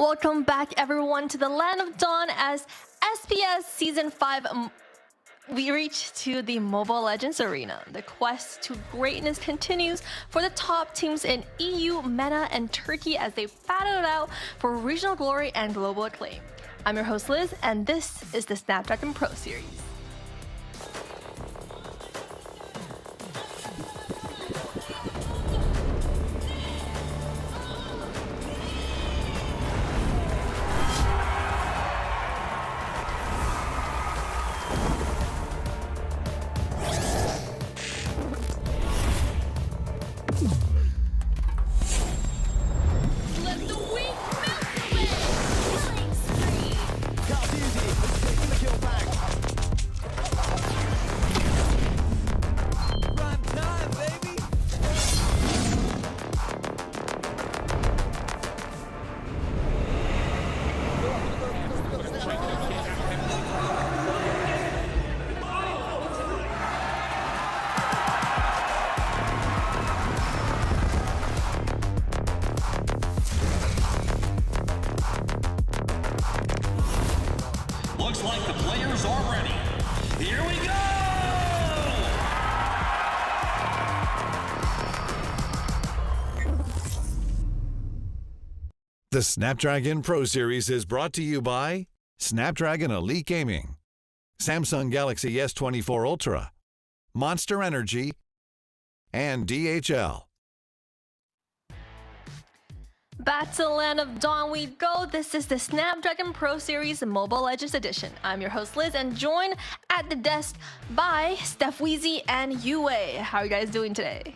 Welcome back, everyone, to the Land of Dawn as SPS Season 5. We reach to the Mobile Legends arena. The quest to greatness continues for the top teams in EU, MENA, and Turkey as they battle it out for regional glory and global acclaim. I'm your host, Liz, and this is the Snapdragon Pro Series. Looks like the players are ready. Here we go! The Snapdragon Pro Series is brought to you by Snapdragon Elite Gaming, Samsung Galaxy S24 Ultra, Monster Energy, and DHL. Back to the Land of Dawn we go. This is the Snapdragon Pro Series Mobile Legends Edition. I'm your host, Liz, and joined at the desk by Steph Weezy and Yue. How are you guys doing today?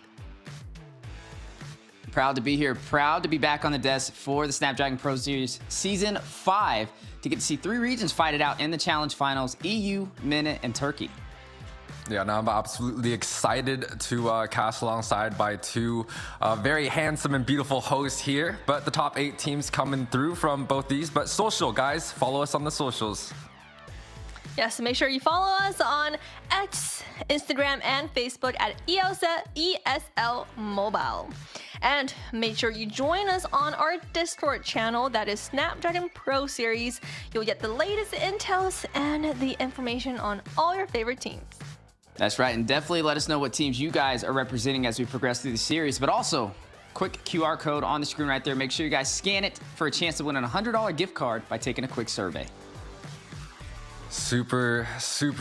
Proud to be here. Proud to be back on the desk for the Snapdragon Pro Series Season 5 to get to see 3 regions fight it out in the Challenge Finals, EU, MENA, and Turkey. Yeah, now I'm absolutely excited to cast alongside by 2 very handsome and beautiful hosts here. But the top 8 teams coming through from both these. But social, guys, follow us on the socials. Yes, make sure you follow us on X, Instagram, and Facebook at ESL Mobile. And make sure you join us on our Discord channel, that is Snapdragon Pro Series. You'll get the latest intels and the information on all your favorite teams. That's right, and definitely let us know what teams you guys are representing as we progress through the series. But also, quick QR code on the screen right there. Make sure you guys scan it for a chance to win a $100 gift card by taking a quick survey. Super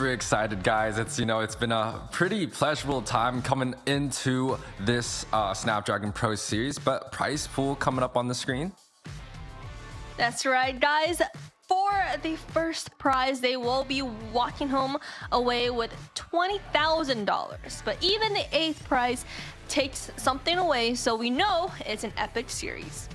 excited, guys. It's been a pretty pleasurable time coming into this Snapdragon Pro Series, but prize pool coming up on the screen. That's right, guys. For the first prize, they will be walking home away with $20,000. But even the 8th prize takes something away, so we know it's an epic series.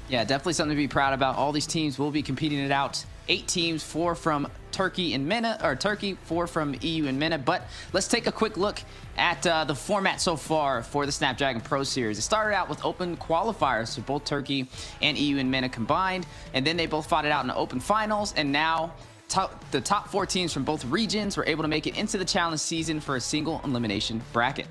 Yeah, definitely something to be proud about. All these teams will be competing it out. 8 teams, 4 from Turkey and MENA, or Turkey, 4 from EU and MENA. But let's take a quick look at the format so far for the Snapdragon Pro Series. It started out with open qualifiers for both Turkey and EU and MENA combined, and then they both fought it out in the open finals, and now the top 4 teams from both regions were able to make it into the challenge season for a single elimination bracket.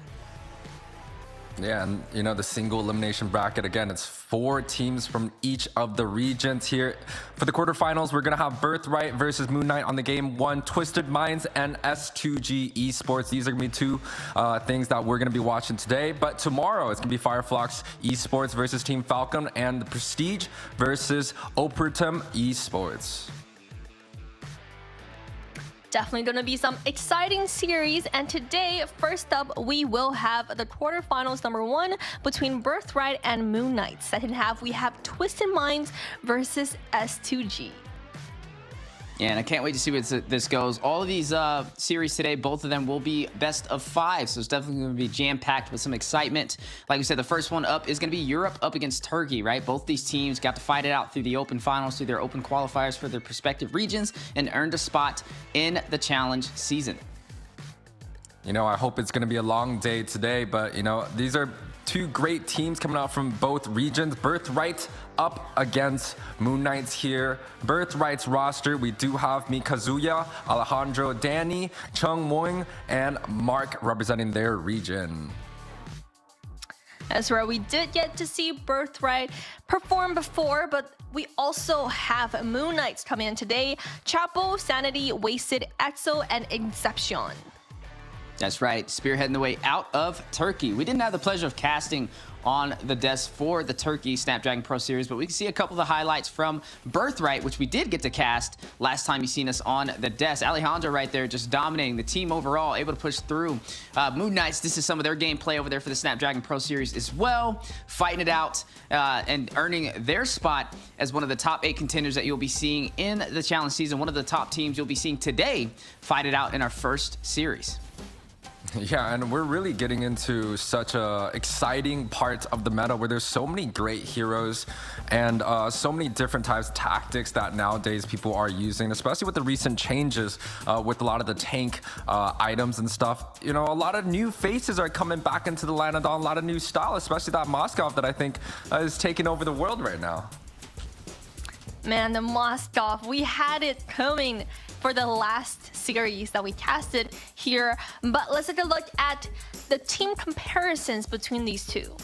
Yeah, and the single elimination bracket, again, it's 4 teams from each of the regions here. For the quarterfinals, we're going to have Birthright versus Moon Knight on the game 1, Twisted Minds and S2G Esports. These are going to be 2 things that we're going to be watching today. But tomorrow, it's going to be Fireflox Esports versus Team Falcon and the Prestige versus Opertum Esports. Definitely going to be some exciting series, and today, first up, we will have the quarterfinals number 1 between Birthright and Moon Knight. Second half, we have Twisted Minds versus S2G. Yeah, and I can't wait to see where this goes. All of these series today, both of them will be best of 5, so it's definitely going to be jam-packed with some excitement. Like we said, the first one up is going to be Europe up against Turkey, right? Both these teams got to fight it out through the open finals, through their open qualifiers for their respective regions, and earned a spot in the challenge season. I hope it's going to be a long day today, but, these are 2 great teams coming out from both regions. Birthright up against Moon Knights here. Birthright's roster, we do have Mikazuya, Alejandro, Danny, Chung Moing, and Mark representing their region. That's right. We did get to see Birthright perform before, but we also have Moon Knights coming in today. Chapo, Sanity, Wasted, Exo, and Inception. That's right, spearheading the way out of Turkey. We didn't have the pleasure of casting on the desk for the Turkey Snapdragon Pro Series, but we can see a couple of the highlights from Birthright, which we did get to cast last time you seen us on the desk. Alejandro right there just dominating the team overall, able to push through. Moon Knights, this is some of their gameplay over there for the Snapdragon Pro Series as well, fighting it out and earning their spot as one of the top 8 contenders that you'll be seeing in the challenge season, one of the top teams you'll be seeing today fight it out in our first series. Yeah, and we're really getting into such a exciting part of the meta where there's so many great heroes and so many different types of tactics that nowadays people are using, especially with the recent changes with a lot of the tank items and stuff. You know, a lot of new faces are coming back into the lineup, a lot of new style, especially that Moskov that I think is taking over the world right now. Man, the Moskov, we had it coming for the last series that we casted here, but let's take a look at the team comparisons between these two.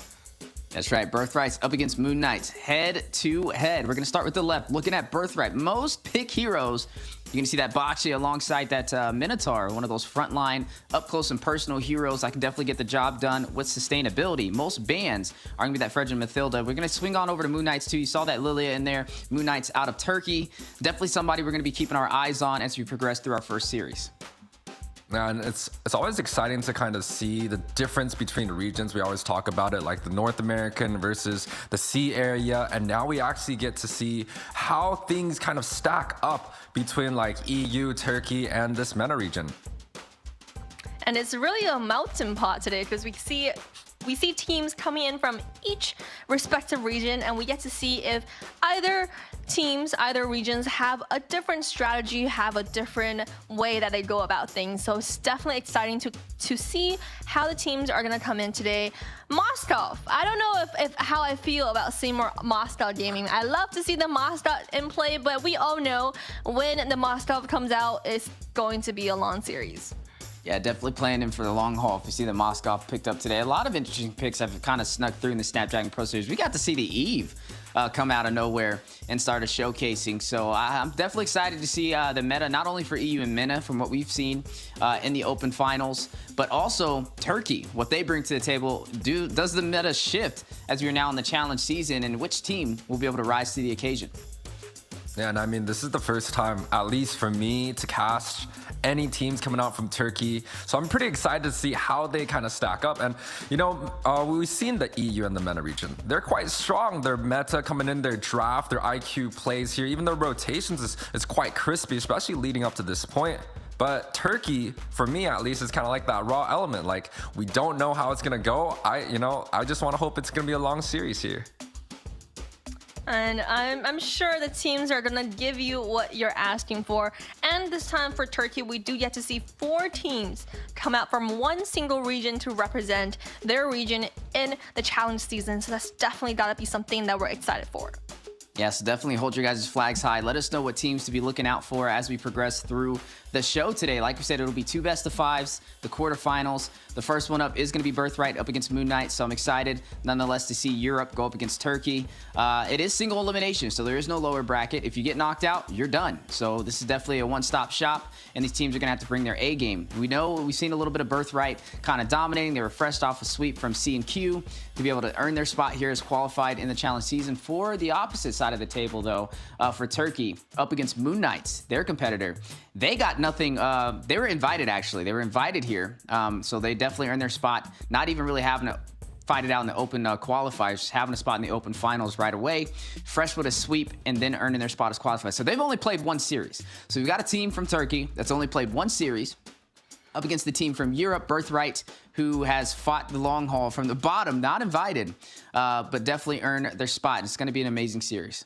That's right, Birthright's up against Moon Knights, head to head. We're gonna start with the left, looking at Birthright. Most pick heroes, you're gonna see that Boxy alongside that Minotaur, one of those frontline, up close and personal heroes. I can definitely get the job done with sustainability. Most bans are gonna be that Frederick Mathilda. We're gonna swing on over to Moon Knights too. You saw that Lilia in there. Moon Knights out of Turkey. Definitely somebody we're gonna be keeping our eyes on as we progress through our first series. And it's always exciting to kind of see the difference between the regions. We always talk about it, like the North American versus the sea area, and now we actually get to see how things kind of stack up between like EU, Turkey, and this MENA region. And it's really a melting pot today because we see teams coming in from each respective region, and we get to see if either teams, either regions have a different strategy, have a different way that they go about things. So it's definitely exciting to see how the teams are going to come in today. Moskov, I don't know if how I feel about seeing more Moskov gaming. I love to see the Moskov in play, but we all know when the Moskov comes out, it's going to be a long series. Yeah, definitely playing him for the long haul. If you see that Moskov picked up today, a lot of interesting picks have kind of snuck through in the Snapdragon Pro Series. We got to see the Eve come out of nowhere and start showcasing. So I'm definitely excited to see the meta, not only for EU and MENA from what we've seen in the Open Finals, but also Turkey, what they bring to the table. Does the meta shift as we're now in the challenge season, and which team will be able to rise to the occasion? Yeah, and I mean, this is the first time, at least for me, to cast any teams coming out from Turkey. So I'm pretty excited to see how they kind of stack up. And, you know, we've seen the EU and the MENA region. They're quite strong. Their meta coming in, their draft, their IQ plays here. Even their rotations is quite crispy, especially leading up to this point. But Turkey, for me at least, is kind of like that raw element. Like, we don't know how it's going to go. I just want to hope it's going to be a long series here. And I'm sure the teams are going to give you what you're asking for. And this time for Turkey, we do get to see 4 teams come out from one single region to represent their region in the challenge season. So that's definitely got to be something that we're excited for. Yes, definitely hold your guys' flags high. Let us know what teams to be looking out for as we progress through the show today. Like we said, it'll be 2 best-of-5s, the quarterfinals. The first one up is going to be Birthright up against Moon Knight, so I'm excited nonetheless to see Europe go up against Turkey. It is single elimination, so there is no lower bracket. If you get knocked out, you're done. So this is definitely a one-stop shop, and these teams are going to have to bring their A game. We know we've seen a little bit of Birthright kind of dominating. They were fresh off a sweep from C&Q to be able to earn their spot here as qualified in the challenge season. For the opposite side of the table, though, for Turkey up against Moon Knights, their competitor, they got nothing. They were invited, actually. They were invited here, so they definitely earned their spot, not even really having to fight it out in the open qualifiers, just having a spot in the open finals right away, fresh with a sweep, and then earning their spot as qualified. So they've only played 1 series. So we've got a team from Turkey that's only played 1 series up against the team from Europe, Birthright, who has fought the long haul from the bottom, not invited, but definitely earned their spot. It's going to be an amazing series.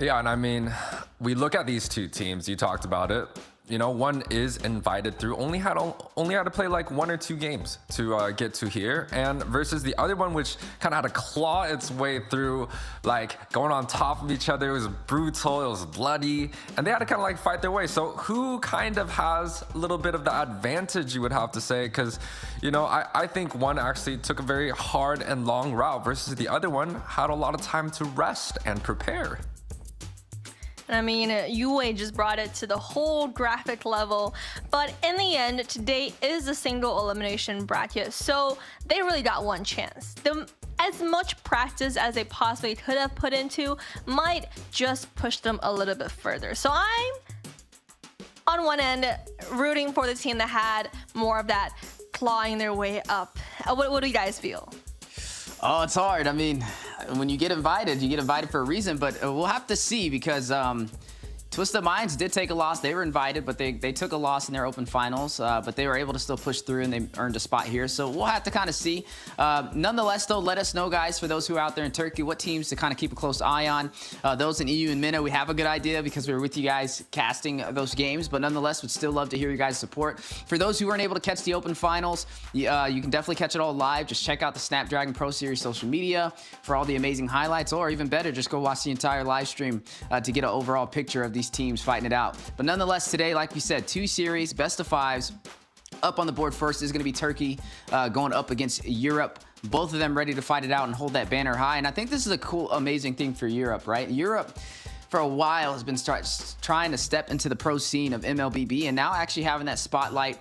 Yeah, and I mean, we look at these 2 teams, you talked about it. one is invited through, only had to play like 1 or 2 games to get to here, and versus the other one, which kind of had to claw its way through, like going on top of each other. It was brutal, it was bloody, and they had to kind of like fight their way. So who kind of has a little bit of the advantage, you would have to say? Because I think one actually took a very hard and long route versus the other one had a lot of time to rest and prepare. I mean, UA just brought it to the whole graphic level, but in the end, today is a single elimination bracket, so they really got one chance. As much practice as they possibly could have put into might just push them a little bit further. So I'm, on one end, rooting for the team that had more of that clawing their way up. What do you guys feel? Oh, it's hard. I mean, when you get invited for a reason, but we'll have to see because Twisted Minds did take a loss. They were invited, but they took a loss in their open finals, but they were able to still push through and they earned a spot here. So we'll have to kind of see. Nonetheless, though, let us know, guys, for those who are out there in Turkey, what teams to kind of keep a close eye on. Those in EU and MENA, we have a good idea because we were with you guys casting those games, but nonetheless, would still love to hear your guys' support. For those who weren't able to catch the open finals, you can definitely catch it all live. Just check out the Snapdragon Pro Series social media for all the amazing highlights, or even better, just go watch the entire live stream to get an overall picture of these teams fighting it out. But nonetheless, today, like we said, 2 series, best of 5s. Up on the board first is going to be Turkey going up against Europe. Both of them ready to fight it out and hold that banner high. And I think this is a cool, amazing thing for Europe, right? Europe, for a while, has been trying to step into the pro scene of MLBB, and now actually having that spotlight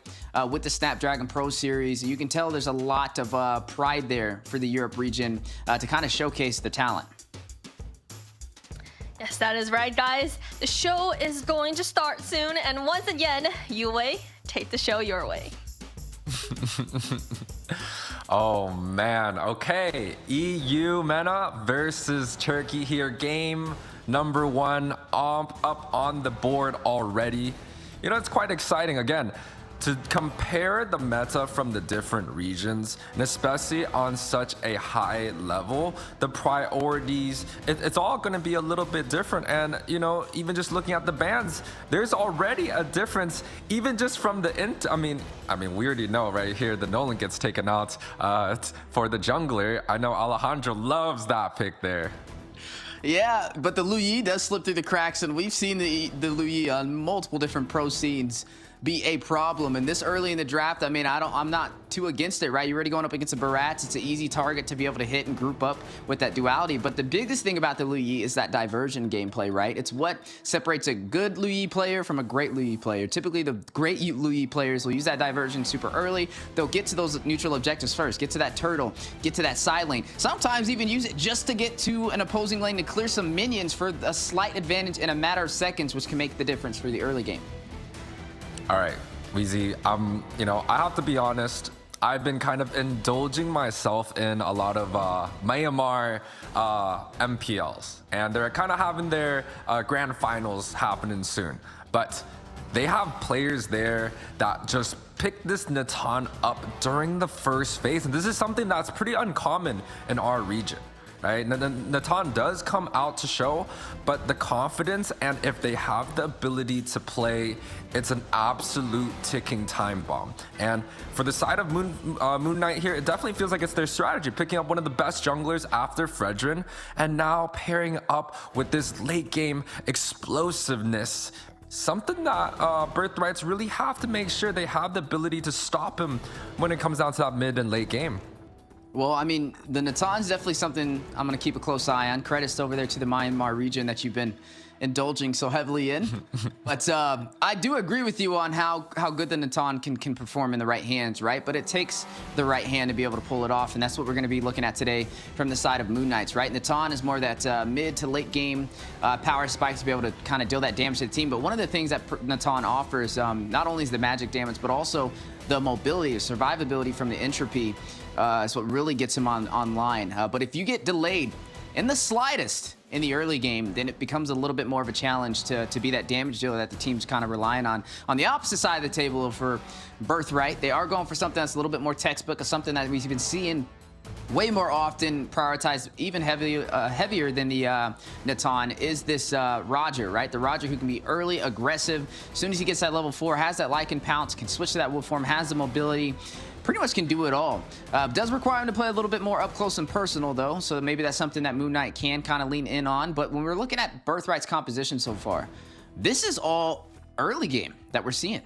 with the Snapdragon Pro Series. You can tell there's a lot of pride there for the Europe region to kind of showcase the talent. Yes, that is right, guys. The show is going to start soon, and once again, UA, take the show your way. Oh man, okay. EU MENA versus Turkey here. Game number 1 up on the board already. It's quite exciting. Again, to compare the meta from the different regions, and especially on such a high level, the priorities, it's all going to be a little bit different. And even just looking at the bans, there's already a difference, even just from the I mean we already know right here the Nolan gets taken out for the jungler. I know Alejandro loves that pick there. Yeah, but the Luyi does slip through the cracks, and we've seen the Luyi on multiple different pro scenes be a problem. And this early in the draft, I mean, I'm not too against it, right? You're already going up against the Barats. It's an easy target to be able to hit and group up with that duality. But the biggest thing about the Luyi is that diversion gameplay, right? It's what separates a good Luyi player from a great Luyi player. Typically, the great Luyi players will use that diversion super early. They'll get to those neutral objectives first, get to that turtle, get to that side lane. Sometimes even use it just to get to an opposing lane to clear some minions for a slight advantage in a matter of seconds, which can make the difference for the early game. All right, Weezy, I have to be honest. I've been kind of indulging myself in a lot of Myanmar MPLs, and they're kind of having their grand finals happening soon. But they have players there that just pick this Natan up during the first phase, and this is something that's pretty uncommon in our region. Right? Natan does come out to show, but the confidence, and if they have the ability to play, it's an absolute ticking time bomb. And for the side of Moon Knight here, it definitely feels like it's their strategy, picking up one of the best junglers after Fredrin, and now pairing up with this late game explosiveness. Something that Birthrights really have to make sure they have the ability to stop him when it comes down to that mid and late game. Well, I mean, the Natan's definitely something I'm going to keep a close eye on. Credits over there to the Myanmar region that you've been indulging so heavily in. But I do agree with you on how good the Natan can perform in the right hands, right? But it takes the right hand to be able to pull it off, and that's what we're going to be looking at today from the side of Moon Knights, right? Natan is more that mid to late game power spikes to be able to kind of deal that damage to the team. But one of the things that Natan offers, not only is the magic damage, but also the mobility, survivability from the entropy is what really gets him online. But if you get delayed in the slightest in the early game, then it becomes a little bit more of a challenge to be that damage dealer that the team's kind of relying on. On the opposite side of the table for Birthright, they are going for something that's a little bit more textbook, or something that we've been seeing way more often prioritized, even heavier than the Natan, is this Roger, right? The Roger who can be early, aggressive. As soon as he gets that level 4, has that Lycan pounce, can switch to that wood form, has the mobility, pretty much can do it all. Does require him to play a little bit more up close and personal though, so maybe that's something that Moon Knight can kind of lean in on. But when we're looking at Birthright's composition so far, this is all early game that we're seeing.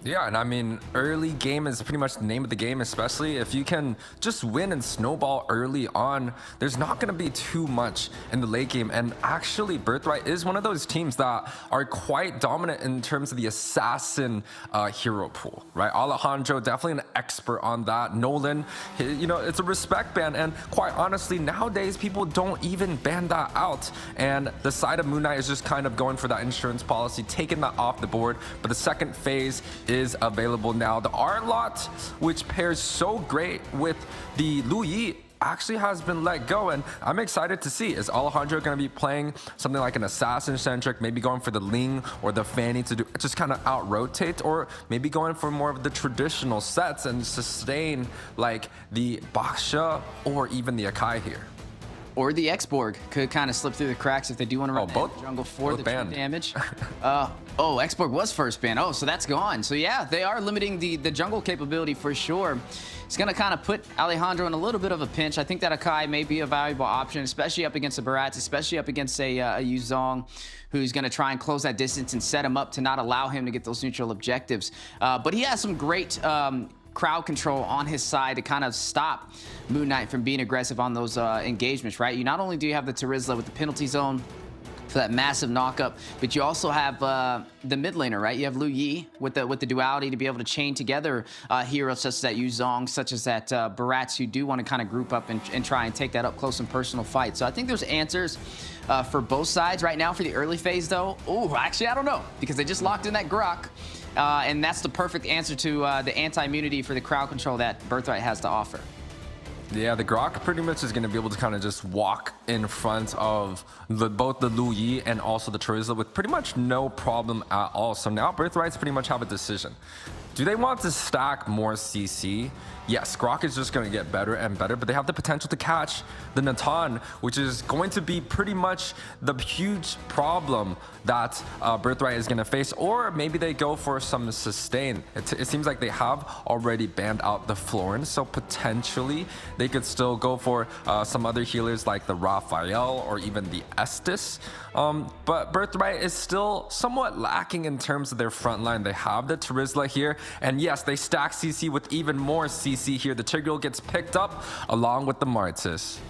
Yeah, and I mean, early game is pretty much the name of the game, especially if you can just win and snowball early on. There's not going to be too much in the late game. And actually, Birthright is one of those teams that are quite dominant in terms of the assassin hero pool, right? Alejandro, definitely an expert on that. Nolan, you know, it's a respect ban. And quite honestly, nowadays, people don't even ban that out. And the side of Moon Knight is just kind of going for that insurance policy, taking that off the board. But the second phase is available now. The R-Lot, which pairs so great with the Lu Yi, actually has been let go, and I'm excited to see, is Alejandro going to be playing something like an assassin centric, maybe going for the Ling or the Fanny to do just kind of out rotate, or maybe going for more of the traditional sets and sustain like the Baksha or even the Akai here. Or the X-Borg could kind of slip through the cracks if they do want to run both, jungle for the banned. damage. Oh, X-Borg was first banned. Oh, so that's gone. So yeah, they are limiting the jungle capability for sure. It's going to kind of put Alejandro in a little bit of a pinch. I think that Akai may be a valuable option, especially up against the Barats, especially up against a Yuzong, who's going to try and close that distance and set him up to not allow him to get those neutral objectives. But he has some great crowd control on his side to kind of stop Moon Knight from being aggressive on those engagements, right? You not only do you have the Terizla with the penalty zone for that massive knockup, but you also have the mid laner, right? You have Lu Yi with the duality to be able to chain together heroes such as that Yuzong, such as that Barats, who do want to kind of group up and try and take that up close and personal fight. So I think there's answers for both sides right now for the early phase though. Oh, actually, I don't know, because they just locked in that Grok. And that's the perfect answer to the anti-immunity for the crowd control that Birthright has to offer. Yeah, the Grok pretty much is going to be able to kind of just walk in front of both the Lu Yi and also the Terizla with pretty much no problem at all. So now Birthright's pretty much have a decision. Do they want to stack more CC? Yes, Grok is just going to get better and better, but they have the potential to catch the Natan, which is going to be pretty much the huge problem that Birthright is going to face. Or maybe they go for some sustain. It seems like they have already banned out the Florin, so potentially they could still go for some other healers like the Raphael or even the Estes. But Birthright is still somewhat lacking in terms of their front line. They have the Terizla here, and yes, they stack CC with even more CC here. The Tigreal gets picked up along with the Martis.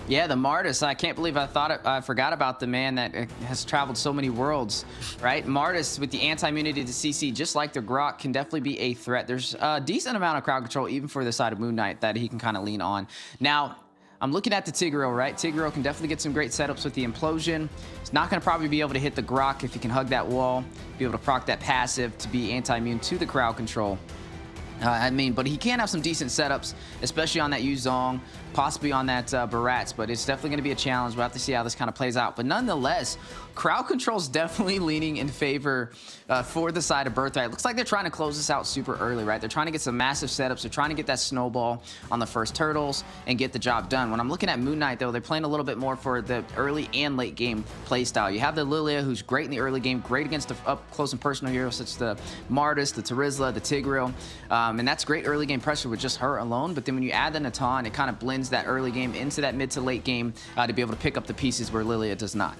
Yeah, the Martis. I can't believe I forgot about the man that has traveled so many worlds, right? Martis with the anti-immunity to CC, just like the Grok, can definitely be a threat. There's a decent amount of crowd control even for the side of Moon Knight that he can kind of lean on. Now, I'm looking at the Tigreal, right? Tigreal can definitely get some great setups with the Implosion. He's not going to probably be able to hit the Grok if he can hug that wall, be able to proc that passive to be anti-immune to the crowd control. But he can have some decent setups, especially on that Yuzong, possibly on that Barats, but it's definitely going to be a challenge. We'll have to see how this kind of plays out. But nonetheless, crowd control is definitely leaning in favor for the side of Birthright. It looks like they're trying to close this out super early, right? They're trying to get some massive setups. They're trying to get that snowball on the first turtles and get the job done. When I'm looking at Moon Knight, though, they're playing a little bit more for the early and late game play style. You have the Lilia, who's great in the early game, great against the up close and personal heroes such as the Martis, the Terizla, the Tigreal, and that's great early game pressure with just her alone. But then when you add the Natan, it kind of blends that early game into that mid to late game to be able to pick up the pieces where Lilia does not.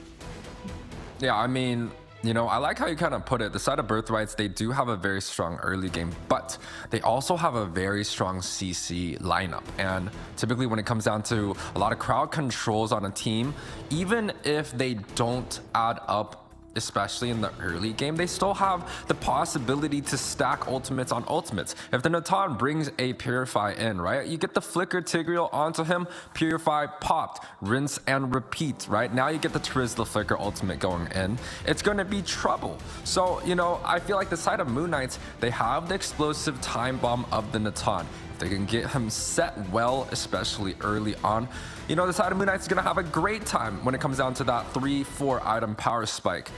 Yeah, I mean, you know, I like how you kind of put it. The side of Birthrights, they do have a very strong early game, but they also have a very strong CC lineup. And typically when it comes down to a lot of crowd controls on a team, even if they don't add up, especially in the early game, they still have the possibility to stack ultimates on ultimates. If the Natan brings a Purify in, right, you get the Flicker Tigreal onto him, Purify popped, rinse and repeat, right? Now you get the Terizla Flicker ultimate going in. It's going to be trouble. So, you know, I feel like the side of Moon Knights, they have the explosive time bomb of the Natan. If they can get him set well, especially early on, you know, the side of Moon Knight is going to have a great time when it comes down to that 3-4 item power spike.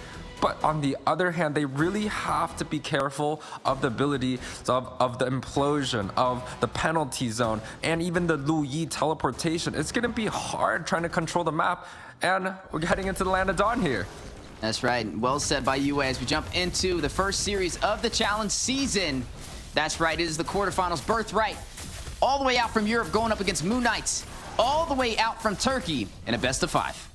But on the other hand, they really have to be careful of the ability of the implosion, of the penalty zone, and even the Lu Yi teleportation. It's going to be hard trying to control the map, and we're heading into the land of Dawn here. That's right. Well said by UA as we jump into the first series of the challenge season. That's right. It is the quarterfinals. Birthright, all the way out from Europe, going up against Moon Knights, all the way out from Turkey in a best of 5.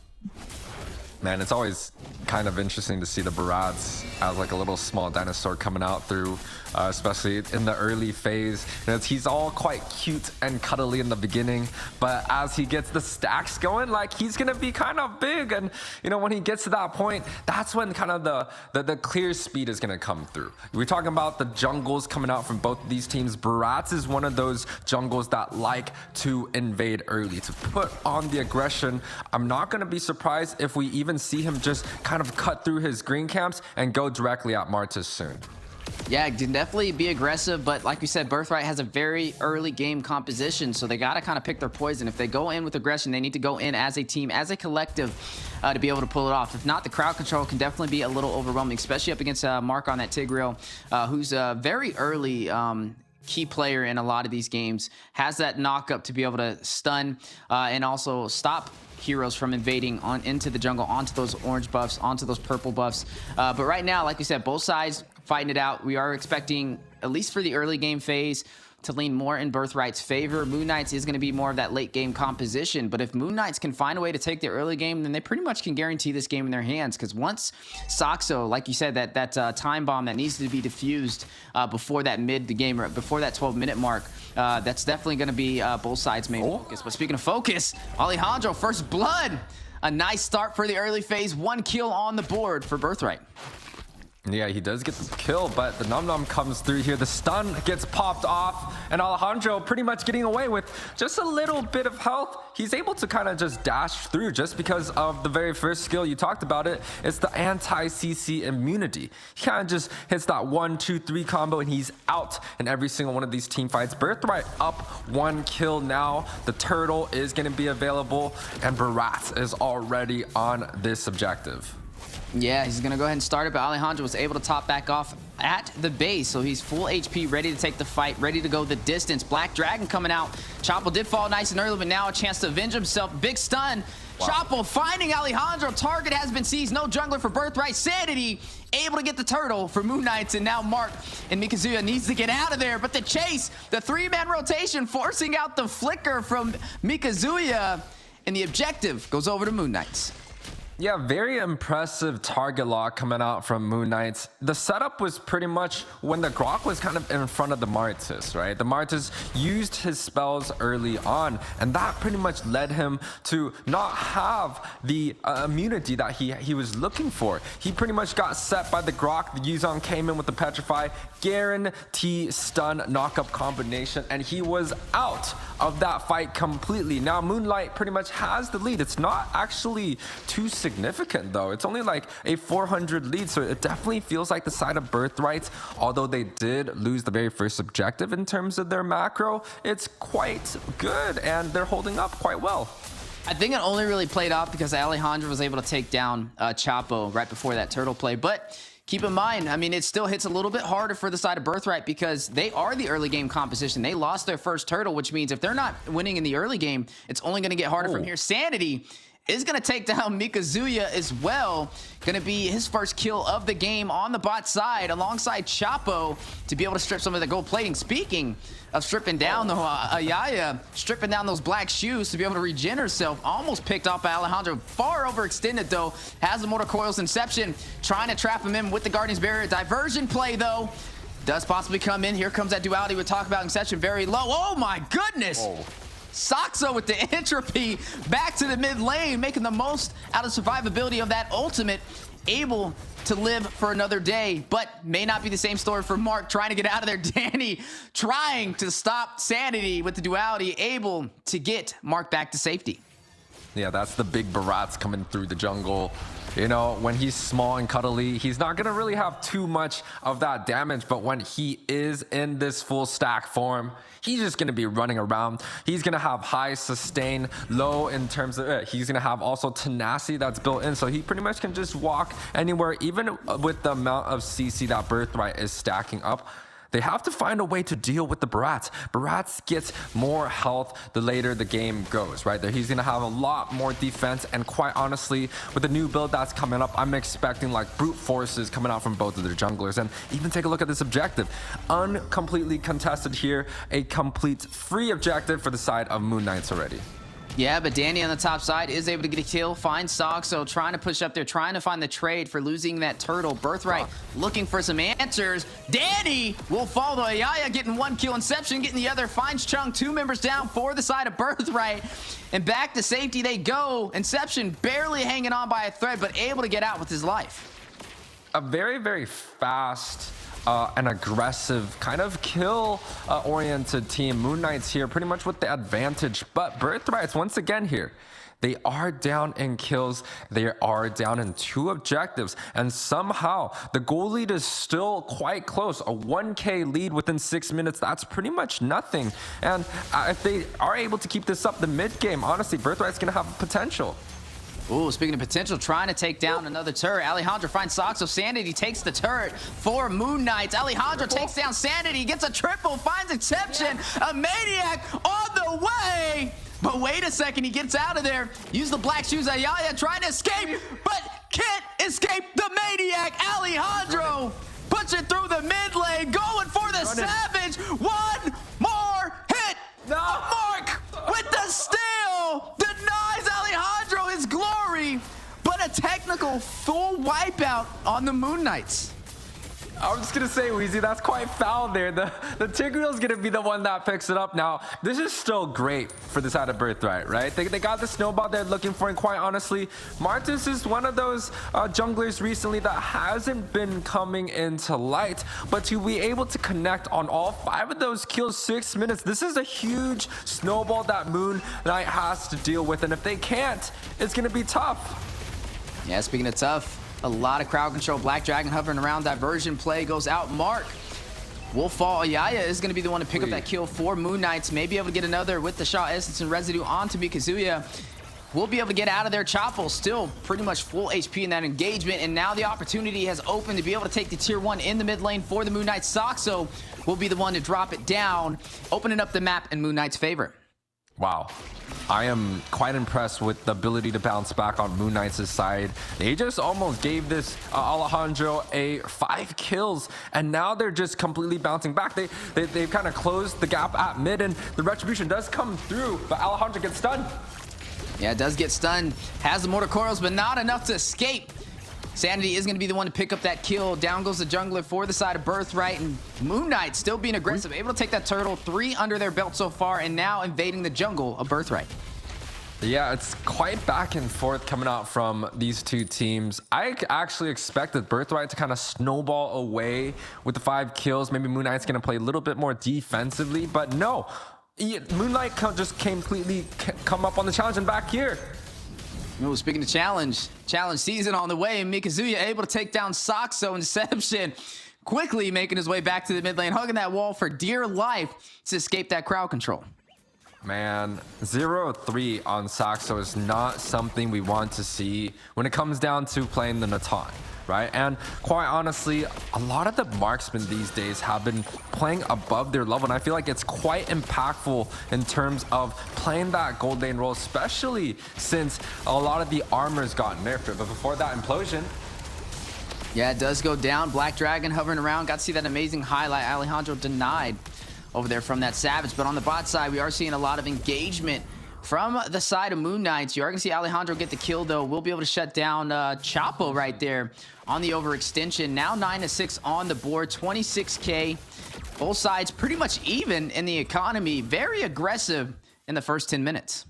Man, it's always kind of interesting to see the Barats as like a little small dinosaur coming out through, especially in the early phase. He's all quite cute and cuddly in the beginning, but as he gets the stacks going, like he's gonna be kind of big. And you know, when he gets to that point, that's when kind of the clear speed is gonna come through. We're talking about the jungles coming out from both of these teams. Barats is one of those jungles that like to invade early, to put on the aggression. I'm not gonna be surprised if we even see him just kind of cut through his green camps and go directly at Martis soon. Yeah, can definitely be aggressive, but like we said, Birthright has a very early game composition, so they got to kind of pick their poison. If they go in with aggression, they need to go in as a team, as a collective, to be able to pull it off. If not, the crowd control can definitely be a little overwhelming, especially up against Mark on that Tigreal, who's a very early key player in a lot of these games, has that knock up to be able to stun and also stop heroes from invading on into the jungle, onto those orange buffs, onto those purple buffs. But right now, like we said, both sides fighting it out. We are expecting, at least for the early game phase, to lean more in Birthright's favor. Moon Knights is going to be more of that late game composition, but if Moon Knights can find a way to take the early game, then they pretty much can guarantee this game in their hands, because once Saxo, like you said, that time bomb that needs to be diffused before that mid-game, or before that 12-minute mark, that's definitely going to be both sides' main focus. But speaking of focus, Alejandro, first blood! A nice start for the early phase. 1 kill on the board for Birthright. Yeah, he does get the kill, but the Num Num comes through here. The stun gets popped off, and Alejandro pretty much getting away with just a little bit of health. He's able to kind of just dash through just because of the very first skill. You talked about it. It's the anti-CC immunity. He kind of just hits that 1, 2, 3 combo, and he's out in every single one of these team fights. Birthright up 1 kill now. The turtle is going to be available, and Barat is already on this objective. Yeah, he's going to go ahead and start it, but Alejandro was able to top back off at the base, so he's full HP, ready to take the fight, ready to go the distance. Black Dragon coming out. Chapo did fall nice and early, but now a chance to avenge himself. Big stun. Wow. Chapo finding Alejandro. Target has been seized. No jungler for Birthright. Sanity able to get the turtle for Moon Knights, and now Mark and Mikazuya needs to get out of there, but the chase, the 3-man rotation, forcing out the flicker from Mikazuya, and the objective goes over to Moon Knights. Yeah, very impressive target lock coming out from Moon Knights. The setup was pretty much when the Grok was kind of in front of the Martis, right? The Martis used his spells early on, and that pretty much led him to not have the immunity that he was looking for. He pretty much got set by the Grok. The Yuzong came in with the Petrify, guarantee stun knock-up combination, and he was out of that fight completely. Now Moonlight pretty much has the lead. It's not actually too significant though. It's only like a 400 lead, so it definitely feels like the side of Birthright. Although they did lose the very first objective in terms of their macro, it's quite good and they're holding up quite well. I think it only really played out because Alejandro was able to take down Chapo right before that turtle play, but keep in mind, I mean, it still hits a little bit harder for the side of Birthright because they are the early game composition. They lost their first turtle, which means if they're not winning in the early game, it's only going to get harder from here. Sanity is going to take down Mikazuya as well. Going to be his first kill of the game on the bot side alongside Chapo to be able to strip some of the gold plating. Speaking of stripping down, though, Ayaya stripping down those black shoes to be able to regen herself. Almost picked off by Alejandro. Far overextended, though. Has the Mortal Coil's Inception. Trying to trap him in with the Guardian's Barrier. Diversion play, though. Does possibly come in. Here comes that duality we talk about. Inception very low. Oh, my goodness. Oh. Saxo with the entropy back to the mid lane, making the most out of survivability of that ultimate, able to live for another day, but may not be the same story for Mark trying to get out of there. Danny trying to stop Sanity with the duality, able to get Mark back to safety. Yeah, that's the big Barats coming through the jungle. You know, when he's small and cuddly, he's not going to really have too much of that damage. But when he is in this full stack form, he's just going to be running around. He's going to have high sustain, low in terms of it. He's going to have also tenacity that's built in. So he pretty much can just walk anywhere, even with the amount of CC that Birthright is stacking up. They have to find a way to deal with the Barats. Barats gets more health the later the game goes, right? He's going to have a lot more defense, and quite honestly, with the new build that's coming up, I'm expecting like brute forces coming out from both of their junglers. And even take a look at this objective. Uncompletely contested here, a complete free objective for the side of Moon Knights already. Yeah, but Danny on the top side is able to get a kill, find Soxo, trying to push up there, trying to find the trade for losing that turtle. Birthright looking for some answers. Danny will follow Ayaya, getting one kill. Inception getting the other, finds Chung, 2 members down for the side of Birthright. And back to safety they go. Inception barely hanging on by a thread, but able to get out with his life. A very, very fast an aggressive kind of kill oriented team. Moon Knights here pretty much with the advantage, but Birthrights once again here, they are down in kills, they are down in 2 objectives, and somehow the goal lead is still quite close. A 1k lead within 6 minutes, that's pretty much nothing. And if they are able to keep this up the mid game, honestly, Birthright's gonna have potential. Ooh, speaking of potential, trying to take down another turret. Alejandro finds Soxo. Sanity takes the turret for Moon Knights. Alejandro takes down Sanity, gets a triple, finds Exception. A Maniac on the way. But wait a second, he gets out of there. Use the black shoes. Ayaya trying to escape, but can't escape the Maniac. Alejandro puts it through the mid lane, going for the Savage. One more hit. No. Mark with the steal. Denies Alejandro his glory, but a technical full wipeout on the Moon Knights. I was just gonna say, Weezy, that's quite foul there. The Tigreal's gonna be the one that picks it up. Now, this is still great for the side of Birthright, right? They got the snowball they're looking for, and quite honestly, Martis is one of those junglers recently that hasn't been coming into light, but to be able to connect on all 5 of those kills, 6 minutes, this is a huge snowball that Moon Knight has to deal with, and if they can't, it's gonna be tough. Yeah, speaking of tough, a lot of crowd control. Black Dragon hovering around. Diversion play goes out. Mark will fall. Ayaya is going to be the one to pick up that kill for Moon Knights. May be able to get another with the shot essence and residue onto Mikazuya. We'll be able to get out of there. Chapo still pretty much full HP in that engagement. And now the opportunity has opened to be able to take the tier 1 in the mid lane for the Moon Knights. Soxo will be the one to drop it down, opening up the map in Moon Knight's favor. Wow. I am quite impressed with the ability to bounce back on Moon Knights' side. They just almost gave this Alejandro a 5 kills, and now they're just completely bouncing back. They've kind of closed the gap at mid, and the retribution does come through, but Alejandro gets stunned. Yeah, it does get stunned. Has the mortar coils, but not enough to escape. Sanity is going to be the one to pick up that kill. Down goes the jungler for the side of Birthright, and Moon Knight still being aggressive, able to take that turtle. 3 under their belt so far, and now invading the jungle of Birthright. Yeah, it's quite back and forth coming out from these 2 teams. I actually expected Birthright to kind of snowball away with the 5 kills. Maybe Moon Knight's going to play a little bit more defensively, but no. Moon Knight just completely come up on the challenge and back here. Oh, speaking of challenge season on the way. Mikazuya able to take down Soxo. Inception quickly making his way back to the mid lane, hugging that wall for dear life to escape that crowd control. Man, 0-3 on Soxo is not something we want to see when it comes down to playing the Natan, right? And quite honestly, a lot of the marksmen these days have been playing above their level, and I feel like it's quite impactful in terms of playing that gold lane role, especially since a lot of the armor's gotten nerfed. But before that implosion, yeah, it does go down. Black Dragon hovering around. Got to see that amazing highlight. Alejandro denied over there from that Savage. But on the bot side, we are seeing a lot of engagement from the side of Moon Knights. You are going to see Alejandro get the kill, though. We'll be able to shut down Chapo right there on the overextension. Now 9-6 on the board, 26K. Both sides pretty much even in the economy. Very aggressive in the first 10 minutes.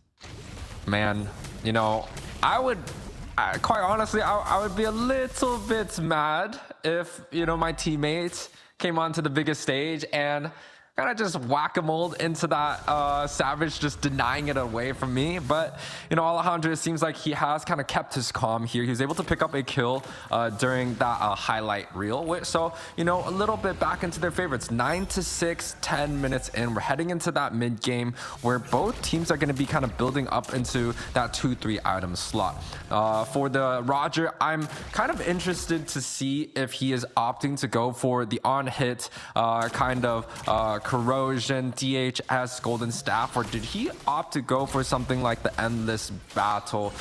Man, you know, quite honestly, I would be a little bit mad if, you know, my teammates came onto the biggest stage and kind of just whack-a-mole into that Savage just denying it away from me. But, you know, Alejandro, it seems like he has kind of kept his calm here. He was able to pick up a kill during that highlight reel. So, you know, a little bit back into their favorites. 9-6, 10 minutes in. We're heading into that mid-game where both teams are going to be kind of building up into that 2-3 item slot. For the Roger, I'm kind of interested to see if he is opting to go for the on-hit kind of corrosion, DHS, golden staff, or did he opt to go for something like the endless battle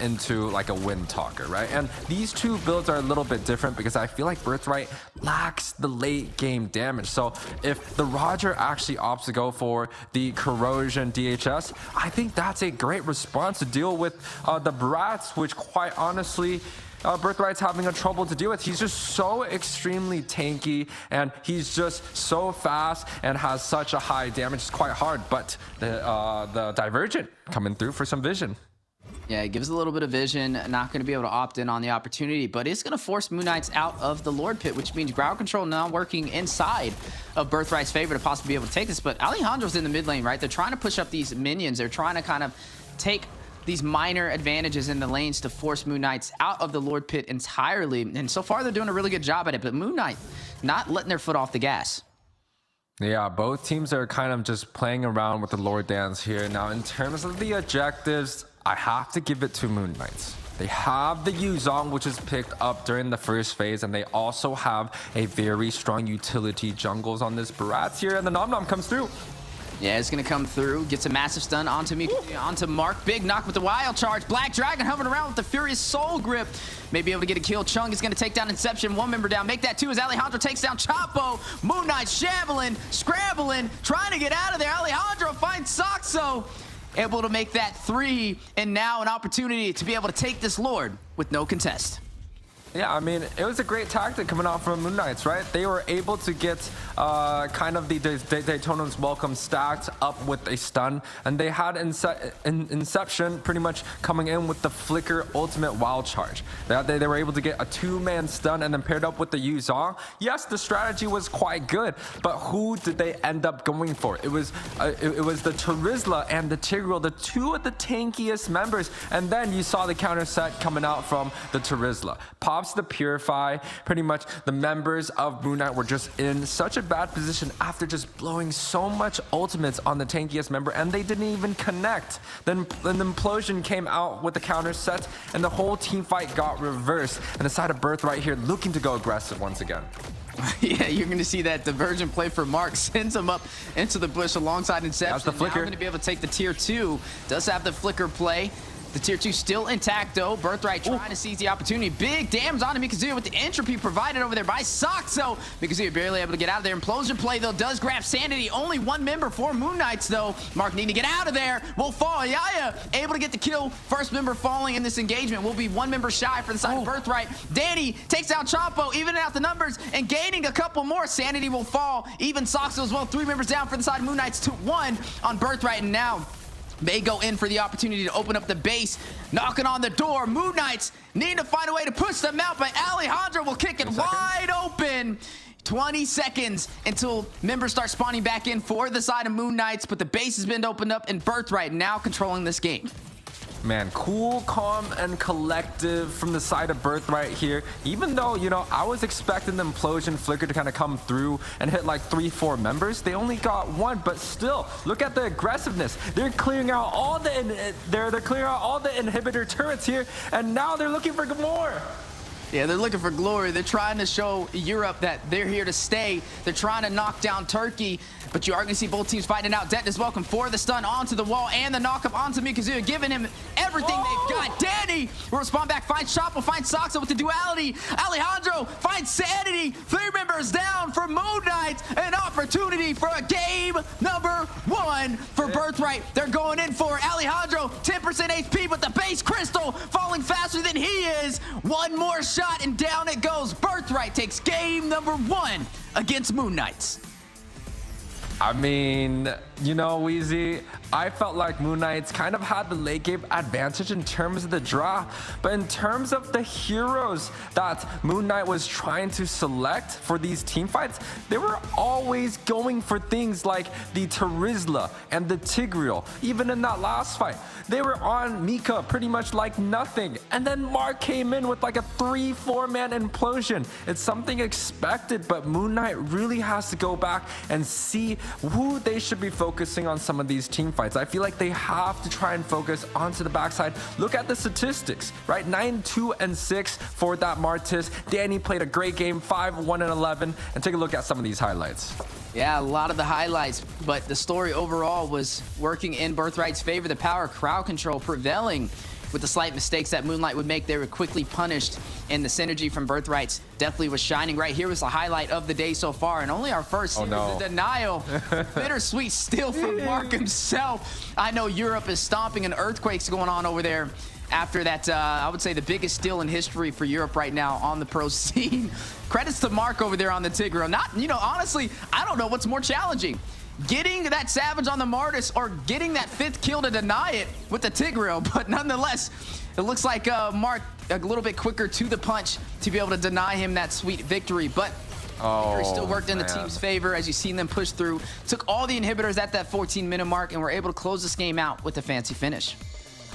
into like a wind talker, right? And these two builds are a little bit different because I feel like Birthright lacks the late game damage. So if the Roger actually opts to go for the corrosion DHS, I think that's a great response to deal with the Brats, which quite honestly Birthright's having a trouble to deal with. He's just so extremely tanky and he's just so fast and has such a high damage. It's quite hard, but the Divergent coming through for some vision. Yeah, it gives a little bit of vision. Not going to be able to opt in on the opportunity, but it's going to force Moon Knights out of the Lord Pit, which means ground control now working inside of Birthright's favor to possibly be able to take this. But Alejandro's in the mid lane, right? They're trying to push up these minions. They're trying to kind of take these minor advantages in the lanes to force Moon Knights out of the Lord Pit entirely. And so far, they're doing a really good job at it. But Moon Knight not letting their foot off the gas. Yeah, both teams are kind of just playing around with the Lord Dance here. Now, in terms of the objectives, I have to give it to Moon Knights. They have the Yuzong, which is picked up during the first phase, and they also have a very strong utility jungles on this Barats here, and the Nom Nom comes through. Yeah, it's going to come through. Gets a massive stun onto me, onto Mark. Big knock with the Wild Charge. Black Dragon hovering around with the Furious Soul Grip. May be able to get a kill. Chung is going to take down Inception. One member down. Make that two as Alejandro takes down Chapo. Moon Knight shambling, scrambling, trying to get out of there. Alejandro finds Saxo. Able to make that three. And now an opportunity to be able to take this Lord with no contest. Yeah, I mean, it was a great tactic coming out from Moon Knights, right? They were able to get kind of the Daytonans welcome stacked up with a stun, and they had Inception pretty much coming in with the Flicker Ultimate Wild Charge. They were able to get a two-man stun and then paired up with the Yuzong. Yes, the strategy was quite good, but who did they end up going for? It was the Terizla and the Tigreal, the two of the tankiest members, and then you saw the counter set coming out from the Terizla. Pops the Purify. Pretty much the members of Moon Knight were just in such a bad position after just blowing so much ultimates on the tankiest member, and they didn't even connect. Then the Implosion came out with the counter set, and the whole team fight got reversed. And the side of Birthright here looking to go aggressive once again. Yeah, you're going to see that Divergent play for Mark. Sends him up into the bush alongside Inception. That's the Flicker. Now going to be able to take the tier 2. Does have the Flicker play. The tier 2 still intact though. Birthright trying to seize the opportunity. Big damage onto Mikazuya with the entropy provided over there by Saxo. Mikazuya barely able to get out of there. Implosion play though does grab Sanity. Only one member for Moon Knights though. Mark needing to get out of there. Will fall. Yaya able to get the kill. First member falling in this engagement. Will be one member shy for the side of Birthright. Danny takes out Chapo, evening out the numbers and gaining a couple more. Sanity will fall. Even Saxo as well. 3 members down for the side of Moon Knights to 1 on Birthright, and now they go in for the opportunity to open up the base, knocking on the door. Moon Knights need to find a way to push them out, but Alejandro will kick it wide open. 20 seconds until members start spawning back in for the side of Moon Knights, but the base has been opened up and Birthright now controlling this game. Man, cool, calm, and collective from the side of Birthright here. Even though, you know, I was expecting the Implosion Flicker to kind of come through and hit like 3-4 members. They only got 1, but still, look at the aggressiveness. They're clearing out all the they're clearing out all the inhibitor turrets here, and now they're looking for more. Yeah, they're looking for glory. They're trying to show Europe that they're here to stay. They're trying to knock down Turkey, but you are going to see both teams fighting out. Det is welcome for the stun onto the wall and the knock-up onto Mikazuya, giving him everything they've got. Danny will respond back, finds Chapo, finds Saxo with the duality. Alejandro finds Sanity. 3 members down for Moon Knights. An opportunity for a game number 1 for Birthright. They're going in for Alejandro, 10% HP, but the base crystal falling faster than he is. One more shot and down it goes. Birthright takes game number 1 against Moon Knights. I mean, You know, Weezy, I felt like Moon Knights kind of had the late game advantage in terms of the draw, but in terms of the heroes that Moon Knight was trying to select for these team fights, they were always going for things like the Terizla and the Tigreal. Even in that last fight, they were on Mika pretty much like nothing, and then Mark came in with like a 3-4 man implosion. It's something expected, but Moon Knight really has to go back and see who they should be focusing on some of these team fights. I feel like they have to try and focus onto the backside. Look at the statistics, right? 9-2-6 for that Martis. Danny played a great game, 5-1-11, and take a look at some of these highlights. Yeah, a lot of the highlights, but the story overall was working in Birthright's favor. The power crowd control prevailing. With the slight mistakes that Moonlight would make, they were quickly punished, and the synergy from Birthright's definitely was shining. Right here was the highlight of the day so far, and only our first series, the denial. Bittersweet steal from Mark himself. I know Europe is stomping and earthquakes going on over there after that. I would say the biggest steal in history for Europe right now on the pro scene. Credits to Mark over there on the Tigreal. Honestly, I don't know what's more challenging. Getting that Savage on the Martis or getting that 5th kill to deny it with the Tigreal. But nonetheless, it looks like Mark a little bit quicker to the punch to be able to deny him that sweet victory. But victory still worked in the team's favor as you've seen them push through. Took all the inhibitors at that 14-minute mark and were able to close this game out with a fancy finish.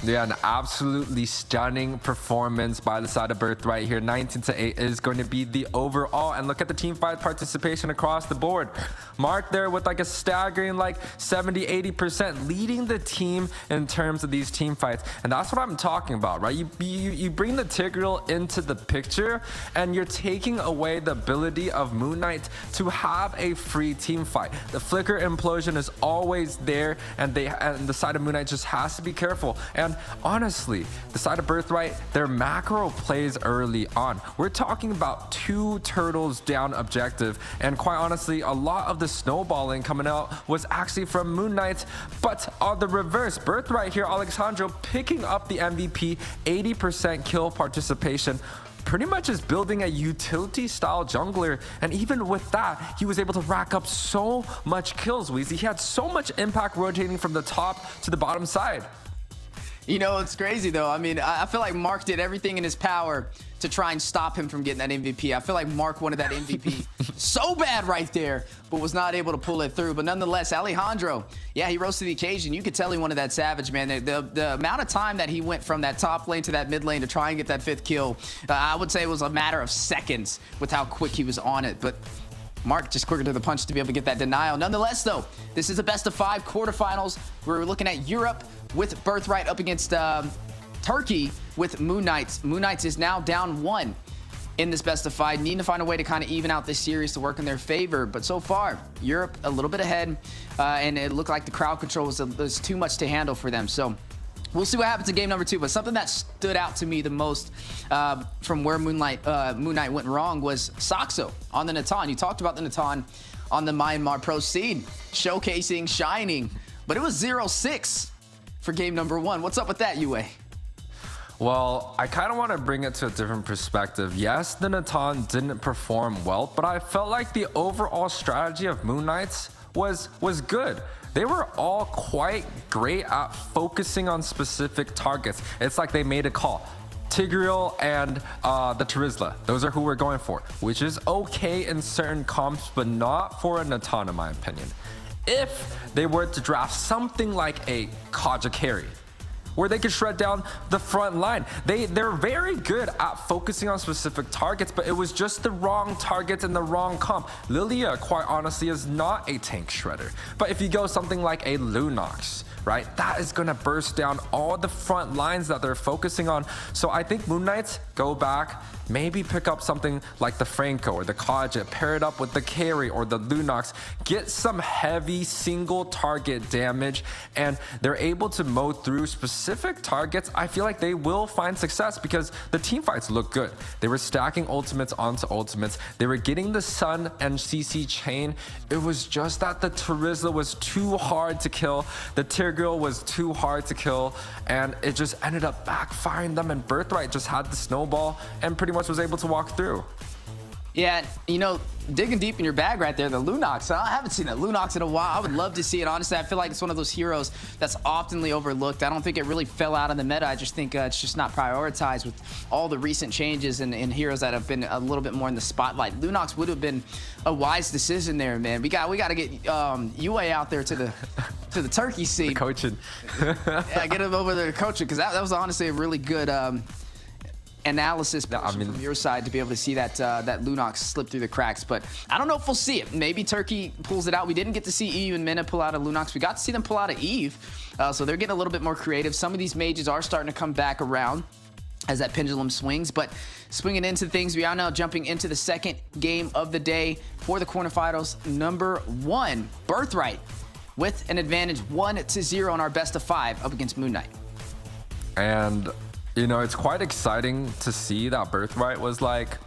Yeah, an absolutely stunning performance by the side of Birthright here. 19-8 is going to be the overall. And look at the team fight participation across the board. Mark there with like a staggering like 70-80%, leading the team in terms of these team fights. And that's what I'm talking about, right? You bring the Tigreal into the picture, and you're taking away the ability of Moon Knight to have a free team fight. The flicker implosion is always there, and the side of Moon Knight just has to be careful. And honestly, the side of Birthright, their macro plays early on. We're talking about 2 turtles down objective, and quite honestly, a lot of the snowballing coming out was actually from Moon Knight. But on the reverse, Birthright here, Alexandro picking up the MVP, 80% kill participation. Pretty much is building a utility style jungler, and even with that, he was able to rack up so much kills, Weezy. He had so much impact rotating from the top to the bottom side. You know, it's crazy though. I mean, I feel like Mark did everything in his power to try and stop him from getting that MVP. I feel like Mark wanted that MVP so bad right there, but was not able to pull it through. But nonetheless, Alejandro, yeah, he rose to the occasion. You could tell he wanted that Savage, man. The amount of time that he went from that top lane to that mid lane to try and get that 5th kill, I would say it was a matter of seconds with how quick he was on it. But Mark just quicker to the punch to be able to get that denial. Nonetheless, though, this is a best-of-5 quarterfinals. We're looking at Europe with Birthright up against Turkey with Moon Knights. Moon Knights is now down 1 in this best-of-5. Needing to find a way to kind of even out this series to work in their favor. But so far, Europe a little bit ahead, and it looked like the crowd control was too much to handle for them. So we'll see what happens in game number 2, but something that stood out to me the most from where Moon Knight went wrong was Saxo on the Natan. You talked about the Natan on the Myanmar Pro scene, showcasing, shining, but it was 0-6 for game number 1. What's up with that, UA? Well, I kind of want to bring it to a different perspective. Yes, the Natan didn't perform well, but I felt like the overall strategy of Moon Knights was good. They were all quite great at focusing on specific targets. It's like they made a call. Tigreal and the Terizla. Those are who we're going for, which is okay in certain comps, but not for a Natan, in my opinion. If they were to draft something like a Kaja carry, where they could shred down the front line. They're very good at focusing on specific targets, but it was just the wrong targets and the wrong comp. Lilia, quite honestly, is not a tank shredder. But if you go something like a Lunox, right, that is gonna burst down all the front lines that they're focusing on. So I think Moon Knights go back, maybe pick up something like the Franco or the Kaja, pair it up with the carry or the Lunox, get some heavy single target damage, and they're able to mow through specific targets. I feel like they will find success because the team fights look good. They were stacking ultimates onto ultimates. They were getting the Sun and CC chain. It was just that the Terizla was too hard to kill. The Tigreal was too hard to kill, and it just ended up backfiring them, and Birthright just had the snowball and pretty much was able to walk through. Yeah, you know, digging deep in your bag right there, the Lunox. I haven't seen that Lunox in a while. I would love to see it. Honestly, I feel like it's one of those heroes that's oftenly overlooked. I don't think it really fell out of the meta. I just think it's just not prioritized with all the recent changes and heroes that have been a little bit more in the spotlight. Lunox would have been a wise decision there, man. We got to get UA out there to the turkey seat. The coaching. Yeah, get him over there to coaching, because that was honestly a really good analysis from your side to be able to see that that Lunox slip through the cracks. But I don't know if we'll see it. Maybe Turkey pulls it out. We didn't get to see EU and MENA pull out a Lunox. We got to see them pull out a Eve. So they're getting a little bit more creative. Some of these mages are starting to come back around as that pendulum swings. But swinging into things, we are now jumping into the second game of the day for the quarterfinals. Number 1, Birthright, with an advantage 1-0 on our best of 5 up against Moon Knight. And you know, it's quite exciting to see that Birthright was like,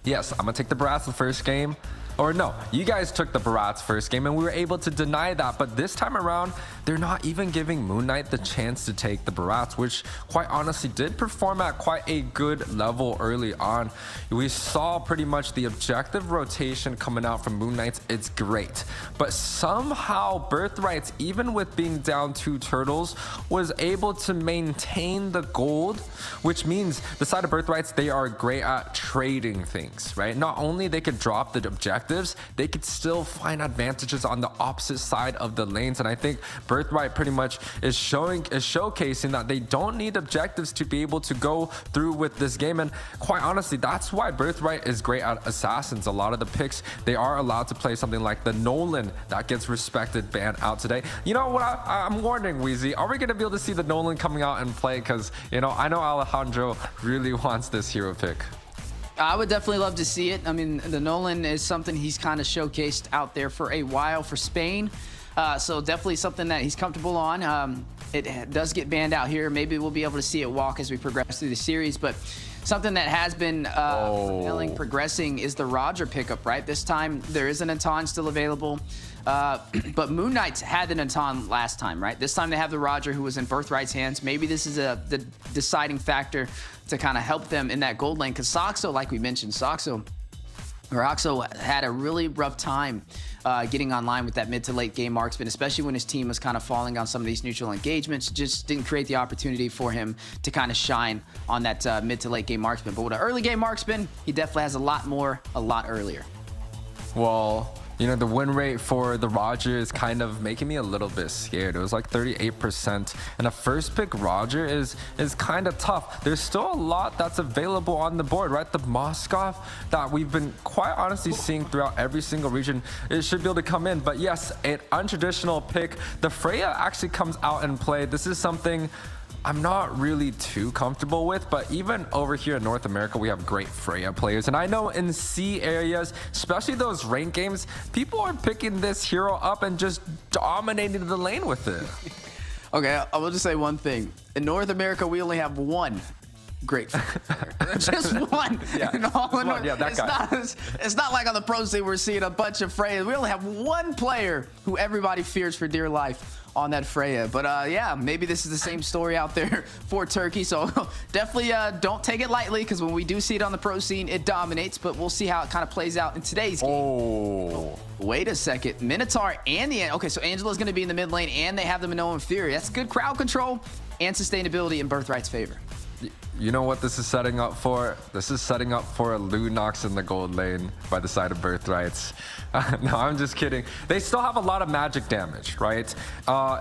yes, I'm gonna take the Barats the first game. Or no, you guys took the Barats first game and we were able to deny that. But this time around, they're not even giving Moon Knight the chance to take the Barats, which quite honestly did perform at quite a good level early on. We saw pretty much the objective rotation coming out from Moon Knights. It's great. But somehow Birthrights, even with being down 2 turtles, was able to maintain the gold, which means the side of Birthrights, they are great at trading things, right? Not only they could drop the objectives, they could still find advantages on the opposite side of the lanes. And I think Birthright pretty much is showcasing that they don't need objectives to be able to go through with this game. And quite honestly, that's why Birthright is great at assassins. A lot of the picks, they are allowed to play something like the Nolan that gets respected ban out today. You know what, I'm wondering, Wheezy, are we going to be able to see the Nolan coming out and play? Because, you know, I know Alejandro really wants this hero pick. I would definitely love to see it. I mean, the Nolan is something he's kind of showcased out there for a while for Spain. So definitely something that he's comfortable on. It does get banned out here. Maybe we'll be able to see it walk as we progress through the series. But something that has been progressing is the Roger pickup, right? This time there is an Anton still available. But Moon Knights had an Anton last time, right? This time they have the Roger, who was in Birthright's hands. Maybe this is the deciding factor to kind of help them in that gold lane. Because Soxo, like we mentioned, Oxo had a really rough time getting online with that mid to late game marksman, especially when his team was kind of falling on some of these neutral engagements. Just didn't create the opportunity for him to kind of shine on that mid to late game marksman. But with an early game marksman, he definitely has a lot more, a lot earlier. Well, you know, the win rate for the Roger is kind of making me a little bit scared. It was like 38%. And a first pick Roger is kind of tough. There's still a lot that's available on the board, right? The Moskov that we've been quite honestly seeing throughout every single region, it should be able to come in. But yes, an untraditional pick. The Freya actually comes out and play. This is something I'm not really too comfortable with, but even over here in North America, we have great Freya players. And I know in C areas, especially those ranked games, people are picking this hero up and just dominating the lane with it. Okay, I will just say one thing. In North America, we only have one great player. Just one. Yeah. It's not like on the pro scene we're seeing a bunch of Freyas. We only have one player who everybody fears for dear life on that Freya. But yeah, maybe this is the same story out there for Turkey. So definitely don't take it lightly, because when we do see it on the pro scene, it dominates. But we'll see how it kind of plays out in today's game. Oh, wait a second. Minotaur and okay, so Angela's going to be in the mid lane, and they have the Minoan Fury. That's good crowd control and sustainability in Birthright's favor. You know what this is setting up for? This is setting up for a Lunox in the gold lane by the side of Birthrights. No, I'm just kidding. They still have a lot of magic damage, right?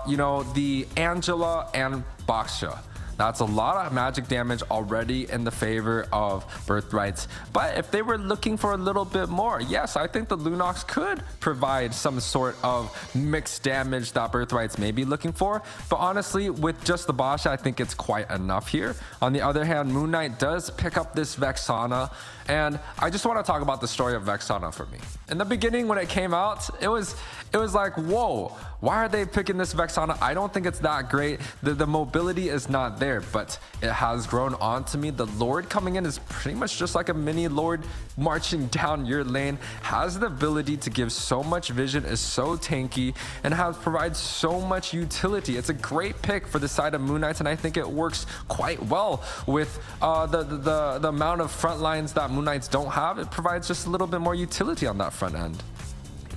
You know, the Angela and Baksha. That's a lot of magic damage already in the favor of Birthrights. But if they were looking for a little bit more, yes, I think the Lunox could provide some sort of mixed damage that Birthrights may be looking for. But honestly, with just the Basha, I think it's quite enough here. On the other hand, Moon Knight does pick up this Vexana. And I just want to talk about the story of Vexana for me. In the beginning, when it came out, it was like, whoa, why are they picking this Vexana? I don't think it's that great. The mobility is not there. there, but it has grown on to me. The Lord coming in is pretty much just like a mini Lord marching down your lane, has the ability to give so much vision, is so tanky, and provides so much utility. It's a great pick for the side of Moon Knights, and I think it works quite well with the amount of front lines that Moon Knights don't have. It provides just a little bit more utility on that front end.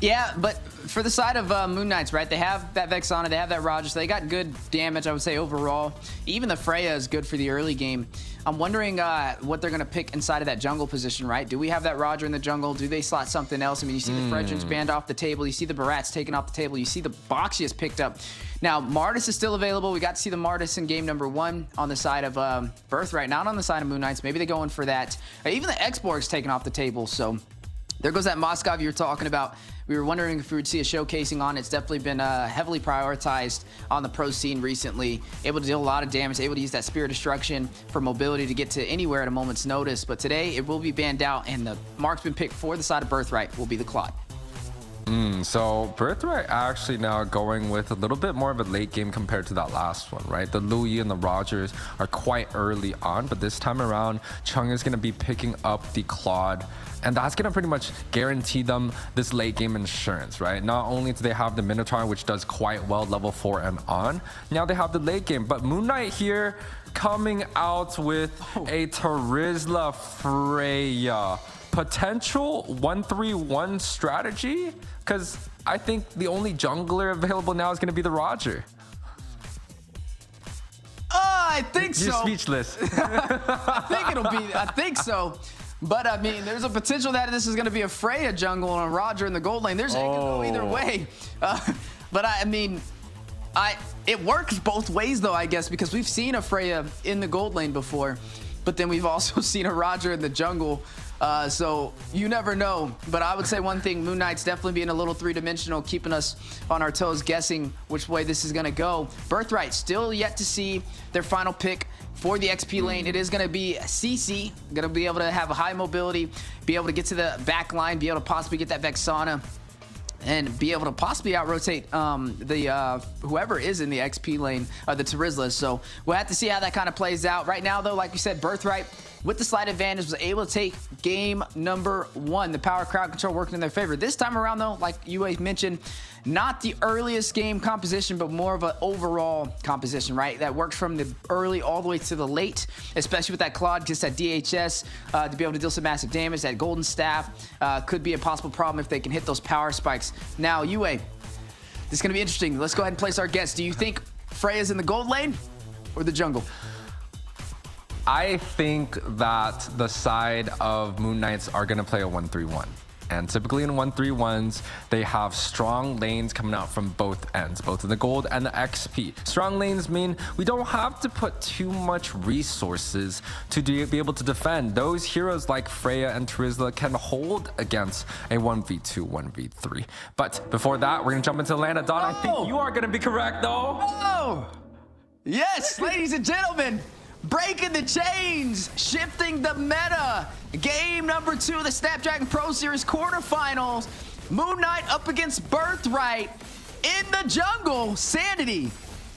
Yeah, but for the side of Moon Knights, right, they have that Vexana, they have that Roger, so they got good damage, I would say, overall. Even the Freya is good for the early game. I'm wondering what they're going to pick inside of that jungle position, right? Do we have that Roger in the jungle? Do they slot something else? I mean, you see the Fredrins banned off the table. You see the Barats taken off the table. You see the Boxius picked up. Now, Martis is still available. We got to see the Martis in game number 1 on the side of Birthright, not on the side of Moon Knights. Maybe they're going for that. Even the X-Borg's taken off the table, so there goes that Moskov you were talking about. We were wondering if we would see a showcasing on it. It's definitely been heavily prioritized on the pro scene recently. Able to deal a lot of damage, able to use that Spear Destruction for mobility to get to anywhere at a moment's notice. But today, it will be banned out, and the mark's been picked for the side of Birthright will be the Claude. So Birthright actually now going with a little bit more of a late game compared to that last one, right? The Louis and the Rogers are quite early on, but this time around, Chung is going to be picking up the Claude, and that's going to pretty much guarantee them this late game insurance, right? Not only do they have the Minotaur, which does quite well level 4 and on, now they have the late game. But Moon Knight here coming out with a Terizla Freya. Potential 1-3-1 strategy? Because I think the only jungler available now is going to be the Roger. I think so. You're speechless. I think so. But I mean, there's a potential that this is going to be a Freya jungle and a Roger in the gold lane. It could go either way. But I mean, it works both ways though, I guess, because we've seen a Freya in the gold lane before, but then we've also seen a Roger in the jungle. So you never know, but I would say one thing, Moon Knight's definitely being a little three-dimensional, keeping us on our toes, guessing which way this is going to go. Birthright still yet to see their final pick for the XP lane. It is going to be CC, going to be able to have a high mobility, be able to get to the back line, be able to possibly get that Vexana, and be able to possibly out-rotate whoever is in the XP lane, the Terizla. So we'll have to see how that kind of plays out. Right now, though, like we said, Birthright, with the slight advantage, was able to take game number 1. The power crowd control working in their favor. This time around, though, like you mentioned, not the earliest game composition, but more of an overall composition, right? That works from the early all the way to the late, especially with that Claude, gets that DHS to be able to deal some massive damage. That golden staff could be a possible problem if they can hit those power spikes. Now, Yue, this is going to be interesting. Let's go ahead and place our guess. Do you think Freya's in the gold lane or the jungle? I think that the side of Moon Knights are going to play a 1-3-1. And typically in 1-3-1s, they have strong lanes coming out from both ends, both in the gold and the XP. Strong lanes mean we don't have to put too much resources to be able to defend. Those heroes like Freya and Terizla can hold against a 1v2, 1v3. But before that, we're going to jump into Atlanta. Don, I think you are going to be correct, though. Oh! Yes, ladies and gentlemen. Breaking the chains, shifting the meta. Game number 2 of the Snapdragon Pro Series quarterfinals. Moon Knight up against Birthright in the jungle. Sanity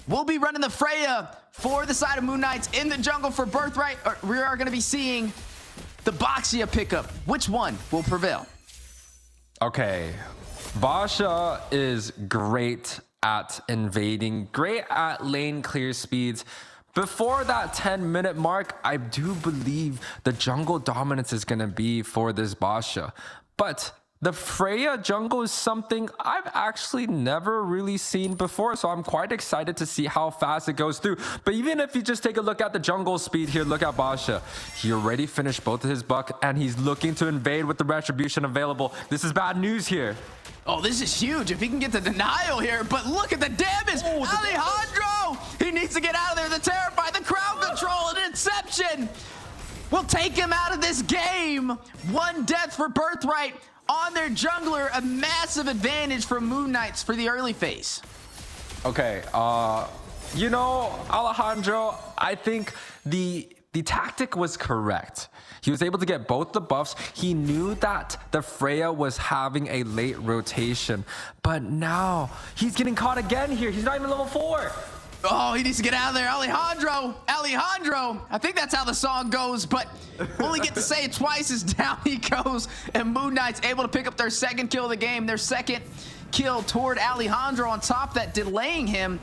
will be running the Freya for the side of Moon Knights. In the jungle for Birthright, we are going to be seeing the Boxia pickup. Which one will prevail? Okay, Basha is great at invading, great at lane clear speeds. Before that 10-minute mark, I do believe the jungle dominance is going to be for this Basha. But the Freya jungle is something I've actually never really seen before, so I'm quite excited to see how fast it goes through. But even if you just take a look at the jungle speed here, look at Basha. He already finished both of his buck, and he's looking to invade with the retribution available. This is bad news here. Oh, this is huge if he can get the denial here, but look at the damage. Alejandro, he needs to get out of there. The Terrify, the crowd control, an Inception will take him out of this game. 1 death for Birthright on their jungler, a massive advantage for Moon Knights for the early phase. Okay, you know, Alejandro, I think the tactic was correct. He was able to get both the buffs. He knew that the Freya was having a late rotation, but now he's getting caught again here. He's not even level 4. Oh, he needs to get out of there. Alejandro. I think that's how the song goes, but only get to say it twice as down he goes. And Moon Knight's able to pick up their second kill of the game. Their second kill toward Alejandro, on top of that, delaying him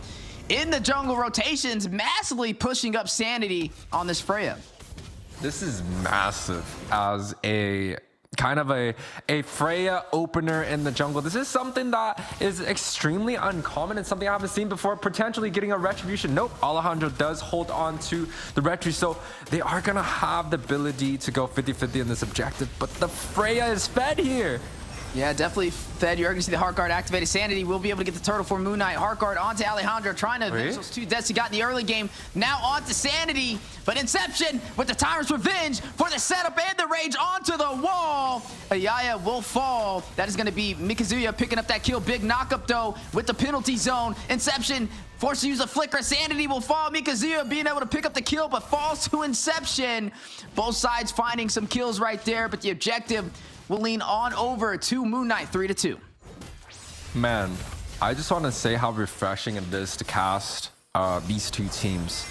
in the jungle rotations, massively pushing up sanity on this Freya. This is massive as a kind of a Freya opener in the jungle. This is something that is extremely uncommon and something I haven't seen before, potentially getting a retribution. Nope, Alejandro does hold on to the retri, so they are gonna have the ability to go 50-50 in this objective, but the Freya is fed here. Yeah, definitely fed. You're going to see the Heart Guard activated. Sanity will be able to get the turtle for Moon Knight. Heart Guard onto Alejandro, trying to avenge those 2 deaths he got in the early game. Now onto Sanity, but Inception with the Tyrant's Revenge for the setup and the rage onto the wall. Ayaya will fall. That is going to be Mikazuya picking up that kill. Big knockup, though, with the penalty zone. Inception forced to use a flicker. Sanity will fall. Mikazuya being able to pick up the kill, but falls to Inception. Both sides finding some kills right there, but the objective will lean on over to Moon Knight, 3-2. Man, I just want to say how refreshing it is to cast these 2 teams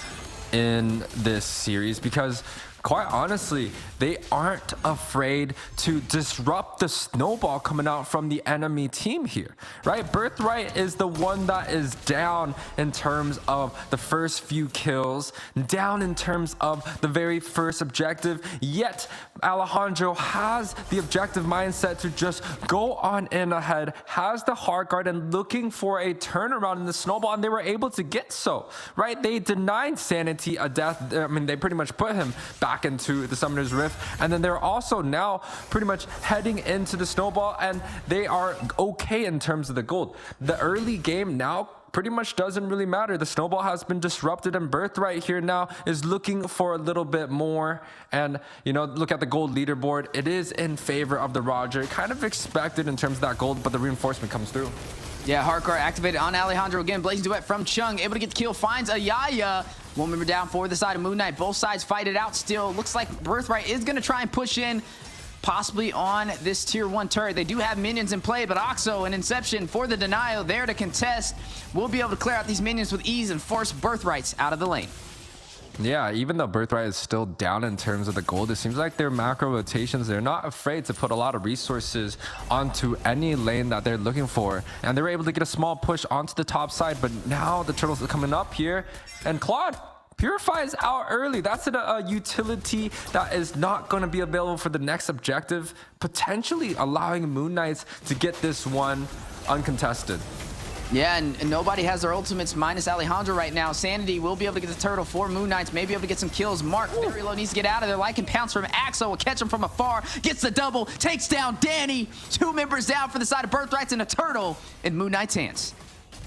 in this series, because quite honestly, they aren't afraid to disrupt the snowball coming out from the enemy team here, right? Birthright is the one that is down in terms of the first few kills, down in terms of the very first objective, yet Alejandro has the objective mindset to just go on in ahead, has the Heart Guard, and looking for a turnaround in the snowball, and they were able to get so, right? They denied Sanity a death. I mean, they pretty much put him back into the Summoner's Rift, and then they're also now pretty much heading into the snowball, and they are okay in terms of the gold. The early game now pretty much doesn't really matter. The snowball has been disrupted, and Birthright here now is looking for a little bit more. And, you know, look at the gold leaderboard. It is in favor of the Roger. Kind of expected in terms of that gold, but the reinforcement comes through. Yeah, Hardcore activated on Alejandro again. Blazing Duet from Chung, able to get the kill, finds Ayaya. One member down for the side of Moon Knight. Both sides fight it out still. Looks like Birthright is going to try and push in, possibly on this tier 1 turret. They do have minions in play, but Oxo and Inception for the denial there to contest. We'll be able to clear out these minions with ease and force Birthrights out of the lane. Yeah, even though Birthright is still down in terms of the gold, it seems like their macro rotations, they're not afraid to put a lot of resources onto any lane that they're looking for. And they were able to get a small push onto the top side, but now the turtles are coming up here, and Claude purifies out early. That's a utility that is not going to be available for the next objective, potentially allowing Moon Knights to get this one uncontested. Yeah, and nobody has their ultimates minus Alejandro right now. Sanity will be able to get the turtle for Moon Knights, maybe able to get some kills. Mark, very low, needs to get out of there. Like and pounce from Axo, will catch him from afar, gets the double, takes down Danny. 2 members down for the side of Birthrights, and a turtle in Moon Knight's hands.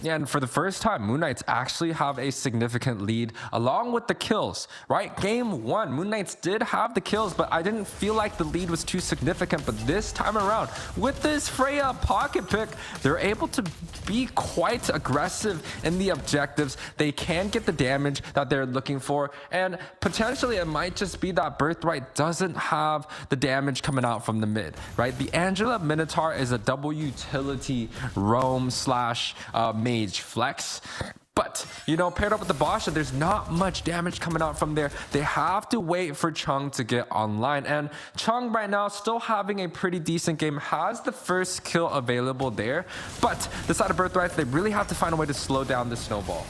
Yeah, and for the first time, Moon Knights actually have a significant lead along with the kills, right? Game 1, Moon Knights did have the kills, but I didn't feel like the lead was too significant. But this time around, with this Freya pocket pick, they're able to be quite aggressive in the objectives. They can get the damage that they're looking for, and potentially it might just be that Birthright doesn't have the damage coming out from the mid, right? The Angela Minotaur is a double utility roam slash mage flex, but you know, paired up with the Basha, there's not much damage coming out from there. They have to wait for Chung to get online, and Chung right now still having a pretty decent game, has the first kill available there, but the side of Birthright, they really have to find a way to slow down the snowball.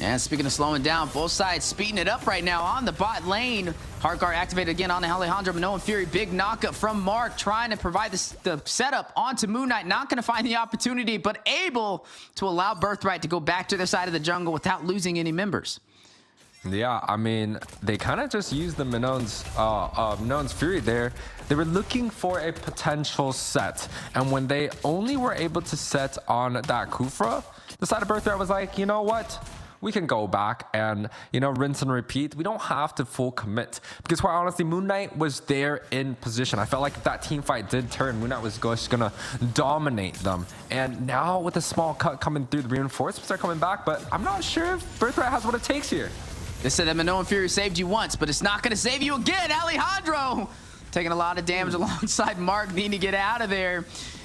And speaking of slowing down, both sides speeding it up right now on the bot lane. Heart Guard activated again on Alejandro. Manoa and Fury, big knockup from Mark, trying to provide the setup onto Moon Knight. Not going to find the opportunity, but able to allow Birthright to go back to their side of the jungle without losing any members. Yeah, I mean, they kind of just used the Minoan's Fury there. They were looking for a potential set, and when they only were able to set on that Kufra, the side of Birthright was like, you know what? We can go back and, you know, rinse and repeat. We don't have to full commit, because quite honestly, Moon Knight was there in position. I felt like if that team fight did turn, Moon Knight was just gonna dominate them. And now with a small cut coming through, the reinforcements are coming back, but I'm not sure if Birthright has what it takes here. They said that Manoa and Fury saved you once, but it's not gonna save you again. Alejandro taking a lot of damage alongside Mark, needing to get out of there.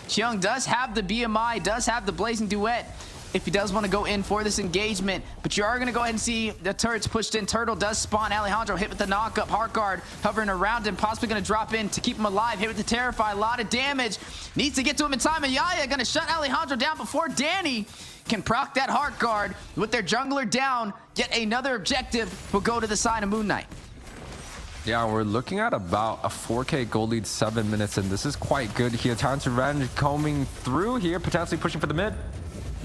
Cheung does have the BMI, does have the Blazing Duet. if he does want to go in for this engagement, but you are going to go ahead and see the turrets pushed in. Turtle does spawn. Alejandro hit with the knock-up. Heart guard hovering around him, possibly going to drop in to keep him alive. Hit with the Terrify, a lot of damage. Needs to get to him in time, and Yaya going to shut Alejandro down before Danny can proc that heart guard. With their jungler down, yet another objective will go to the side of Moon Knight. Yeah, we're looking at about a 4K gold lead, 7 minutes, and this is quite good here. Talent's Revenge coming through here, potentially pushing for the mid.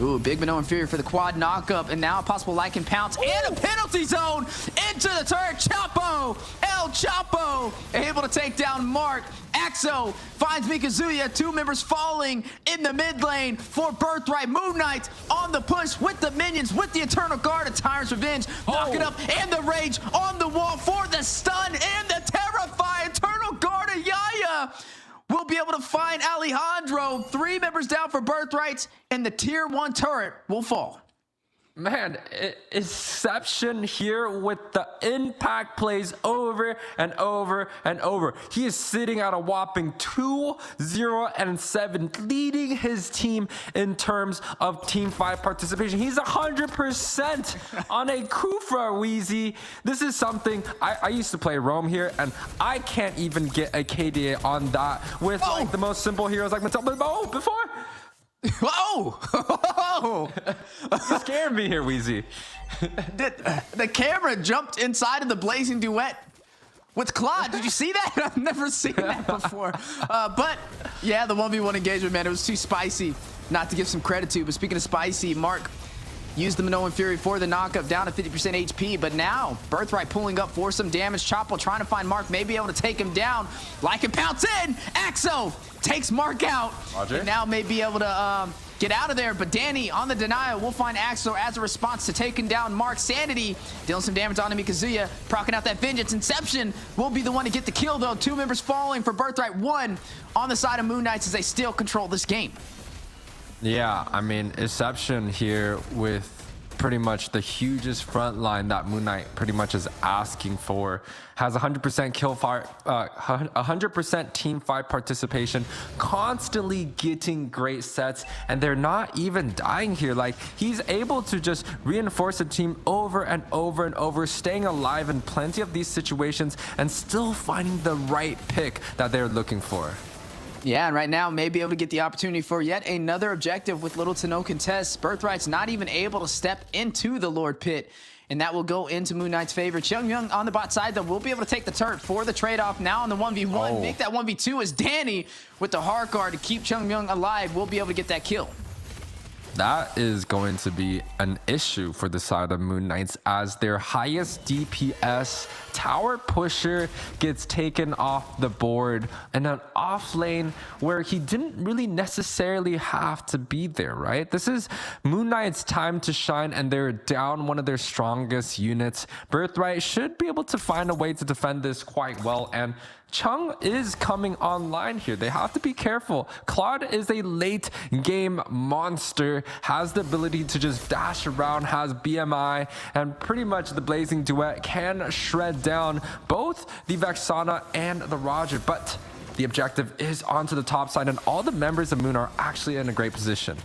Ooh, big but no inferior for the quad knockup, and now a possible Lycan pounce and a penalty zone into the turret. Chapo, El Chapo, able to take down Mark. Axo finds Mikazuya, 2 members falling in the mid lane for Birthright. Moon Knight on the push with the minions, with the Eternal Guard, a Tyrant's Revenge. Knock it up, and the Rage on the wall for the stun, and the Terrify. Eternal Guard of Yaya will be able to find Alejandro. 3 members down for Birthright, and the tier 1 turret will fall. Man, Inception here with the impact plays over and over and over. He is sitting at a whopping 2-0-7, leading his team in terms of team fight participation. He's 100% on a Kufra, Wheezy. This is something I used to play Roam here, and I can't even get a KDA on that with like the most simple heroes like Mattel. Oh, before. Whoa! You scared me here, Wheezy. The camera jumped inside of the blazing duet with Claude. Did you see that? I've never seen that before. But yeah, the 1v1 engagement, man, it was too spicy not to give some credit to. But speaking of spicy, Mark used the Minoan Fury for the knockup, down to 50% HP, but now Birthright pulling up for some damage. Chapo trying to find Mark, may be able to take him down. Lycan pounce in! Axo takes Mark out. Roger. And now may be able to get out of there, but Danny on the denial will find Axo as a response to taking down Mark. Sanity dealing some damage on Mikazuya, proccing out that Vengeance. Inception will be the one to get the kill, though. 2 members falling for Birthright, 1 on the side of Moon Knights as they still control this game. Yeah, I mean, Inception here with pretty much the hugest front line that Moon Knight pretty much is asking for. Has 100% kill fire, 100% team fight participation, constantly getting great sets, and they're not even dying here. Like, he's able to just reinforce the team over and over and over, staying alive in plenty of these situations and still finding the right pick that they're looking for. Yeah, and right now may be able to get the opportunity for yet another objective with little to no contest. Birthright's not even able to step into the Lord Pit, and that will go into Moon Knight's favor. Chungmyung on the bot side, though, will be able to take the turret for the trade-off. Now on the 1v1, make that 1v2 as Danny with the heart guard to keep Chungmyung alive will be able to get that kill. That is going to be an issue for the side of Moon Knights, as their highest DPS tower pusher gets taken off the board in an off lane where he didn't really necessarily have to be there, right? This is Moon Knight's time to shine, and they're down one of their strongest units. Birthright should be able to find a way to defend this quite well, and Chung is coming online here. They have to be careful. Claude is a late game monster, has the ability to just dash around, has BMI, and pretty much the Blazing Duet can shred down both the Vexana and the Roger. But the objective is onto the top side, and all the members of Moon are actually in a great position.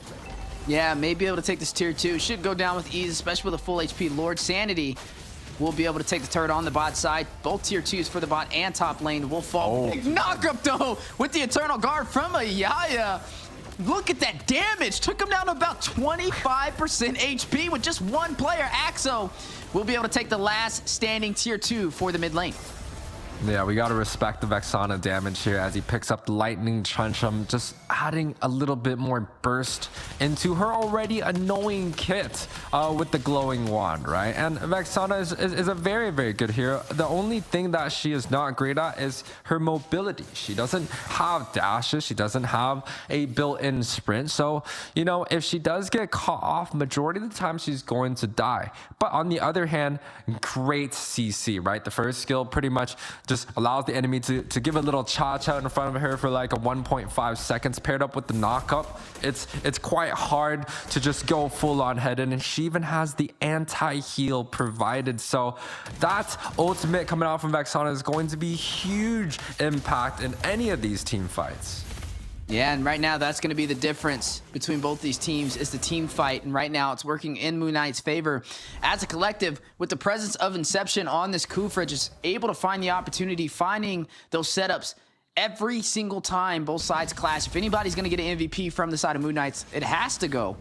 Yeah, may be able to take this tier 2. Should go down with ease, especially with a full HP Lord. Sanity will be able to take the turret on the bot side. Both tier 2s for the bot and top lane will fall. Big knockup, though, with the Eternal Guard from a Yaya. Look at that damage. Took him down to about 25% HP with just one player. Axo will be able to take the last standing tier 2 for the mid lane. Yeah, we got to respect the Vexana damage here as he picks up the Lightning Truncheon, just adding a little bit more burst into her already annoying kit with the glowing wand, right? And Vexana is a very, very good hero. The only thing that she is not great at is her mobility. She doesn't have dashes. She doesn't have a built-in sprint. So, you know, if she does get caught off, majority of the time she's going to die. But on the other hand, great CC, right? The first skill pretty much just allows the enemy to give a little cha-cha in front of her for like a 1.5 seconds. Paired up with the knock-up, it's quite hard to just go full-on head-in, and she even has the anti-heal provided. So that ultimate coming out from Vexana is going to be huge impact in any of these team fights. Yeah, and right now that's going to be the difference between both these teams is the team fight. And right now it's working in Moon Knight's favor. As a collective, with the presence of Inception on this Kufra, just able to find the opportunity, finding those setups every single time both sides clash. If anybody's going to get an MVP from the side of Moon Knights, it has to go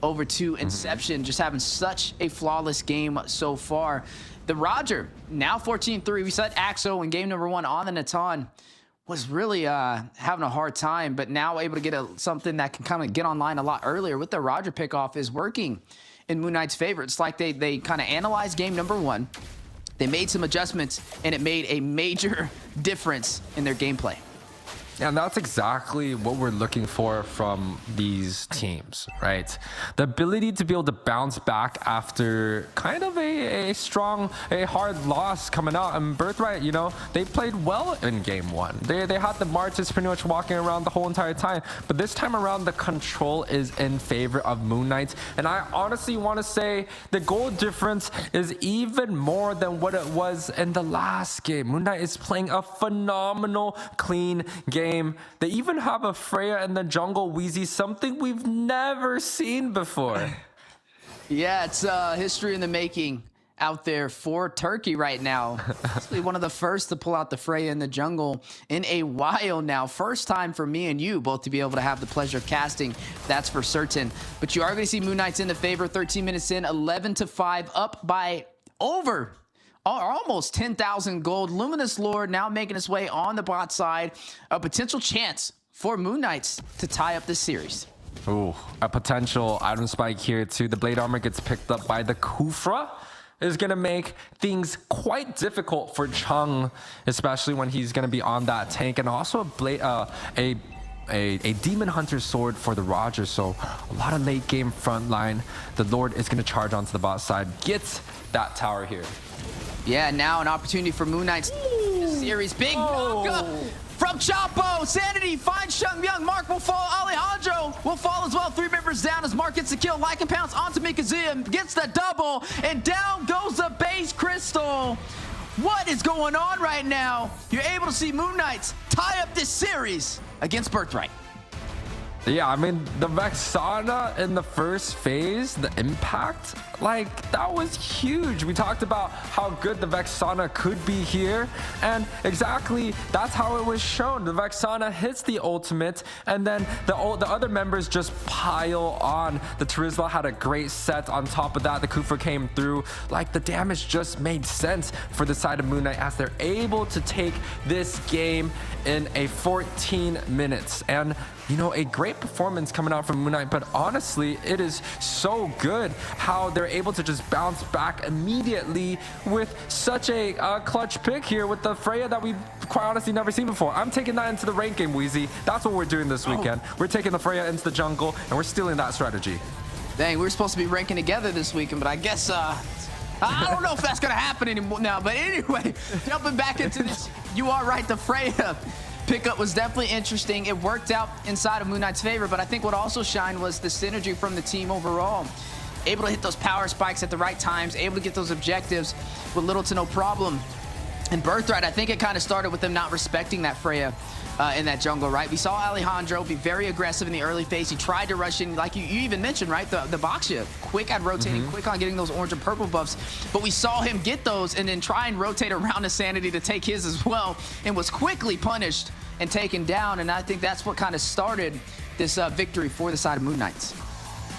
over to Inception, just having such a flawless game so far. The Roger, now 14-3. We said Axo in game number 1 on the Natan. Was really having a hard time, but now able to get something that can kind of get online a lot earlier with the Roger pickoff is working in Moon Knight's favor. It's like they kind of analyzed game number 1. They made some adjustments, and it made a major difference in their gameplay. And that's exactly what we're looking for from these teams, right? The ability to be able to bounce back after kind of a hard loss coming out. And Birthright, you know, they played well in game 1. They had the Marches pretty much walking around the whole entire time. But this time around, the control is in favor of Moon Knight. And I honestly want to say the goal difference is even more than what it was in the last game. Moon Knight is playing a phenomenal, clean game. They even have a Freya in the jungle, Wheezy, something we've never seen before. Yeah, it's history in the making out there for Turkey right now. It's one of the first to pull out the Freya in the jungle in a while now. First time for me and you both to be able to have the pleasure of casting, that's for certain. But you are going to see Moon Knight's in the favor, 13 minutes in, 11-5, up by over almost 10,000 gold. Luminous Lord now making his way on the bot side. A potential chance for Moon Knights to tie up this series. Ooh, a potential item spike here too. The blade armor gets picked up by the Kufra. Is going to make things quite difficult for Chung, especially when he's going to be on that tank. And also a Demon Hunter sword for the Roger. So a lot of late game front line. The Lord is going to charge onto the bot side. Gets that tower here. Yeah, now an opportunity for Moon Knight's series. Big knock-up from Chapo. Sanity finds Shung Myung. Mark will fall. Alejandro will fall as well. 3 members down as Mark gets the kill. Lycan pounce onto Mikazia. Gets the double. And down goes the base crystal. What is going on right now? You're able to see Moon Knights tie up this series against Birthright. Yeah, I mean, the Vexana in the first phase, the impact, like, that was huge. We talked about how good the Vexana could be here, and exactly that's how it was shown. The Vexana hits the ultimate, and then the other members just pile on. The Terizla had a great set on top of that. The Kufra came through. Like, the damage just made sense for the side of Moon Knight as they're able to take this game in a 14 minutes. And you know, a great performance coming out from Moon Knight, but honestly, it is so good how they're able to just bounce back immediately with such a clutch pick here with the Freya that we've quite honestly never seen before. I'm taking that into the rank game, Wheezy. That's what we're doing this weekend. We're taking the Freya into the jungle, and we're stealing that strategy. Dang, we were supposed to be ranking together this weekend, but I guess, I don't know if that's going to happen anymore now. But anyway, jumping back into this, you are right, the Freya pickup was definitely interesting. It worked out inside of Moon Knight's favor, but I think what also shined was the synergy from the team overall. Able to hit those power spikes at the right times, able to get those objectives with little to no problem. And Birthright, I think it kind of started with them not respecting that Freya in that jungle, right? We saw Alejandro be very aggressive in the early phase. He tried to rush in, like you even mentioned, right? The Boxia, quick at rotating, quick on getting those orange and purple buffs. But we saw him get those and then try and rotate around his Sanity to take his as well, and was quickly punished and taken down. And I think that's what kind of started this victory for the side of Moon Knights.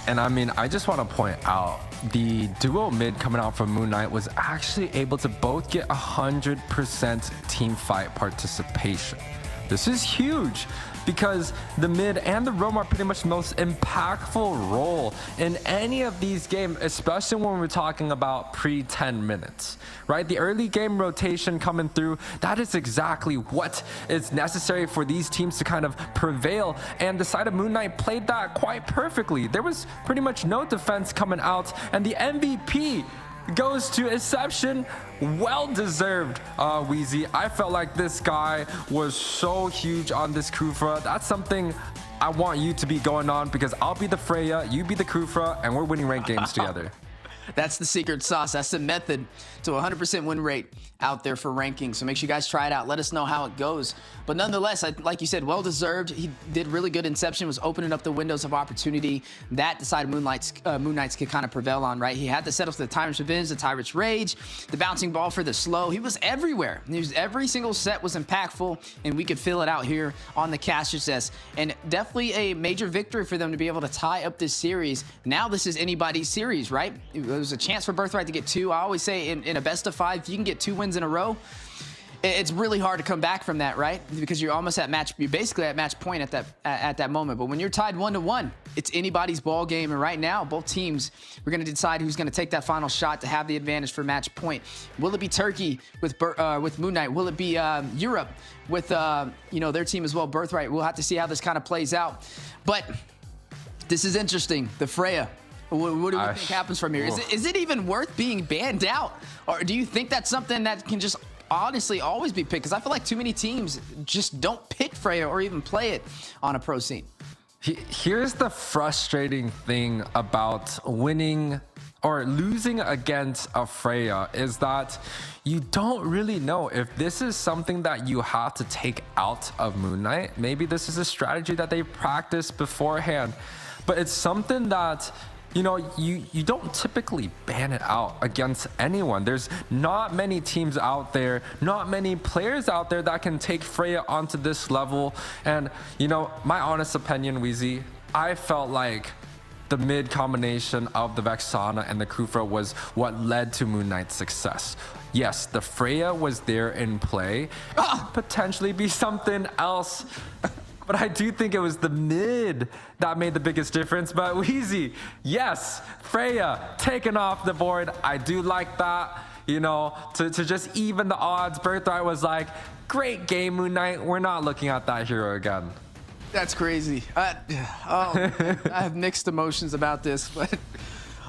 And I mean, I just want to point out the duo mid coming out from Moon Knight was actually able to both get 100% team fight participation. This is huge because the mid and the roam are pretty much the most impactful role in any of these games, especially when we're talking about pre-10 minutes, right? The early game rotation coming through, that is exactly what is necessary for these teams to kind of prevail. And the side of Moon Knight played that quite perfectly. There was pretty much no defense coming out, and the MVP goes to Inception. Well deserved, Wheezy. I felt like this guy was so huge on this Kufra. That's something I want you to be going on, because I'll be the Freya, you be the Kufra, and we're winning ranked games together. That's the secret sauce. That's the method to 100% win rate out there for ranking. So make sure you guys try it out. Let us know how it goes. But nonetheless, like you said, well-deserved. He did really good. Inception was opening up the windows of opportunity that the side of Moon Knights could kind of prevail on, right? He had the setups for the Tyrant's Revenge, the Tyrant's Rage, the bouncing ball for the slow. He was everywhere. Every single set was impactful, and we could feel it out here on the caster's desk. And definitely a major victory for them to be able to tie up this series. Now this is anybody's series, right? There's a chance for Birthright to get 2. I always say in a best of 5, if you can get 2 wins in a row, it's really hard to come back from that, right? Because you're basically at match point at that moment. But when you're tied 1-1, it's anybody's ball game. And right now, both teams, we're going to decide who's going to take that final shot to have the advantage for match point. Will it be Turkey with Moon Knight? Will it be Europe with their team as well, Birthright? We'll have to see how this kind of plays out. But this is interesting. The Freya. What do we think happens from here? Is it even worth being banned out? Or do you think that's something that can just honestly always be picked? Because I feel like too many teams just don't pick Freya or even play it on a pro scene. Here's the frustrating thing about winning or losing against a Freya is that you don't really know if this is something that you have to take out of Moon Knight. Maybe this is a strategy that they practiced beforehand, but it's something that you don't typically ban it out against anyone. There's not many teams out there, not many players out there that can take Freya onto this level. And, my honest opinion, Weezy, I felt like the mid combination of the Vexana and the Kufra was what led to Moon Knight's success. Yes, the Freya was there in play. Potentially be something else. But I do think it was the mid that made the biggest difference. But Weezy, yes, Freya taken off the board. I do like that, to just even the odds. Birthright was like, great game, Moon Knight. We're not looking at that hero again. That's crazy. I have mixed emotions about this, but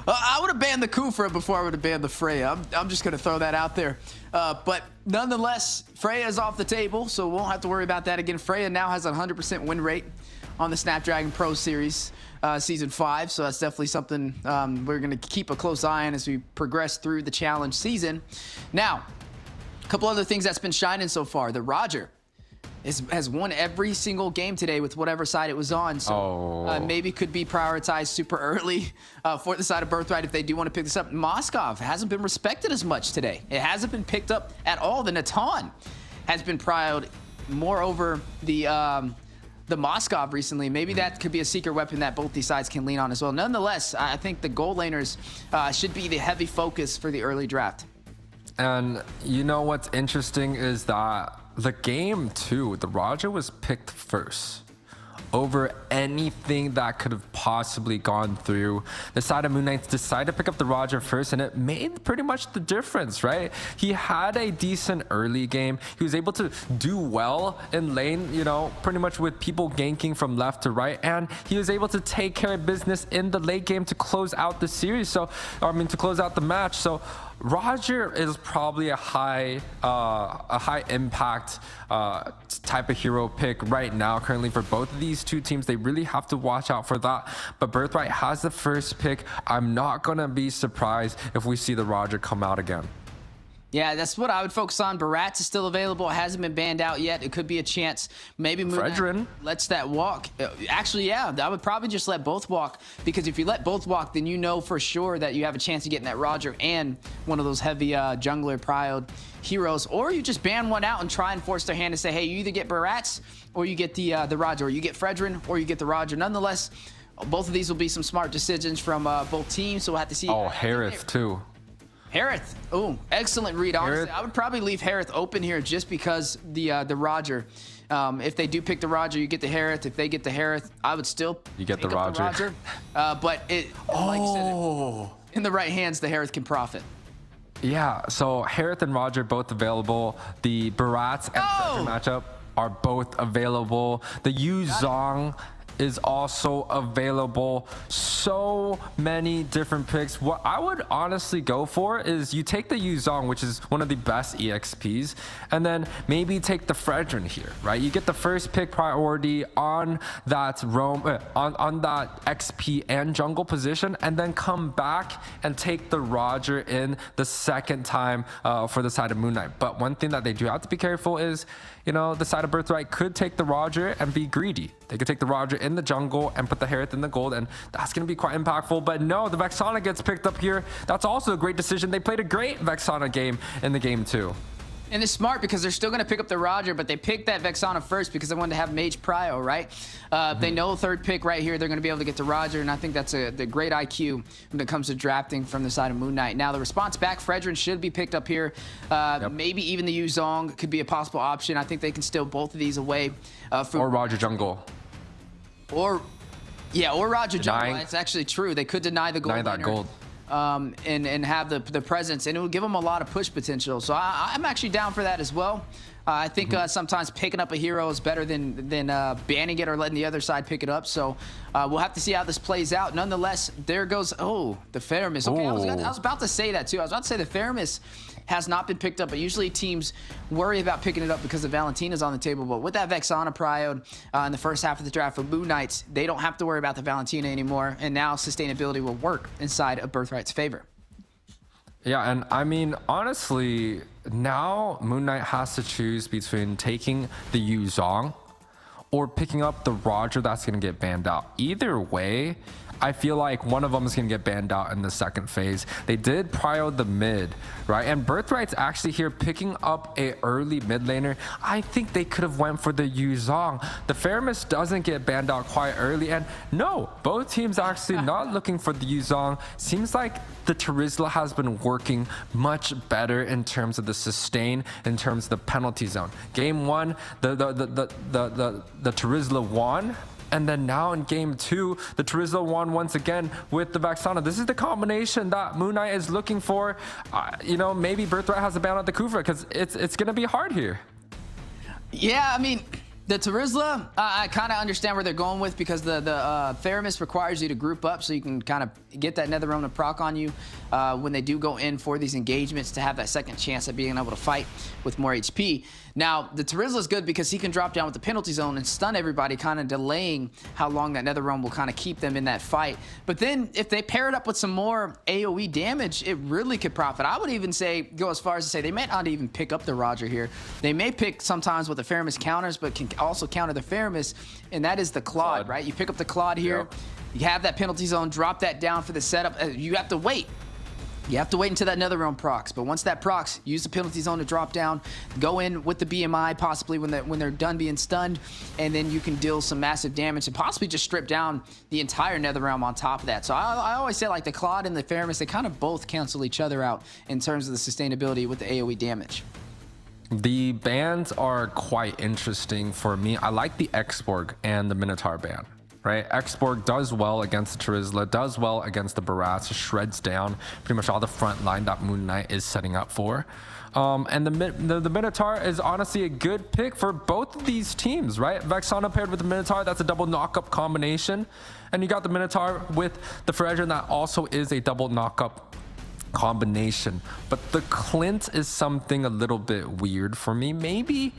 I would have banned the Kufra before I would have banned the Freya. I'm just going to throw that out there. But nonetheless, Freya is off the table, so we won't have to worry about that again. Freya now has a 100% win rate on the Snapdragon Pro Series Season 5, so that's definitely something we're going to keep a close eye on as we progress through the challenge season. Now, a couple other things that's been shining so far. The Roger has won every single game today with whatever side it was on. So maybe could be prioritized super early for the side of Birthright if they do want to pick this up. Moskov hasn't been respected as much today. It hasn't been picked up at all. The Natan has been priored more over the Moskov recently. Maybe that could be a secret weapon that both these sides can lean on as well. Nonetheless, I think the goal laners should be the heavy focus for the early draft. And what's interesting is that the game too, the Roger was picked first over anything that could have possibly gone through. The side of Moon Knights decided to pick up the Roger first, and it made pretty much the difference, right? He had a decent early game. He was able to do well in lane, pretty much with people ganking from left to right, and he was able to take care of business in the late game to close out the series. To close out the match. So Roger is probably a high impact type of hero pick right now currently for both of these two teams. They really have to watch out for that. But Birthright has the first pick. I'm not gonna be surprised if we see the Roger come out again. Yeah, that's what I would focus on. Barats is still available. It hasn't been banned out yet. It could be a chance. Maybe Fredrin lets that walk. Actually, yeah, I would probably just let both walk, because if you let both walk, then you know for sure that you have a chance of getting that Roger and one of those heavy jungler priod heroes. Or you just ban one out and try and force their hand and say, hey, you either get Barats or you get the Roger, or you get Fredrin or you get the Roger. Nonetheless, both of these will be some smart decisions from both teams, so we'll have to see. Oh, Harith too. Harith, oh, excellent read. Honestly, I would probably leave Harith open here just because the Roger. If they do pick the Roger, you get the Harith. If they get the Harith, I would still get the Roger. But like you said, in the right hands, the Harith can profit. Yeah, so Harith and Roger both available. The Barats and Fredrin matchup are both available. The Yu Zhong is also available. so many different picks. What I would honestly go for is you take the Yuzong, which is one of the best EXPs, and then maybe take the Fredrin here, right? You get the first pick priority on that on that XP and jungle position, and then come back and take the Roger in the second time for the side of Moon Knight. But one thing that they do have to be careful is, you know, the side of Birthright could take the Roger and be greedy. They could take the Roger in the jungle and put the Harith in the gold, and that's going to be quite impactful. But no, the Vexana gets picked up here. That's also a great decision. They played a great Vexana game in the game too. And it's smart because they're still going to pick up the Roger, but they picked that Vexana first because they wanted to have Mage Prio, right? They know third pick right here, they're going to be able to get the Roger, and I think that's the great IQ when it comes to drafting from the side of Moon Knight. Now, the response back, Fredrin should be picked up here. Maybe even the Yuzong could be a possible option. I think they can steal both of these away. Or Roger Jungle. Or Roger Jungle. That's actually true. They could deny the gold. Deny that gold. And have the presence, and it will give them a lot of push potential. So I'm actually down for that as well. I think sometimes picking up a hero is better than banning it or letting the other side pick it up. So we'll have to see how this plays out. Nonetheless, there goes, the Faramis. Okay, I was about to say that too. I was about to say the Faramis has not been picked up, but usually teams worry about picking it up because the Valentina's on the table. But with that Vexana prioed in the first half of the draft for Moon Knights, they don't have to worry about the Valentina anymore, and now sustainability will work inside of Birthright's favor. Yeah, and I mean, honestly, now Moon Knight has to choose between taking the Yuzong or picking up the Roger that's going to get banned out. Either way, I feel like one of them is going to get banned out in the second phase. They did prio the mid, right? And Birthright's actually here picking up a early mid laner. I think they could have went for the Yuzong. The Faramis doesn't get banned out quite early. And no, both teams actually not looking for the Yuzong. Seems like the Terizla has been working much better in terms of the sustain, in terms of the penalty zone. Game one, the Terizla won. And then now in game two, the Terizla won once again with the Vexana. This is the combination that Moon Knight is looking for. You know, maybe Birthright has a ban on the Kufra because it's going to be hard here. Yeah, I mean, the Terizla, I kind of understand where they're going with, because the Faramis requires you to group up so you can kind of get that Netherrealm to proc on you when they do go in for these engagements, to have that second chance at being able to fight with more HP. Now, the Terizla is good because he can drop down with the penalty zone and stun everybody, kind of delaying how long that Netherrealm will kind of keep them in that fight. But then if they pair it up with some more AoE damage, it really could profit. I would even go as far as to say they may not even pick up the Roger here. They may pick sometimes what the Faramis counters, but can also counter the Faramis, and that is the Claude, right? You pick up the Claude here, yep. You have that penalty zone, drop that down for the setup. You have to wait. You have to wait until that Netherrealm procs, but once that procs, use the penalty zone to drop down, go in with the BMI possibly when they're done being stunned, and then you can deal some massive damage and possibly just strip down the entire Netherrealm on top of that. So I always say, like, the Claude and the Faramis, they kind of both cancel each other out in terms of the sustainability with the AoE damage. The bans are quite interesting for me. I like the Exborg and the Minotaur ban. Right, Exborg does well against the Terizla, does well against the Barats, shreds down pretty much all the front line that Moon Knight is setting up for. And the Minotaur is honestly a good pick for both of these teams, right? Vexana paired with the Minotaur, that's a double knock-up combination. And you got the Minotaur with the Fredrin, that also is a double knock-up combination. But the Clint is something a little bit weird for me. Maybe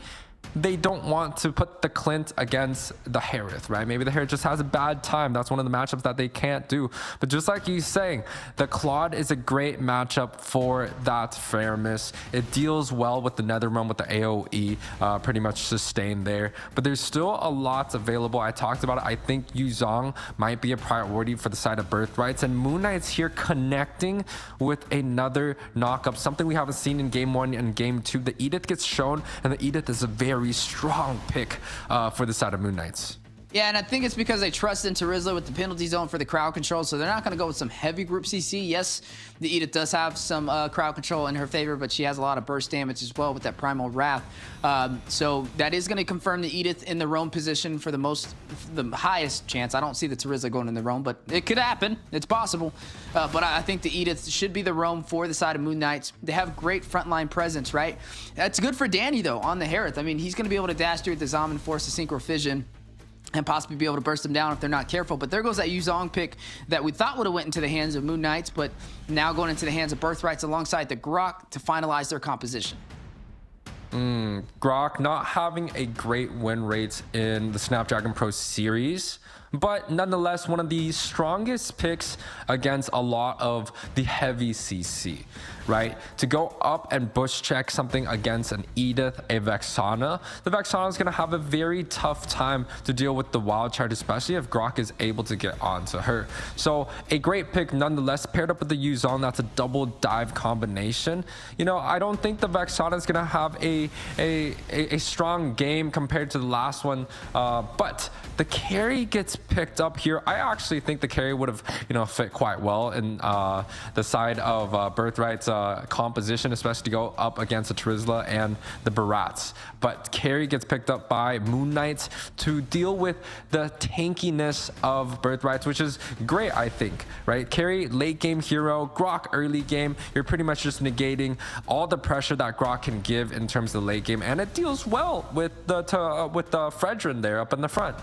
they don't want to put the Clint against the Harith, right? Maybe the Harith just has a bad time. That's one of the matchups that they can't do. But just like you're saying, the Claude is a great matchup for that Faramis. It deals well with the Netherrealm, with the AoE, pretty much sustained there. But there's still a lot available. I talked about it. I think Yuzong might be a priority for the side of Birthrights. And Moon Knight's here connecting with another knockup, something we haven't seen in game one and game two. The Edith gets shown, and the Edith is a very strong pick for the side of Moon Knights. Yeah, and I think it's because they trust in Terizla with the penalty zone for the crowd control, so they're not going to go with some heavy group CC. Yes, the Edith does have some crowd control in her favor, but she has a lot of burst damage as well with that Primal Wrath. So that is going to confirm the Edith in the roam position for the highest chance. I don't see the Terizla going in the roam, but it could happen. It's possible. But I think the Edith should be the roam for the side of Moon Knights. They have great frontline presence, right? That's good for Danny, though, on the Harith. I mean, he's going to be able to dash through with the Zaman Force, the Synchro Fission. and possibly be able to burst them down if they're not careful. But there goes that Yuzong pick that we thought would have went into the hands of Moon Knights, but now going into the hands of Birthrights alongside the Grok to finalize their composition. Grok not having a great win rate in the Snapdragon Pro Series, but nonetheless one of the strongest picks against a lot of the heavy CC, right? To go up and bush check something against an Edith, a Vexana, the Vexana is going to have a very tough time to deal with the wild charge, especially if Grok is able to get onto her. So a great pick nonetheless, paired up with the Yuzong. That's a double dive combination. You know, I don't think the Vexana is going to have a strong game compared to the last one, but the carry gets picked up here. I actually think the carry would have, you know, fit quite well in the side of Birthright's composition, especially to go up against the Trizla and the Barats. But carry gets picked up by Moon Knights to deal with the tankiness of Birthrights, which is great, I think, right? Carry late game hero, Grok early game. You're pretty much just negating all the pressure that Grok can give in terms of the late game, and it deals well with the Fredrin there up in the front.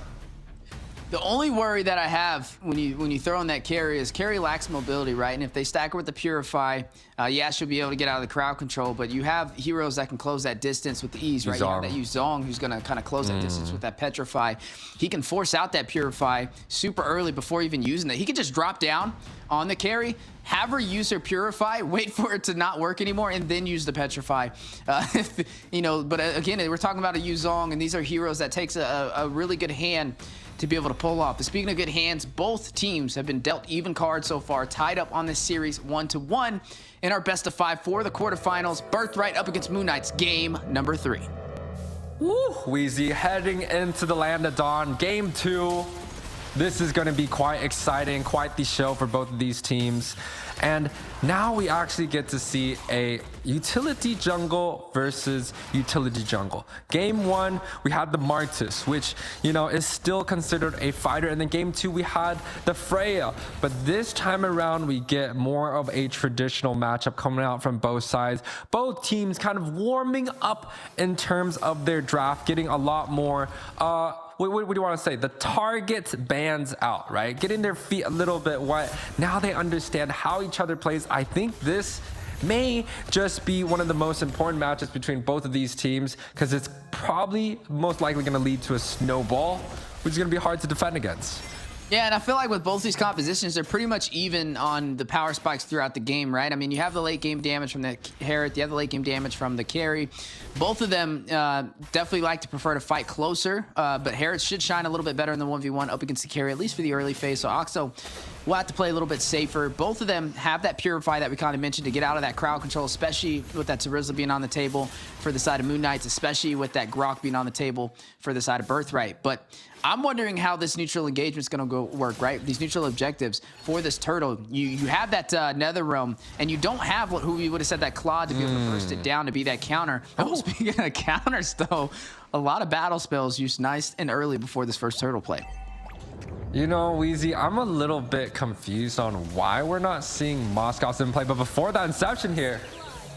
The only worry that I have when you throw in that carry is carry lacks mobility, right? And if they stack her with the Purify, yeah, she'll be able to get out of the crowd control, but you have heroes that can close that distance with ease, right? You have that Yuzong who's going to kind of close that distance with that Petrify. He can force out that Purify super early before even using it. He can just drop down on the carry, have her use her Purify, wait for it to not work anymore, and then use the Petrify. You know, but again, we're talking about a Yuzong, and these are heroes that takes a really good hand to be able to pull off. But speaking of good hands, both teams have been dealt even cards so far, tied up on this series 1-1 in our best of 5 for the quarterfinals. Birthright up against Moon Knights, game number 3. Woo, Wheezy heading into the land of dawn, game 2. This is going to be quite exciting, quite the show for both of these teams. And now we actually get to see a utility jungle versus utility jungle. Game 1, we had the Martis, which, you know, is still considered a fighter. And then game 2, we had the Freya. But this time around, we get more of a traditional matchup coming out from both sides. Both teams kind of warming up in terms of their draft, getting a lot more what do you want to say? The target bands out, right? Getting their feet a little bit wet. Now they understand how each other plays. I think this may just be one of the most important matches between both of these teams, because it's probably most likely going to lead to a snowball, which is going to be hard to defend against. Yeah, and I feel like with both these compositions, they're pretty much even on the power spikes throughout the game, right? I mean, you have the late game damage from the Herod, you have the late game damage from the carry. Both of them definitely like to prefer to fight closer, but Herod should shine a little bit better in the 1v1 up against the carry, at least for the early phase. So Oxo will have to play a little bit safer. Both of them have that Purify that we kind of mentioned to get out of that crowd control, especially with that Trizla being on the table for the side of Moon Knights, especially with that Grok being on the table for the side of Birthright. But I'm wondering how this neutral engagement is going to work, right? These neutral objectives for this turtle. You have that Nether Realm, and you don't have who we would have said that Claw to be able to burst it down to be that counter. Oh, speaking of counters, though, a lot of battle spells used nice and early before this first turtle play. You know, Wheezy, I'm a little bit confused on why we're not seeing Moscow's in play, but before that Inception here.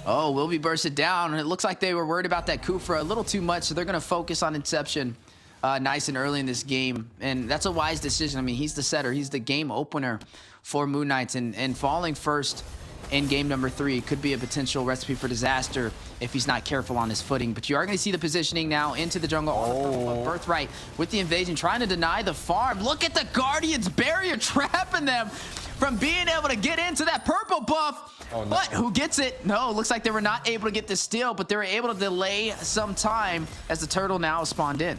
Oh, will be bursted down, and it looks like they were worried about that Kufra a little too much, so they're going to focus on Inception nice and early in this game, and that's a wise decision. I mean, he's the setter, he's the game opener for Moon Knights, and falling first in game number 3 could be a potential recipe for disaster if he's not careful on his footing. But you are going to see the positioning now into the jungle. Oh. Birthright with the invasion, trying to deny the farm. Look at the Guardians barrier trapping them from being able to get into that purple buff. Oh, no. But who gets it? No, looks like they were not able to get the steal, but they were able to delay some time as the turtle now spawned in.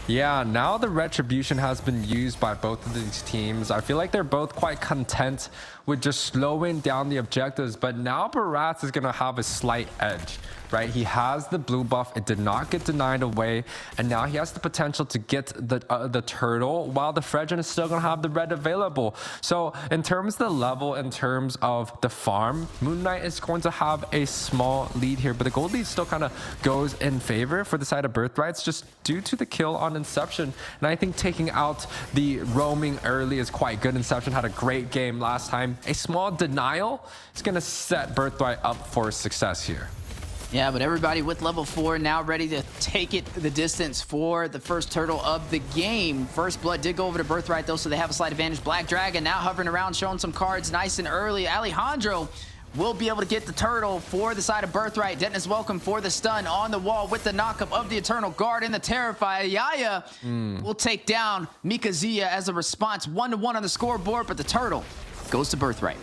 Yeah, now the retribution has been used by both of these teams. I feel like they're both quite content with just slowing down the objectives, but now Barats is going to have a slight edge, right? He has the blue buff. It did not get denied away, and now he has the potential to get the turtle, while the Fredrin is still going to have the red available. So in terms of the level, in terms of the farm, Moon Knight is going to have a small lead here, but the gold lead still kind of goes in favor for the side of Birthrights just due to the kill on Inception. And I think taking out the roaming early is quite good. Inception had a great game last time. A small denial is going to set Birthright up for success here. Yeah, but everybody with level 4 now ready to take it the distance for the first turtle of the game. First blood did go over to Birthright, though, so they have a slight advantage. Black Dragon now hovering around, showing some cards nice and early. Alejandro will be able to get the turtle for the side of Birthright. Dennis Welcome for the stun on the wall with the knockup of the Eternal Guard and the Terrify. Yaya will take down Mikazuya as a response. 1-1 on the scoreboard, but the turtle goes to Birthright.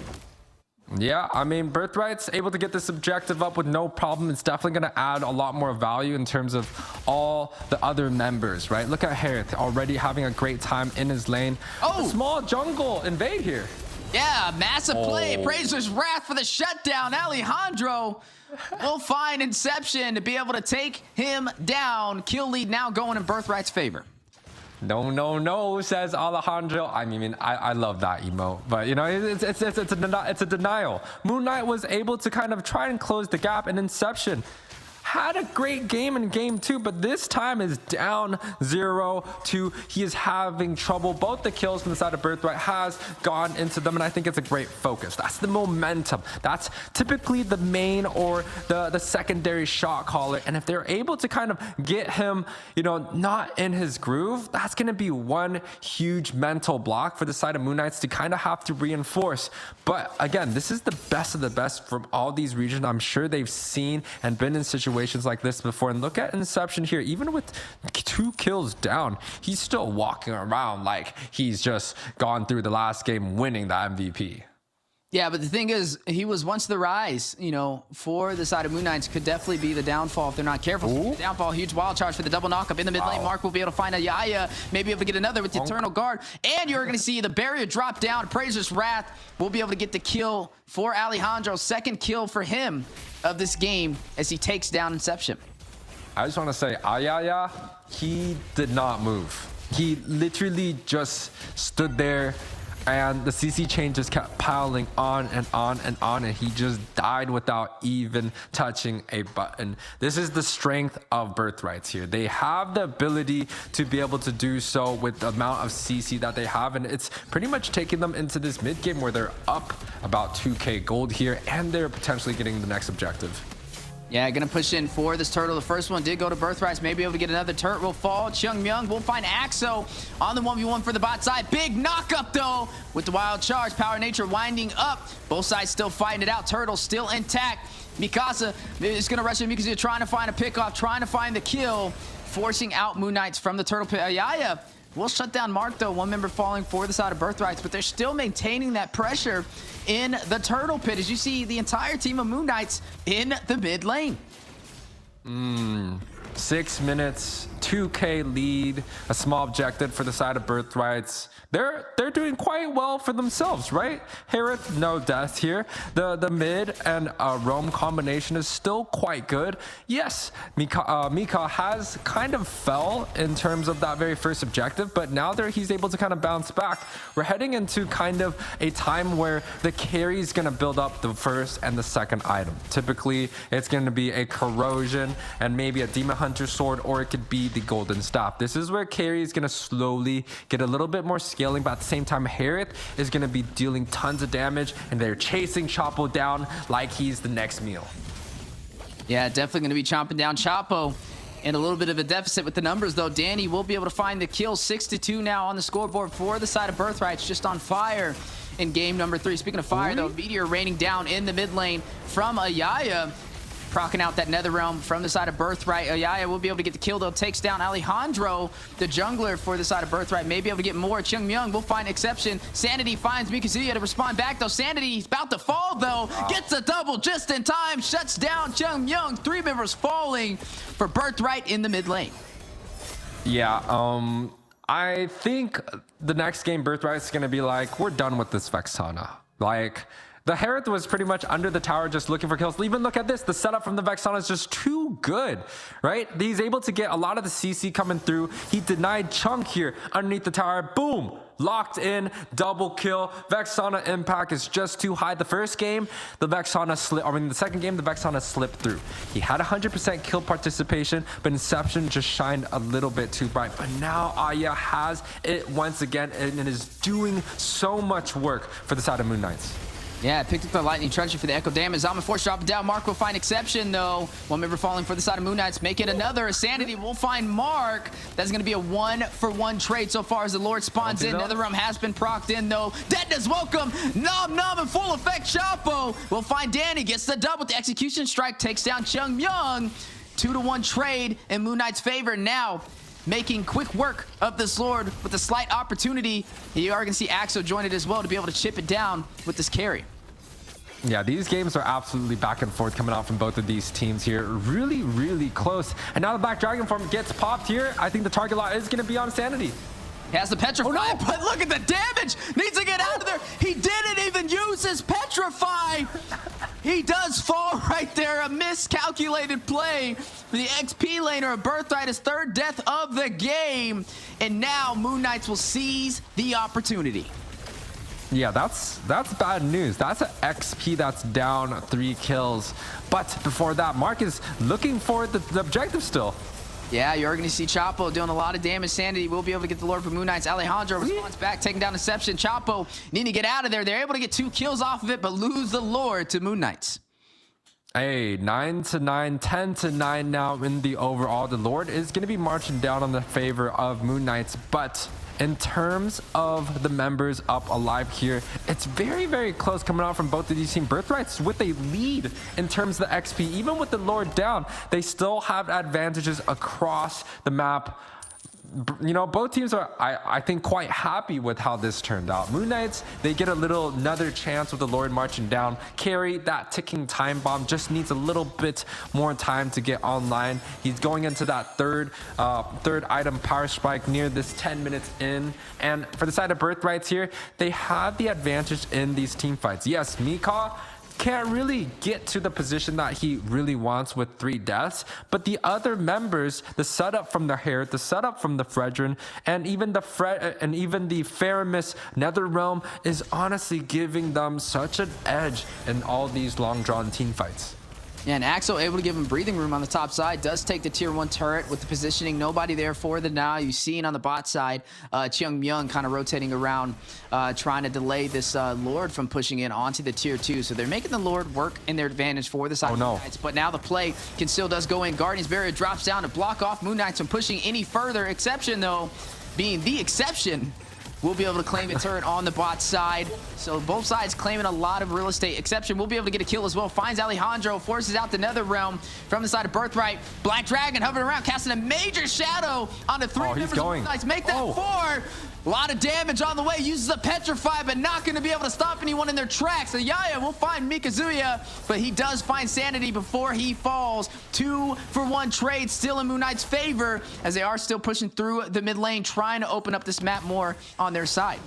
Yeah, I mean, Birthright's able to get this objective up with no problem. It's definitely going to add a lot more value in terms of all the other members, right? Look at Harith already having a great time in his lane. Oh, a small jungle invade here. Yeah, massive play. Appraiser's Wrath for the shutdown. Alejandro will find Inception to be able to take him down. Kill lead now going in Birthright's favor. No, no, no, says Alejandro. I mean, I love that emote, but you know, it's a denial. Moon Knight was able to kind of try and close the gap, and Inception had a great game in game 2, but this time is down 0-2. He is having trouble. Both the kills from the side of Birthright has gone into them, and I think it's a great focus. That's the momentum. That's typically the main or the secondary shot caller, and if they're able to kind of get him, you know, not in his groove, that's going to be one huge mental block for the side of Moon Knights to kind of have to reinforce. But again, this is the best of the best from all these regions. I'm sure they've seen and been in situations like this before, and look at Inception here. Even with 2 kills down, he's still walking around like he's just gone through the last game winning the MVP. Yeah, but the thing is, he was once the rise, you know, for the side of Moon Knights. Could definitely be the downfall if they're not careful. Downfall, huge wild charge for the double knockup in the mid lane. Mark will be able to find a Yaya, maybe able to get another with the Eternal Guard. And you're going to see the barrier drop down. Appraiser's Wrath will be able to get the kill for Alejandro. Second kill for him of this game as he takes down Inception. I just want to say, Ayaya, he did not move. He literally just stood there, and the CC chain just kept piling on and on and on, and he just died without even touching a button. This is the strength of Birthrights here. They have the ability to be able to do so with the amount of CC that they have, and it's pretty much taking them into this mid game where they're up about 2k gold here, and they're potentially getting the next objective. Yeah, gonna push in for this turtle. The first one did go to Birthright. Maybe able to get another turret will fall. Chung Myung will find Axo on the 1v1 for the bot side. Big knockup though with the wild charge. Power Nature winding up. Both sides still fighting it out. Turtle still intact. Mikasa is gonna rush in. Mikasa trying to find a pickoff, trying to find the kill, forcing out Moon Knights from the turtle pit. Ayaya will shut down Mark though. One member falling for the side of Birthrights, but they're still maintaining that pressure in the turtle pit as you see the entire team of Moon Knights in the mid lane. 6 minutes, 2k lead, a small objective for the side of Birthrights. They're doing quite well for themselves, right? Harith, no death here. The mid and roam combination is still quite good. Yes, Mika has kind of fell in terms of that very first objective, but now he's able to kind of bounce back. We're heading into kind of a time where the carry is going to build up the first and the second item. Typically, it's going to be a corrosion and maybe a Demon Hunter sword, or it could be the golden staff. This is where carry is going to slowly get a little bit more scaling, but at the same time, Harith is going to be dealing tons of damage, and they're chasing Chapo down like he's the next meal. Yeah, definitely going to be chomping down Chapo. And a little bit of a deficit with the numbers, though. Danny will be able to find the kill. 6-2 now on the scoreboard for the side of Birthrights. Just on fire in game number 3. Speaking of fire, though, Meteor raining down in the mid lane from Ayaya. Procking out that Nether Realm from the side of Birthright. Ayaya will be able to get the kill, though. Takes down Alejandro, the jungler for the side of Birthright. May be able to get more. Chung Myung will find Exception. Sanity finds Mikazuya to respond back, though. Sanity is about to fall, though. Gets a double just in time. Shuts down Chung Myung. 3 members falling for Birthright in the mid lane. Yeah, I think the next game Birthright is going to be like, we're done with this Vexana. Like, the Harith was pretty much under the tower just looking for kills. Even look at this. The setup from the Vexana is just too good, right? He's able to get a lot of the CC coming through. He denied Chunk here underneath the tower. Boom. Locked in. Double kill. Vexana impact is just too high. The first game, the Vexana slipped. I mean, the second game, the Vexana slipped through. He had 100% kill participation, but Inception just shined a little bit too bright. But now Aya has it once again and is doing so much work for the side of Moon Knights. Yeah, picked up the lightning truncheon for the echo damage. Zalman force drop it down. Mark will find exception though. One member falling for the side of Moon Knights. Make it another. Sanity will find Mark. That's going to be a 1-for-1 trade so far as the Lord spawns in. Another realm has been procced in though. Deadness welcome. Nom nom in full effect. Chapo will find Danny. Gets the dub with the execution strike. Takes down Chung Myung. 2-to-1 trade in Moon Knight's favor. Now making quick work of this Lord with a slight opportunity. You are going to see Axo join it as well to be able to chip it down with this carry. Yeah, these games are absolutely back and forth coming out from both of these teams here. Really, really close. And now the Black Dragon form gets popped here. I think the target lot is going to be on Sanity. He has the Petrify, oh, no. But look at the damage. Needs to get out of there. He didn't even use his Petrify. He does fall right there. A miscalculated play for the XP laner of Birthright, his third death of the game. And now Moon Knights will seize the opportunity. Yeah, that's bad news. That's an XP that's down 3 kills. But before that, Mark is looking for the objective still. Yeah, you're going to see Chapo doing a lot of damage. Sanity will be able to get the Lord for Moon Knights. Alejandro responds back, taking down Deception. Chapo need to get out of there. They're able to get 2 kills off of it, but lose the Lord to Moon Knights. Hey, 9-9, 10-9 now in the overall. The Lord is going to be marching down on the favor of Moon Knights, but in terms of the members up alive here, it's very, very close coming out from both of these teams. Birthright's with a lead in terms of the XP. Even with the Lord down, they still have advantages across the map. You know, both teams are, I think, quite happy with how this turned out. Moon Knights, they get another chance with the Lord marching down. Carry, that ticking time bomb, just needs a little bit more time to get online. He's going into that third item power spike near this 10 minutes in. And for the side of Birthrights here, they have the advantage in these team fights. Yes, Mika can't really get to the position that he really wants with 3 deaths, but the other members, the setup from the Hair, the setup from the Fredrin, and even the Faramis Netherrealm is honestly giving them such an edge in all these long-drawn team fights. Yeah, and Axel able to give him breathing room on the top side. Does take the tier 1 turret with the positioning. Nobody there for the now. You've seen on the bot side, Chung Myung kind of rotating around, trying to delay this Lord from pushing in onto the tier 2. So they're making the Lord work in their advantage for the side of Moon Knights. But now the play still does go in. Guardian's Barrier drops down to block off Moon Knights from pushing any further. Exception, though, being the exception, will be able to claim a turret on the bot side. So both sides claiming a lot of real estate. Exception will be able to get a kill as well. Finds Alejandro, forces out the Netherrealm from the side of Birthright. Black Dragon hovering around, casting a major shadow on the 3 members of Moon Knights. Make that 4. A lot of damage on the way. Uses a Petrify, but not going to be able to stop anyone in their tracks. So Yaya will find Mikazuya, but he does find Sanity before he falls. 2-for-1 trade still in Moon Knight's favor, as they are still pushing through the mid lane, trying to open up this map more on their side.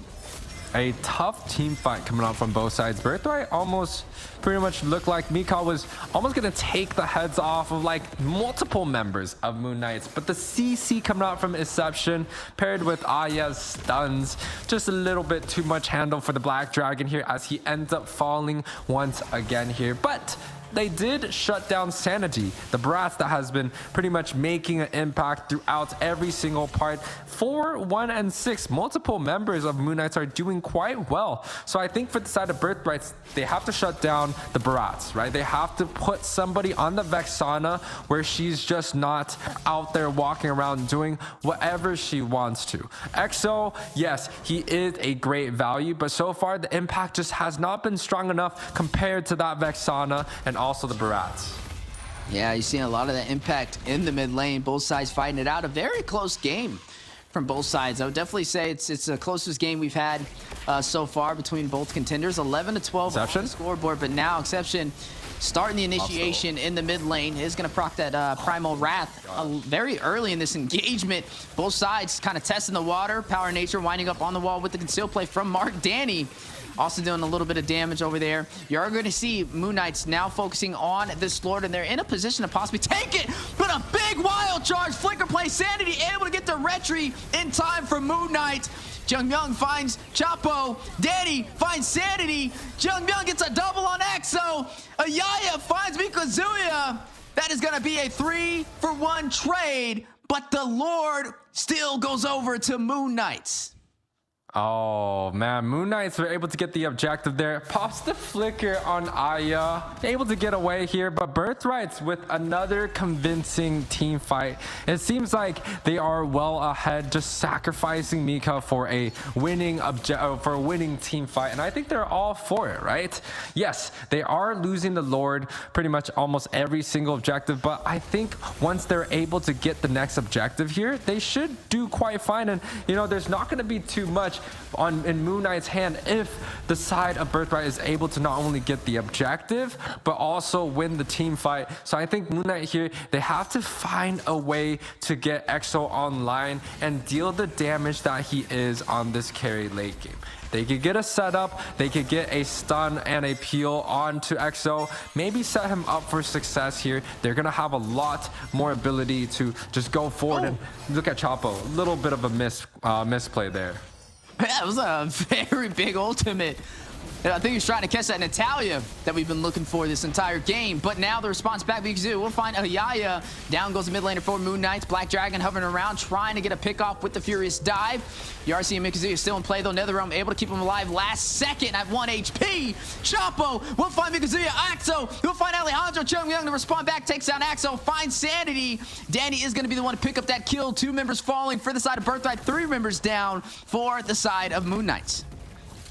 A tough team fight coming out from both sides. Birthright almost pretty much looked like Mika was almost going to take the heads off of like multiple members of Moon Knights. But the CC coming out from Inception paired with Aya's stuns, just a little bit too much handle for the Black Dragon here as he ends up falling once again here. But they did shut down Sanity, the Brats that has been pretty much making an impact throughout every single part. 4, 1, and 6, multiple members of Moon Knights are doing quite well. So I think for the side of Birthrights, they have to shut down the Brats, right? They have to put somebody on the Vexana where she's just not out there walking around doing whatever she wants to. EXO, yes, he is a great value, but so far the impact just has not been strong enough compared to that Vexana and also the Barats. Yeah, you're seeing a lot of that impact in the mid lane. Both sides fighting it out. A very close game from both sides. I would definitely say it's the closest game we've had so far between both contenders. 11-12 on the scoreboard, but now Exception starting the initiation in the mid lane is going to proc that Primal Wrath very early in this engagement. Both sides kind of testing the water. Power Nature winding up on the wall with the conceal play from Mark Danny. Also doing a little bit of damage over there. You are going to see Moon Knights now focusing on this Lord, and they're in a position to possibly take it. But a big wild charge, flicker play, Sanity able to get the retry in time for Moon Knight. Jung Myung finds Chapo. Danny finds Sanity. Jung Myung gets a double on EXO. Ayaya finds Mikazuya. That is going to be a 3-for-1 trade, but the Lord still goes over to Moon Knights. Oh man, Moon Knights were able to get the objective there. Pops the flicker on Aya, able to get away here, but Birthrights with another convincing team fight. It seems like they are well ahead, just sacrificing Mika for a winning team fight, and I think they're all for it, right? Yes, they are losing the Lord pretty much almost every single objective, but I think once they're able to get the next objective here, they should do quite fine. And you know, there's not going to be too much in Moon Knight's hand if the side of Birthright is able to not only get the objective but also win the team fight. So I think Moon Knight here, they have to find a way to get EXO online and deal the damage that he is on this carry late game. They could get a setup, they could get a stun and a peel onto EXO, maybe set him up for success here. They're gonna have a lot more ability to just go forward. And look at Chapo, a little bit of a misplay there. Yeah, it was a very big ultimate. And I think he's trying to catch that Natalia that we've been looking for this entire game. But now the response back, we'll find Ayaya. Down goes the mid laner for Moon Knights. Black Dragon hovering around, trying to get a pick off with the Furious Dive. Yarcy and Mikazuya still in play, though. NetherRealm able to keep him alive last second at 1 HP. Chapo will find Mikazuya. Axo will find Alejandro. Chung Young to respond back, takes down Axo, finds Sanity. Danny is going to be the one to pick up that kill. 2 members falling for the side of Birthright, 3 members down for the side of Moon Knights.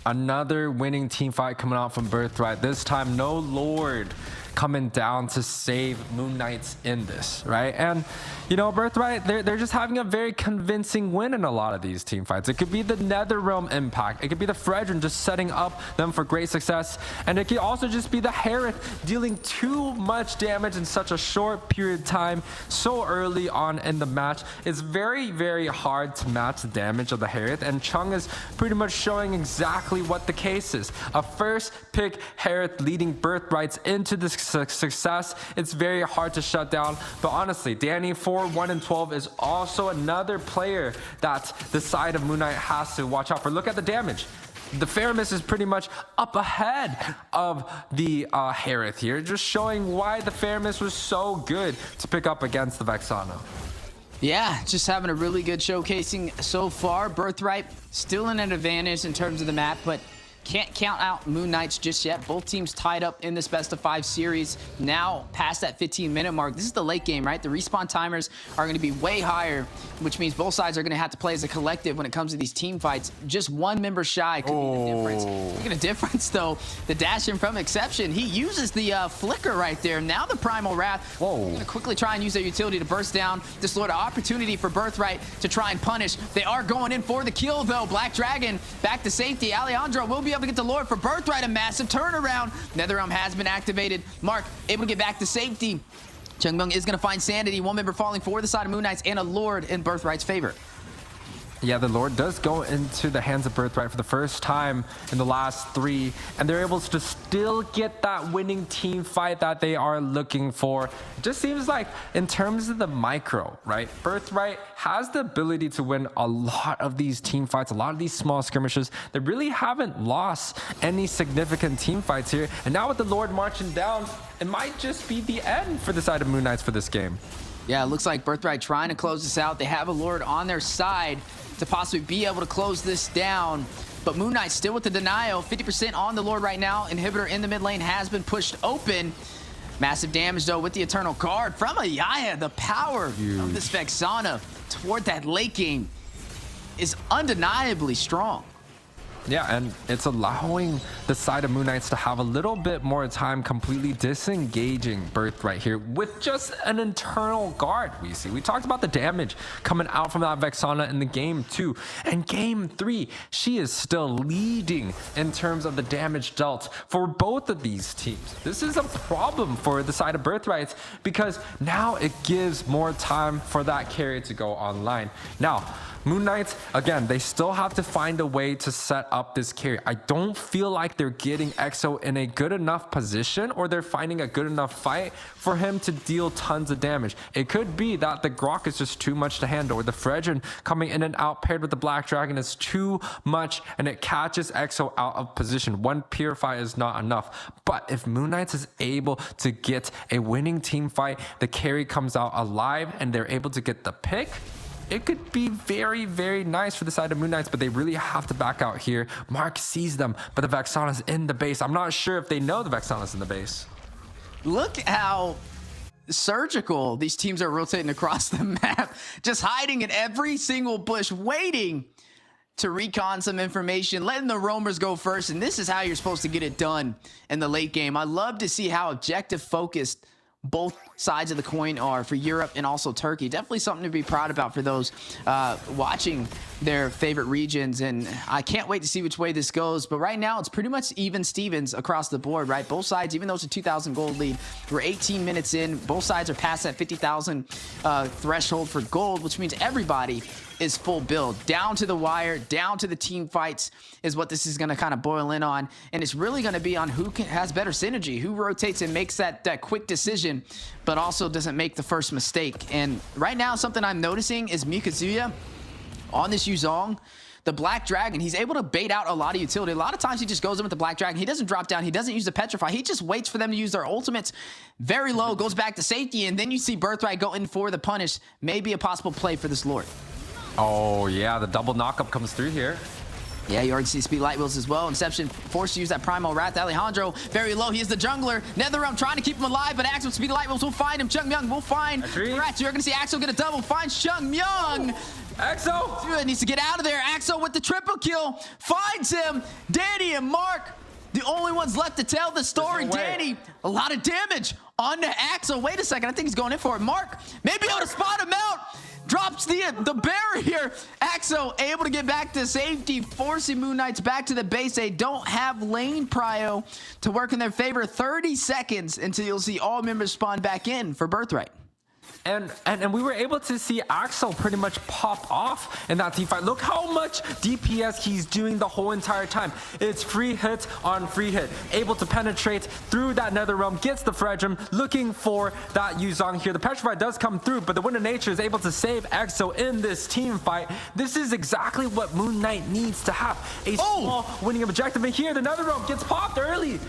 Another winning team fight coming out from Birthright. This time, no Lord coming down to save Moon Knights in this, right? And you know, Birthright, they're just having a very convincing win in a lot of these team fights. It could be the NetherRealm impact, it could be the Fredrin just setting up them for great success, and it could also just be the Harith dealing too much damage in such a short period of time so early on in the match. It's very, very hard to match the damage of the Harith, and Chung is pretty much showing exactly what the case is. A first pick Harith leading Birthrights into the success. It's very hard to shut down, but honestly, Danny 4-1-12 is also another player that the side of Moon Knight has to watch out for. Look at the damage. The Faramis is pretty much up ahead of the Harith here, just showing why the Faramis was so good to pick up against the Vexana. Yeah, just having a really good showcasing so far. Birthright still in an advantage in terms of the map, but can't count out Moon Knights just yet. Both teams tied up in this best-of-5 series. Now, past that 15-minute mark, this is the late game, right? The respawn timers are going to be way higher, which means both sides are going to have to play as a collective when it comes to these team fights. Just 1 member shy could be the difference. Look at the difference, though. The dash in from Exception, he uses the flicker right there. Now the Primal Wrath. Going to quickly try and use their utility to burst down this Lord. An opportunity for Birthright to try and punish. They are going in for the kill, though. Black Dragon back to safety. Alejandro will be able to get the Lord for Birthright. A massive turnaround. NetherRealm has been activated. Mark able to get back to safety. Chung Myung is going to find Sanity. 1 member falling for the side of Moon Knights and a Lord in Birthright's favor. Yeah, the Lord does go into the hands of Birthright for the first time in the last 3, and they're able to still get that winning team fight that they are looking for. It just seems like in terms of the micro, right, Birthright has the ability to win a lot of these team fights, a lot of these small skirmishes. They really haven't lost any significant team fights here, and now with the Lord marching down, it might just be the end for the side of Moon Knights for this game. Yeah, it looks like Birthright trying to close this out. They have a Lord on their side to possibly be able to close this down. But Moon Knight still with the denial. 50% on the Lord right now. Inhibitor in the mid lane has been pushed open. Massive damage, though, with the Eternal Guard from Ayaya. The power of this Vexana toward that late game is undeniably strong. Yeah, and it's allowing the side of Moon Knights to have a little bit more time completely disengaging Birthright here with just an internal guard. We talked about the damage coming out from that Vexana in the game 2. And game 3, she is still leading in terms of the damage dealt for both of these teams. This is a problem for the side of Birthright because now it gives more time for that carry to go online. Now, Moon Knights, again, they still have to find a way to set up this carry. I don't feel like they're getting EXO in a good enough position, or they're finding a good enough fight for him to deal tons of damage. It could be that the Grok is just too much to handle, or the Fredrin coming in and out paired with the Black Dragon is too much, and it catches EXO out of position. 1 Purify is not enough. But if Moon Knights is able to get a winning team fight, the carry comes out alive, and they're able to get the pick, it could be very, very nice for the side of Moon Knights, but they really have to back out here. Mark sees them, but the Vexana's in the base. I'm not sure if they know the Vexana's in the base. Look how surgical these teams are rotating across the map, just hiding in every single bush, waiting to recon some information, letting the roamers go first. And this is how you're supposed to get it done in the late game. I love to see how objective focused both sides of the coin are for Europe and also Turkey. Definitely something to be proud about for those watching their favorite regions. And I can't wait to see which way this goes. But right now, it's pretty much even Stevens across the board, right? Both sides, even though it's a 2,000 gold lead, we're 18 minutes in. Both sides are past that 50,000 threshold for gold, which means everybody is full build. Down to the wire, down to the team fights is what this is going to kind of boil in on. And it's really going to be on who has better synergy, who rotates and makes that quick decision, but also doesn't make the first mistake. And right now, something I'm noticing is Mikazuya on this Yuzong, the Black Dragon, he's able to bait out a lot of utility. A lot of times he just goes in with the Black Dragon. He doesn't drop down. He doesn't use the Petrify. He just waits for them to use their ultimates very low, goes back to safety, and then you see Birthright go in for the punish. Maybe a possible play for this Lord. Oh, yeah, the double knockup comes through here. Yeah, you already see Speed Light Wheels as well. Inception forced to use that Primal Wrath. Alejandro, very low. He is the jungler. NetherRealm trying to keep him alive, but Axel with Speed Light Wheels will find him. Chung Myung will find Ratch. You're going to see Axel get a double. Finds Chung Myung. Axel! Dude, needs to get out of there. Axel with the triple kill. Finds him. Danny and Mark, the only ones left to tell the story. Danny, a lot of damage onto Axel. Wait a second. I think he's going in for it. Mark, maybe able to spot him out. Drops the barrier. Axo able to get back to safety, forcing Moon Knights back to the base. They don't have lane prio to work in their favor. 30 seconds until you'll see all members spawn back in for Birthright. And we were able to see Axel pretty much pop off in that team fight. Look how much DPS he's doing the whole entire time. It's free hit on free hit. Able to penetrate through that NetherRealm, gets the Fredrum, looking for that Yuzong here. The Petrify does come through, but the Wind of Nature is able to save Axel in this team fight. This is exactly what Moon Knight needs to have. A small winning objective. And here, the NetherRealm gets popped early.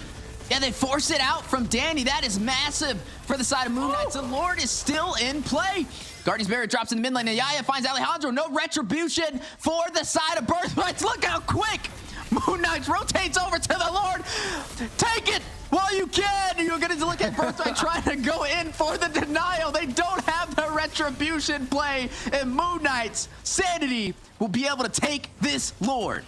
Yeah, they force it out from Danny. That is massive for the side of Moon Knights. The Lord is still in play. Guardian's Barrier drops in the mid lane. Yaya finds Alejandro. No retribution for the side of Birthrights. Look how quick Moon Knights rotates over to the Lord. Take it while you can. You're going to look at Birthright trying to go in for the denial. They don't have the retribution play. And Moon Knights, Sanity, will be able to take this Lord.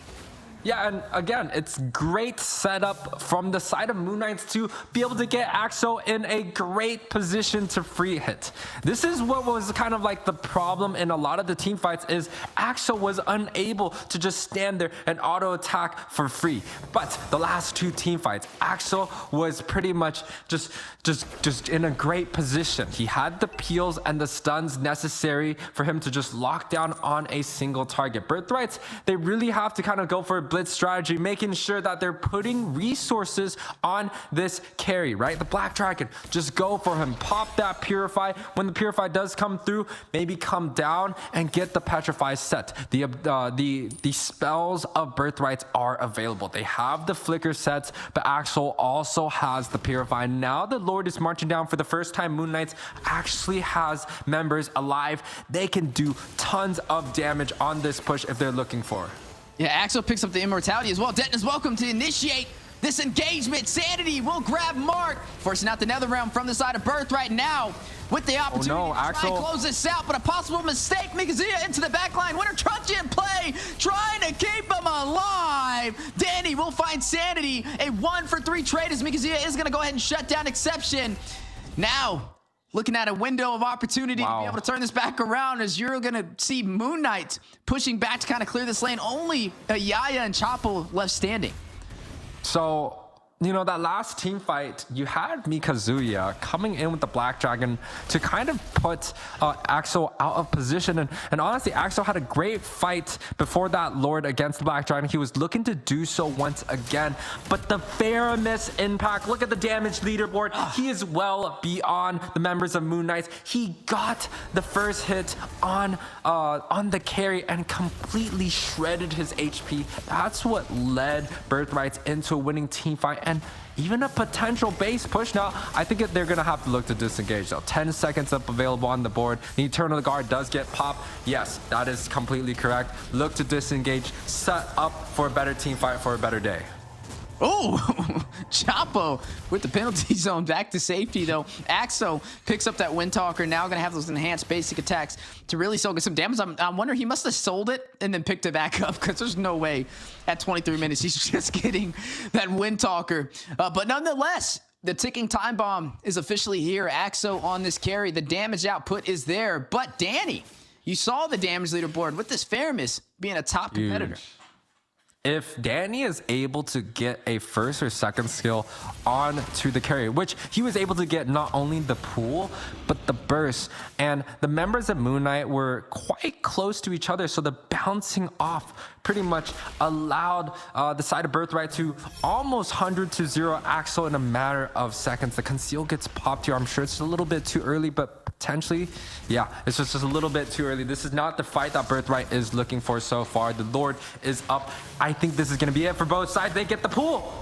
Yeah, and again, it's great setup from the side of Moon Knights to be able to get Axo in a great position to free hit. This is what was kind of like the problem in a lot of the team fights is Axo was unable to just stand there and auto attack for free. But the last two team fights, Axo was pretty much just in a great position. He had the peels and the stuns necessary for him to just lock down on a single target. Birthrights, they really have to kind of go for a blitz strategy, making sure that they're putting resources on this carry, right? The Black Dragon, just go for him, pop that Purify. When the Purify does come through, maybe come down and get the Petrify set. The spells of Birthrights are available. They have the Flicker sets, but Axel also has the Purify. Now the Lord is marching down for the first time. Moon Knights actually has members alive. They can do tons of damage on this push if they're looking for. Yeah, Axel picks up the immortality as well. Denton is welcome to initiate this engagement. Sanity will grab Mark, forcing out the NetherRealm from the side of Birthright now with the opportunity to try and close this out, but a possible mistake. Mikazuya into the backline. Winter Truncheon in play, trying to keep him alive. Danny will find Sanity. A 1-for-3 trade as Mikazuya is going to go ahead and shut down Exception. Now, looking at a window of opportunity to be able to turn this back around as you're going to see Moon Knight pushing back to kind of clear this lane. Only Yaya and Chapo left standing. So, you know, that last team fight, you had Mikazuya coming in with the Black Dragon to kind of put Axel out of position. And honestly, Axel had a great fight before that Lord against the Black Dragon. He was looking to do so once again. But the Faramis impact, look at the damage leaderboard. He is well beyond the members of Moon Knights. He got the first hit on the carry and completely shredded his HP. That's what led Birthrights into a winning team fight. and even a potential base push. Now, I think they're going to have to look to disengage, though. 10 seconds up available on the board. The Eternal Guard does get popped. Yes, that is completely correct. Look to disengage, set up for a better team fight for a better day. Oh, Chapo with the penalty zone back to safety, though. Axo picks up that Windtalker, now going to have those enhanced basic attacks to really still get some damage. I'm wondering, he must have sold it and then picked it back up, because there's no way at 23 minutes he's just getting that Windtalker. But nonetheless, the ticking time bomb is officially here. Axo on this carry. The damage output is there. But Danny, you saw the damage leaderboard with this Faramis being a top competitor. Huge. If Danny is able to get a first or second skill onto the carry, which he was able to get not only the pool, but the burst, and the members of Moon Knight were quite close to each other, so the bouncing off pretty much allowed the side of Birthright to almost 100-0 Axel in a matter of seconds. The conceal gets popped here. I'm sure it's a little bit too early, but potentially, yeah, it's just a little bit too early. This is not the fight that Birthright is looking for so far. The Lord is up. I think this is going to be it for both sides. They get the pool.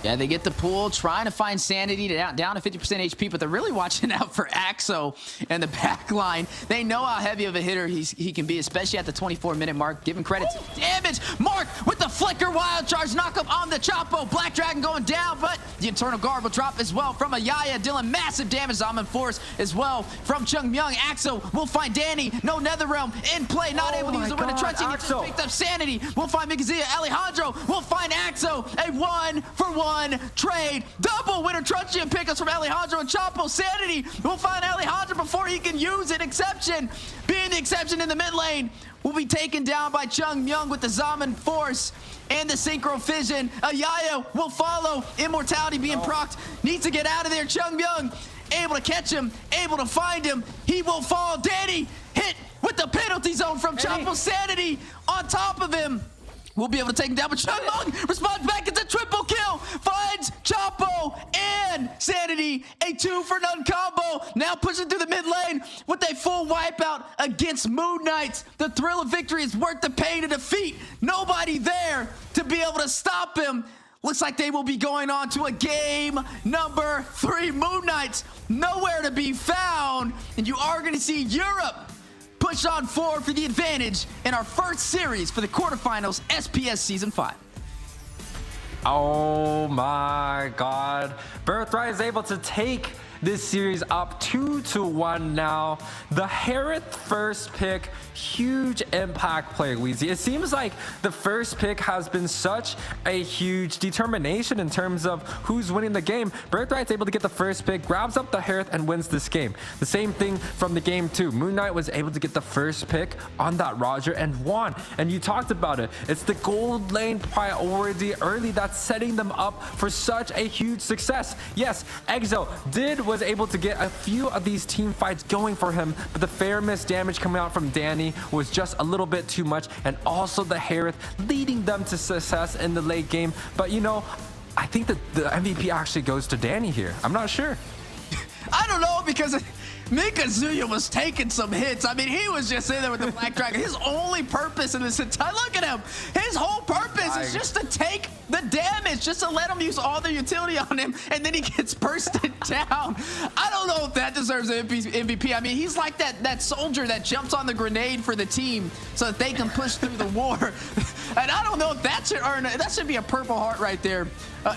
Yeah, they get the pool, trying to find Sanity down to 50% HP, but they're really watching out for Axo and the back line. They know how heavy of a hitter he can be, especially at the 24-minute mark. Giving credit to damage. Mark with the flicker, wild charge, knock up on the Chapo. Black Dragon going down, but the Eternal Guard will drop as well from Ayaya. Dealing massive damage. Zaman Force as well from Chung Myung. Axo will find Danny. No Netherrealm in play, not able to use the winter trunching. He just picked up Sanity. We'll find Mikazia. Alejandro will find Axo. A 1-for-1 trade. Double winter truncheon pickups from Alejandro and Chapo. Sanity will find Alejandro before he can use it. Exception being the exception in the mid lane will be taken down by Chung Myung with the Zaman Force and the Synchro Fission. Ayaya will follow. Immortality being procced. Needs to get out of there. Chung Myung able to catch him, able to find him. He will fall. Danny hit with the penalty zone from Chapo. Sanity on top of him. We'll be able to take him down, but Chung Myung responds back. It's a triple kill. Finds Chapo and Sanity. A 2-for-none combo. Now pushing through the mid lane with a full wipeout against Moon Knights. The thrill of victory is worth the pain of defeat. Nobody there to be able to stop him. Looks like they will be going on to a game number 3. Moon Knights nowhere to be found. And you are going to see Europe push on forward for the advantage in our first series for the quarterfinals SPS Season 5. Oh my God. Birthright is able to take this series up 2-1 now. The Harith first pick, huge impact play, Weezy. It seems like the first pick has been such a huge determination in terms of who's winning the game. Birthright's able to get the first pick, grabs up the Harith, and wins this game. The same thing from the game 2. Moon Knight was able to get the first pick on that Roger and won. And you talked about it. It's the gold lane priority early that's setting them up for such a huge success. Yes, Exo was able to get a few of these team fights going for him, but the fair miss damage coming out from Danny was just a little bit too much, and also the Harith leading them to success in the late game. But you know, I think that the MVP actually goes to Danny here. I'm not sure. I don't know, because Mikazuya was taking some hits. I mean, he was just in there with the Black Dragon. His only purpose in this entire, look at him. His whole purpose is just to take the damage, just to let him use all the utility on him, and then he gets bursted down. I don't know if that deserves an MVP. I mean, he's like that soldier that jumps on the grenade for the team so that they can push through the war. And I don't know if that should earn, that should be a Purple Heart right there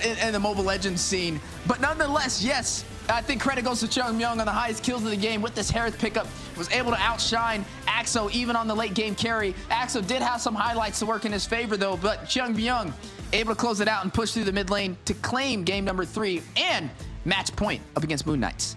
in the Mobile Legends scene. But nonetheless, yes, I think credit goes to Chung Myung on the highest kills of the game with this Harith pickup. Was able to outshine Axo even on the late game carry. Axo did have some highlights to work in his favor though, but Chung Myung able to close it out and push through the mid lane to claim game number 3 and match point up against Moon Knights.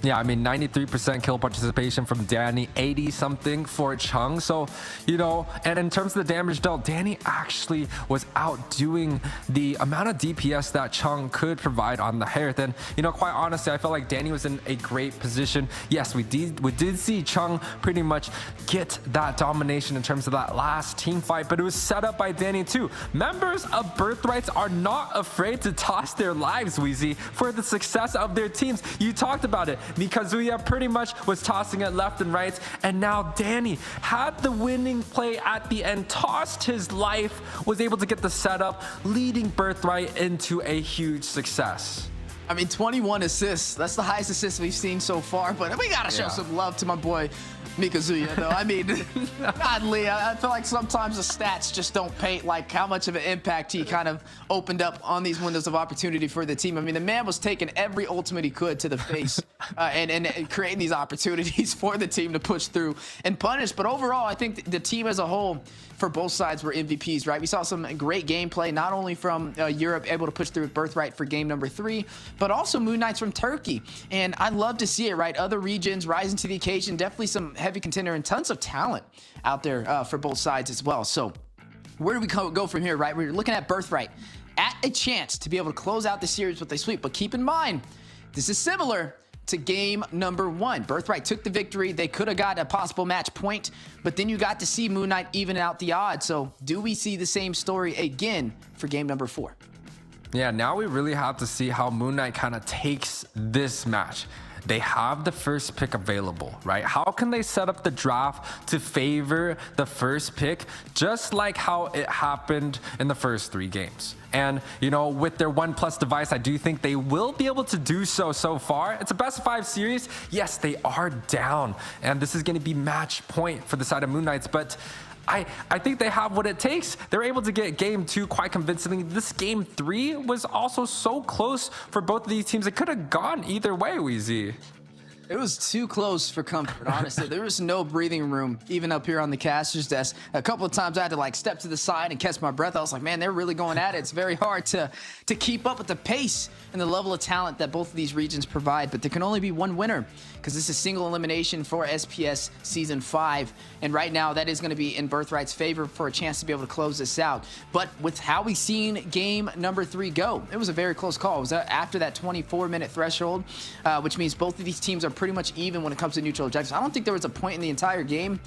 Yeah, I mean, 93% kill participation from Danny, 80-something for Chung. So, you know, and in terms of the damage dealt, Danny actually was outdoing the amount of DPS that Chung could provide on the Harith. And, you know, quite honestly, I felt like Danny was in a great position. Yes, we did see Chung pretty much get that domination in terms of that last team fight, but it was set up by Danny too. Members of Birthrights are not afraid to toss their lives, Weezy, for the success of their teams. You talked about it. Mikazuya pretty much was tossing it left and right, and now Danny had the winning play at the end, tossed his life, was able to get the setup, leading Birthright into a huge success. I mean, 21 assists. That's the highest assist we've seen so far, but we gotta show some love to my boy Mikazuya, though. I mean, godly, I feel like sometimes the stats just don't paint like how much of an impact he kind of opened up on these windows of opportunity for the team. I mean, the man was taking every ultimate he could to the face and creating these opportunities for the team to push through and punish. But overall, I think the team as a whole, for both sides, were MVPs, right? We saw some great gameplay, not only from Europe, able to push through with Birthright for game number 3, but also Moon Knights from Turkey. And I love to see it, right? Other regions rising to the occasion, definitely some heavy contender and tons of talent out there for both sides as well. So where do we go from here, right? We're looking at Birthright at a chance to be able to close out the series with a sweep. But keep in mind, this is similar to game number 1. Birthright took the victory. They could have got a possible match point, but then you got to see Moon Knight even out the odds. So do we see the same story again for game number 4? Yeah, now we really have to see how Moon Knight kind of takes this match. They have the first pick available, right? How can they set up the draft to favor the first pick, just like how it happened in the first 3 games? And, you know, with their OnePlus device, I do think they will be able to do so far. It's a best of 5 series. Yes, they are down, and this is going to be match point for the side of Moon Knights, but I think they have what it takes. They're able to get game 2 quite convincingly. This game 3 was also so close for both of these teams. It could have gone either way, Weezy. It was too close for comfort, honestly. There was no breathing room, even up here on the caster's desk. A couple of times I had to like step to the side and catch my breath. I was like, man, they're really going at it. It's very hard to keep up with the pace and the level of talent that both of these regions provide. But there can only be one winner, because this is single elimination for SPS Season 5. And right now, that is going to be in Birthright's favor for a chance to be able to close this out. But with how we've seen game number 3 go, it was a very close call. It was after that 24-minute threshold, which means both of these teams are pretty much even when it comes to neutral objectives. I don't think there was a point in the entire game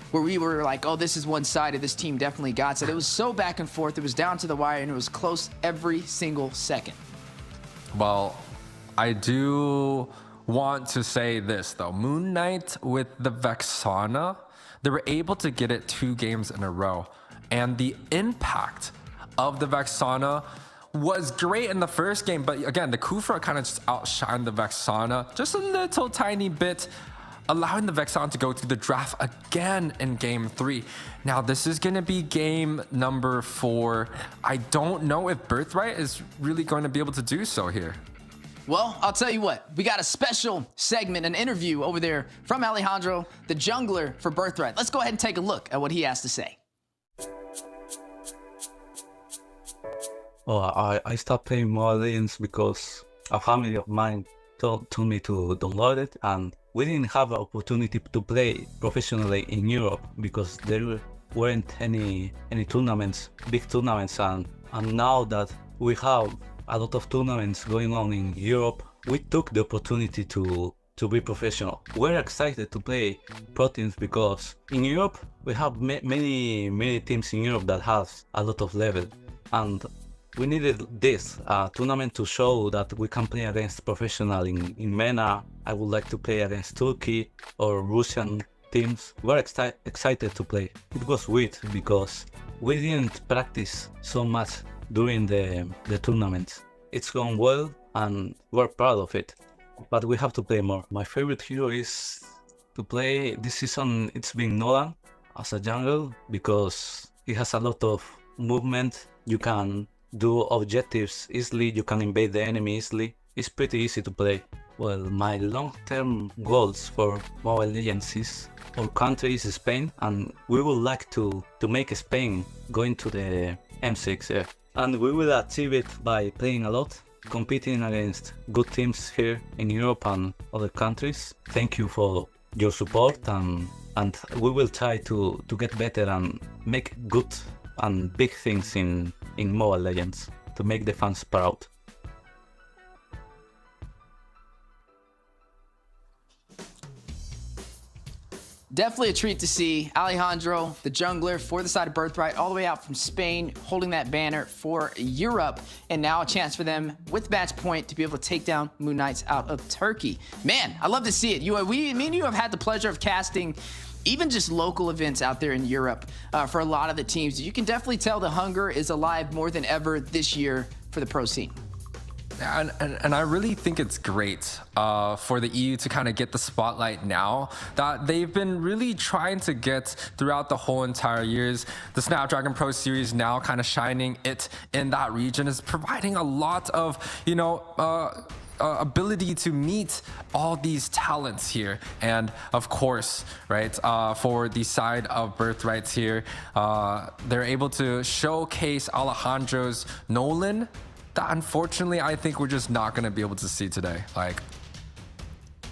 where we were like, oh, this is one-sided. This team definitely got it. It was so back and forth. It was down to the wire, and it was close every single second. Well, I do want to say this, though. Moon Knight with the Vexana, they were able to get it 2 games in a row. And the impact of the Vexana was great in the first game, but again, the Kufra kind of just outshined the Vexana just a little tiny bit, allowing the Vexana to go through the draft again in game 3. Now, this is going to be game number 4. I don't know if Birthright is really going to be able to do so here. Well, I'll tell you what, we got a special segment, an interview over there from Alejandro, the jungler for Birthright. Let's go ahead and take a look at what he has to say. Oh, I stopped playing Mobile Legends because a family of mine told me to download it, and we didn't have an opportunity to play professionally in Europe because there weren't any tournaments, big tournaments, and now that we have a lot of tournaments going on in Europe, we took the opportunity to be professional. We're excited to play pro teams because in Europe we have many teams in Europe that has a lot of level, and we needed this tournament to show that we can play against professional in MENA. I would like to play against Turkey or Russian teams. We're excited to play. It was weird because we didn't practice so much during the tournament. It's gone well and we're proud of it, but we have to play more. My favorite hero is to play this season. It's been Nolan as a jungle because he has a lot of movement. You can do objectives easily, you can invade the enemy easily. It's pretty easy to play. Well, my long-term goals for Mobile Legends is, our country is Spain, and we would like to make Spain going to the M6, and we will achieve it by playing a lot, competing against good teams here in Europe and other countries. Thank you for your support, and we will try to get better and make good and big things in Mobile Legends to make the fans proud. Definitely a treat to see Alejandro, the jungler for the side of Birthright, all the way out from Spain, holding that banner for Europe. And now a chance for them with match point to be able to take down Moon Knights out of Turkey. Man, I love to see it. Me and you have had the pleasure of casting even just local events out there in Europe for a lot of the teams. You can definitely tell the hunger is alive more than ever this year for the pro scene. And I really think it's great for the EU to kind of get the spotlight now that they've been really trying to get throughout the whole entire years. The Snapdragon Pro Series now kind of shining it in that region is providing a lot of, ability to meet all these talents here. And of course, right, for the side of Birthrights here, they're able to showcase Alejandro's Nolan that unfortunately I think we're just not going to be able to see today. Like,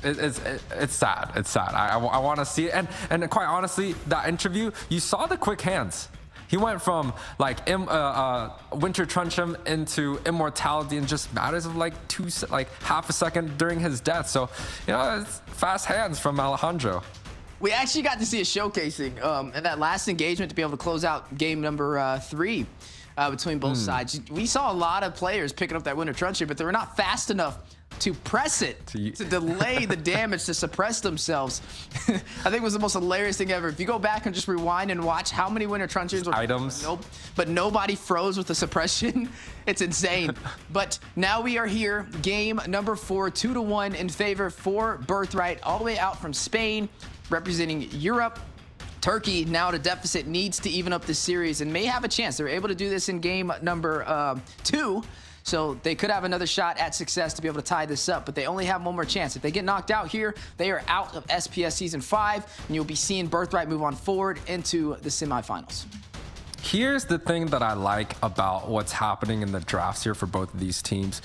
it's sad. It's sad. I want to see it. And quite honestly, that interview, you saw the quick hands. He went from like Winter Truncheon into immortality in just matters of like half a second during his death. So, it's fast hands from Alejandro. We actually got to see a showcasing in that last engagement to be able to close out game number 3 between both sides. We saw a lot of players picking up that Winter Truncheon, but they were not fast enough to press it, to delay the damage, to suppress themselves. I think it was the most hilarious thing ever. If you go back and just rewind and watch how many Winter Truncheons were items, but nobody froze with the suppression, it's insane. But now we are here, game number 4, 2-1 in favor for Birthright, all the way out from Spain, representing Europe. Turkey now at a deficit, needs to even up this series and may have a chance. They were able to do this in game number 2. So they could have another shot at success to be able to tie this up, but they only have one more chance. If they get knocked out here, they are out of SPS Season 5, and you'll be seeing Birthright move on forward into the semifinals. Here's the thing that I like about what's happening in the drafts here for both of these teams.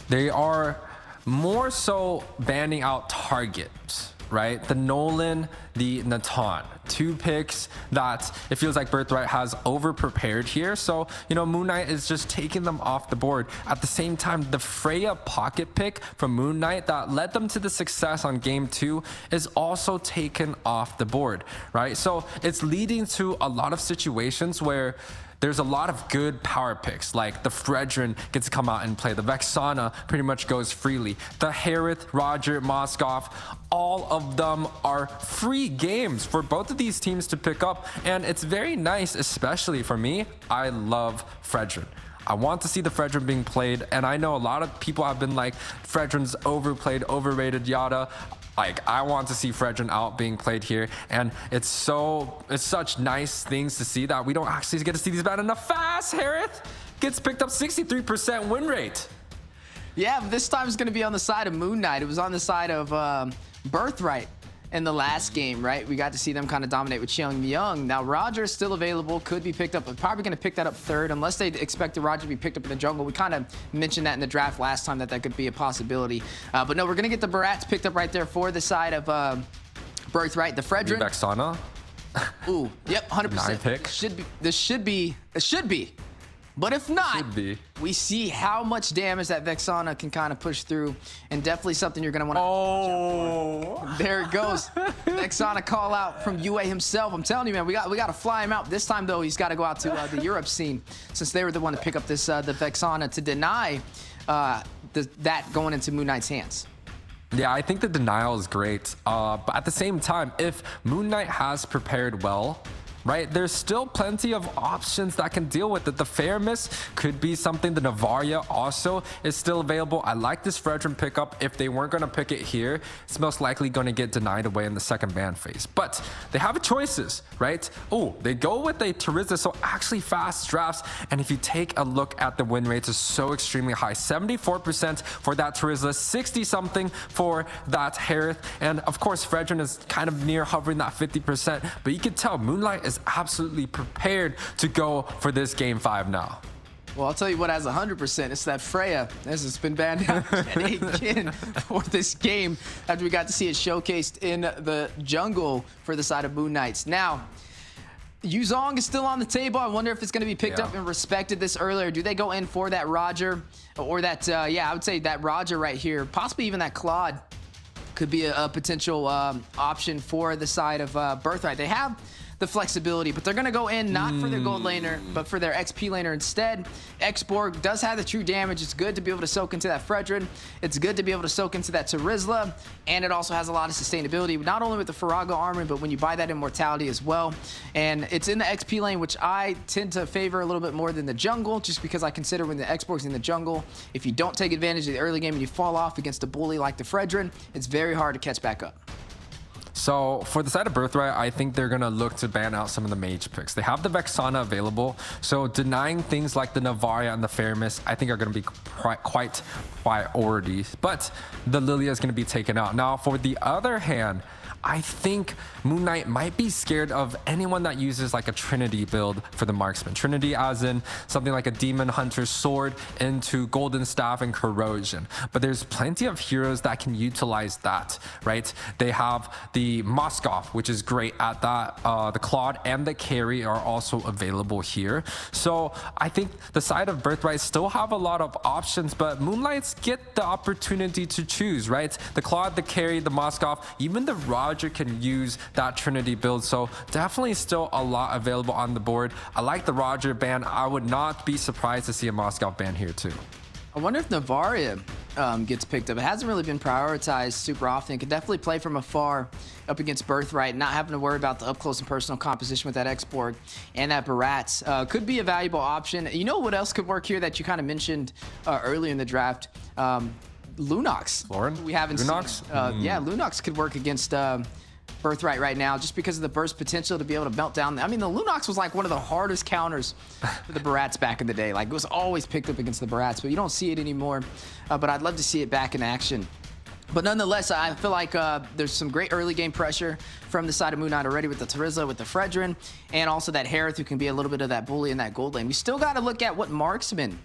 They are more so banning out targets, right? The Nolan, the Natan, 2 picks that it feels like Birthright has over-prepared here. So, Moon Knight is just taking them off the board. At the same time, the Freya pocket pick from Moon Knight that led them to the success on game 2 is also taken off the board, right? So it's leading to a lot of situations where there's a lot of good power picks, like the Fredrin gets to come out and play. The Vexana pretty much goes freely. The Harith, Roger, Moskov, all of them are free games for both of these teams to pick up. And it's very nice, especially for me. I love Fredrin. I want to see the Fredrin being played. And I know a lot of people have been like, Fredrin's overplayed, overrated, yada. Like, I want to see Fredrin out being played here, and it's such nice things to see that we don't actually get to see these bad enough. Fast Harith gets picked up 63% win rate. Yeah, but this time it's going to be on the side of Moon Knight. It was on the side of Birthright in the last game, right? We got to see them kind of dominate with Cheong Myung. Now, Roger is still available, could be picked up, but probably going to pick that up 3rd, unless they expect the Roger to be picked up in the jungle. We kind of mentioned that in the draft last time that could be a possibility. But no, we're going to get the Barats picked up right there for the side of Birthright. The Fredrin. Vexana. Ooh, yep, 100%. 9 pick. It should be. But if not, we see how much damage that Vexana can kind of push through, and definitely something you're going to want to watch out for. There it goes. Vexana call out from UA himself. I'm telling you, man, we got to fly him out. This time, though, he's got to go out to the Europe scene, since they were the one to pick up this the Vexana to deny that going into Moon Knight's hands. Yeah, I think the denial is great. But at the same time, if Moon Knight has prepared well, right, there's still plenty of options that can deal with it. The Fairmiss could be something. The Navaria also is still available. I like this Fredrin pickup. If they weren't going to pick it here, it's most likely going to get denied away in the second ban phase. But they have choices, right? Oh, they go with a Terizla, so actually fast drafts. And if you take a look at the win rates, it's so extremely high. 74% for that Terizla, 60-something for that Harith. And of course, Fredrin is kind of near hovering that 50%. But you can tell Moonlight is absolutely prepared to go for this game 5 now. Well, I'll tell you what has 100%. It's that Freya. This has been banned out again for this game after we got to see it showcased in the jungle for the side of Moon Knights. Now, Yuzong is still on the table. I wonder if it's going to be picked up and respected this earlier. Do they go in for that Roger or that, I would say that Roger right here, possibly even that Claude could be a potential option for the side of Birthright. They have the flexibility, but they're going to go in not for their gold laner, but for their XP laner instead. Xborg does have the true damage. It's good to be able to soak into that Fredrin. It's good to be able to soak into that Terizla, and it also has a lot of sustainability, not only with the Farago armor, but when you buy that immortality as well. And it's in the XP lane, which I tend to favor a little bit more than the jungle, just because I consider when the Xborg's in the jungle, if you don't take advantage of the early game and you fall off against a bully like the Fredrin, it's very hard to catch back up. So for the side of Birthright, I think they're going to look to ban out some of the mage picks. They have the Vexana available, so denying things like the Navaria and the Faramis, I think are going to be quite priorities. But the Lilia is going to be taken out. Now, for the other hand, I think Moon Knight might be scared of anyone that uses like a Trinity build for the marksman. Trinity as in something like a Demon Hunter's Sword into Golden Staff and Corrosion. But there's plenty of heroes that can utilize that, right? They have the Moskov, which is great at that. The Claude and the Carry are also available here. So I think the side of Birthright still have a lot of options, but Moonlights get the opportunity to choose, right? The Claude, the Carry, the Moskov, even the Roger can use that Trinity build. So definitely still a lot available on the board. I like the Roger ban. I would not be surprised to see a Moskov ban here too. I wonder if Navaria gets picked up. It hasn't really been prioritized super often. It could definitely play from afar up against Birthright, not having to worry about the up close and personal composition with that Xborg and that Barats. Could be a valuable option. You know what else could work here that you kind of mentioned earlier in the draft? Lunox. Lauren? We haven't Lunox? seen. Yeah, Lunox could work against Birthright right now just because of the burst potential to be able to melt down. I mean, the Lunox was like one of the hardest counters for the Barats back in the day. Like, it was always picked up against the Barats, but you don't see it anymore. But I'd love to see it back in action. But nonetheless, I feel like there's some great early game pressure from the side of Moon Knight already with the Terizla, with the Fredrin, and also that Harith, who can be a little bit of that bully in that gold lane. We still got to look at what marksman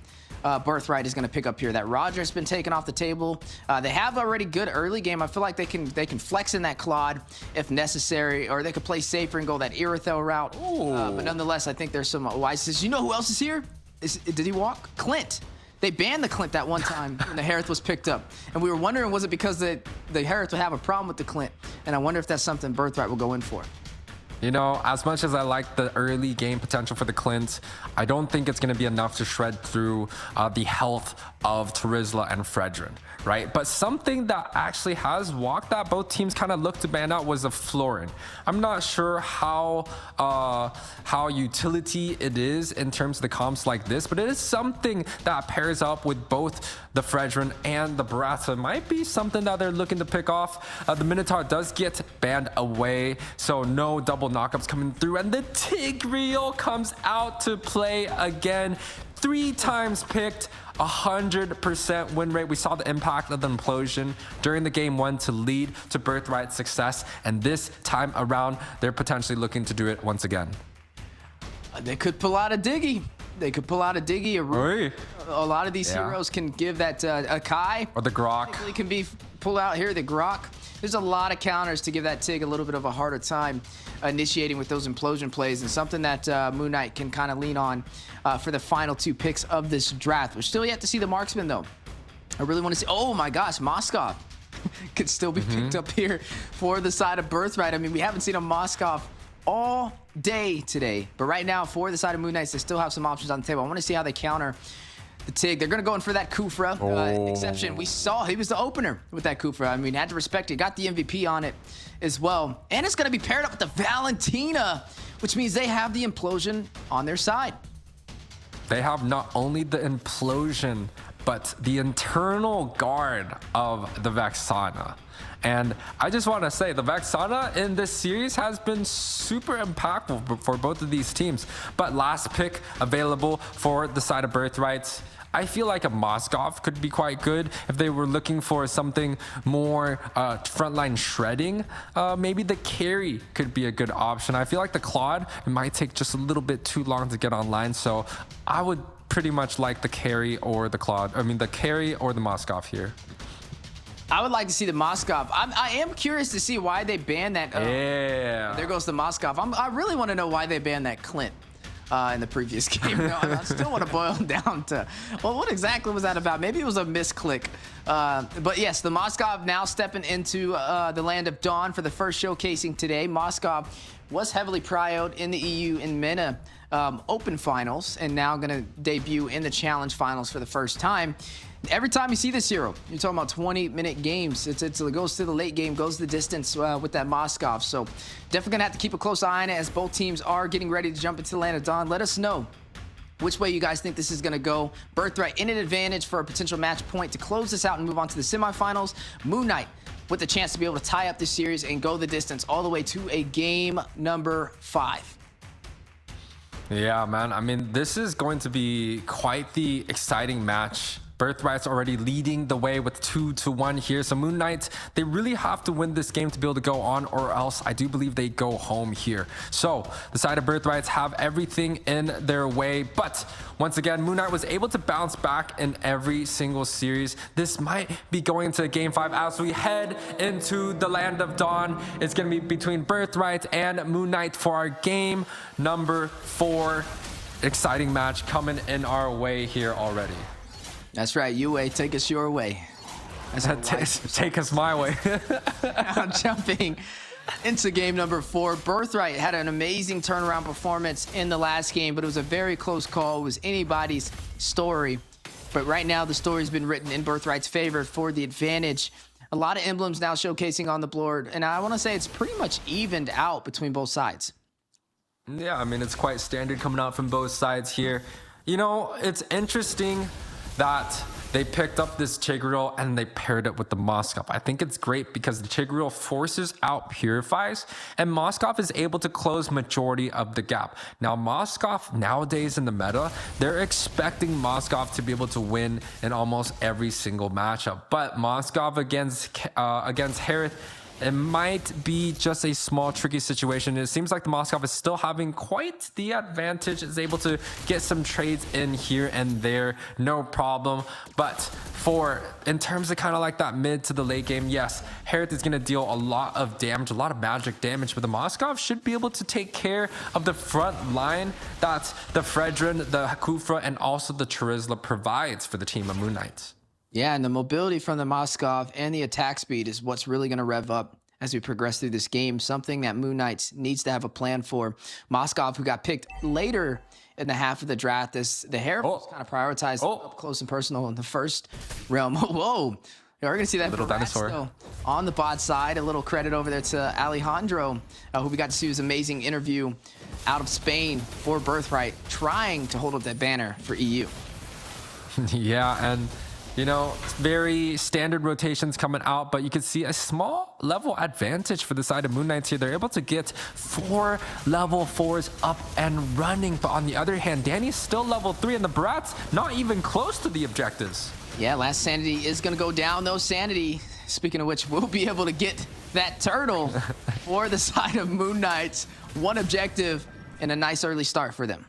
Birthright is going to pick up here. That Roger's been taken off the table. They have already good early game. I feel like they can flex in that Claude if necessary, or they could play safer and go that Irithel route. But nonetheless, I think there's some wise. You know who else is here? Did he walk? Clint. They banned the Clint that one time when the Harith was picked up. And we were wondering, was it because the Harith would have a problem with the Clint? And I wonder if that's something Birthright will go in for. You know, as much as I like the early game potential for the Clint, I don't think it's going to be enough to shred through the health of Terizla and Fredrin, right? But something that actually has walked that both teams kind of looked to ban out was a Florin. I'm not sure how utility it is in terms of the comps like this, but it is something that pairs up with both the Fredrin and the Barats. It might be something that they're looking to pick off. The Minotaur does get banned away, so no double knockups coming through, and the Tigreal comes out to play again. 3 times picked, 100% win rate. We saw the impact of the implosion during the game 1 to lead to Birthright's success, and this time around they're potentially looking to do it once again. They could pull out a Diggy. They could pull out a Diggy. A lot of these heroes can give that a Kai. Or the Grok. Can be pulled out here, the Grok. There's a lot of counters to give that Tig a little bit of a harder time initiating with those implosion plays, and something that Moon Knight can kind of lean on for the final 2 picks of this draft. We're still yet to see the marksman, though. I really want to see... Oh, my gosh, Moskov could still be picked up here for the side of Birthright. I mean, we haven't seen a Moskov all day today, but right now for the side of Moon Knights, they still have some options on the table. I want to see how they counter the Tig. They're going to go in for that Kufra exception. We saw he was the opener with that Kufra. I mean, had to respect it. Got the MVP on it as well. And it's going to be paired up with the Valentina, which means they have the implosion on their side. They have not only the implosion, but the internal guard of the Vexana. And I just want to say the Vexana in this series has been super impactful for both of these teams. But last pick available for the side of Birthright, I feel like a Moskov could be quite good if they were looking for something more frontline shredding. Maybe the Carry could be a good option. I feel like the Claude, it might take just a little bit too long to get online. So I would pretty much like the Carry or the Claude. I mean, the Carry or the Moskov here. I would like to see the Moskov. I am curious to see why they banned that. Yeah. There goes the Moskov. I really want to know why they banned that Clint. in the previous game. No, I still want to boil down to, well, what exactly was that about? Maybe it was a misclick. But yes, the Moskov now stepping into the land of Dawn for the first showcasing today. Moskov was heavily prioed in the EU and MENA Open finals, and now going to debut in the Challenge finals for the first time. Every time you see this hero, you're talking about 20-minute games. It goes to the late game, goes the distance with that Moskov. So definitely going to have to keep a close eye on it as both teams are getting ready to jump into the land of Dawn. Let us know which way you guys think this is going to go. Birthright in an advantage for a potential match point to close this out and move on to the semifinals. Moon Knight with the chance to be able to tie up this series and go the distance all the way to a game number 5. Yeah, man. I mean, this is going to be quite the exciting match. Birthright's already leading the way with 2-1 here. So Moon Knight, they really have to win this game to be able to go on, or else I do believe they go home here. So the side of Birthrights have everything in their way. But once again, Moon Knight was able to bounce back in every single series. This might be going to game 5 as we head into the land of Dawn. It's going to be between Birthright and Moon Knight for our game number 4. Exciting match coming in our way here already. That's right, UA, take us your way. Take us my way. Now jumping into game number 4. Birthright had an amazing turnaround performance in the last game, but it was a very close call. It was anybody's story. But right now, the story's been written in Birthright's favor for the advantage. A lot of emblems now showcasing on the board, and I want to say it's pretty much evened out between both sides. Yeah, I mean, it's quite standard coming out from both sides here. You know, it's interesting that they picked up this Chigrill and they paired it with the Moskov. I think it's great because the Chigrill forces out Purifies, and Moskov is able to close majority of the gap. Now, Moskov nowadays in the meta, they're expecting Moskov to be able to win in almost every single matchup. But Moskov against Harith, it might be just a small tricky situation. It seems like the Moskov is still having quite the advantage. Is able to get some trades in here and there, no problem. But in terms of kind of like that mid to the late game, yes, Harith is going to deal a lot of damage, a lot of magic damage, but the Moskov should be able to take care of the front line that the Fredrin, the Kufra, and also the Charizla provides for the team of Moon Knight. Yeah, and the mobility from the Moskov and the attack speed is what's really going to rev up as we progress through this game, something that Moon Knight needs to have a plan for. Moskov, who got picked later in the half of the draft, the Harith was kind of prioritized up close and personal in the first realm. Whoa, we're going to see that little dinosaur on the bot side. A little credit over there to Alejandro, who we got to see his amazing interview out of Spain for Birthright, trying to hold up that banner for EU. Yeah, and you know, very standard rotations coming out, but you can see a small level advantage for the side of Moon Knights here. They're able to get 4 level 4s up and running. But on the other hand, Danny's still level 3, and the Brats not even close to the objectives. Yeah, last Sanity is going to go down, though. Sanity, speaking of which, we'll be able to get that turtle for the side of Moon Knights. 1 objective and a nice early start for them.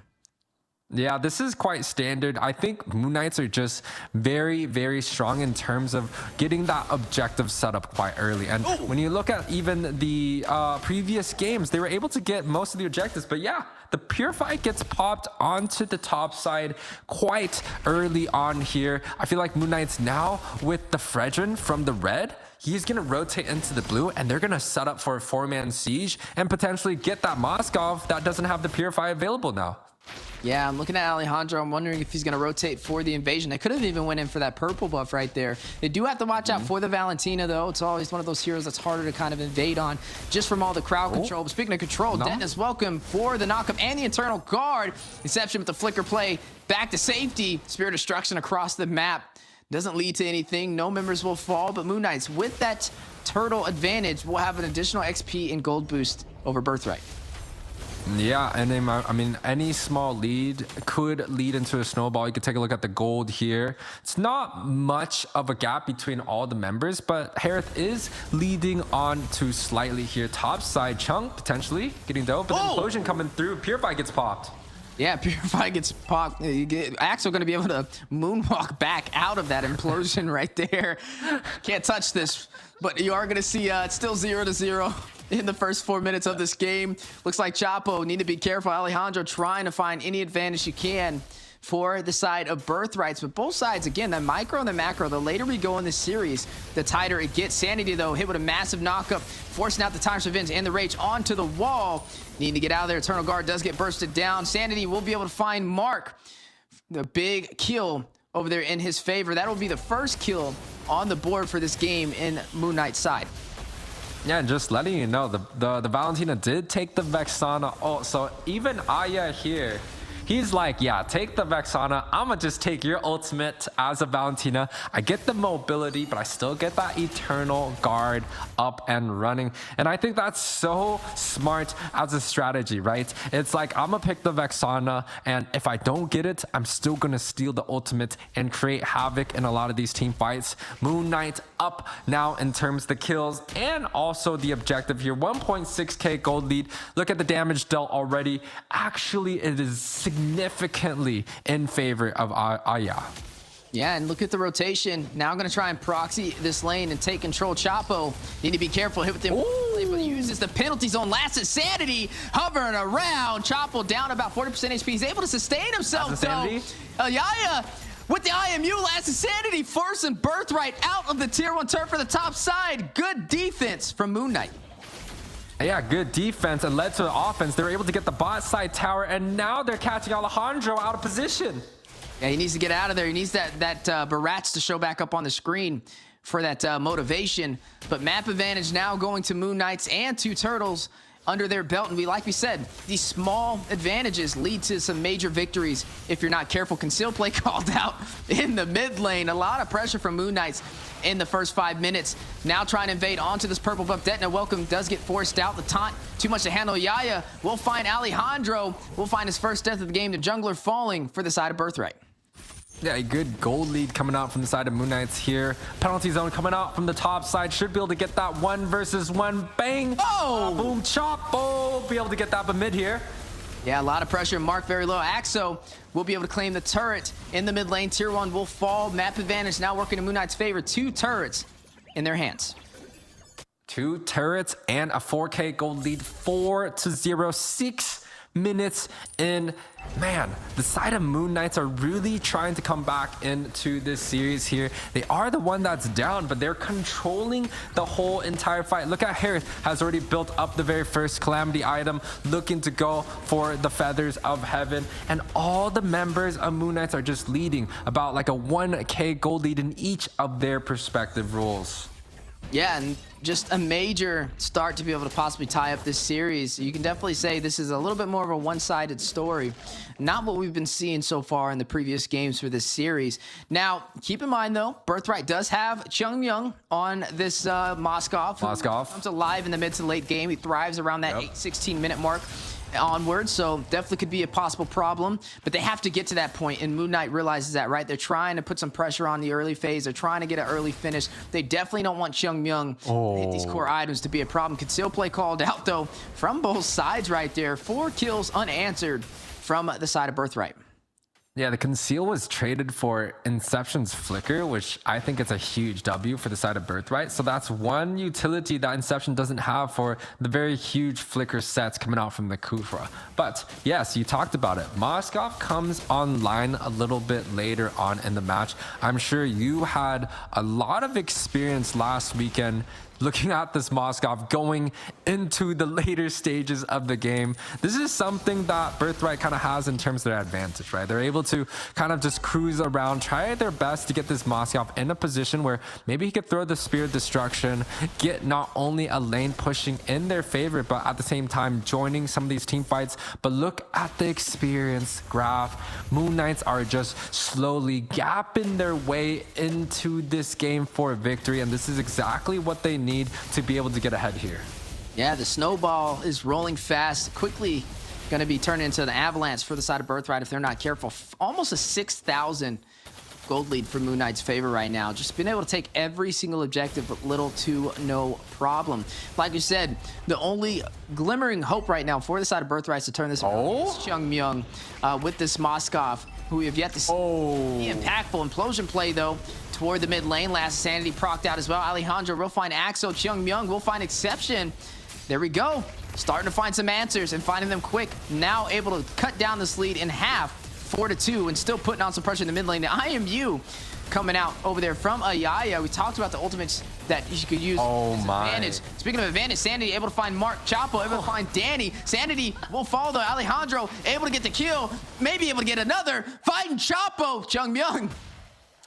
Yeah, this is quite standard. I think Moon Knights are just very, very strong in terms of getting that objective set up quite early. And when you look at even the previous games, they were able to get most of the objectives. But yeah, the Purify gets popped onto the top side quite early on here. I feel like Moon Knights now with the Fredrin from the red, he's going to rotate into the blue, and they're going to set up for a 4-man siege and potentially get that Moskov that doesn't have the Purify available now. Yeah, I'm looking at Alejandro. I'm wondering if he's going to rotate for the invasion. They could have even went in for that purple buff right there. They do have to watch out for the Valentina, though. It's always one of those heroes that's harder to kind of invade on just from all the crowd control. But speaking of control, Dennis, welcome for the knockup and the internal guard. Inception with the flicker play. Back to safety. Spirit Destruction across the map. Doesn't lead to anything. No members will fall. But Moon Knights, with that turtle advantage, will have an additional XP and gold boost over Birthright. Yeah, and then, I mean, any small lead could lead into a snowball. You could take a look at the gold here. It's not much of a gap between all the members, but Harith is leading on to slightly here. Top side chunk potentially getting dope, but the implosion coming through. Purify gets popped. Yeah, Purify gets popped. Axel going to be able to moonwalk back out of that implosion right there. Can't touch this, but you are going to see it's still 0-0. in the first 4 minutes of this game. Looks like Chapo need to be careful. Alejandro trying to find any advantage you can for the side of Birthrights, but both sides, again, the micro and the macro, the later we go in this series, the tighter it gets. Sanity, though, hit with a massive knockup, forcing out the Times Revenge and the Rage onto the wall. Needing to get out of there. Eternal Guard does get bursted down. Sanity will be able to find Mark. The big kill over there in his favor. That will be the first kill on the board for this game in Moon Knight's side. Yeah, and just letting you know, the Valentina did take the Vexana. Oh, so even Aya here, he's like, yeah, take the Vexana. I'm going to just take your ultimate as a Valentina. I get the mobility, but I still get that Eternal Guard up and running. And I think that's so smart as a strategy, right? It's like, I'm going to pick the Vexana, and if I don't get it, I'm still going to steal the ultimate and create havoc in a lot of these team fights. Moon Knight up now in terms of the kills and also the objective here. 1.6k gold lead. Look at the damage dealt already. Actually, it is significantly in favor of Aya. Yeah, and look at the rotation. Now I'm going to try and proxy this lane and take control. Chapo, need to be careful. Hit with him. But he uses the penalty zone. Last Sanity hovering around. Chapo down about 40% HP. He's able to sustain himself, though. Yaya with the IMU. Last Sanity forcing Birthright out of the tier 1 turf for the top side. Good defense from Moon Knight. Yeah, good defense and led to the offense. They were able to get the bot side tower, and now they're catching Alejandro out of position. Yeah, he needs to get out of there. He needs that Barats to show back up on the screen for that motivation. But map advantage now going to Moon Knights and 2 Turtles under their belt. And like we said, these small advantages lead to some major victories if you're not careful. Conceal play called out in the mid lane. A lot of pressure from Moon Knights in the first 5 minutes. Now trying to invade onto this purple buff. Detna Welcome does get forced out. The taunt, too much to handle. Yaya will find Alejandro. Will find his first death of the game. The jungler falling for the side of Birthright. Yeah, a good gold lead coming out from the side of Moon Knights here. Penalty zone coming out from the top side. Should be able to get that 1 versus 1. Bang! Oh! Boom, chop! Oh, be able to get that mid here. Yeah, a lot of pressure. Mark very low. Axo will be able to claim the turret in the mid lane. Tier 1 will fall. Map advantage now working in Moon Knight's favor. 2 turrets in their hands. 2 turrets and a 4k gold lead. 4-0. 6 minutes in. Man, the side of Moon Knights are really trying to come back into this series here. They are the one that's down, but they're controlling the whole entire fight. Look at Harris has already built up the very first Calamity item, looking to go for the Feathers of Heaven. And all the members of Moon Knights are just leading about like a 1k gold lead in each of their respective roles. Yeah, and just a major start to be able to possibly tie up this series. You can definitely say this is a little bit more of a one-sided story. Not what we've been seeing so far in the previous games for this series. Now, keep in mind, though, Birthright does have Chung Myung on this Moskov. Moskov comes alive in the mid to late game. He thrives around that 8-16 minute mark onwards, so definitely could be a possible problem, but they have to get to that point, and Moon Knight realizes that, right? They're trying to put some pressure on the early phase. They're trying to get an early finish. They definitely don't want Chung Myung to hit these core items to be a problem. Conceal play called out, though, from both sides right there. 4 kills unanswered from the side of Birthright. Yeah, the Conceal was traded for Inception's Flicker, which I think is a huge W for the side of Birthright. So that's one utility that Inception doesn't have for the very huge Flicker sets coming out from the Kufra. But yes, you talked about it. Moskov comes online a little bit later on in the match. I'm sure you had a lot of experience last weekend looking at this Moskov going into the later stages of the game. This is something that Birthright kind of has in terms of their advantage, right? They're able to kind of just cruise around, try their best to get this Moskov in a position where maybe he could throw the Spear of Destruction, get not only a lane pushing in their favor, but at the same time joining some of these team fights. But look at the experience graph. Moon Knights are just slowly gapping their way into this game for a victory, and this is exactly what they need to be able to get ahead here. Yeah, the snowball is rolling fast, quickly going to be turned into an avalanche for the side of Birthright if they're not careful. Almost a 6,000 gold lead for Moon Knight's favor right now. Just being able to take every single objective with little to no problem. Like you said, the only glimmering hope right now for the side of Birthright is to turn this around. It's Chung Myung with this Moskov, who we have yet to see. The impactful implosion play, though, toward the mid lane. Last Sanity procced out as well. Alejandro will find Axo. Chung Myung will find Exception. there we go. Starting to find some answers and finding them quick. Now able to cut down this lead in half, 4-2, and still putting on some pressure in the mid lane. The IMU coming out over there from Ayaya. We talked about the ultimates that you could use. Oh my. Advantage. Speaking of advantage, Sanity able to find Mark, Chapo able to find Danny. Sanity will follow though. Alejandro able to get the kill, maybe able to get another. Fighting Chapo. Chung Myung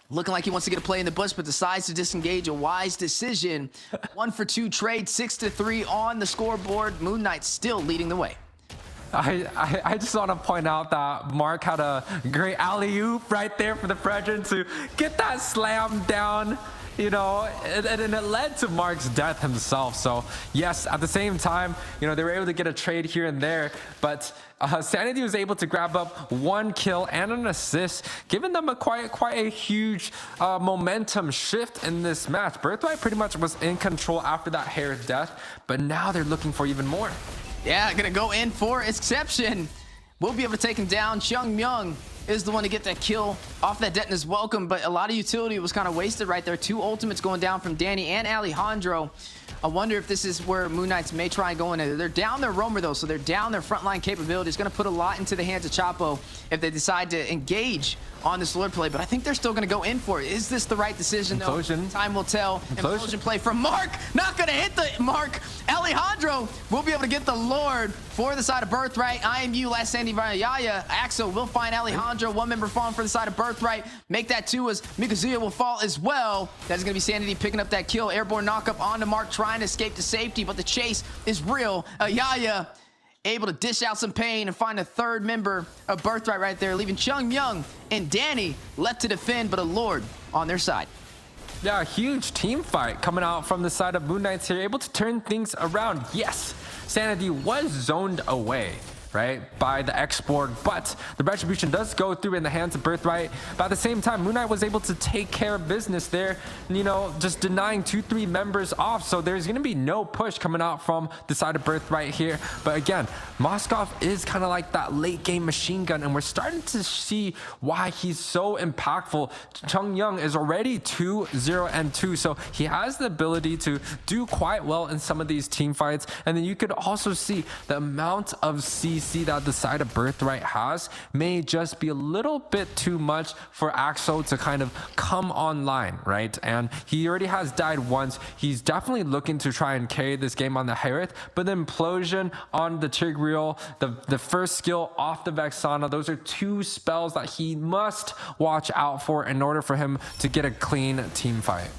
looking like he wants to get a play in the bush, but decides to disengage. A wise decision. 1 for 2 trade, 6-3 on the scoreboard. Moon Knight still leading the way. I just want to point out that Mark had a great alley-oop right there for the Fredrin to get that slam down, you know, and it led to Mark's death himself. So yes, at the same time, you know, they were able to get a trade here and there, but Sanity was able to grab up 1 kill and an assist, giving them a quite a huge momentum shift in this match. Birthright pretty much was in control after that Hair death, but now they're looking for even more. Yeah, gonna go in for Exception. We'll be able to take him down. Chung Myung is the one to get that kill off that Detna's welcome, but a lot of utility was kind of wasted right there. 2 ultimates going down from Danny and Alejandro. I wonder if this is where Moon Knights may try and go in. They're down their roamer though, so they're down their frontline capabilities. Going to put a lot into the hands of Chapo if they decide to engage on this Lord play, but I think they're still going to go in for it. Is this the right decision though? Implosion. Time will tell. Implosion play from Mark. Not going to hit the mark. Alejandro will be able to get the Lord for the side of Birthright. IMU last standing by Yaya. Axel will find Alejandro. 1 member falling for the side of Birthright. Make that 2 as Mikazuya will fall as well. That's going to be Sanity picking up that kill. Airborne knockup onto Mark, trying to escape to safety, but the chase is real. Yaya able to dish out some pain and find a 3rd member of Birthright right there, leaving Chung Myung and Danny left to defend, but a Lord on their side. Yeah, a huge team fight coming out from the side of Moon Knights here, able to turn things around. Yes, Sanity was zoned away, right, by the export, but the retribution does go through in the hands of Birthright. But at the same time, Moon Knight was able to take care of business there, you know, just denying 2-3 members off. So there's going to be no push coming out from the side of Birthright here. But again, Moskov is kind of like that late game machine gun, and we're starting to see why he's so impactful. Chung Myung is already 2-0-2, so he has the ability to do quite well in some of these team fights. And then you could also see the amount of CC that the side of Birthright has may just be a little bit too much for Axel to kind of come online, right? And he already has died once. He's definitely looking to try and carry this game on the Harith, but the Implosion on the Tigreal, the first skill off the Vexana, those are 2 spells that he must watch out for in order for him to get a clean team fight.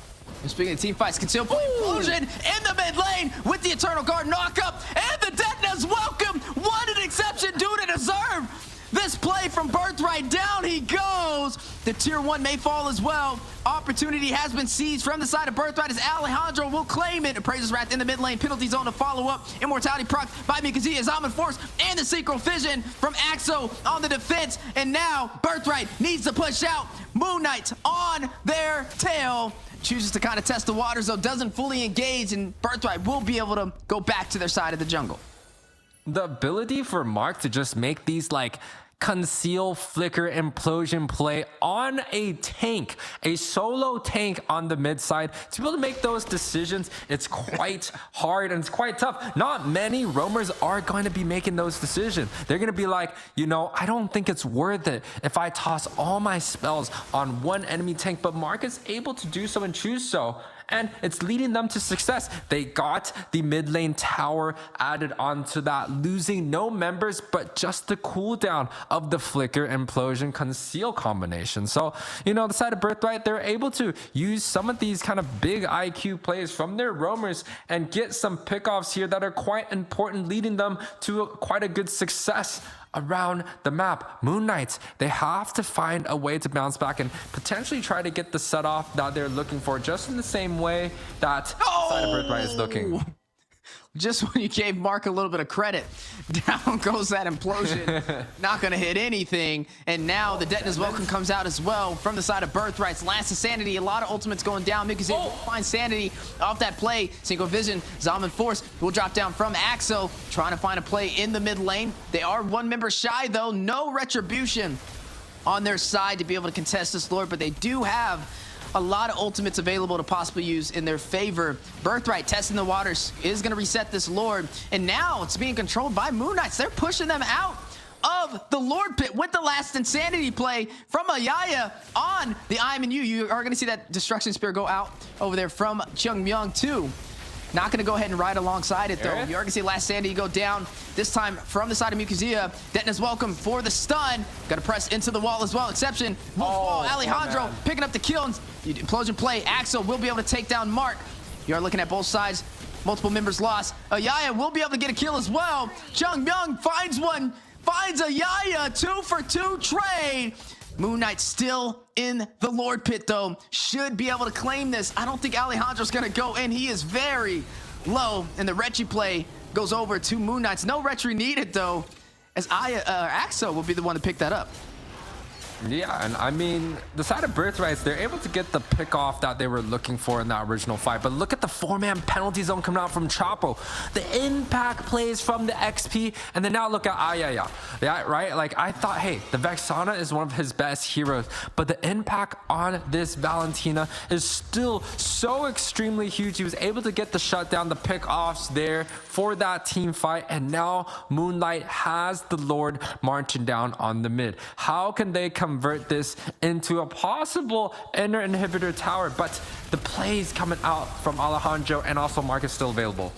And speaking of team fights, concealed Implosion in the mid lane with the Eternal Guard knockup, and the Detna's welcome. What an Exception do to deserve this play from Birthright. Down he goes. The tier 1 may fall as well. Opportunity has been seized from the side of Birthright as Alejandro will claim it. Appraiser's Wrath in the mid lane. Penalty zone to follow up. Immortality proc by Mikazuya. Zaman Force and the Synchro Fission from Axo on the defense. And now Birthright needs to push out. Moon Knight on their tail. Chooses to kind of test the waters though. Doesn't fully engage, and Birthright will be able to go back to their side of the jungle. The ability for Mark to just make these like conceal, flicker, implosion play on a tank, a solo tank on the mid side, to be able to make those decisions, it's quite hard and it's quite tough. Not many roamers are going to be making those decisions. They're going to be like, you know, I don't think it's worth it if I toss all my spells on one enemy tank, but Mark is able to do so and choose so. And it's leading them to success. They got the mid lane tower added onto that, losing no members, but just the cooldown of the flicker, implosion, conceal combination. So, you know, the side of Birthright, they're able to use some of these kind of big IQ plays from their roamers and get some pickoffs here that are quite important, leading them to quite a good success around the map. Moon Knights, they have to find a way to bounce back and potentially try to get the set off that they're looking for, just in the same way that side of Birthright is looking. Just when you gave Mark a little bit of credit, down goes that Implosion. Not going to hit anything. And now the Detna's welcome comes out as well from the side of Birthright's. Last of Sanity, a lot of ultimates going down. Because will find Sanity off that play. Synchro Vision, Zaman Force will drop down from Axo, trying to find a play in the mid lane. They are 1 member shy though. No retribution on their side to be able to contest this Lord, but they do have a lot of ultimates available to possibly use in their favor. Birthright testing the waters is going to reset this Lord, and now it's being controlled by Moon Knights. They're pushing them out of the Lord Pit with the last Insanity play from Ayaya on the IMU. You are going to see that Destruction Spear go out over there from Chung Myung too. Not going to go ahead and ride alongside it, though. You're going to see Last Sandy go down, this time from the side of Mukazuya. Denton is welcome for the stun. Got to press into the wall as well. Exception. Wolf wall. Alejandro picking up the kill. Implosion play. Axel will be able to take down Mark. You are looking at both sides. Multiple members lost. Ayaya will be able to get a kill as well. Chung Myung finds one. Finds Ayaya. 2 for 2 trade. Moon Knight still in the Lord Pit, though. Should be able to claim this. I don't think Alejandro's going to go in. He is very low, and the Retri play goes over to Moon Knights. No Retri needed, though, as Axo will be the one to pick that up. Yeah, and I mean, the side of Birthrights, they're able to get the pick off that they were looking for in that original fight. But look at the 4-man penalty zone coming out from Chapo. The impact plays from the XP, and then now look at Ayaya. Yeah, right? Like, I thought, hey, the Vexana is one of his best heroes, but the impact on this Valentina is still so extremely huge. He was able to get the shutdown, the pick-offs there for that team fight, and now Moonlight has the Lord marching down on the mid. How can they convert this into a possible inner inhibitor tower? But the plays coming out from Alejandro, and also Mark is still available.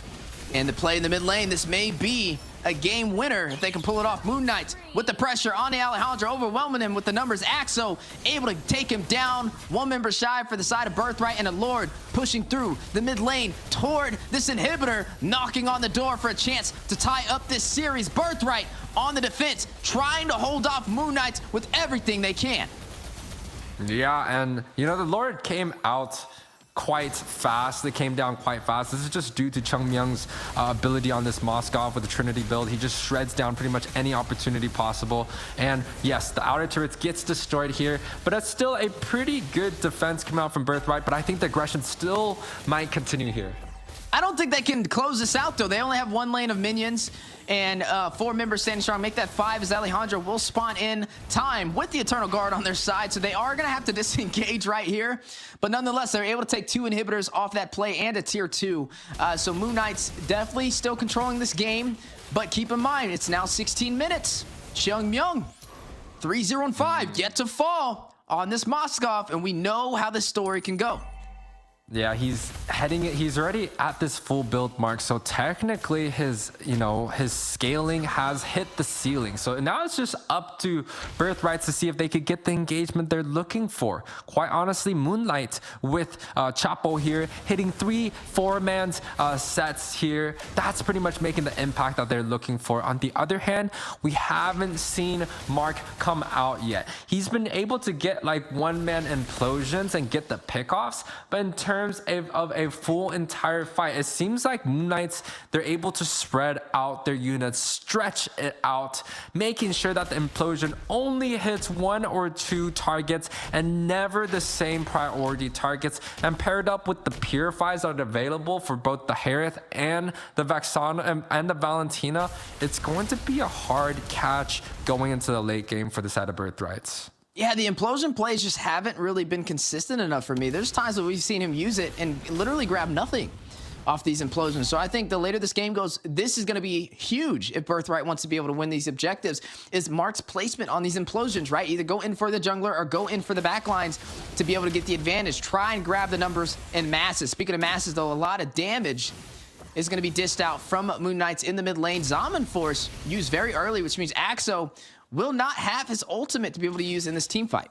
And the play in the mid lane, this may be a game winner if they can pull it off. Moon Knights with the pressure on the Alejandro, overwhelming him with the numbers. Axo able to take him down. One member shy for the side of Birthright, and a Lord pushing through the mid lane toward this inhibitor, knocking on the door for a chance to tie up this series. Birthright on the defense, trying to hold off Moon Knights with everything they can. Yeah, and you know, the Lord came out quite fast. They came down quite fast. This is just due to Chung Myung's ability on this Moskov with the Trinity build. He just shreds down pretty much any opportunity possible. And yes, the outer turrets gets destroyed here, but that's still a pretty good defense coming out from Birthright. But I think the aggression still might continue here. I don't think they can close this out, though. They only have one lane of minions and 4 members standing strong. Make that 5 as Alejandro will spawn in time with the Eternal Guard on their side. So they are going to have to disengage right here. But nonetheless, they're able to take 2 inhibitors off that play and a tier 2. So Moon Knights definitely still controlling this game. But keep in mind, it's now 16 minutes. Chung Myung, 3-0-5, yet to fall on this Moskov. And we know how this story can go. Yeah, he's already at this full build mark, so technically his scaling has hit the ceiling. So now it's just up to Birthrights to see if they could get the engagement they're looking for. Quite honestly, Moonlight with Chapo here hitting 3 4-man sets here. That's pretty much making the impact that they're looking for. On the other hand, we haven't seen Mark come out yet. He's been able to get like 1-man implosions and get the pickoffs, but in terms of a full entire fight, it seems like Moon Knights, they're able to spread out their units, stretch it out, making sure that the implosion only hits 1 or 2 targets and never the same priority targets. And paired up with the purifies that are available for both the Harith and the Vexana and the Valentina, it's going to be a hard catch going into the late game for the side of Birthrights. Yeah, the implosion plays just haven't really been consistent enough for me. There's times that we've seen him use it and literally grab nothing off these implosions. So I think the later this game goes, this is going to be huge if Birthright wants to be able to win these objectives, is Mark's placement on these implosions, right? Either go in for the jungler or go in for the backlines to be able to get the advantage. Try and grab the numbers and masses. Speaking of masses, though, a lot of damage is going to be dished out from Moon Knights in the mid lane. Zaman Force used very early, which means Axo will not have his ultimate to be able to use in this team fight.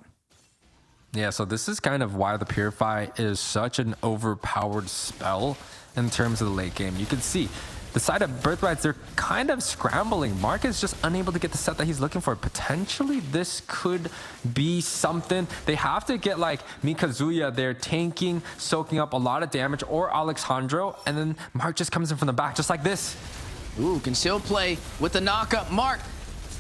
Yeah, so this is kind of why the Purify is such an overpowered spell in terms of the late game. You can see the side of Birthrights, they're kind of scrambling. Mark is just unable to get the set that he's looking for. Potentially, this could be something. They have to get like Mikazuya there tanking, soaking up a lot of damage, or Alejandro, and then Mark just comes in from the back, just like this. Ooh, can still play with the knockup. Mark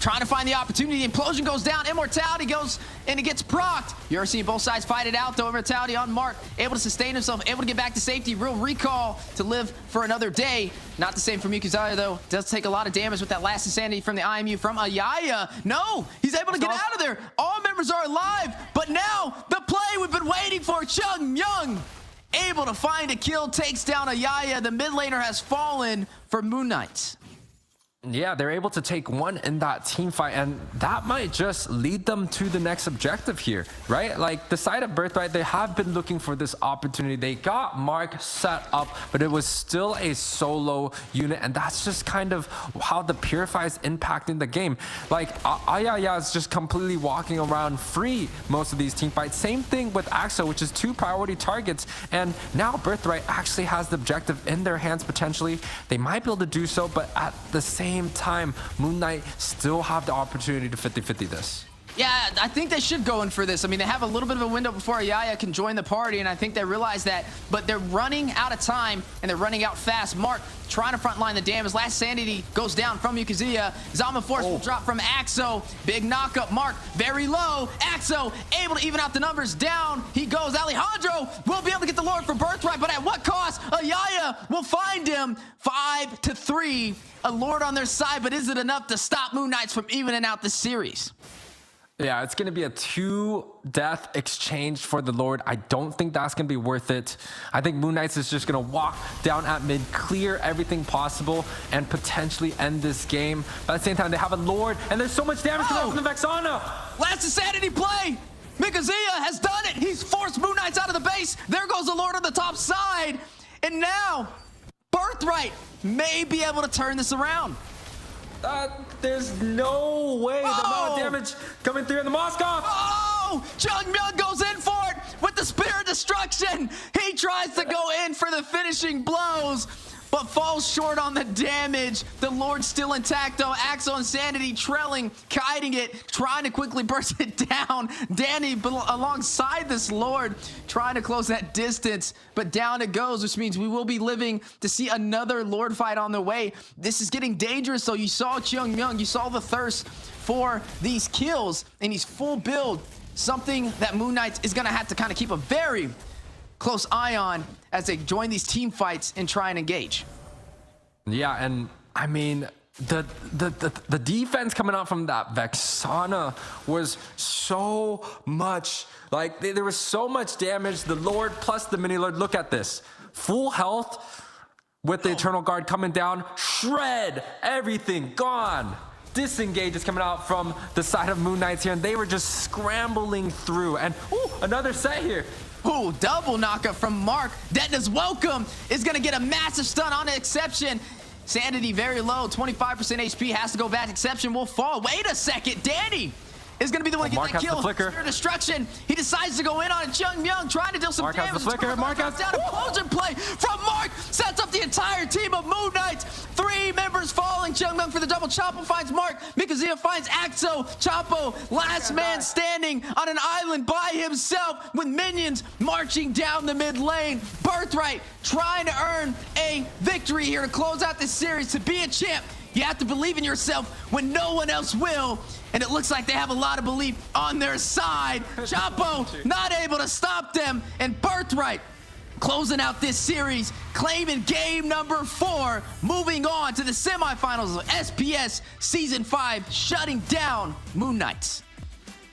trying to find the opportunity. Implosion goes down. Immortality goes and it gets procced. You're seeing both sides fight it out though. Immortality on Mark, able to sustain himself, able to get back to safety. Real recall to live for another day. Not the same for Mikuzaya though. Does take a lot of damage with that last insanity from the IMU from Ayaya. No, he's able to get out of there. All members are alive, but now the play we've been waiting for. Chung Myung able to find a kill, takes down Ayaya. The mid laner has fallen for Moon Knights. Yeah, they're able to take one in that team fight, and that might just lead them to the next objective here, right? Like the side of Birthright, they have been looking for this opportunity. They got Mark set up, but it was still a solo unit, and that's just kind of how the Purify is impacting the game. Like Ayaya is just completely walking around free most of these team fights. Same thing with Axo, which is 2 priority targets, and now Birthright actually has the objective in their hands potentially. They might be able to do so, but at the same time, Moon Knight still have the opportunity to 50-50 this. Yeah, I think they should go in for this. I mean, they have a little bit of a window before Ayaya can join the party, and I think they realize that, but they're running out of time, and they're running out fast. Mark trying to frontline the damage. Last sanity goes down from Yukazuya. Zama Force will drop from Axo. Big knockup. Mark very low. Axo able to even out the numbers. Down he goes. Alejandro will be able to get the Lord for Birthright, but at what cost? Ayaya will find him. 5-3. A Lord on their side, but is it enough to stop Moon Knights from evening out the series? Yeah, it's going to be a 2-death exchange for the Lord. I don't think that's going to be worth it. I think Moon Knights is just going to walk down at mid, clear everything possible, and potentially end this game. But at the same time, they have a Lord, and there's so much damage coming from the Vexana. Last insanity play. Mikuzia has done it. He's forced Moon Knights out of the base. There goes the Lord on the top side. And now, Birthright may be able to turn this around. There's no way. The amount of damage coming through in the Moskov. Oh, Chung Myung goes in for it with the Spear of Destruction. He tries to go in for the finishing blows, but falls short on the damage. The Lord's still intact though. Axo Insanity trailing, kiting it, trying to quickly burst it down. Danny alongside this Lord, trying to close that distance, but down it goes, which means we will be living to see another Lord fight on the way. This is getting dangerous though. You saw Chung Myung, you saw the thirst for these kills, and he's full build. Something that Moon Knight is gonna have to kind of keep a very close eye on as they join these team fights and try and engage. Yeah, and I mean, the defense coming out from that Vexana was so much, like there was so much damage. The Lord plus the mini Lord, look at this. Full health with the Eternal Guard coming down, shred, everything gone. Disengage is coming out from the side of Moon Knights here, and they were just scrambling through. And ooh, another set here. Ooh, double knockup from Mark. Detna's welcome is going to get a massive stun on Exception. Sanity very low, 25% HP, has to go back. Exception will fall. Wait a second, Danny is going to be the one to get that kill. Spear Destruction. He decides to go in on Chung Myung, trying to deal some damage. Mark has the flicker. Mark has down. Implosion play from Mark. Sets up the entire team of Moon Knights. 3 members falling. Chung Myung for the double. Chapo finds Mark. Mikuzia finds Axo. Chapo, last man standing on an island by himself with minions marching down the mid lane. Birthright trying to earn a victory here to close out this series. To be a champ, you have to believe in yourself when no one else will. And it looks like they have a lot of belief on their side. Chapo not able to stop them. And Birthright closing out this series, claiming game number 4, moving on to the semifinals of SPS Season 5, shutting down Moon Knights.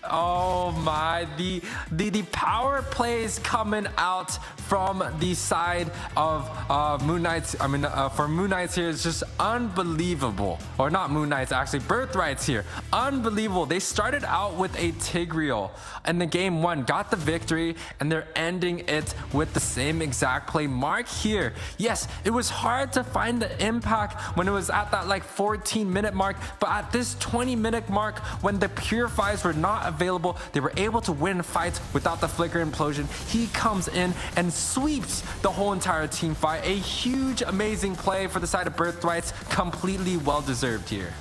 Oh my, the power plays coming out from the side of Moon Knights. I mean, for Moon Knights here is just unbelievable. Or not Moon Knights, actually, Birthrights here. Unbelievable. They started out with a Tigreal in the game 1, got the victory, and they're ending it with the same exact play. Mark here. Yes, it was hard to find the impact when it was at that like 14-minute mark, but at this 20-minute mark, when the Purifies were not available, they were able to win fights without the flicker implosion. He comes in and sweeps the whole entire team fight. A huge, amazing play for the side of Birthrights, completely well-deserved here.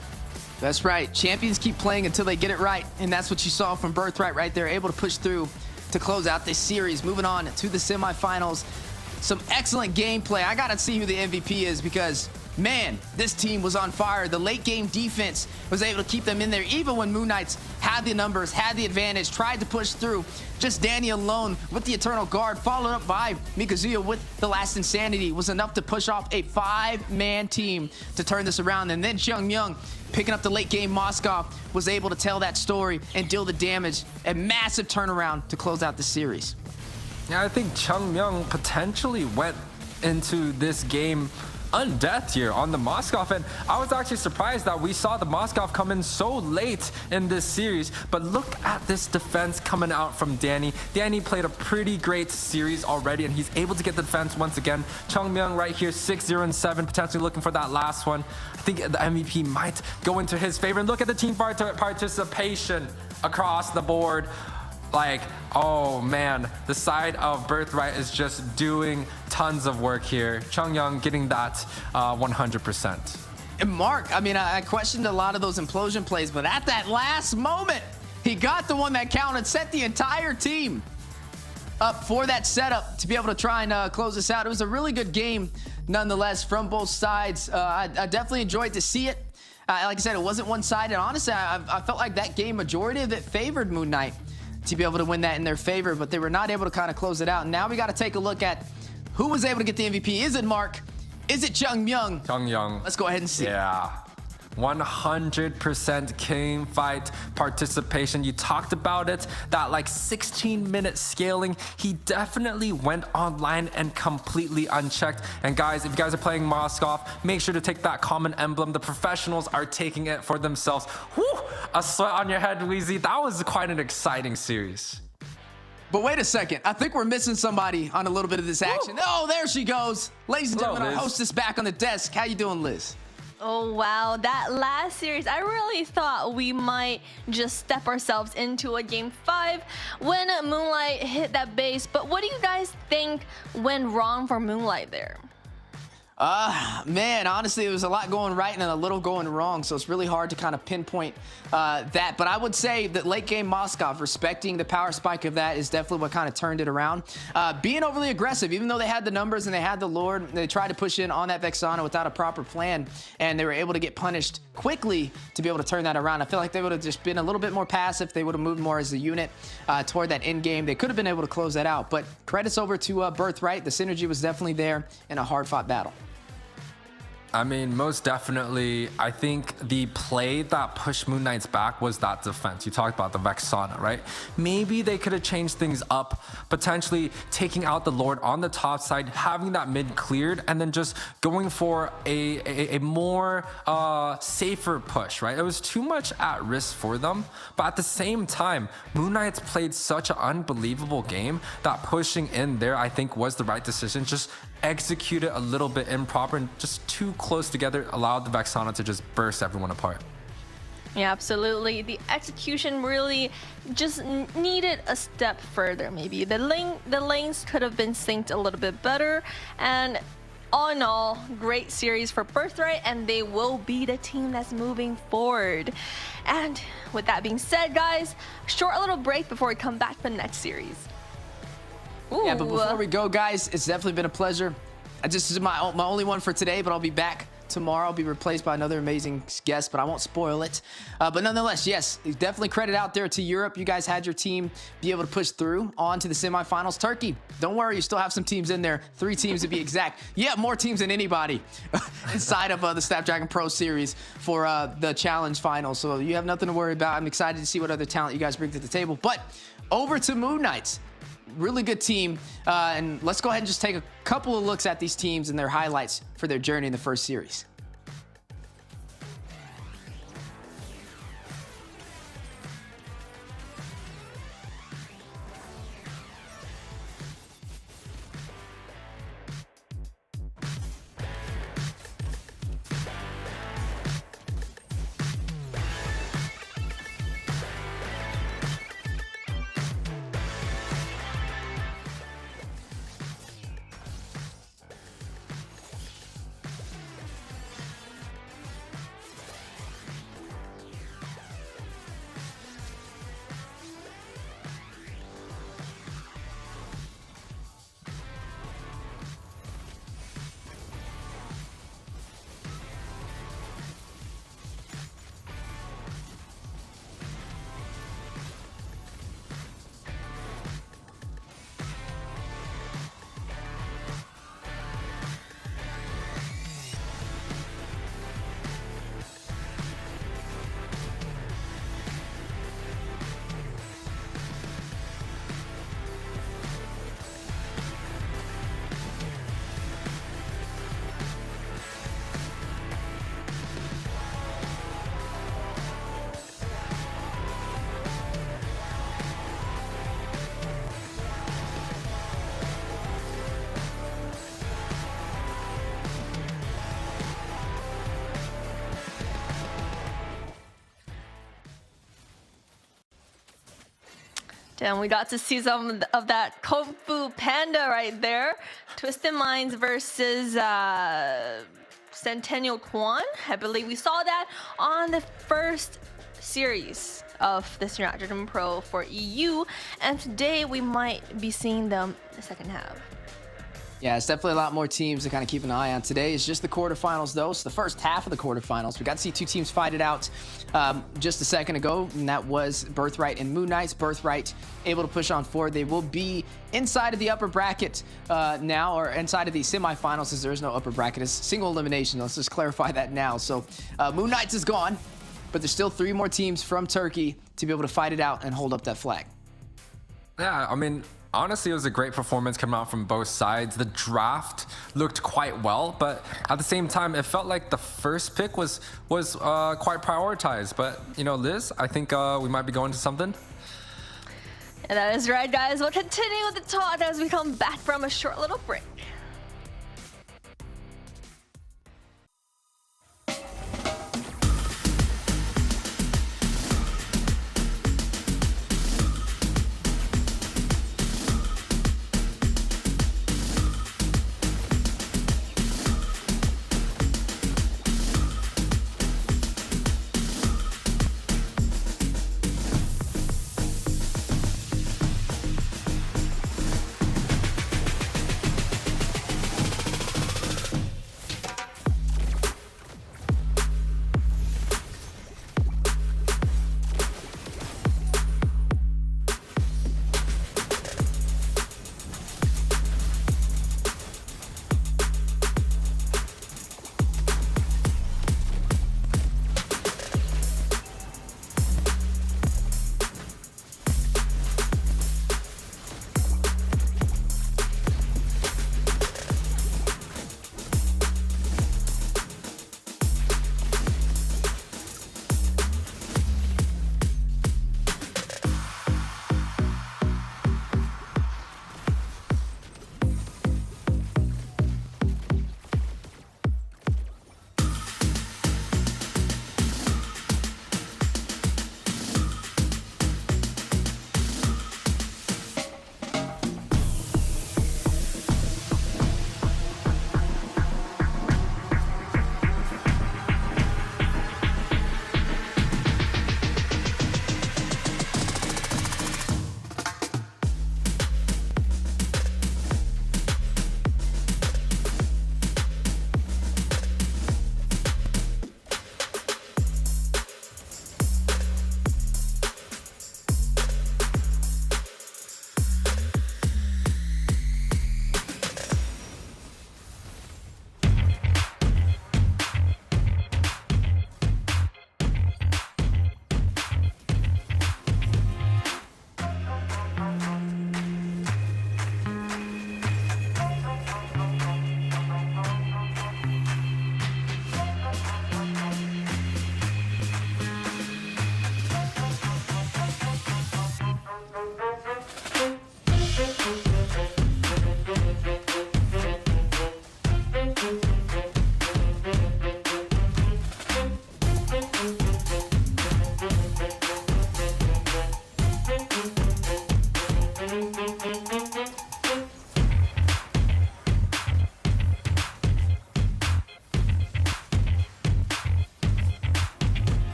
That's right. Champions keep playing until they get it right, and that's what you saw from Birthright right there, able to push through to close out this series. Moving on to the semifinals. some excellent gameplay. I got to see who the MVP is because, man, this team was on fire. The late game defense was able to keep them in there even when Moon Knights had the numbers, had the advantage, tried to push through. Just Danny alone with the Eternal Guard, followed up by Mikazuya with the Last Insanity, was enough to push off a 5-man team to turn this around. And then Chung Myung, picking up the late game Moskov, was able to tell that story and deal the damage. A massive turnaround to close out the series. Yeah, I think Chung Myung potentially went into this game undeath here on the Moskov, and I was actually surprised that we saw the Moskov come in so late in this series. But look at this defense coming out from Danny. Danny played a pretty great series already, and he's able to get the defense once again. Chung Myung right here, 6-0-7, potentially looking for that last one. I think the MVP might go into his favor. And look at the team participation across the board. Like, oh man, the side of Birthright is just doing tons of work here. Chung Myung getting that 100%. And Mark, I mean, I questioned a lot of those implosion plays, but at that last moment, he got the one that counted, set the entire team up for that setup to be able to try and close this out. It was a really good game, nonetheless, from both sides. I definitely enjoyed to see it. Like I said, it wasn't one-sided. Honestly, I felt like that game, majority of it favored Moon Knight to be able to win that in their favor, but they were not able to kind of close it out. And now we got to take a look at who was able to get the MVP. Is it Mark? Is it Chung Myung? Chung Myung. Let's go ahead and see. Yeah. 100% king fight participation. You talked about it, that like 16-minute scaling. He definitely went online and completely unchecked. And guys, if you guys are playing Moskov, make sure to take that common emblem. The professionals are taking it for themselves. Whew, a sweat on your head, Weezy. That was quite an exciting series. But wait a second. I think we're missing somebody on a little bit of this action. Woo. Oh, there she goes. Ladies and gentlemen, Liz. our hostess back on the desk. How you doing, Liz? Oh, wow. That last series, I really thought we might just step ourselves into a game 5 when Moonlight hit that base. But what do you guys think went wrong for Moonlight there? Man, honestly, it was a lot going right and a little going wrong, so it's really hard to kind of pinpoint that. But I would say that late game Moskov, respecting the power spike of that, is definitely what kind of turned it around. Being overly aggressive, even though they had the numbers and they had the Lord, they tried to push in on that Vexana without a proper plan, and they were able to get punished quickly to be able to turn that around. I feel like they would have just been a little bit more passive. They would have moved more as a unit toward that end game. They could have been able to close that out. But credits over to Birthright. The synergy was definitely there in a hard-fought battle. I mean, most definitely, I think the play that pushed Moon Knight's back was that defense. You talked about the Vexana, right? Maybe they could have changed things up, potentially taking out the Lord on the top side, having that mid cleared, and then just going for a more safer push, right? It was too much at risk for them, but at the same time, Moon Knight's played such an unbelievable game that pushing in there, I think, was the right decision. Just execute it a little bit improper and just too close together allowed the Vexana to just burst everyone apart. Yeah, absolutely. The execution really just needed a step further, maybe. The lanes could have been synced a little bit better. And all in all, great series for Birthright, and they will be the team that's moving forward. And with that being said, guys, short little break before we come back to the next series. Ooh. Yeah, but before we go, guys, it's definitely been a pleasure. This is my only one for today, but I'll be back tomorrow. I'll be replaced by another amazing guest, but I won't spoil it. But nonetheless, yes, definitely credit out there to Europe. You guys had your team be able to push through on to the semifinals. Turkey, don't worry, you still have some teams in there. 3 teams to be exact. Yeah, more teams than anybody inside of the Snapdragon Pro Series for the challenge final. So you have nothing to worry about. I'm excited to see what other talent you guys bring to the table. But over to Moon Knights. Really good team, and let's go ahead and just take a couple of looks at these teams and their highlights for their journey in the first series. And we got to see some of that Kung Fu Panda right there. Twisted Minds versus Centennial Quan. I believe we saw that on the first series of the Snapdragon Pro for EU. And today we might be seeing them in the second half. Yeah, it's definitely a lot more teams to kind of keep an eye on. Today is just the quarterfinals, though. So the first half of the quarterfinals, we got to see two teams fight it out just a second ago, and that was Birthright and Moon Knights. Birthright able to push on forward. They will be inside of the upper bracket now, or inside of the semifinals, as there is no upper bracket. It's single elimination. Let's just clarify that now. So Moon Knights is gone, but there's still 3 more teams from Turkey to be able to fight it out and hold up that flag. Yeah, I mean, honestly, it was a great performance coming out from both sides. The draft looked quite well, but at the same time, it felt like the first pick was quite prioritized. But, you know, Liz, I think we might be going to something. And that is right, guys. We'll continue with the talk as we come back from a short little break.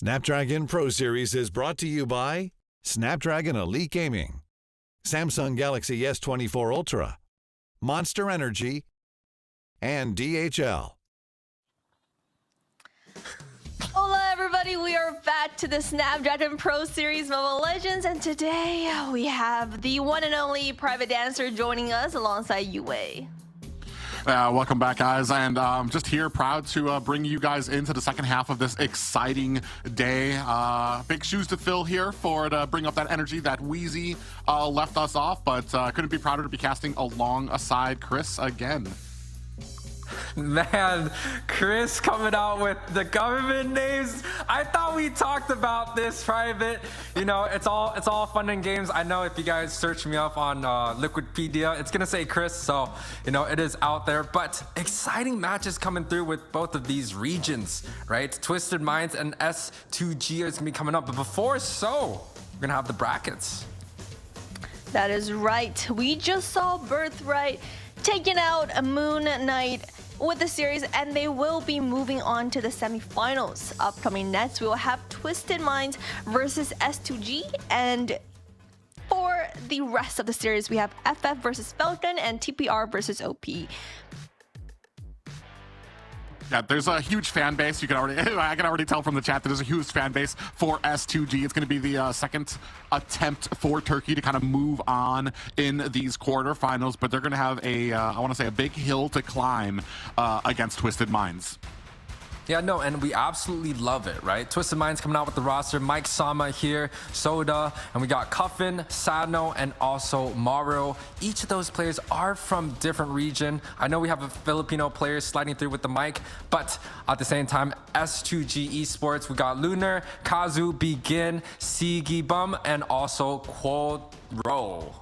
Snapdragon Pro Series is brought to you by Snapdragon Elite Gaming, Samsung Galaxy S24 Ultra, Monster Energy, and DHL. Hola everybody, we are back to the Snapdragon Pro Series Mobile Legends, and today we have the one and only Private Dancer joining us alongside UA. Welcome back, guys, and just here, proud to bring you guys into the second half of this exciting day. Big shoes to fill here for to bring up that energy that Wheezy left us off, but couldn't be prouder to be casting alongside Chris again. Man, Chris coming out with the government names. I thought we talked about this, Private. You know, it's all fun and games. I know if you guys search me up on Liquipedia, it's gonna say Chris, so you know it is out there. But exciting matches coming through with both of these regions, right? Twisted Minds and S2G is gonna be coming up. But before we're gonna have the brackets. That is right. We just saw Birthright taking out a Moon Knight with the series, and they will be moving on to the semifinals. Upcoming next, we will have Twisted Minds versus S2G, and for the rest of the series, we have FF versus Falcon and TPR versus OP. Yeah, there's a huge fan base. I can already tell from the chat that there's a huge fan base for S2G. It's going to be the second attempt for Turkey to kind of move on in these quarterfinals, but they're going to have I want to say, a big hill to climb against Twisted Minds. Yeah, no, and we absolutely love it, right? Twisted Minds coming out with the roster. Mike Sama here, Soda, and we got Cuffin, Sadno, and also Mauro. Each of those players are from different region. I know we have a Filipino player sliding through with the mic, but at the same time, S2G Esports, we got Lunar, Kazu, Begin, Sigi Bum, and also Quaro,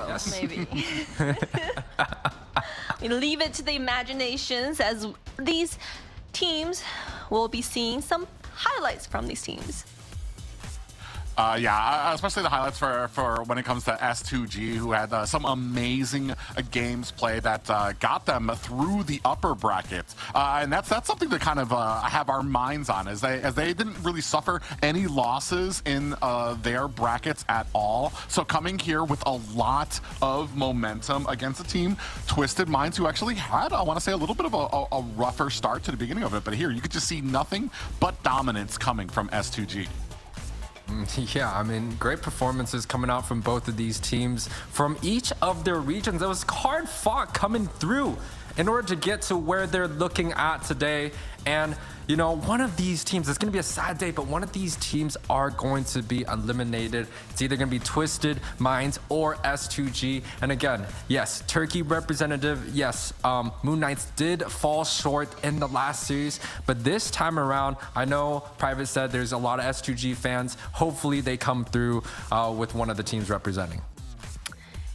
yes. Maybe. We leave it to the imaginations, as these teams will be seeing some highlights from these teams. Yeah, especially the highlights for when it comes to S2G, who had some amazing games played that got them through the upper brackets, and that's something to kind of have our minds on, as they didn't really suffer any losses in their brackets at all. So coming here with a lot of momentum against a team, Twisted Minds, who actually had, I want to say, a little bit of a rougher start to the beginning of it, but here you could just see nothing but dominance coming from S2G. Yeah, I mean, great performances coming out from both of these teams from each of their regions. It was hard fought coming through in order to get to where they're looking at today. And, you know, one of these teams, it's going to be a sad day, but one of these teams are going to be eliminated. It's either going to be Twisted Minds or S2G. And again, yes, Turkey representative, yes, Moon Knights did fall short in the last series, but this time around, I know Private said there's a lot of S2G fans. Hopefully they come through with one of the teams representing.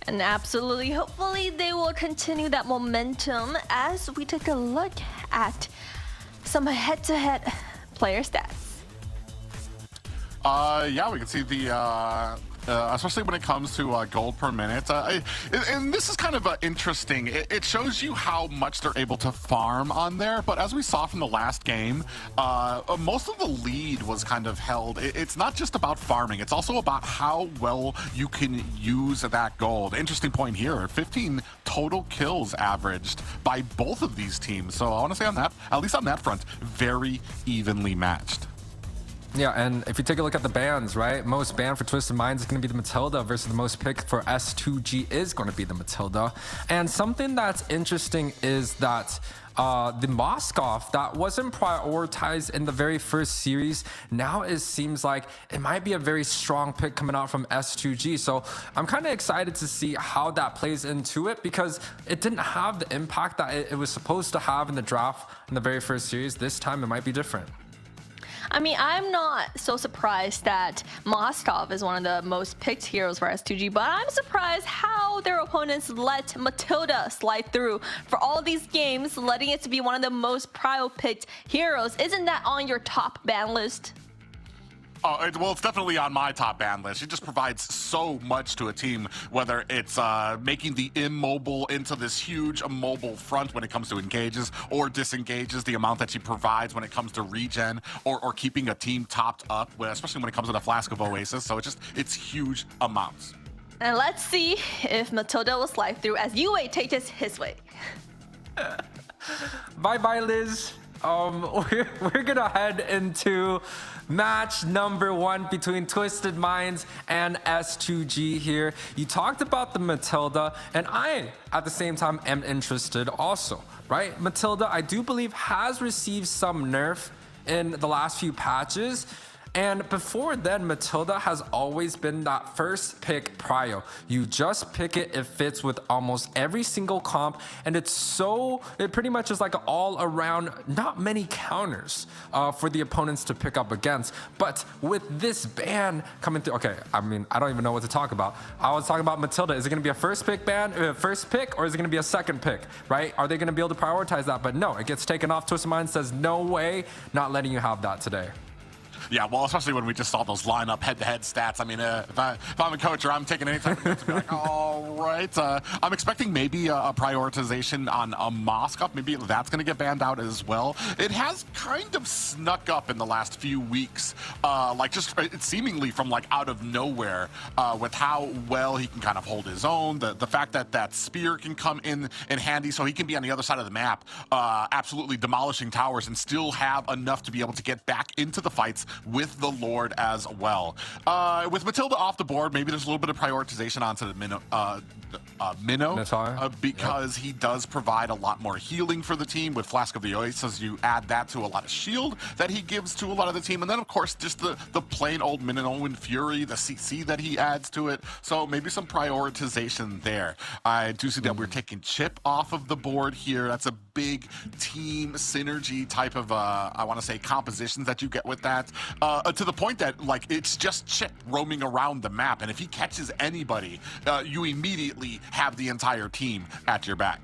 And absolutely, hopefully they will continue that momentum as we take a look at some head-to-head player stats. Yeah, we can see the especially when it comes to gold per minute. And this is kind of interesting. It shows you how much they're able to farm on there. But as we saw from the last game, most of the lead was kind of held. It's not just about farming. It's also about how well you can use that gold. Interesting point here. 15 total kills averaged by both of these teams. So I want to say on that, at least on that front, very evenly matched. Yeah, and if you take a look at the bans, right? Most banned for Twisted Minds is going to be the Matilda versus the most picked for S2G is going to be the Matilda. And something that's interesting is that the Moskov that wasn't prioritized in the very first series, now it seems like it might be a very strong pick coming out from S2G. So I'm kind of excited to see how that plays into it, because it didn't have the impact that it was supposed to have in the draft in the very first series. This time it might be different. I mean, I'm not so surprised that Moskov is one of the most picked heroes for S2G, but I'm surprised how their opponents let Matilda slide through for all these games, letting it to be one of the most prio-picked heroes. Isn't that on your top ban list? Well, it's definitely on my top ban list. It just provides so much to a team, whether it's making the immobile into this huge mobile front when it comes to engages or disengages, the amount that she provides when it comes to regen, or keeping a team topped up, especially when it comes to the Flask of Oasis. So it's huge amounts. And let's see if Matilda will slide through as Yue takes it his way. Bye-bye, Liz. We're gonna head into match number 1 between Twisted Minds and S2G here. You talked about the Matilda, and I, at the same time, am interested also, right? Matilda, I do believe, has received some nerf in the last few patches. And before then, Matilda has always been that first pick prio. You just pick it, it fits with almost every single comp, and it pretty much is like an all around, not many counters for the opponents to pick up against. But with this ban coming through, okay, I mean, I don't even know what to talk about. I was talking about Matilda. Is it gonna be a first pick ban, first pick, or is it gonna be a second pick, right? Are they gonna be able to prioritize that? But no, it gets taken off. Twisted Mind says, no way, not letting you have that today. Yeah, well, especially when we just saw those lineup head-to-head stats. I mean, if I'm a coach or I'm taking any type of notes, to be like, all right. I'm expecting maybe a prioritization on a Moskov. Maybe that's going to get banned out as well. It has kind of snuck up in the last few weeks, like just seemingly from like out of nowhere, with how well he can kind of hold his own. The fact that that spear can come in handy, so he can be on the other side of the map, absolutely demolishing towers and still have enough to be able to get back into the fights with the Lord as well. With Matilda off the board, maybe there's a little bit of prioritization onto the Minnow, because he does provide a lot more healing for the team. With Flask of the Oasis, you add that to a lot of shield that he gives to a lot of the team. And then, of course, just the plain old Minoan Fury, the CC that he adds to it. So maybe some prioritization there. I do see that we're taking Chip off of the board here. That's a big team synergy type of, I want to say, compositions that you get with that. To the point that, like, it's just Chip roaming around the map. And if he catches anybody, you immediately have the entire team at your back.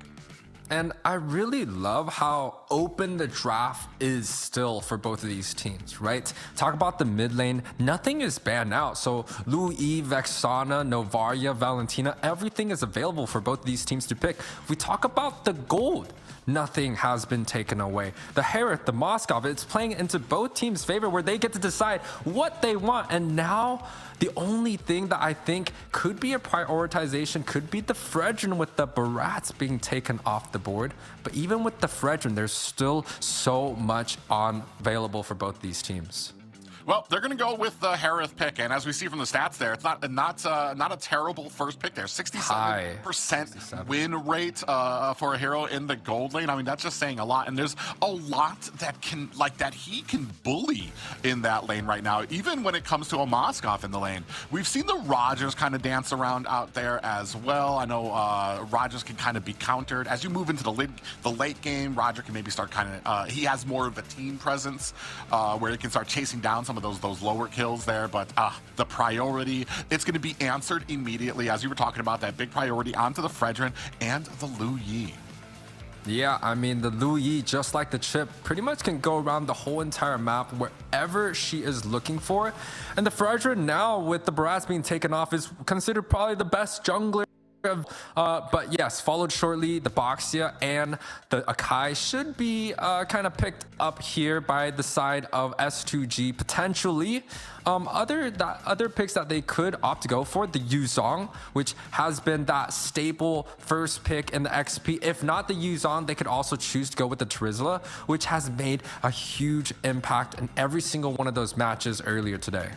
And I really love how open the draft is still for both of these teams, right? Talk about the mid lane. Nothing is banned out. So Louis, Vexana, Novaria, Valentina, everything is available for both of these teams to pick. If we talk about the gold, nothing has been taken away. The Harith, the Moskov, it's playing into both teams' favor where they get to decide what they want. And now the only thing that I think could be a prioritization could be the Fredrin, with the Barats being taken off the board. But even with the Fredrin, there's still so much available for both these tems. Well, they're going to go with the Harith pick, and as we see from the stats there, it's not a terrible first pick there. 67% win rate for a hero in the gold lane. I mean, that's just saying a lot, and there's a lot that he can bully in that lane right now, even when it comes to a Moskov in the lane. We've seen the Rogers kind of dance around out there as well. I know Rogers can kind of be countered. As you move into the late game, Roger can maybe start kind of, he has more of a team presence where he can start chasing down some of those lower kills there, but the priority, it's going to be answered immediately, as you were talking about, that big priority onto the Fredrin and the Lu Yi. Yeah, I mean, the Lu Yi, just like the chip, pretty much can go around the whole entire map wherever she is looking for. And the Fredra now, with the Barats being taken off, is considered probably the best jungler. But yes, followed shortly, the Boxia and the Akai should be kind of picked up here by the side of S2G potentially. Other picks that they could opt to go for, the Yuzong, which has been that staple first pick in the XP. If not the Yuzong, they could also choose to go with the Trizla, which has made a huge impact in every single one of those matches earlier today.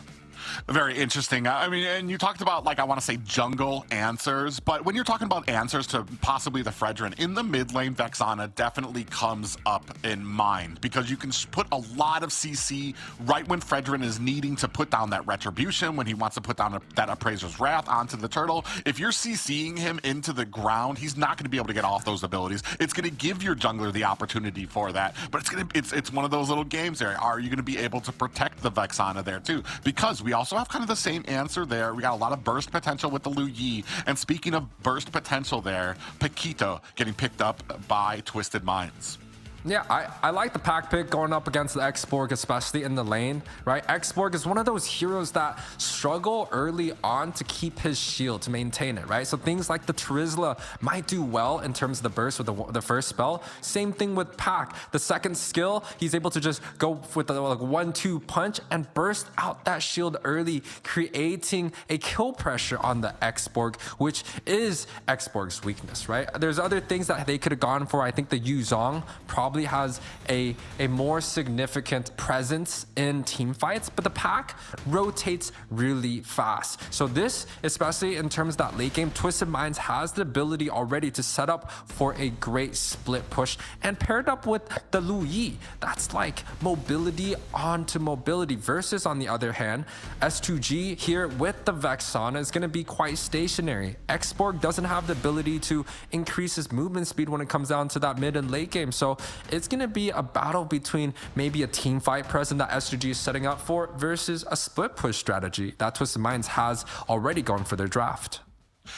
Very interesting. I mean, and you talked about, like, I want to say jungle answers, but when you're talking about answers to possibly the Fredrin, in the mid lane, Vexana definitely comes up in mind because you can put a lot of CC right when Fredrin is needing to put down that retribution, when he wants to put down that Appraiser's Wrath onto the turtle. If you're CCing him into the ground, he's not going to be able to get off those abilities. It's going to give your jungler the opportunity for that, but it's one of those little games there. Are you going to be able to protect the Vexana there too? Because we also have kind of the same answer there. We got a lot of burst potential with the Lu Yi. And speaking of burst potential there, Paquito getting picked up by Twisted Minds. Yeah, I like the pack pick going up against the Xborg, especially in the lane, right? Xborg is one of those heroes that struggle early on to keep his shield, to maintain it, right? So things like the Trizla might do well in terms of the burst with the first spell. Same thing with Pac. The second skill, he's able to just go with the like 1-2 punch and burst out that shield early, creating a kill pressure on the Xborg, which is Xborg's weakness, right? There's other things that they could have gone for. I think the Yuzong probably has a more significant presence in team fights, but the pack rotates really fast. So this, especially in terms of that late game, Twisted Minds has the ability already to set up for a great split push, and paired up with the Lu Yi, that's like mobility onto mobility, versus on the other hand, S2G here with the Vexana is going to be quite stationary. Xborg doesn't have the ability to increase his movement speed when it comes down to that mid and late game. So it's going to be a battle between maybe a team fight present that S2G is setting up for versus a split push strategy that Twisted Minds has already gone for their draft.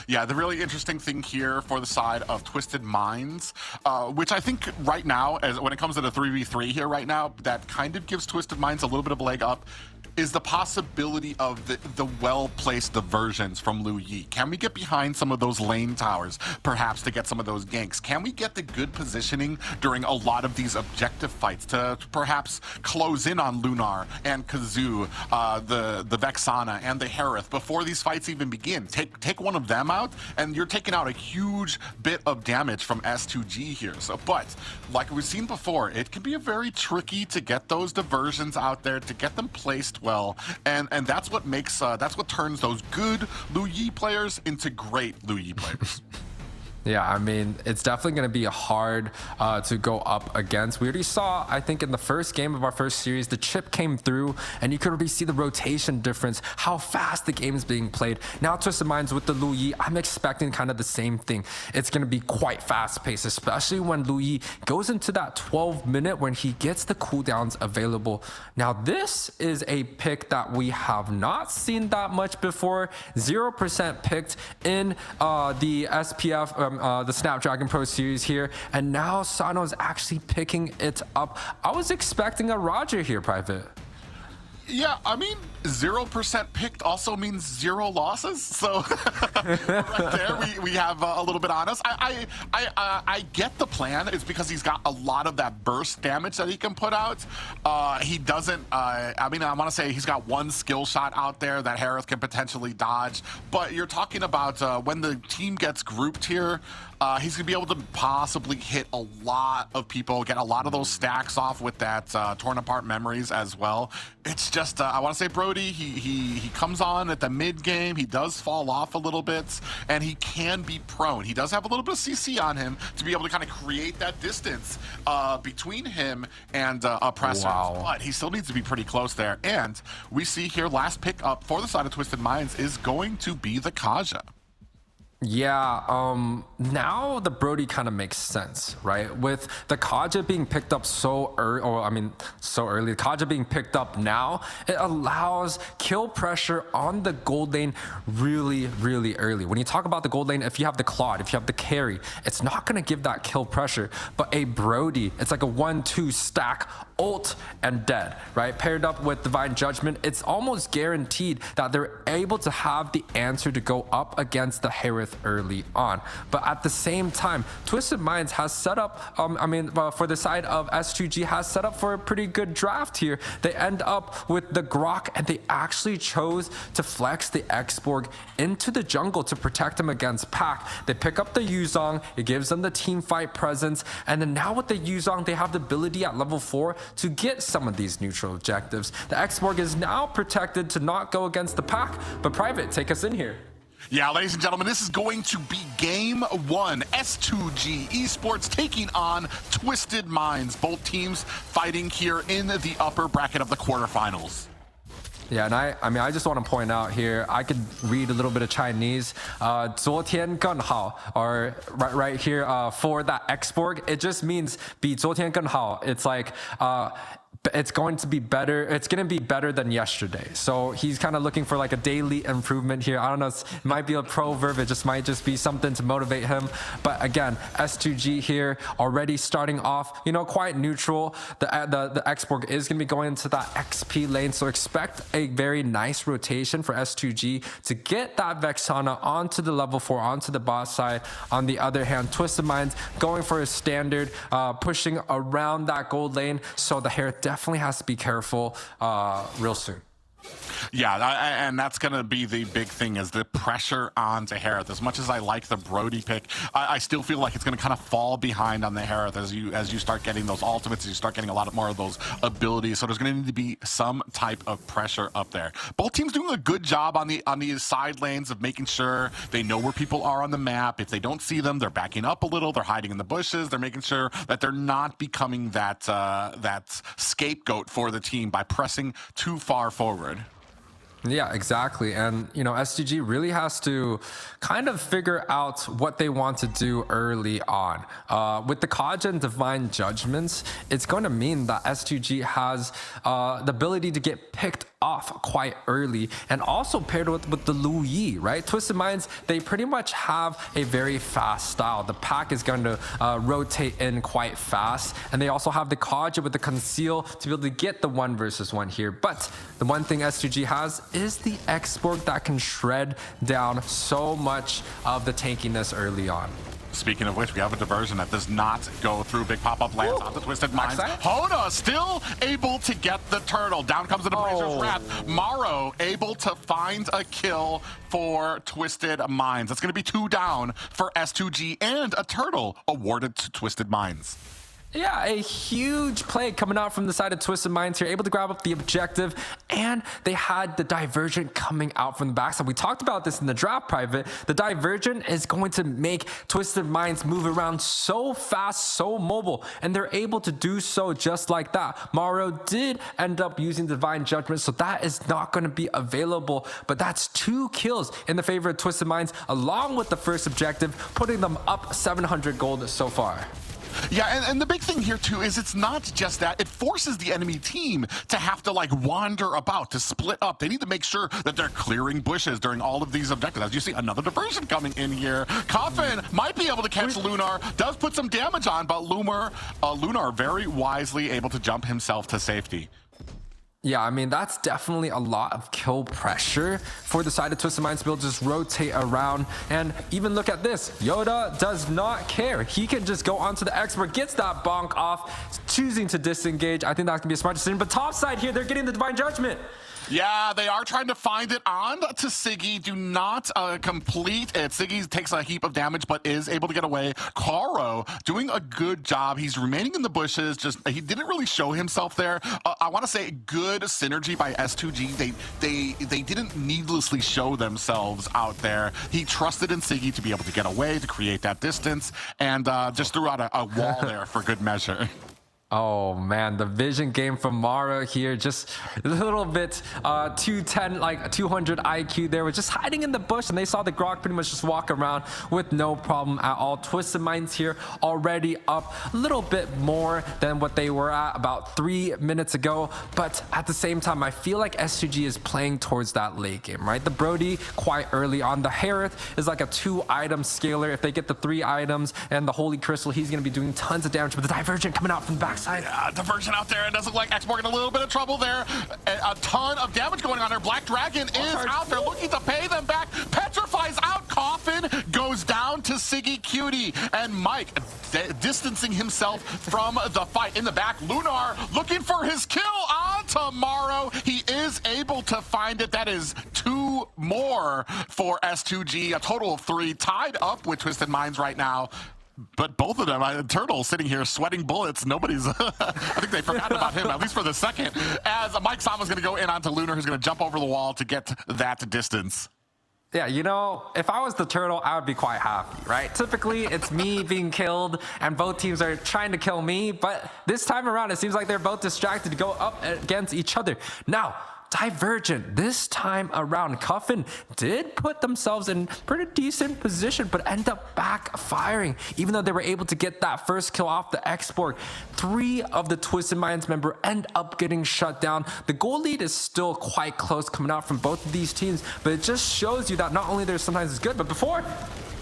Yeah, the really interesting thing here for the side of Twisted Minds, which I think right now, when it comes to the 3v3 here right now, that kind of gives Twisted Minds a little bit of a leg up, is the possibility of the well-placed diversions from Lu Yi. Can we get behind some of those lane towers, perhaps to get some of those ganks? Can we get the good positioning during a lot of these objective fights to perhaps close in on Lunar and Kazoo, the Vexana and the Harith before these fights even begin? Take one of them out, and you're taking out a huge bit of damage from S2G here. So, but like we've seen before, it can be very tricky to get those diversions out there, to get them placed well, and that's what makes that's what turns those good Lu Yi players into great Lu Yi players. Yeah, I mean, it's definitely going to be hard to go up against. We already saw, I think, in the first game of our first series, the chip came through, and you could already see the rotation difference, how fast the game is being played. Now, Twisted Minds with the Lu Yi, I'm expecting kind of the same thing. It's going to be quite fast-paced, especially when Lu Yi goes into that 12-minute when he gets the cooldowns available. Now, this is a pick that we have not seen that much before. 0% picked in the SPF, the Snapdragon Pro Series here, and now Sano is actually picking it up. I was expecting a Roger here, Private. Yeah, I mean, 0% picked also means 0 losses. So right there, we have a little bit on us. I get the plan. It's because he's got a lot of that burst damage that he can put out. He doesn't, I mean, I want to say he's got one skill shot out there that Harith can potentially dodge. But you're talking about when the team gets grouped here, he's going to be able to possibly hit a lot of people, get a lot of those stacks off with that torn apart memories as well. It's just, I want to say Brody, he comes on at the mid game. He does fall off a little bit, and he can be prone. He does have a little bit of CC on him to be able to kind of create that distance between him and oppressors. Wow. But he still needs to be pretty close there. And we see here, last pick up for the side of Twisted Minds is going to be the Kaja. Yeah, now the Brody kind of makes sense, right? With the Kaja being picked up so early, so early, the Kaja being picked up now, it allows kill pressure on the gold lane really, really early. When you talk about the gold lane, if you have the Claude, if you have the carry, it's not going to give that kill pressure, but a Brody, it's like a 1-2 stack, ult and dead, right? Paired up with Divine Judgment, it's almost guaranteed that they're able to have the answer to go up against the Harith early on. But at the same time, Twisted Minds has set up, for the side of S2G, has set up for a pretty good draft here. They end up with the Grok, and they actually chose to flex the Xborg into the jungle to protect him against Pack. They pick up the Yuzong, it gives them the team fight presence, and then now with the Yuzong, they have the ability at level 4 to get some of these neutral objectives. The Xborg is now protected to not go against the Pack, but Private, take us in here. Yeah, ladies and gentlemen, this is going to be game 1. S2G Esports taking on Twisted Minds. Both teams fighting here in the upper bracket of the quarterfinals. Yeah, and I just want to point out here, I could read a little bit of Chinese. 昨天更好, or right here for that Xborg, it just means 比昨天更好. It's like it's going to be better. It's going to be better than yesterday. So he's kind of looking for like a daily improvement here. I don't know. It might be a proverb. It just might just be something to motivate him. But again, S2G here already starting off, quite neutral. The Xborg is going to be going into that XP lane. So expect a very nice rotation for S2G to get that Vexana onto the level 4, onto the boss side. On the other hand, Twisted Minds going for a standard, pushing around that gold lane. So the Harith definitely has to be careful real soon. Yeah, and that's going to be the big thing, is the pressure onto Harith. As much as I like the Brody pick, I still feel like it's going to kind of fall behind on the Harith as you start getting those ultimates, as you start getting a lot more of those abilities. So there's going to need to be some type of pressure up there. Both teams doing a good job on the side lanes of making sure they know where people are on the map. If they don't see them, they're backing up a little. They're hiding in the bushes. They're making sure that they're not becoming that scapegoat for the team by pressing too far forward. Yeah, exactly. And, STG really has to kind of figure out what they want to do early on. With the Kaj and Divine Judgments, it's going to mean that S2G has the ability to get picked off quite early, and also paired with the Lu Yi, right? Twisted Minds, they pretty much have a very fast style. The Pack is going to rotate in quite fast, and they also have the Kaja with the Conceal to be able to get the 1 versus 1 here. But the one thing S2G has is the Xborg that can shred down so much of the tankiness early on. Speaking of which, we have a diversion that does not go through. Big pop-up lands on the Twisted Minds. Hoda still able to get the turtle. Down comes the Abraser's Wrath. Maro able to find a kill for Twisted Minds. That's going to be 2 down for S2G, and a turtle awarded to Twisted Minds. Yeah, a huge play coming out from the side of Twisted Minds here, able to grab up the objective, and they had the diversion coming out from the backside. We talked about this in the draft, Private. The diversion is going to make Twisted Minds move around so fast, so mobile, and they're able to do so just like that. Mario did end up using Divine Judgment, so that is not going to be available, but that's 2 kills in the favor of Twisted Minds, along with the first objective, putting them up 700 gold so far. Yeah, and the big thing here too is it's not just that. It forces the enemy team to have to wander about, to split up. They need to make sure that they're clearing bushes during all of these objectives. As you see, another diversion coming in here. Coffin might be able to catch Lunar, does put some damage on, but Lunar very wisely able to jump himself to safety. Yeah, I mean, that's definitely a lot of kill pressure for the side of Twisted Minds to be able to just rotate around. And even look at this. Yoda does not care. He can just go onto the Expert, gets that bonk off, choosing to disengage. I think that can be a smart decision. But top side here, they're getting the Divine Judgment. Yeah, they are trying to find it on to Siggy. Do not complete it. Siggy takes a heap of damage, but is able to get away. Karo doing a good job. He's remaining in the bushes. Just he didn't really show himself there. I want to say good synergy by S2G. They didn't needlessly show themselves out there. He trusted in Siggy to be able to get away, to create that distance, and just threw out a wall there for good measure. Oh man, the vision game from Mara here, just a little bit 210, like 200 IQ there, was just hiding in the bush, and they saw the Grok pretty much just walk around with no problem at all. Twisted Minds here already up a little bit more than what they were at about 3 minutes ago, but at the same time, I feel like S2G is playing towards that late game, right? The Brody quite early on. The Harith is like a 2-item scaler. If they get the 3 items and the Holy Crystal, he's going to be doing tons of damage, but the Divergent coming out from the backside. Yeah, diversion out there. It does look like Xborg in a little bit of trouble there. A ton of damage going on there. Black Dragon is out there looking to pay them back. Petrifies out. Coffin goes down to Siggy Cutie. And Mike distancing himself from the fight. In the back, Lunar looking for his kill on tomorrow. He is able to find it. That is 2 more for S2G. A total of 3, tied up with Twisted Minds right now. But both of them, Turtle sitting here sweating bullets. Nobody's, I think they forgot about him, at least for the second, as Mike Sama's going to go in onto Lunar, who's going to jump over the wall to get that distance. Yeah, you know, if I was the Turtle, I would be quite happy, right? Typically, it's me being killed, and both teams are trying to kill me, but this time around, it seems like they're both distracted to go up against each other. Now, Divergent, this time around, Coffin did put themselves in pretty decent position, but end up backfiring. Even though they were able to get that first kill off the Export, 3 of the Twisted Minds member end up getting shut down. The goal lead is still quite close coming out from both of these teams, but it just shows you that not only they're sometimes good, but before...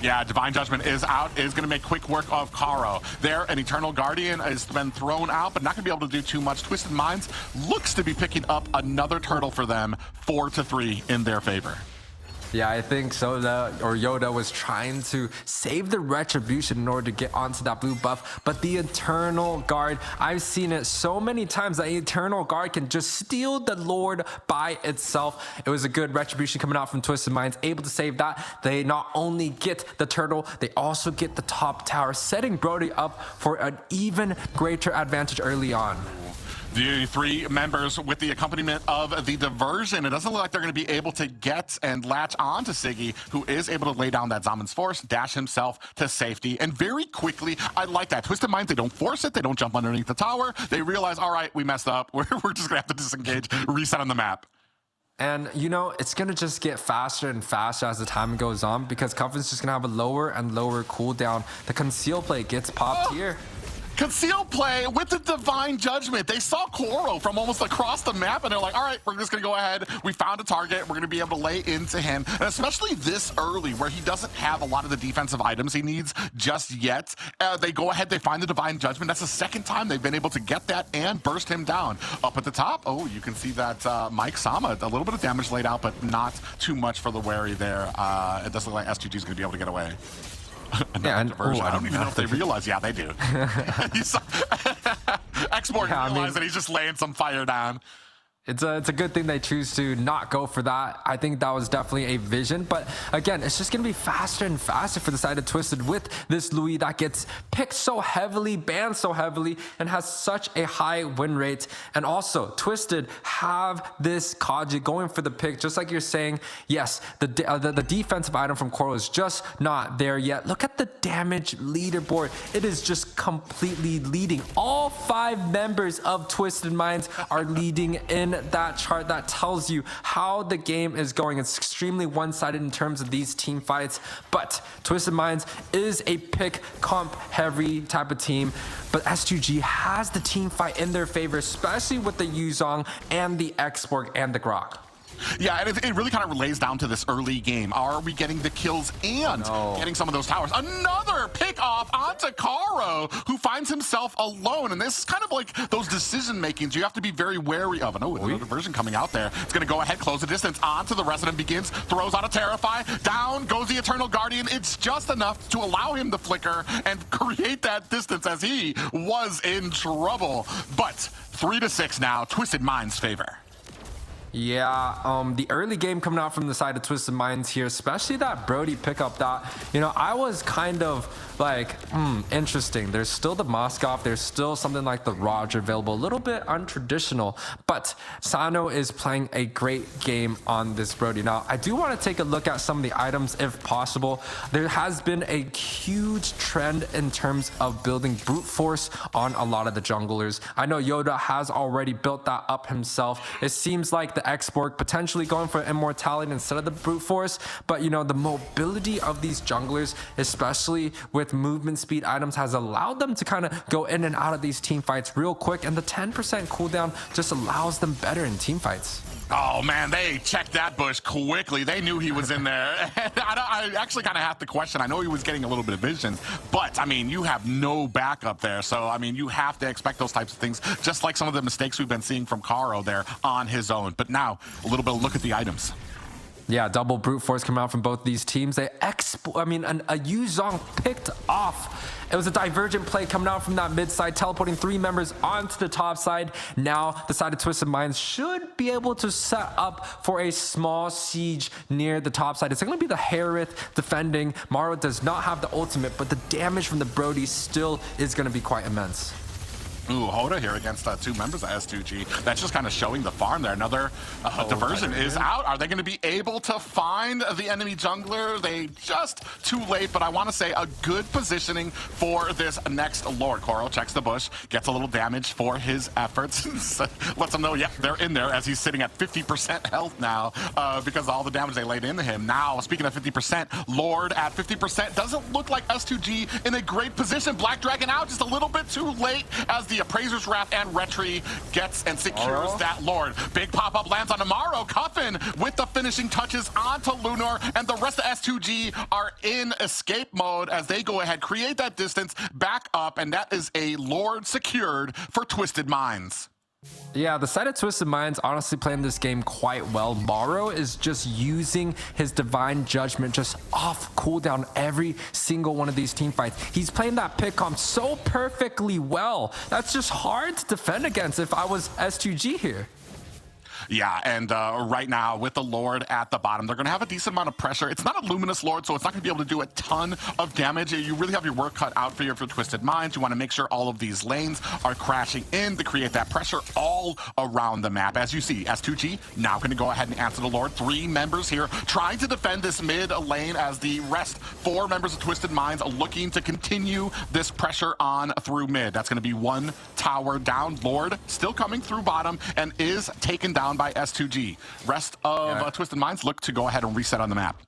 Yeah, Divine Judgment is out, is going to make quick work of Karo. There, an Eternal Guardian has been thrown out, but not going to be able to do too much. Twisted Minds looks to be picking up another turtle for them, 4-3 in their favor. Yeah, I think Soda or Yoda was trying to save the retribution in order to get onto that blue buff, but the Eternal Guard, I've seen it so many times that Eternal Guard can just steal the Lord by itself. It was a good retribution coming out from Twisted Minds, able to save that. They not only get the turtle, they also get the top tower, setting Brody up for an even greater advantage early on. The 3 members with the accompaniment of the diversion. It doesn't look like they're going to be able to get and latch on to Siggy, who is able to lay down that Zaman's Force, dash himself to safety, and very quickly, I like that. Twisted Minds, they don't force it, they don't jump underneath the tower. They realize, all right, we messed up. We're just going to have to disengage, reset on the map. And, you know, it's going to just get faster and faster as the time goes on, because Coffin's just going to have a lower and lower cooldown. The conceal play gets popped here. Conceal play with the Divine Judgment. They saw Koro from almost across the map, and they're like, all right, we're just going to go ahead. We found a target. We're going to be able to lay into him. And especially this early, where he doesn't have a lot of the defensive items he needs just yet. They go ahead, they find the Divine Judgment. That's the second time they've been able to get that and burst him down. Up at the top, oh, you can see that Mike Sama, a little bit of damage laid out, but not too much for the wary there. It doesn't look like S2G is going to be able to get away. Yeah, and I don't even know if they realize. Yeah, they do. Export realize that he's just laying some fire down. It's a good thing they choose to not go for that. I think that was definitely a vision. But again, it's just going to be faster and faster for the side of Twisted with this Louis that gets picked so heavily, banned so heavily, and has such a high win rate. And also, Twisted have this Kaji going for the pick, just like you're saying. Yes, the defensive item from Coral is just not there yet. Look at the damage leaderboard. It is just completely leading. All 5 members of Twisted Minds are leading in that chart. That tells you how the game is going. It's extremely one-sided in terms of these team fights, but Twisted Minds is a pick comp heavy type of team, but S2G has the team fight in their favor, especially with the Yuzong and the Xborg and the Grok. Yeah, and it really kind of relays down to this early game. Are we getting the kills and getting some of those towers? Another pick off onto Karo, who finds himself alone. And this is kind of like those decision makings you have to be very wary of. And oh, another version coming out there. It's going to go ahead, close the distance onto the Resident Begins, throws out a Terrify. Down goes the Eternal Guardian. It's just enough to allow him to flicker and create that distance as he was in trouble. But 3-6 now, Twisted Minds' favor. Yeah, the early game coming out from the side of Twisted Minds here, especially that Brody pickup that, you know, I was kind of like, interesting. There's still the Moskov. There's still something like the Roger available. A little bit untraditional, but Sano is playing a great game on this Brody. Now, I do want to take a look at some of the items if possible. There has been a huge trend in terms of building brute force on a lot of the junglers. I know Yoda has already built that up himself. It seems like the X-Borg potentially going for immortality instead of the brute force, but you know, the mobility of these junglers, especially with movement speed items, has allowed them to kind of go in and out of these team fights real quick, and the 10% cooldown just allows them better in team fights. Oh man, they checked that bush quickly. They knew he was in there. I actually kind of have to question. I know he was getting a little bit of vision, but I mean, you have no backup there. So I mean, you have to expect those types of things, just like some of the mistakes we've been seeing from Caro there on his own. But now, a little bit of look at the items. Yeah, double brute force coming out from both these teams. A Yuzong picked off. It was a divergent play coming out from that mid side, teleporting 3 members onto the top side. Now the side of Twisted Minds should be able to set up for a small siege near the top side. It's going to be the Harith defending. Maro does not have the ultimate, but the damage from the Brody still is going to be quite immense. Ooh, Hoda here against 2 members of S2G. That's just kind of showing the farm there. Another diversion is out. Are they going to be able to find the enemy jungler? They just too late, but I want to say a good positioning for this next Lord. Coral checks the bush, gets a little damage for his efforts. Lets him know, yeah, they're in there, as he's sitting at 50% health now because of all the damage they laid into him. Now, speaking of 50%, Lord at 50%. Doesn't look like S2G in a great position. Black Dragon out just a little bit too late as the Appraiser's Wrath and Retri gets and secures that Lord. Big pop-up lands on Amaro. Cuffin with the finishing touches onto Lunar, and the rest of S2G are in escape mode as they go ahead, create that distance, back up, and that is a Lord secured for Twisted Minds. Yeah, the side of Twisted Minds honestly playing this game quite well. Maro is just using his Divine Judgment just off cooldown every single one of these team fights. He's playing that pick comp so perfectly well. That's just hard to defend against if I was S2G here. Yeah, and right now with the Lord at the bottom, they're going to have a decent amount of pressure. It's not a Luminous Lord, so it's not going to be able to do a ton of damage. You really have your work cut out for you for Twisted Minds. You want to make sure all of these lanes are crashing in to create that pressure all around the map. As you see, S2G now going to go ahead and answer the Lord. 3 members here trying to defend this mid lane as the rest 4 members of Twisted Minds are looking to continue this pressure on through mid. That's going to be 1 tower down. Lord still coming through bottom and is taken down by S2G. Rest of Twisted Minds look to go ahead and reset on the map.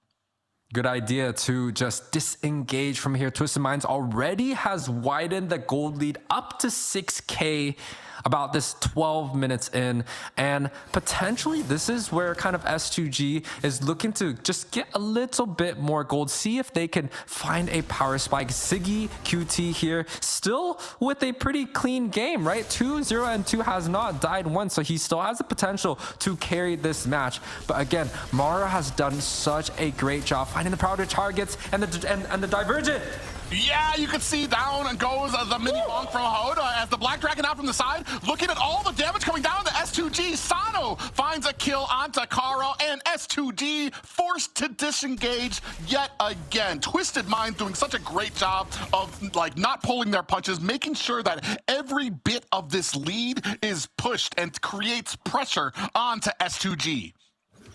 Good idea to just disengage from here. Twisted Minds already has widened the gold lead up to 6K about this 12 minutes in, and potentially this is where kind of S2G is looking to just get a little bit more gold, see if they can find a power spike. Siggy QT here still with a pretty clean game, right? 2-0 and 2 has not died once, so he still has the potential to carry this match. But again, Mara has done such a great job finding the powder targets and the divergent. Yeah, you can see down and goes the mini bonk from Hoda as the Black Dragon out from the side, looking at all the damage coming down to S2G. Sano finds a kill onto Caro, and S2G forced to disengage yet again. Twisted Mind doing such a great job of like not pulling their punches, making sure that every bit of this lead is pushed and creates pressure onto S2G.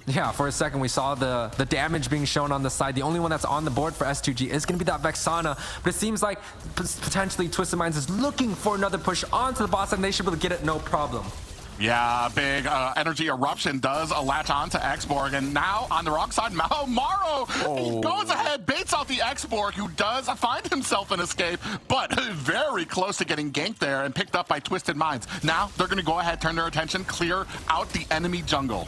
Yeah, for a second we saw the damage being shown on the side. The only one that's on the board for S2G is going to be that Vexana, but it seems like potentially Twisted Minds is looking for another push onto the boss, and they should be able to get it no problem. Yeah, big energy eruption does latch on to X-Borg, and now on the wrong side, Maro he goes ahead, baits out the X-Borg, who does find himself an escape, but very close to getting ganked there and picked up by Twisted Minds. Now they're going to go ahead, turn their attention, clear out the enemy jungle.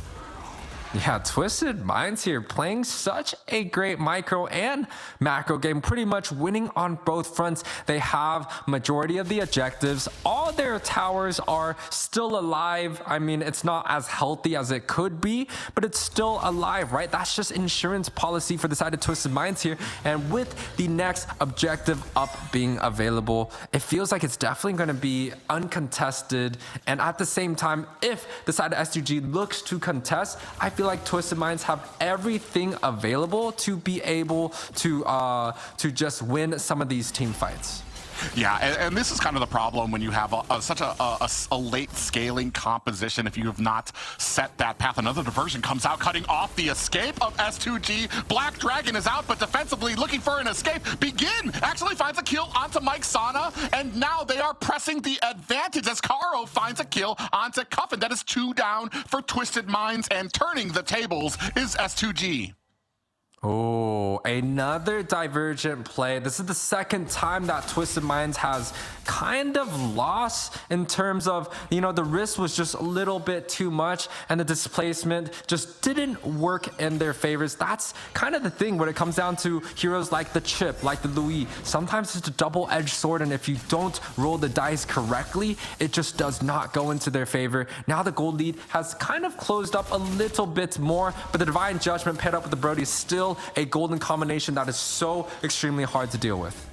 Yeah, Twisted Minds here playing such a great micro and macro game, pretty much winning on both fronts. They have majority of the objectives. All their towers are still alive. I mean, it's not as healthy as it could be, but it's still alive, right? That's just insurance policy for the side of Twisted Minds here. And with the next objective up being available, it feels like it's definitely going to be uncontested. And at the same time, if the side of S2G looks to contest, I feel like Twisted Minds have everything available to be able to just win some of these team fights. Yeah, and this is kind of the problem when you have such a late scaling composition. If you have not set that path, another diversion comes out, cutting off the escape of S2G. Black Dragon is out, but defensively looking for an escape. Begin actually finds a kill onto Mike Sana, and now they are pressing the advantage as Caro finds a kill onto Cuffin. That is 2 down for Twisted Minds, and turning the tables is S2G. Oh, another divergent play. This is the second time that Twisted Minds has kind of lost in terms of, you know, the risk was just a little bit too much and the displacement just didn't work in their favors. That's kind of the thing when it comes down to heroes like the Chip, like the Louis. Sometimes it's a double-edged sword, and if you don't roll the dice correctly, it just does not go into their favor. Now the gold lead has kind of closed up a little bit more, but the Divine Judgment paired up with the Brody is still a golden combination that is so extremely hard to deal with.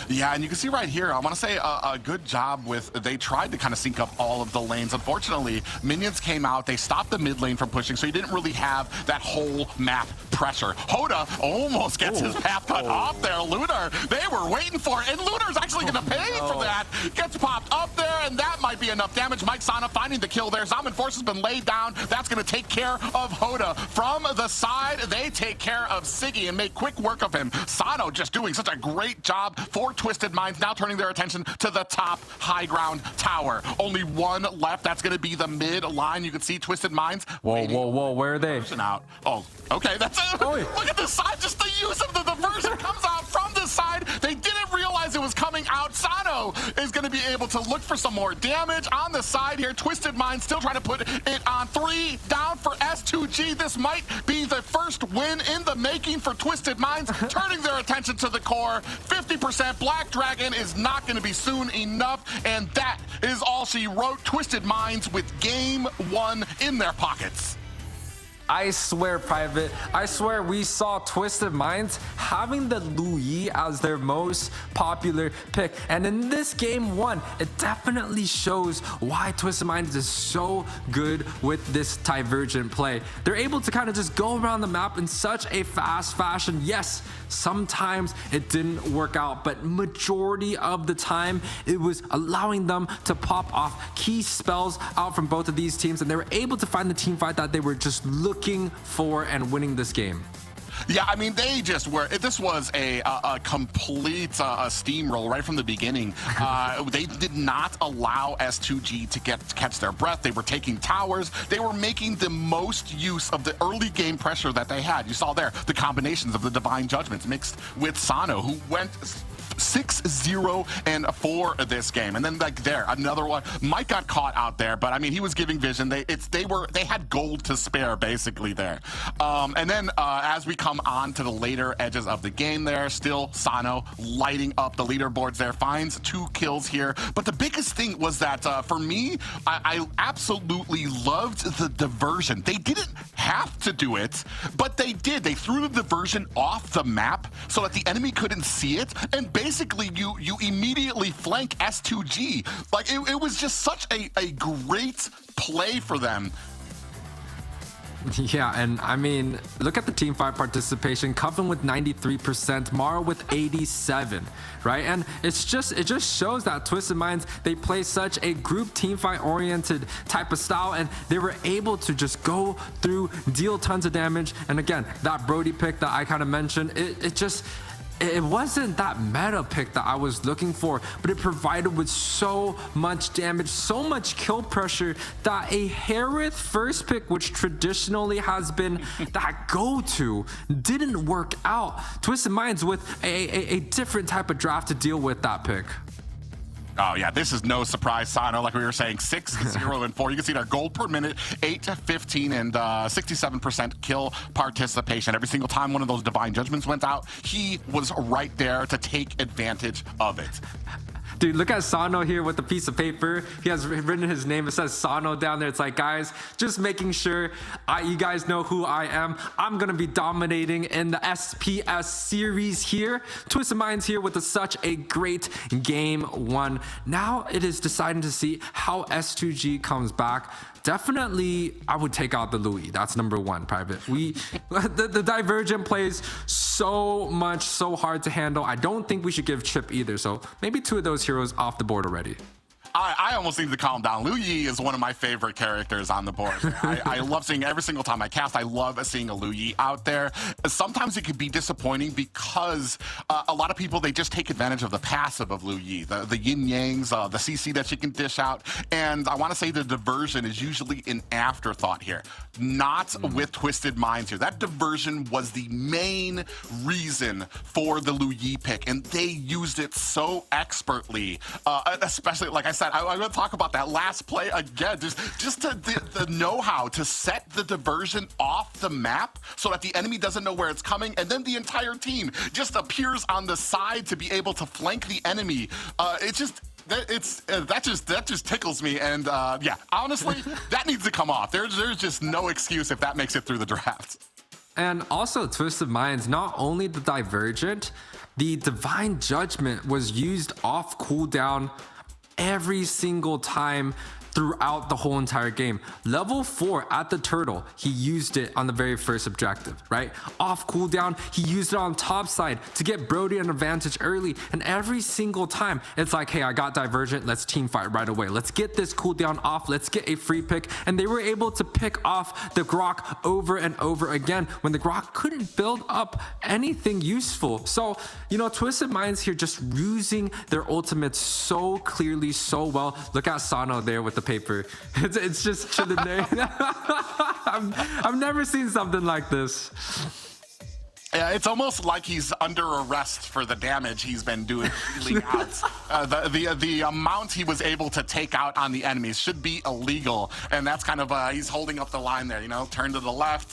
Yeah, and you can see right here, I want to say a good job with, they tried to kind of sync up all of the lanes. Unfortunately, minions came out, they stopped the mid lane from pushing, so you didn't really have that whole map pressure. Hoda almost gets his path cut off there. Lunar, they were waiting for it, and Lunar's actually going to pay for that. Gets popped up there, and that might be enough damage. Mike Sana finding the kill there. Zaman Force has been laid down. That's going to take care of Hoda. From the side, they take care of Siggy and make quick work of him. Sano just doing such a great job for Twisted Minds, now turning their attention to the top high ground tower. Only one left. That's going to be the mid line. You can see Twisted Minds. Whoa, where are they? Out. Oh, okay, that's it. Look at this side. Just the use of the diversion comes out from this side. They didn't realize it was coming out. Sano is going to be able to look for some more damage on the side here. Twisted Minds still trying to put it on 3 down for S2G. This might be the first win in the making for Twisted Minds, turning their attention to the core. 50%. Black Dragon is not going to be soon enough, and that is all she wrote. Twisted Minds with game 1 in their pockets. I swear, Private, I swear we saw Twisted Minds having the Louis as their most popular pick. And in this game 1, it definitely shows why Twisted Minds is so good with this divergent play. They're able to kind of just go around the map in such a fast fashion. Yes, sometimes it didn't work out, but majority of the time, it was allowing them to pop off key spells out from both of these teams, and they were able to find the team fight that they were just looking for and winning this game. Yeah, I mean, they just were, this was a complete steamroll right from the beginning. They did not allow S2G to catch their breath. They were taking towers. They were making the most use of the early game pressure that they had. You saw there the combinations of the Divine Judgments mixed with Sano, who went 6-0 and 4 this game. And then like there, another one. Mike got caught out there, but I mean, he was giving vision. They had gold to spare basically there. And then as we come on to the later edges of the game there, still Sano lighting up the leaderboards there, finds 2 kills here. But the biggest thing was that for me, I absolutely loved the diversion. They didn't have to do it, but they did. They threw the diversion off the map so that the enemy couldn't see it, and basically you immediately flank S2G. Like it was just such a great play for them. Yeah, and I mean, look at the team fight participation. Cuffin with 93%, Mara with 87%, right? And it just shows that Twisted Minds, they play such a group team fight oriented type of style, and they were able to just go through, deal tons of damage. And again, that Brody pick that I kind of mentioned, it wasn't that meta pick that I was looking for, but it provided with so much damage, so much kill pressure that a Harith first pick, which traditionally has been that go-to, didn't work out. Twisted Minds with a different type of draft to deal with that pick. Oh yeah, this is no surprise, Sano. Like we were saying, 6-0 and 4. You can see their gold per minute, 8-15 and 67% kill participation. Every single time one of those Divine Judgments went out, he was right there to take advantage of it. Dude, look at Sano here with the piece of paper. He has written his name. It says Sano down there. It's like, guys, just making sure you guys know who I am. I'm going to be dominating in the SPS series here. Twisted Minds here with such a great game one. Now it is deciding to see how S2G comes back. Definitely, I would take out the Louis. That's number one, Private. The Divergent plays so much, so hard to handle. I don't think we should give Chip either. So maybe 2 of those heroes off the board already. I almost need to calm down. Liu Yi is one of my favorite characters on the board. I love seeing every single time I cast. I love seeing a Liu Yi out there. Sometimes it can be disappointing because a lot of people, they just take advantage of the passive of Liu Yi, the yin yangs, the CC that she can dish out. And I want to say the diversion is usually an afterthought here, not with Twisted Minds here. That diversion was the main reason for the Liu Yi pick, and they used it so expertly, especially, like I said, I'm going to talk about that last play again. Just the know-how to set the diversion off the map so that the enemy doesn't know where it's coming, and then the entire team just appears on the side to be able to flank the enemy. That just tickles me, and yeah, honestly, that needs to come off. There's just no excuse if that makes it through the draft. And also, Twisted Minds, not only the Divergent, the Divine Judgment was used off cooldown every single time throughout the whole entire game. Level 4 at the turtle, he used it on the very first objective, right? Off cooldown, he used it on top side to get Brody an advantage early. And every single time, it's like, hey, I got Divergent, let's team fight right away. Let's get this cooldown off, let's get a free pick. And they were able to pick off the Grok over and over again when the Grok couldn't build up anything useful. So, you know, Twisted Minds here just using their ultimates so clearly, so well. Look at Sano there with the paper. It's just chilling there. I've never seen something like this. Yeah, it's almost like he's under arrest for the damage he's been dealing out. The amount he was able to take out on the enemies should be illegal, and that's kind of he's holding up the line there. You know, turn to the left.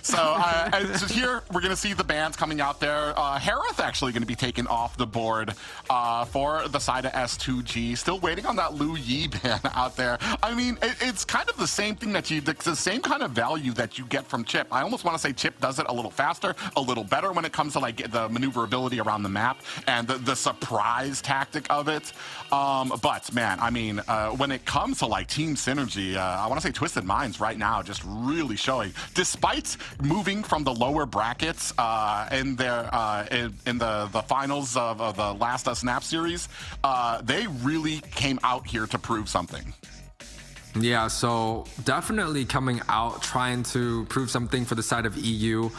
So here we're gonna see the bans coming out there. Harith actually going to be taken off the board for the side of S2G. Still waiting on that Liu Yi ban out there. I mean, it's kind of the same thing the same kind of value that you get from Chip. I almost want to say Chip does it a little faster, a little better when it comes to like the maneuverability around the map and the surprise tactic of it. But man, I mean, when it comes to like team synergy, I want to say Twisted Minds right now just really showing, despite moving from the lower brackets in the finals of the last Snap series, they really came out here to prove something. Yeah, so definitely coming out trying to prove something for the side of EU.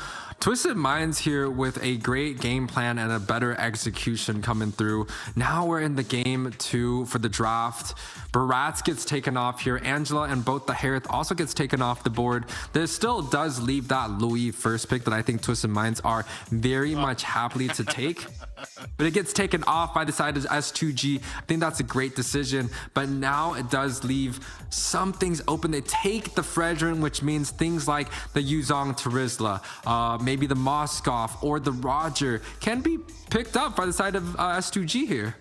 Twisted Minds here with a great game plan and a better execution coming through. Now we're in the game 2 for the draft. Barats gets taken off here. Angela and both the Harith also gets taken off the board. This still does leave that Louis first pick that I think Twisted Minds are very much happily to take. But it gets taken off by the side of S2G. I think that's a great decision. But now it does leave some things open. They take the Fredrin, which means things like the Yuzong Terizla, maybe the Moskov or the Roger can be picked up by the side of S2G here.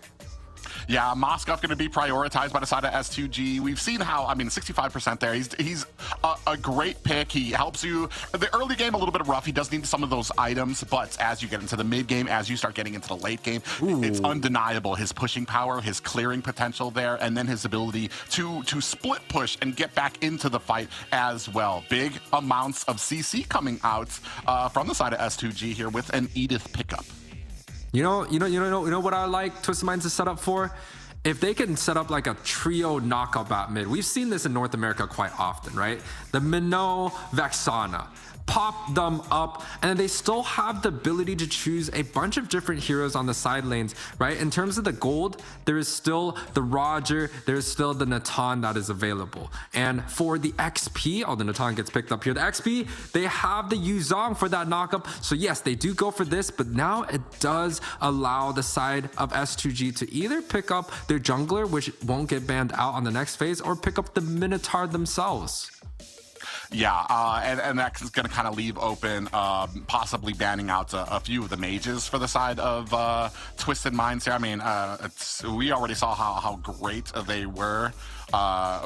Yeah, Moskov going to be prioritized by the side of S2G. We've seen how, I mean, 65% there. He's a great pick. He helps you. The early game, a little bit rough. He does need some of those items, but as you get into the mid game, as you start getting into the late game, it's undeniable. His pushing power, his clearing potential there, and then his ability to split push and get back into the fight as well. Big amounts of CC coming out from the side of S2G here with an Edith pickup. You know what I like Twisted Minds to set up for? If they can set up like a trio knockup at mid, we've seen this in North America quite often, right? The Minnow, Vexana. Pop them up, and they still have the ability to choose a bunch of different heroes on the side lanes, right? In terms of the gold, there is still the Roger, there's still the Natan that is available. And for the XP, the Natan gets picked up here. The XP, they have the Yuzong for that knockup. So yes, they do go for this, but now it does allow the side of S2G to either pick up their jungler, which won't get banned out on the next phase, or pick up the Minotaur themselves. Yeah, and that's going to kind of leave open possibly banning out a few of the mages for the side of Twisted Minds here. I mean, we already saw how great they were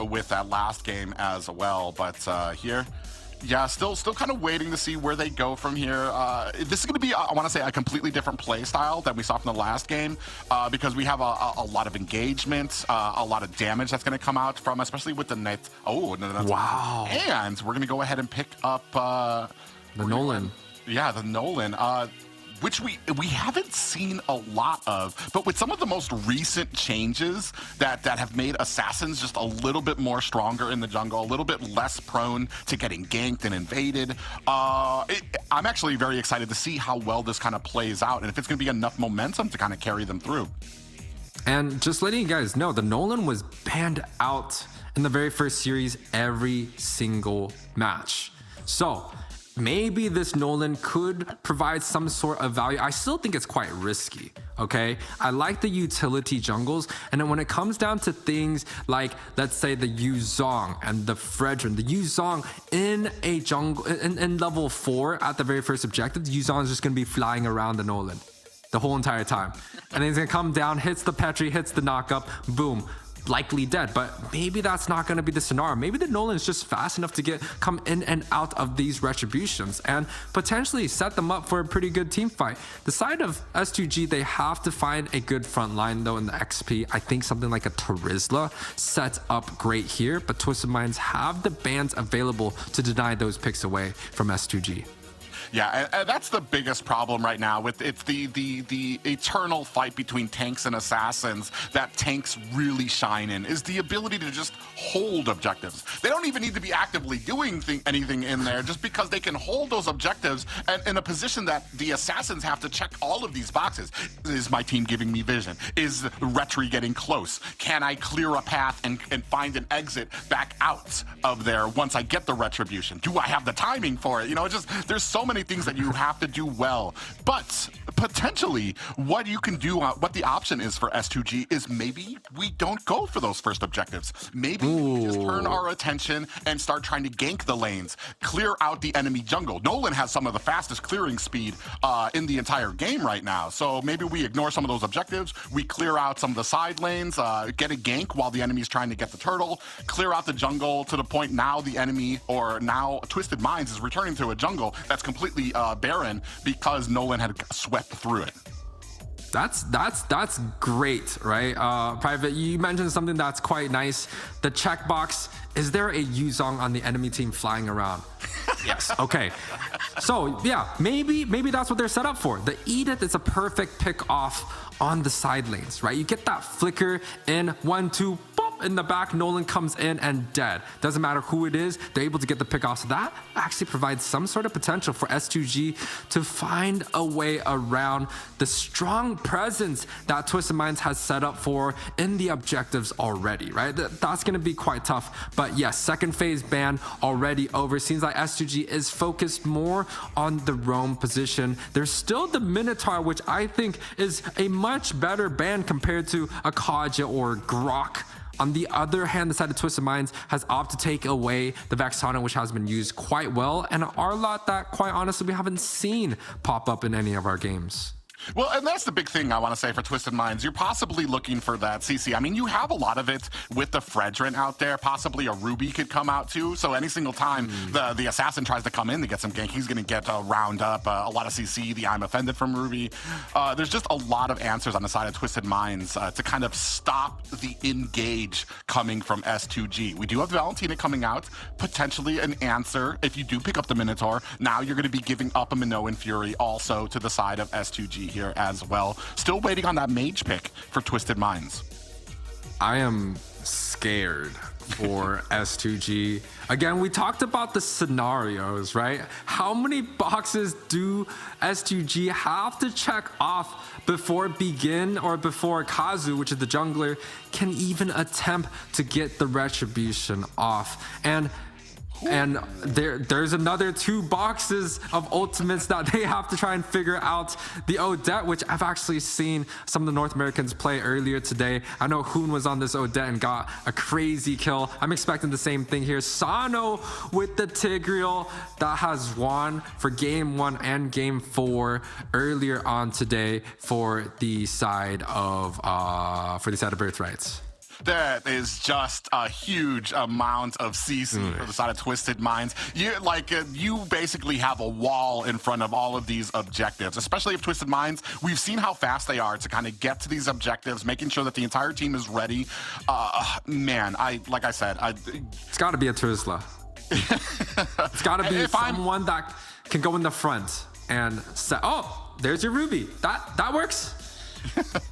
with that last game as well, but here, yeah, still kind of waiting to see where they go from here. This is going to be, I want to say, a completely different play style than we saw from the last game because we have a lot of engagement, a lot of damage that's going to come out from, especially with the net. Oh, no, wow. And we're going to go ahead and pick up the Nolan. Yeah, the Nolan. Which we haven't seen a lot of, but with some of the most recent changes that have made assassins just a little bit more stronger in the jungle, a little bit less prone to getting ganked and invaded. I'm actually very excited to see how well this kind of plays out and if it's going to be enough momentum to kind of carry them through. And just letting you guys know, the Nolan was banned out in the very first series every single match. So maybe this Nolan could provide some sort of value. I still think it's quite risky, okay? I like the utility jungles, and then when it comes down to things like, let's say, the Yuzong and the Fredrin, the Yuzong in a jungle, in level 4 at the very first objective, Yuzong is just gonna be flying around the Nolan the whole entire time. And then he's gonna come down, hits the Petri, hits the knockup, boom. Likely dead, but maybe that's not going to be the scenario. Maybe the Nolan's just fast enough to come in and out of these retributions and potentially set them up for a pretty good team fight. The side of S2G, they have to find a good front line though in the XP. I think something like a Terizla sets up great here, but Twisted Minds have the bans available to deny those picks away from S2G. Yeah, and that's the biggest problem right now with it's the eternal fight between tanks and assassins that tanks really shine in is the ability to just hold objectives. They don't even need to be actively doing anything in there just because they can hold those objectives and in a position that the assassins have to check all of these boxes. Is my team giving me vision? Is Retri getting close? Can I clear a path and find an exit back out of there once I get the retribution? Do I have the timing for it? You know, there's so many things that you have to do well, but potentially what you can do, what the option is for S2G is maybe we don't go for those first objectives. Maybe we just turn our attention and start trying to gank the lanes, clear out the enemy jungle. Nolan has some of the fastest clearing speed in the entire game right now, so maybe we ignore some of those objectives, we clear out some of the side lanes, get a gank while the enemy's trying to get the turtle, clear out the jungle to the point now the enemy, or now Twisted Minds, is returning to a jungle that's completely barren because Nolan had swept through it. That's great, right? Private, you mentioned something that's quite nice. The checkbox, is there a Yuzong on the enemy team flying around? Yes. Okay. So yeah, maybe that's what they're set up for. The Edith is a perfect pick off on the side lanes, right? You get that flicker in 1, 2, boop, in the back, Nolan comes in and dead. Doesn't matter who it is, they're able to get the pick off. So that actually provides some sort of potential for S2G to find a way around the strong presence that Twisted Minds has set up for in the objectives already, right? That's going to be quite tough. But yes, second phase ban already over. Seems like S2G is focused more on the roam position. There's still the Minotaur, which I think is a much better ban compared to a Kaja or Grok. On the other hand, the side of Twisted Minds has opted to take away the Vexana, which has been used quite well, and an Arlot that, quite honestly, we haven't seen pop up in any of our games. Well, and that's the big thing I want to say for Twisted Minds. You're possibly looking for that CC. I mean, you have a lot of it with the Fredrin out there. Possibly a Ruby could come out too. So any single time the assassin tries to come in to get some gank, he's going to get a round up, a lot of CC, the I'm offended from Ruby. There's just a lot of answers on the side of Twisted Minds to kind of stop the engage coming from S2G. We do have Valentina coming out, potentially an answer. If you do pick up the Minotaur, now you're going to be giving up a Minoan Fury also to the side of S2G here as well. Still waiting on that mage pick for Twisted Minds. I am scared for S2G. Again, we talked about the scenarios, right? How many boxes do S2G have to check off before Begin or before Kazu, which is the jungler, can even attempt to get the retribution off? And And there's another 2 boxes of ultimates that they have to try and figure out. The Odette, which I've actually seen some of the North Americans play earlier today. I know Hoon was on this Odette and got a crazy kill. I'm expecting the same thing here. Sano with the Tigreal that has won for game 1 and game 4 earlier on today for the side of Birthrights. That is just a huge amount of CC for the side of Twisted Minds. You basically have a wall in front of all of these objectives, especially if Twisted Minds, we've seen how fast they are to kind of get to these objectives, making sure that the entire team is ready. Man, like I said, it's got to be a Trizla. It's got to be someone that can go in the front and say, oh, there's your Ruby. That works.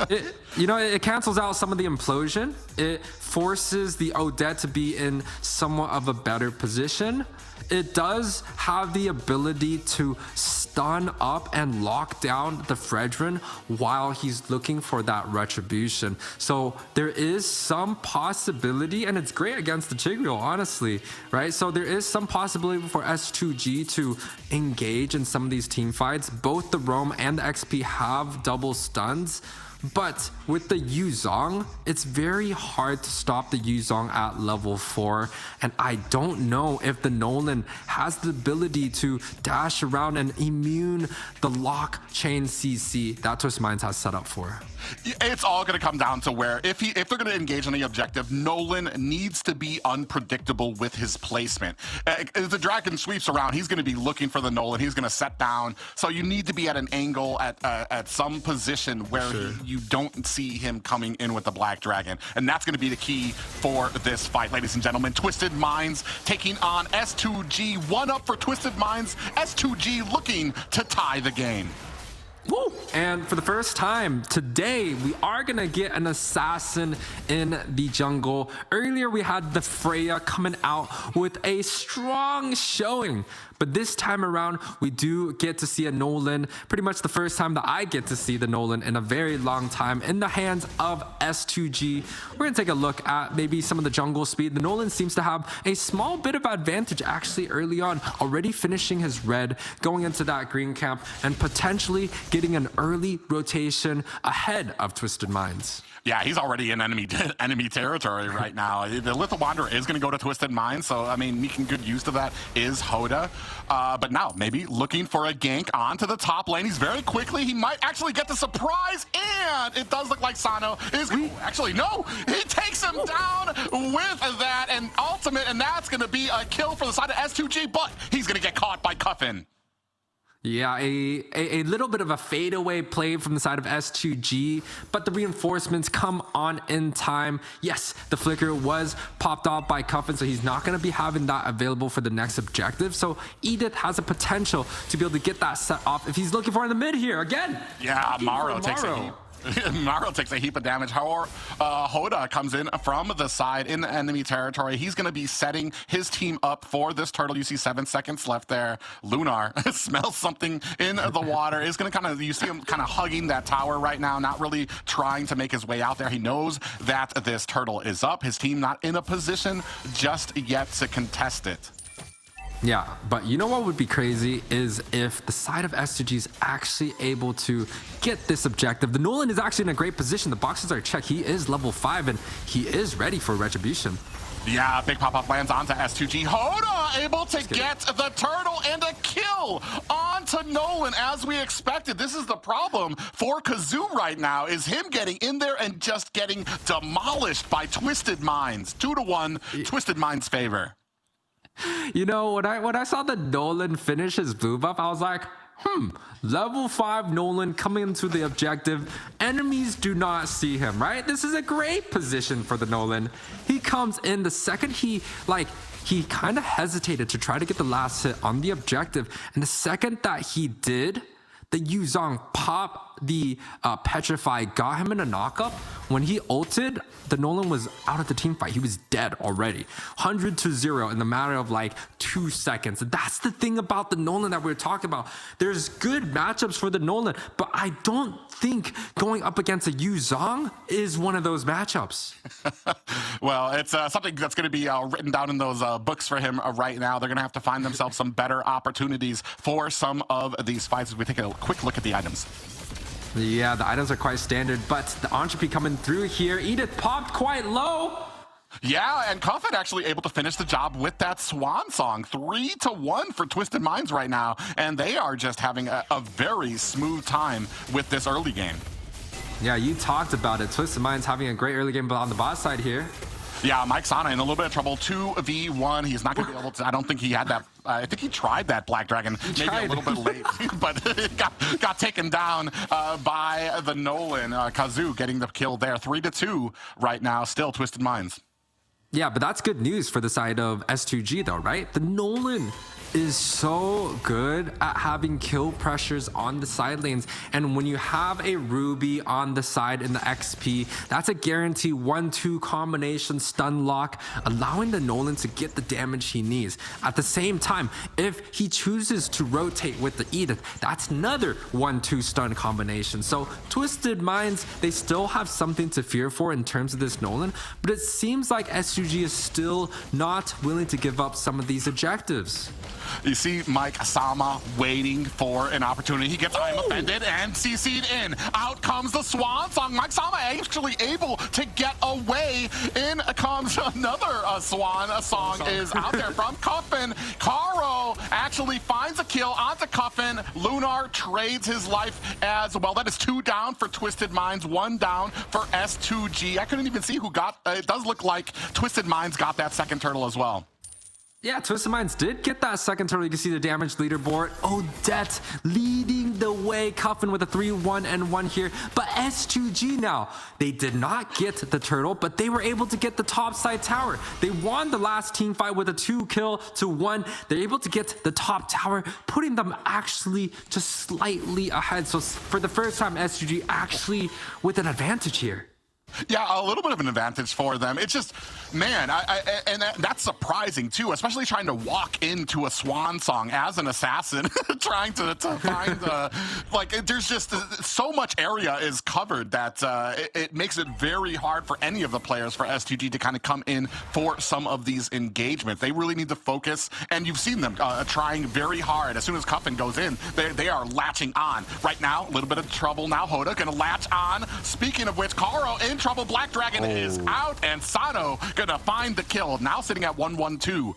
It cancels out some of the implosion. It forces the Odette to be in somewhat of a better position. It does have the ability to stun up and lock down the Fredrin while he's looking for that retribution. So there is some possibility, and it's great against the Tigreal, honestly, right? So there is some possibility for S2G to engage in some of these team fights. Both the Roam and the XP have double stuns. But with the Yuzong, it's very hard to stop the Yuzong at level 4. And I don't know if the Nolan has the ability to dash around and immune the lock chain CC that Twisted Minds has set up for. It's all going to come down to where if they're going to engage on the objective, Nolan needs to be unpredictable with his placement. As the Dragon sweeps around, he's going to be looking for the Nolan. He's going to set down. So you need to be at an angle at some position where you don't see him coming in with the Black Dragon. And that's going to be the key for this fight, ladies and gentlemen. Twisted Minds taking on S2G. 1 up for Twisted Minds. S2G looking to tie the game. Woo! And for the first time today, we are gonna get an assassin in the jungle. Earlier, we had the Freya coming out with a strong showing. But this time around, we do get to see a Nolan, pretty much the first time that I get to see the Nolan in a very long time in the hands of S2G. We're gonna take a look at maybe some of the jungle speed. The Nolan seems to have a small bit of advantage actually early on, already finishing his red, going into that green camp, and potentially getting an early rotation ahead of Twisted Minds. Yeah, he's already in enemy territory right now. The Little Wanderer is going to go to Twisted Minds, so, I mean, making good use of that is Hoda. But now, maybe looking for a gank onto the top lane. He's very quickly. He might actually get the surprise, and it does look like Sano is... Actually, no! He takes him down with that and ultimate, and that's going to be a kill for the side of S2G, but he's going to get caught by Cuffin. Yeah, a little bit of a fadeaway play from the side of S2G, but the reinforcements come on in time. Yes, the flicker was popped off by Cuffin, so he's not going to be having that available for the next objective. So Edith has a potential to be able to get that set off if he's looking for in the mid here again. Yeah, Maro takes a heap. Maro takes a heap of damage. Hoda comes in from the side in the enemy territory. He's going to be setting his team up for this turtle. You see 7 seconds left there. Lunar smells something in the water. Is going to you see him kind of hugging that tower right now, not really trying to make his way out there. He knows that this turtle is up. His team not in a position just yet to contest it. Yeah, but you know what would be crazy is if the side of S2G is actually able to get this objective. The Nolan is actually in a great position. The boxes are checked. He is level 5 and he is ready for retribution. Yeah, big pop-up lands onto S2G. Hoda able to get the turtle and a kill onto Nolan as we expected. This is the problem for Kazoo right now, is him getting in there and just getting demolished by Twisted Minds. 2-1, Twisted Minds' favor. You know, when I saw the Nolan finish his blue buff, I was like, level 5 Nolan coming into the objective. Enemies do not see him, right? This is a great position for the Nolan. He comes in the second he kind of hesitated to try to get the last hit on the objective. And the second that he did, the Yuzong pop the Petrify got him in a knockup, when he ulted, the Nolan was out of the team fight. He was dead already. 100-0 in the matter of like 2 seconds. And that's the thing about the Nolan that we're talking about. There's good matchups for the Nolan, but I don't think going up against a Yu Zhang is one of those matchups. Well, it's something that's going to be written down in those books for him right now. They're going to have to find themselves some better opportunities for some of these fights as we take a quick look at the items. Yeah, the items are quite standard, but the Entropy coming through here. Edith popped quite low. Yeah, and Cuffin actually able to finish the job with that Swan Song. 3-1 for Twisted Minds right now, and they are just having a very smooth time with this early game. Yeah, you talked about it. Twisted Minds having a great early game, but on the bot side here. Yeah, Mike Sana in a little bit of trouble. 2v1. He's not going to be able to. I don't think he had that. I think he tried that Black Dragon maybe a little bit late, but it got taken down by the Nolan. Kazoo getting the kill there. 3-2 right now. Still Twisted Minds. Yeah, but that's good news for the side of S2G though, right? The Nolan is so good at having kill pressures on the side lanes, and when you have a Ruby on the side in the XP, that's a guarantee 1-2 combination stun lock, allowing the Nolan to get the damage he needs. At the same time, if he chooses to rotate with the Edith, that's another 1-2 stun combination. So Twisted Minds, they still have something to fear for in terms of this Nolan, but it seems like SUG is still not willing to give up some of these objectives. You see Mike Sama waiting for an opportunity. He gets I'm offended and CC'd in. Out comes the Swan Song. Mike Sama actually able to get away. In comes another Swan Song is out there from Cuffin. Caro actually finds a kill onto Cuffin. Lunar trades his life as well. That is 2 down for Twisted Minds, 1 down for S2G. I couldn't even see who got, it does look like Twisted Minds got that second turtle as well. Yeah, Twisted Minds did get that second turtle. You can see the damage leaderboard. Odette leading the way. Cuffin with a 3-1-1 here. But S2G now, they did not get the turtle, but they were able to get the top side tower. They won the last team fight with a 2-1. They're able to get the top tower, putting them actually just slightly ahead. So for the first time, S2G actually with an advantage here. Yeah, a little bit of an advantage for them. It's just, man, and that's surprising too, especially trying to walk into a Swan Song as an assassin, trying to find, like, there's just so much area is covered that it makes it very hard for any of the players for S2G to kind of come in for some of these engagements. They really need to focus, and you've seen them trying very hard. As soon as Cuffin goes in, they are latching on. Right now, a little bit of trouble now. Hoda gonna latch on. Speaking of which, Caro in trouble. Black Dragon is out, and Sano gonna find the kill. Now sitting at 1-1-2.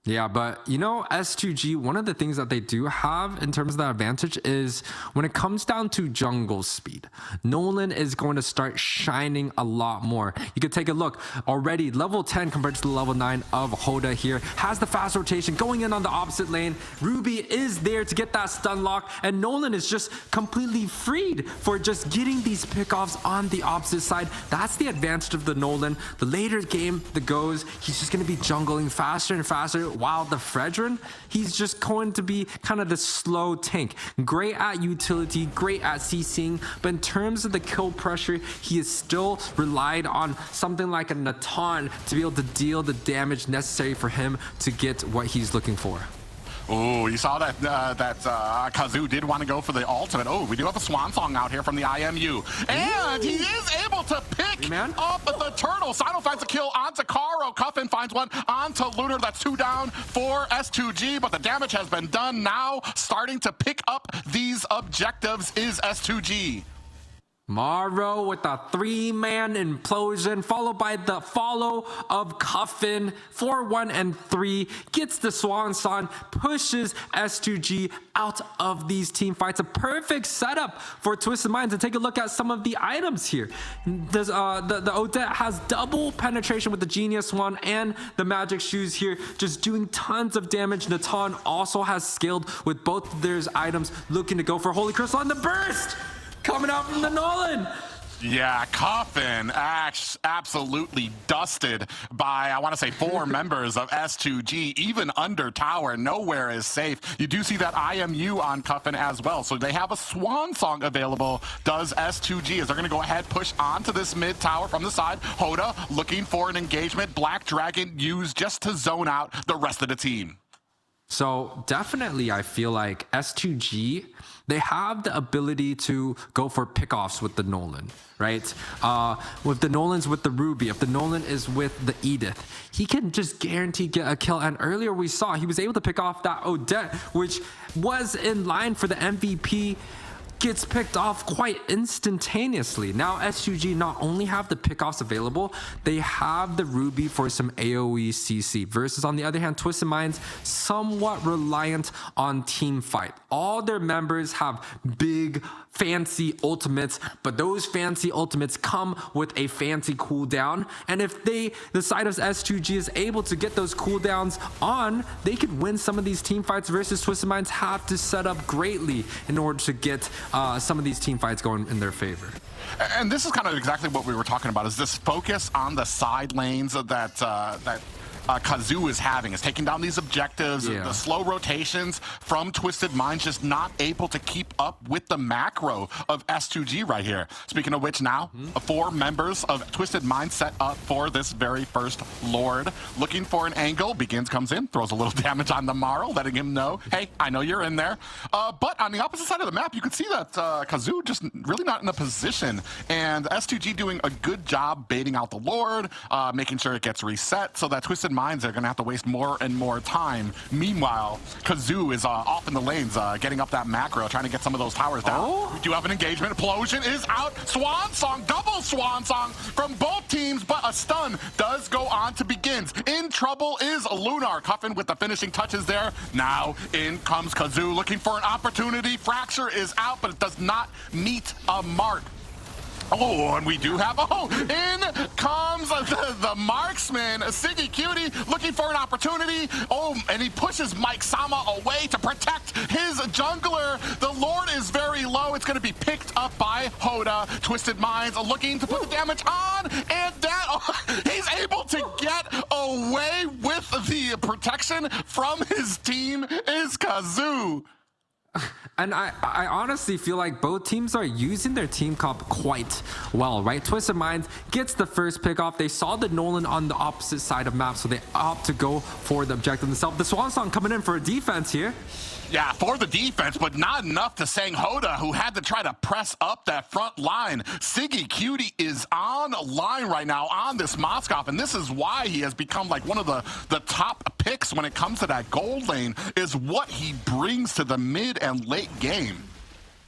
Yeah, but you know, S2G, one of the things that they do have in terms of that advantage is when it comes down to jungle speed, Nolan is going to start shining a lot more. You can take a look already, level 10 compared to the level 9 of Hoda here, has the fast rotation going in on the opposite lane. Ruby is there to get that stun lock, and Nolan is just completely freed for just getting these pickoffs on the opposite side. That's the advantage of the Nolan. The later game that goes, he's just going to be jungling faster and faster, while the Fredrin, he's just going to be kind of the slow tank. Great at utility, great at CCing, but in terms of the kill pressure, he is still relied on something like a Natan to be able to deal the damage necessary for him to get what he's looking for. Oh, you saw that Kazoo did want to go for the ultimate. Oh, we do have a Swan Song out here from the IMU. And he is able to pick up the turtle. Sino finds a kill onto Caro. Cuffin finds one onto Lunar. That's 2 down for S2G, but the damage has been done. Now starting to pick up these objectives is S2G. Maro with a 3-man implosion, followed by the follow of Cuffin. 4-1-3, gets the Swan Song, pushes S2G out of these team fights. A perfect setup for Twisted Minds. And take a look at some of the items here. The Odette has double penetration with the Genius One and the Magic Shoes here, just doing tons of damage. Natan also has skilled with both of their items, looking to go for Holy Crystal on the burst. Coming out from the Nolan. Yeah, Coffin absolutely dusted by, I want to say, 4 members of S2G, even under tower. Nowhere is safe. You do see that IMU on Coffin as well. So they have a swan song available, does S2G, as they're going to go ahead, push onto this mid tower from the side. Hoda looking for an engagement. Black Dragon used just to zone out the rest of the team. So definitely, I feel like S2G, they have the ability to go for pickoffs with the Nolan, right? With the Nolan's with the Ruby, if the Nolan is with the Edith, he can just guarantee get a kill. And earlier we saw he was able to pick off that Odette, which was in line for the MVP, gets picked off quite instantaneously. Now S2G not only have the pickoffs available, they have the Ruby for some AoE CC, versus on the other hand, Twisted Minds somewhat reliant on team fight. All their members have big fancy ultimates, but those fancy ultimates come with a fancy cooldown, and if the side of S2G is able to get those cooldowns on, they could win some of these team fights, versus Twisted Minds have to set up greatly in order to get some of these team fights going in their favor. And this is kind of exactly what we were talking about, is this focus on the side lanes that Kazoo is having, is taking down these objectives, the slow rotations from Twisted Minds, just not able to keep up with the macro of S2G right here. Speaking of which, now 4 members of Twisted Minds set up for this very first Lord. Looking for an angle, begins, comes in, throws a little damage on the Marl, letting him know, hey, I know you're in there. But on the opposite side of the map, you can see that Kazoo just really not in a position, and S2G doing a good job baiting out the Lord, making sure it gets reset, so that Twisted Minds are going to have to waste more and more time. Meanwhile, Kazoo is off in the lanes, getting up that macro, trying to get some of those towers down. We do have an engagement. Explosion is out. Swan Song, double Swan Song from both teams, but a stun does go on to Begins. In trouble is Lunar. Cuffin with the finishing touches there. Now in comes Kazoo looking for an opportunity. Fracture is out, but it does not meet a mark. Oh, and we do have, in comes the marksman, Siggy Cutie, looking for an opportunity. Oh, and he pushes Mike Sama away to protect his jungler. The Lord is very low. It's going to be picked up by Hoda. Twisted Minds looking to put the damage on, and that, he's able to get away with the protection from his team is Kazoo. And I honestly feel like both teams are using their team comp quite well, right? Twisted Minds gets the first pick off. They saw the Nolan on the opposite side of map, so they opt to go for the objective themselves. The Swan Song coming in for a defense here. Yeah, for the defense, but not enough to Sang Hoda, who had to try to press up that front line. Siggy Cutie is on line right now on this Moskov, and this is why he has become like one of the top picks when it comes to that gold lane, is what he brings to the mid and late game.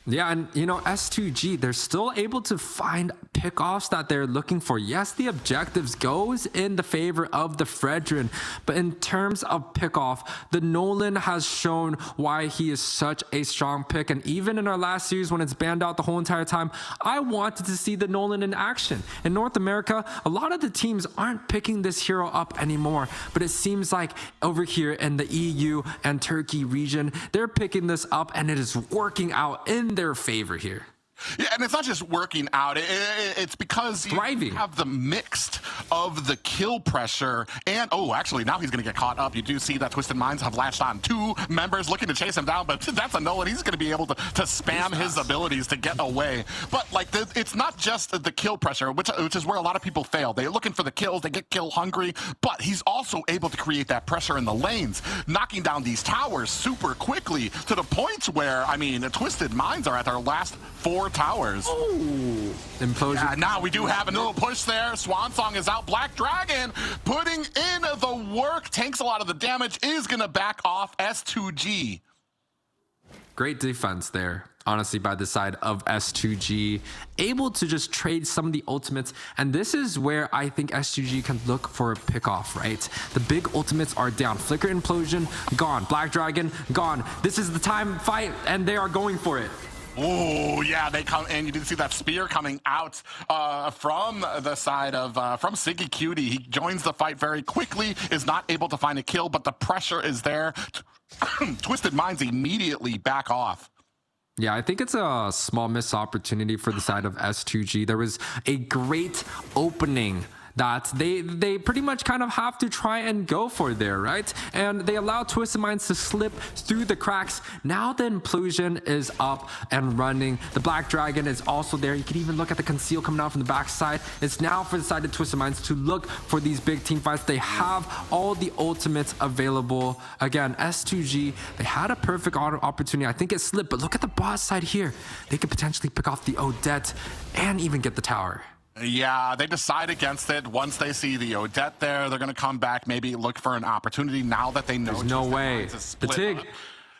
Yeah, and you know, S2G, they're still able to find pickoffs that they're looking for. Yes, the objectives goes in the favor of the Fredrin, but in terms of pickoff, the Nolan has shown why he is such a strong pick. And even in our last series, when it's banned out the whole entire time, I wanted to see the Nolan in action. In North America, a lot of the teams aren't picking this hero up anymore, but it seems like over here in the EU and Turkey region, they're picking this up, and it is working out in their favor here. Yeah, and it's not just working out. It's because you have the mixed of the kill pressure and, actually, now he's going to get caught up. You do see that Twisted Minds have latched on 2 members looking to chase him down, but that's a Nolan. He's going to be able to spam his abilities to get away. But, like, it's not just the kill pressure, which is where a lot of people fail. They're looking for the kills. They get kill hungry, but he's also able to create that pressure in the lanes, knocking down these towers super quickly to the point where, I mean, Twisted Minds are at their last 4 towers. Implosion. Yeah, now we do have a little push there. Swan Song is out. Black Dragon putting in the work, tanks a lot of the damage, is going to back off S2G. Great defense there, honestly, by the side of S2G, able to just trade some of the ultimates. And this is where I think S2G can look for a pickoff, right? The big ultimates are down. Flicker Implosion, gone. Black Dragon, gone. This is the time fight, and they are going for it. Oh, yeah, they come, and you did see that spear coming out from the side of, from Siggy Cutie. He joins the fight very quickly, is not able to find a kill, but the pressure is there. Twisted Minds immediately back off. Yeah, I think it's a small missed opportunity for the side of S2G. There was a great opening that they pretty much kind of have to try and go for there, right? And they allow Twisted Minds to slip through the cracks. Now the implosion is up and running. The Black Dragon is also there. You can even look at the conceal coming out from the backside. It's now for the side of Twisted Minds to look for these big team fights. They have all the ultimates available. Again, S2G, they had a perfect opportunity. I think it slipped, but look at the boss side here. They could potentially pick off the Odette and even get the tower. Yeah, they decide against it. Once they see the Odette there, they're going to come back, maybe look for an opportunity now that they know. There's no way. The Tig.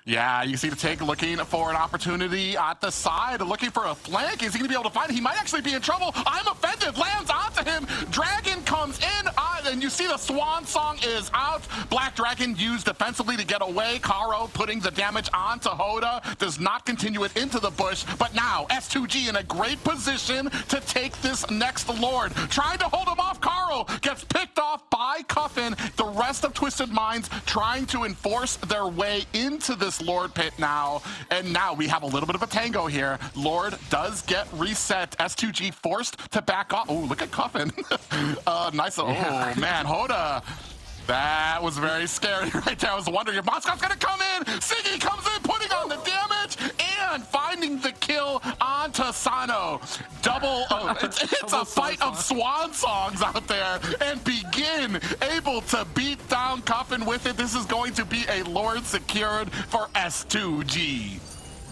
Yeah, you see the Tig looking for an opportunity at the side, looking for a flank. Is he going to be able to find it? He might actually be in trouble. I'm offended. Lands onto him. Dragon comes in, and you see the Swan Song is out. Black Dragon used defensively to get away. Caro putting the damage onto Hoda. Does not continue it into the bush, but now S2G in a great position to take this next Lord. Trying to hold him off. Caro gets picked off by Cuffin. The rest of Twisted Minds trying to enforce their way into this Lord pit now, and now we have a little bit of a tango here. Lord does get reset. S2G forced to back off. Oh, look at Cuffin. Nice. Oh man, Hoda. That was very scary right there. I was wondering if Moscow's gonna come in. Siggy comes in, putting on the damage and finding the kill onto Sano. It's a fight of swan songs out there, and Begin able to beat down Cuffin with it. This is going to be a Lord secured for S2G.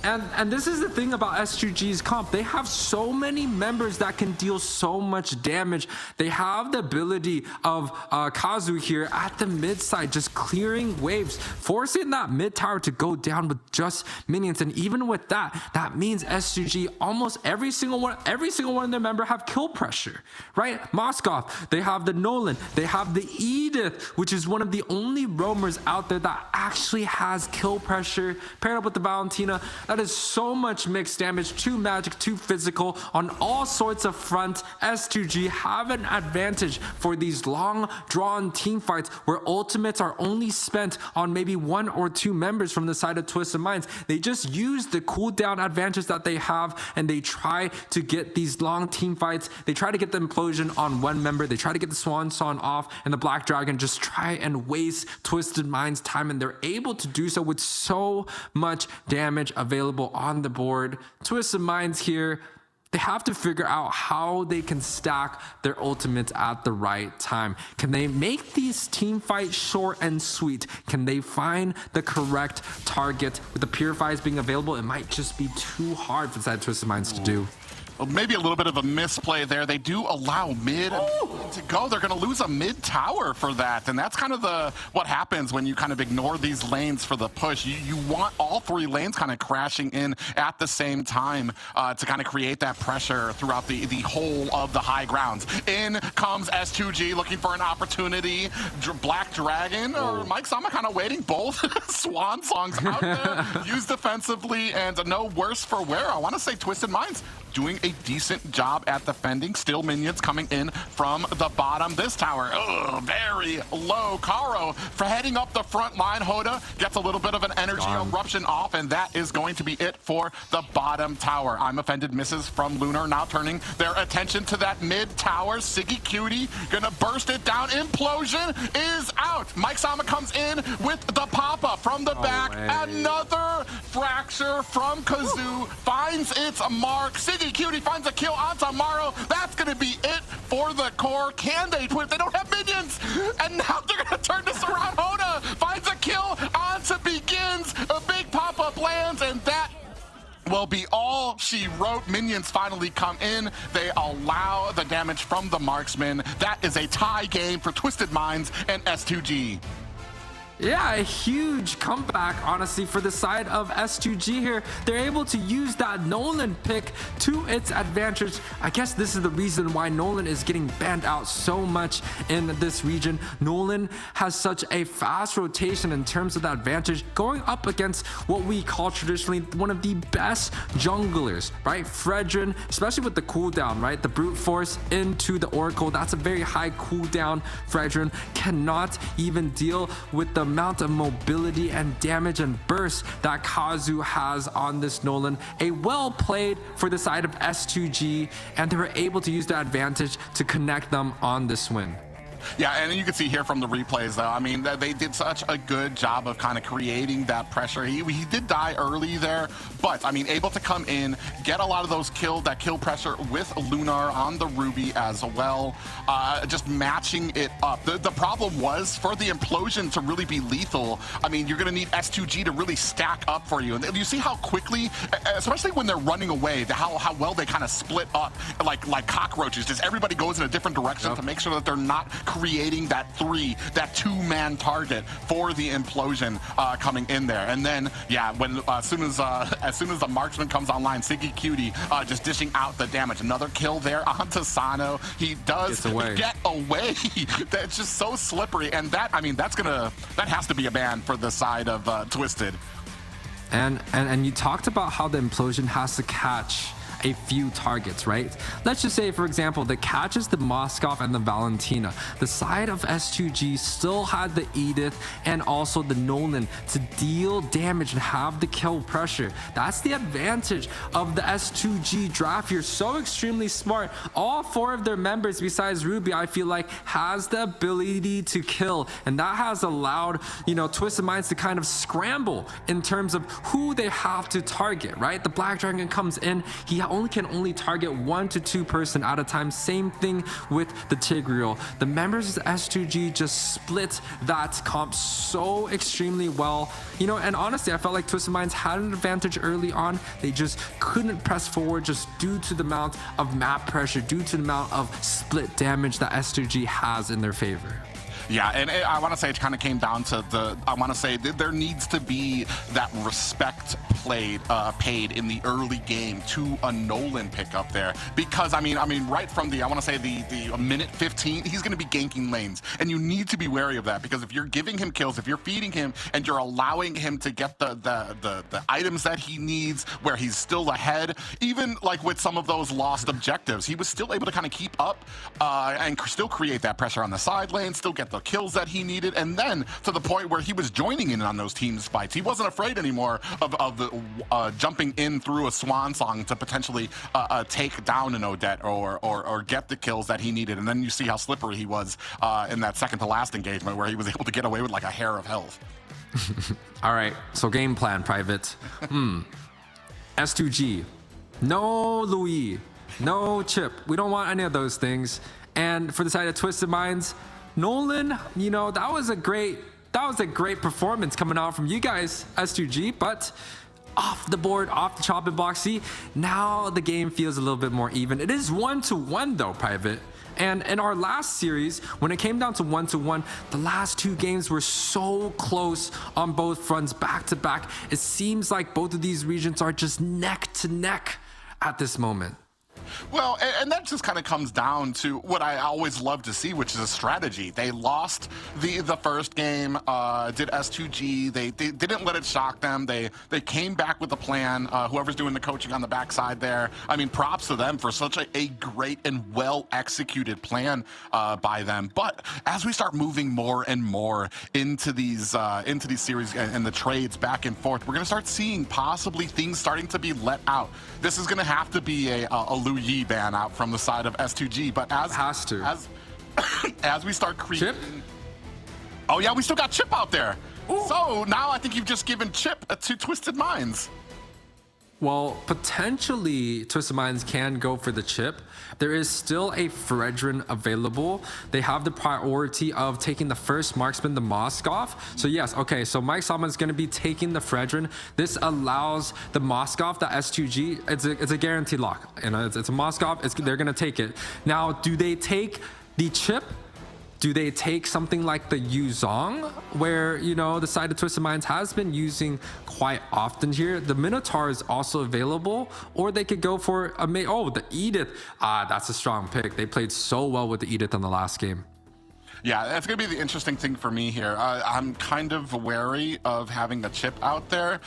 And this is the thing about S2G's comp. They have so many members that can deal so much damage. They have the ability of Kazu here at the mid side, just clearing waves, forcing that mid tower to go down with just minions. And even with that, that means S2G, almost every single one of their members have kill pressure, right? Moskov, they have the Nolan, they have the Edith, which is one of the only roamers out there that actually has kill pressure, paired up with the Valentina. That is so much mixed damage, too magic, too physical on all sorts of fronts. S2G have an advantage for these long drawn team fights where ultimates are only spent on maybe 1 or 2 members from the side of Twisted Minds. They just use the cooldown advantage that they have, and they try to get these long team fights. They try to get the implosion on 1 member. They try to get the Swan Song off, and the Black Dragon just try and waste Twisted Minds time, and they're able to do so with so much damage available on the board. Twisted Minds here, they have to figure out how they can stack their ultimates at the right time. Can they make these team fights short and sweet? Can they find the correct target? With the Purifies being available, it might just be too hard for the side of Twisted Minds to do. Maybe a little bit of a misplay there. They do allow mid to go. They're going to lose a mid tower for that, and that's kind of what happens when you kind of ignore these lanes for the push. You want all 3 lanes kind of crashing in at the same time to kind of create that pressure throughout the whole of the high grounds. In comes S2G looking for an opportunity. Black Dragon or Mike Sama kind of waiting. Both Swan Songs out there, used defensively, and no worse for wear. I want to say Twisted Minds doing a decent job at defending. Still minions coming in from the bottom. This tower, very low. Caro for heading up the front line. Hoda gets a little bit of an energy eruption off, and that is going to be it for the bottom tower. I'm Offended misses from Lunar, now turning their attention to that mid tower. Siggy Cutie gonna burst it down. Implosion is out. Mike Sama comes in with the pop-up from the back. Another fracture from Kazoo finds its mark. Siggy Cutie finds a kill onto Morrow. That's going to be it for the core. Can they twist? They don't have minions. And now they're going to turn this around. Hoda finds a kill onto Begins. A big pop-up lands, and that will be all she wrote. Minions finally come in. They allow the damage from the marksman. That is a tie game for Twisted Minds and S2G. Yeah, a huge comeback, honestly, for the side of S2G here. They're able to use that Nolan pick to its advantage. I guess this is the reason why Nolan is getting banned out so much in this region. Nolan has such a fast rotation in terms of the advantage, going up against what we call traditionally one of the best junglers, right? Fredrin, especially with the cooldown, right? The brute force into the Oracle, that's a very high cooldown. Fredrin cannot even deal with the amount of mobility and damage and burst that Kazu has on this Nolan. A well played for the side of S2G, and they were able to use the advantage to connect them on this win. Yeah, and you can see here from the replays, though, I mean, they did such a good job of kind of creating that pressure. He did die early there, but, I mean, able to come in, get a lot of those that kill pressure with Lunar on the Ruby as well, just matching it up. The problem was, for the implosion to really be lethal, I mean, you're going to need S2G to really stack up for you. And you see how quickly, especially when they're running away, how well they kind of split up like cockroaches. Just everybody goes in a different direction to make sure that they're not creating that two-man target for the implosion coming in there. And then, yeah, when as soon as the marksman comes online, Siggy Cutie just dishing out the damage. Another kill there onto Sano. He does get away. That's just so slippery. And that, I mean, that has to be a ban for the side of Twisted. And you talked about how the implosion has to catch a few targets, right? Let's just say, for example, that catches the Moskov and the Valentina. The side of S2G still had the Edith and also the Nolan to deal damage and have the kill pressure. That's the advantage of the S2G draft. You're so extremely smart. All 4 of their members, besides Ruby, I feel like has the ability to kill, and that has allowed, you know, Twisted Minds to kind of scramble in terms of who they have to target, right? The Black Dragon comes in, he can only target 1 to 2 person at a time. Same thing with the Tigreal. The members of S2G just split that comp so extremely well. You know, and honestly, I felt like Twisted Minds had an advantage early on. They just couldn't press forward just due to the amount of map pressure, due to the amount of split damage that S2G has in their favor. Yeah, and I want to say it kind of came down to I want to say that there needs to be that respect paid in the early game to a Nolan pickup there, because I mean right from the, I want to say the minute 15, he's going to be ganking lanes, and you need to be wary of that, because if you're giving him kills, if you're feeding him, and you're allowing him to get the items that he needs where he's still ahead, even like with some of those lost objectives, he was still able to kind of keep up and still create that pressure on the side lane, still get the kills that he needed, and then to the point where he was joining in on those team fights. He wasn't afraid anymore of jumping in through a swan song to potentially take down an Odette or get the kills that he needed. And then you see how slippery he was in that second to last engagement, where he was able to get away with like a hair of health. All right, so game plan, Private. S2G, no Louis, no Chip. We don't want any of those things. And for the side of Twisted Minds, Nolan, you know, that was a great performance coming out from you guys, S2G, but off the board, off the chopping block. See, now the game feels a little bit more even. It is 1-1 though, Private. And in our last series, when it came down to 1-1, the last 2 games were so close on both fronts, back to back. It seems like both of these regions are just neck to neck at this moment. Well, and that just kind of comes down to what I always love to see, which is a strategy. They lost the first game, did S2G. They didn't let it shock them. They came back with a plan. Whoever's doing the coaching on the backside there, I mean, props to them for such a great and well-executed plan by them. But as we start moving more and more into these series and the trades back and forth, we're going to start seeing possibly things starting to be let out. This is going to have to be a Liu Yi ban out from the side of S2G, but as we start creating... Chip? Oh yeah, we still got Chip out there. Ooh. So now I think you've just given Chip to Twisted Minds. Well, potentially Twisted Minds can go for the Chip. There is still a Fredrin available. They have the priority of taking the first marksman, the Moskov. So yes, okay, so Mike Salman is going to be taking the Fredrin. This allows the Moskov, the S2G, it's a guaranteed lock. You know, it's a Moskov, they're going to take it. Now, do they take the Chip? Do they take something like the Yuzong, where, you know, the side of Twisted Minds has been using quite often here? The Minotaur is also available, or they could go for the Edith. That's a strong pick. They played so well with the Edith in the last game. Yeah, that's going to be the interesting thing for me here. I'm kind of wary of having a chip out there,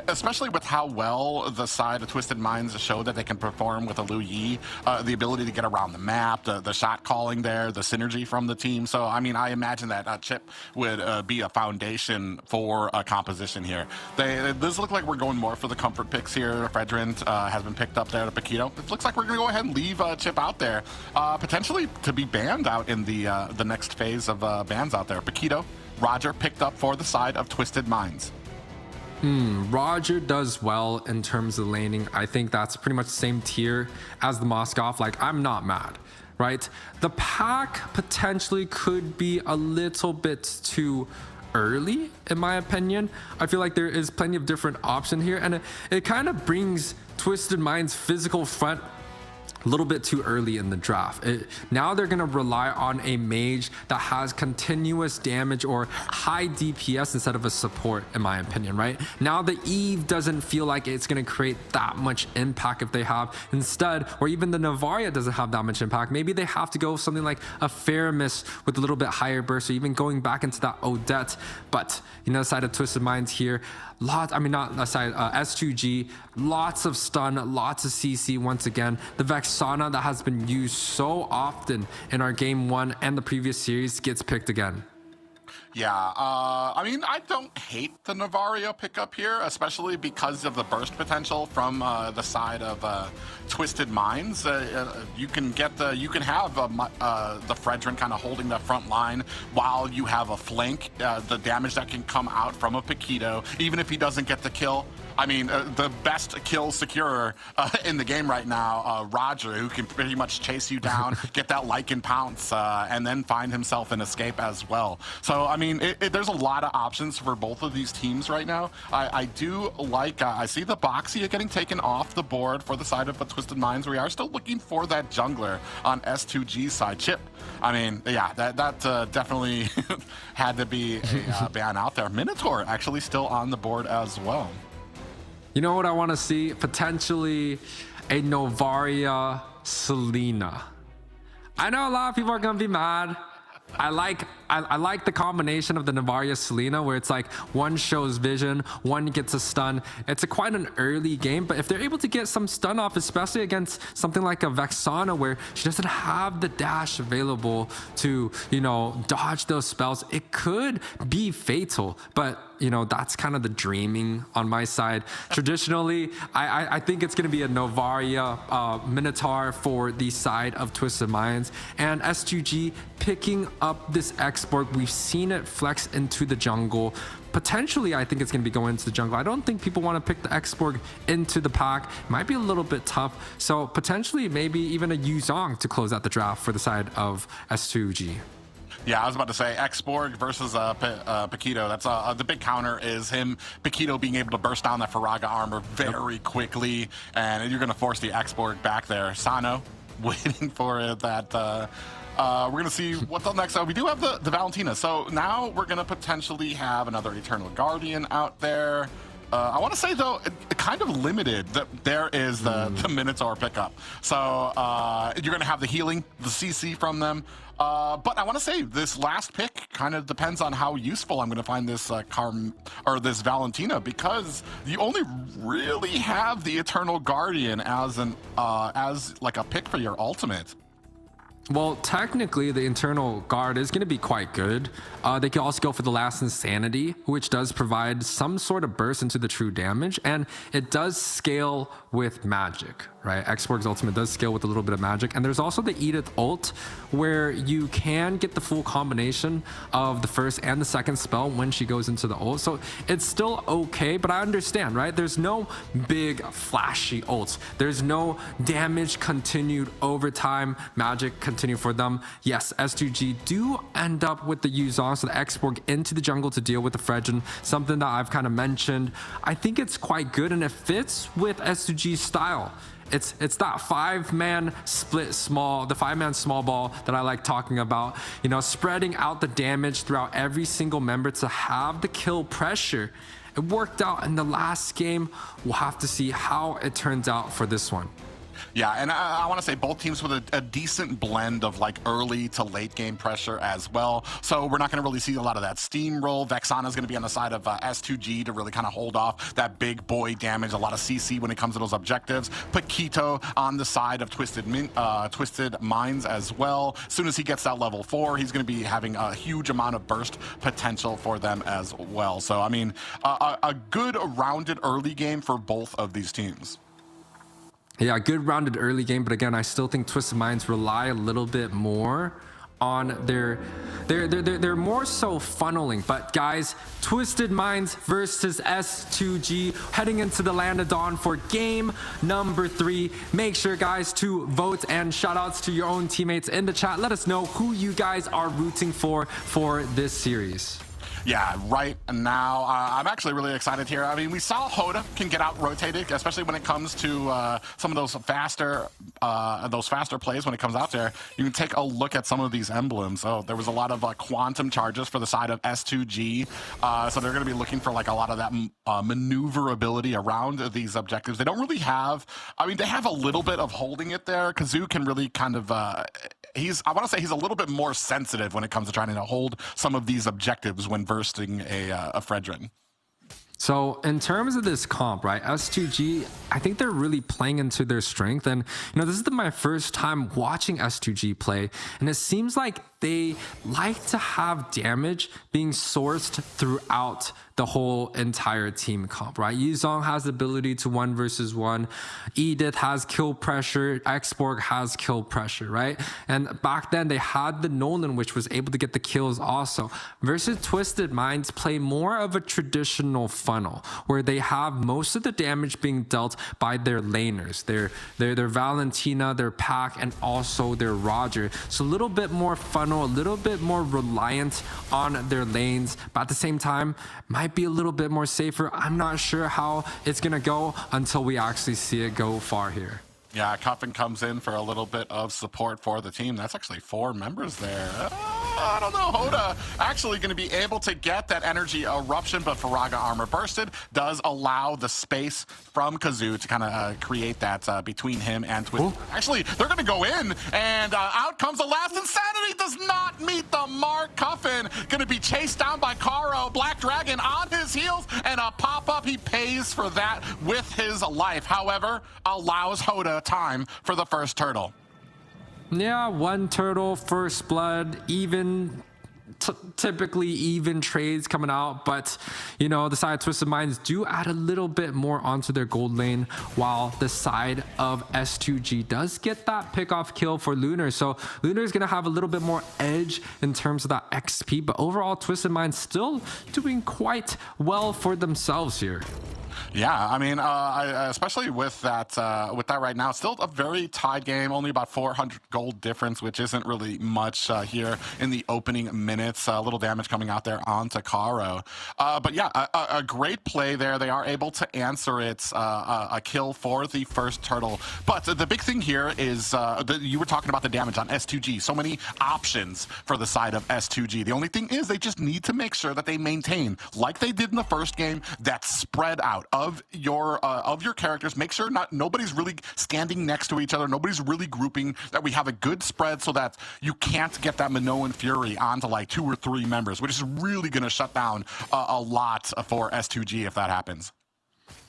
especially with how well the side of Twisted Minds show that they can perform with a Liu Yi, the ability to get around the map, the shot calling there, the synergy from the team. So, I mean, I imagine that chip would be a foundation for a composition here. This look like we're going more for the comfort picks here. Fredrin has been picked up there to Paquito. It looks like we're going to go ahead and leave Chip out there, potentially to be banned out in the next phase of bans out there. Paquito, Roger picked up for the side of Twisted Minds. Roger does well in terms of laning. I think that's pretty much the same tier as the Moskov. Like, I'm not mad, right? The pack potentially could be a little bit too early, in my opinion. I feel like there is plenty of different options here, and it kind of brings Twisted Minds' physical front a little bit too early in the draft. Now they're going to rely on a mage that has continuous damage or high DPS instead of a support, in my opinion, right? Now the Eve doesn't feel like it's going to create that much impact if they have instead, or even the Navaria doesn't have that much impact. Maybe they have to go something like a Faramis with a little bit higher burst, or even going back into that Odette. But, you know, the side of Twisted Minds here, S2G, lots of stun, lots of CC once again. The Vexana that has been used so often in our game 1 and the previous series gets picked again. Yeah, I mean, I don't hate the Navaria pickup here, especially because of the burst potential from the side of Twisted Minds. You can have the Fredrin kind of holding the front line while you have a flank. The damage that can come out from a Paquito, even if he doesn't get the kill. I mean, the best kill securer in the game right now, Roger, who can pretty much chase you down, get that Lycan pounce, and then find himself an escape as well. So, I mean, there's a lot of options for both of these teams right now. I do like, I see the Boxia getting taken off the board for the side of the Twisted Minds. We are still looking for that jungler on S2G's side. Chip, I mean, yeah, that definitely had to be a ban out there. Minotaur actually still on the board as well. You know what I want to see? Potentially a Novaria Selena. I know a lot of people are going to be mad. I like the combination of the Navaria Selena, where it's like one shows vision, one gets a stun. It's quite an early game, but if they're able to get some stun off, especially against something like a Vexana, where she doesn't have the dash available to, you know, dodge those spells, it could be fatal. But, you know, that's kind of the dreaming on my side. Traditionally, I think it's going to be a Novaria Minotaur for the side of Twisted Minds, and S2G picking up this export. We've seen it flex into the jungle. Potentially, I think it's going to be going into the jungle. I don't think people want to pick the X-Borg into the pack. It might be a little bit tough. So potentially, maybe even a Yuzong to close out the draft for the side of S2G. Yeah, I was about to say X-Borg versus Paquito. That's the big counter is him, Paquito, being able to burst down that Faraga armor very quickly, and you're going to force the X-Borg back there. Sano waiting for that. We're going to see what's up next. We do have the Valentina. So now we're going to potentially have another Eternal Guardian out there. I want to say, though, it kind of limited that there is the Minotaur pickup. So you're going to have the healing, the CC from them. But I want to say this last pick kind of depends on how useful I'm going to find this this Valentina, because you only really have the Eternal Guardian as like a pick for your ultimate. Well, technically, the internal guard is going to be quite good. They can also go for the Last Insanity, which does provide some sort of burst into the true damage, and it does scale with magic, right? X-Borg's ultimate does scale with a little bit of magic, and there's also the Edith ult, where you can get the full combination of the first and the second spell when she goes into the ult. So it's still okay, but I understand, right? There's no big flashy ults. There's no damage continued over time, magic continue for them. Yes, S2G do end up with the Yuzong, so the X-Borg into the jungle to deal with the Fredrin, something that I've kind of mentioned. I think it's quite good, and it fits with S2G's style. It's that five-man split small, the five-man small ball that I like talking about, you know, spreading out the damage throughout every single member to have the kill pressure. It worked out in the last game. We'll have to see how it turns out for this one. Yeah, and I want to say both teams with a decent blend of like early to late game pressure as well. So we're not going to really see a lot of that steamroll. Vexana is going to be on the side of S2G to really kind of hold off that big boy damage, a lot of CC when it comes to those objectives. Paquito on the side of Twisted Minds as well. As soon as he gets that level 4, he's going to be having a huge amount of burst potential for them as well. So, I mean, a good rounded early game for both of these teams. Yeah, good rounded early game, but again, I still think Twisted Minds rely a little bit more on they're more so funneling. But guys, Twisted Minds versus S2G heading into the Land of Dawn for game number 3. Make sure guys to vote, and shout outs to your own teammates in the chat. Let us know who you guys are rooting for this series. Yeah, right now, I'm actually really excited here. I mean, we saw Hoda can get out-rotated, especially when it comes to some of those faster plays when it comes out there. You can take a look at some of these emblems. So there was a lot of quantum charges for the side of S2G. So they're going to be looking for like a lot of that maneuverability around these objectives. They don't really have, I mean, they have a little bit of holding it there. Kazoo can really kind of, I want to say he's a little bit more sensitive when it comes to trying to hold some of these objectives when bursting a Fredrin. So in terms of this comp, right, S2G, I think they're really playing into their strength. And, you know, this is my first time watching S2G play, and it seems like they like to have damage being sourced throughout the whole entire team comp, right? Yuzong has the ability to 1 versus 1. Edith has kill pressure. Xborg has kill pressure, right? And back then they had the Nolan, which was able to get the kills also. Versus Twisted Minds play more of a traditional funnel where they have most of the damage being dealt by their laners, their Valentina, their Pac, and also their Roger. So a little bit more funnel, a little bit more reliant on their lanes, but at the same time might be a little bit more safer. I'm not sure how it's gonna go until we actually see it go far here. Yeah, Cuffin comes in for a little bit of support for the team. That's actually 4 members there. I don't know. Hoda actually going to be able to get that energy eruption, but Faraga armor bursted does allow the space from Kazoo to kind of create that between him and Twist. Actually, they're going to go in, and out comes the last Insanity. Does not meet the mark. Cuffin going to be chased down by Karo. Black Dragon on his heels, and a pop-up. He pays for that with his life. However, allows Hoda time for the first turtle. Yeah, 1 turtle, first blood, even typically even trades coming out, but you know, the side of Twisted Minds do add a little bit more onto their gold lane, while the side of S2G does get that pick off kill for Lunar. So Lunar is going to have a little bit more edge in terms of that XP, but overall Twisted Minds still doing quite well for themselves here. Yeah, I mean, especially with that right now, still a very tied game, only about 400 gold difference, which isn't really much here in the opening minutes. A little damage coming out there onto Karo. But yeah, a great play there. They are able to answer it, a kill for the first turtle. But the big thing here is you were talking about the damage on S2G. So many options for the side of S2G. The only thing is they just need to make sure that they maintain, like they did in the first game, that spread out of your characters. Make sure nobody's really standing next to each other. Nobody's really grouping, that we have a good spread so that you can't get that Minoan Fury onto like 2 or 3 members, which is really going to shut down a lot for S2G if that happens.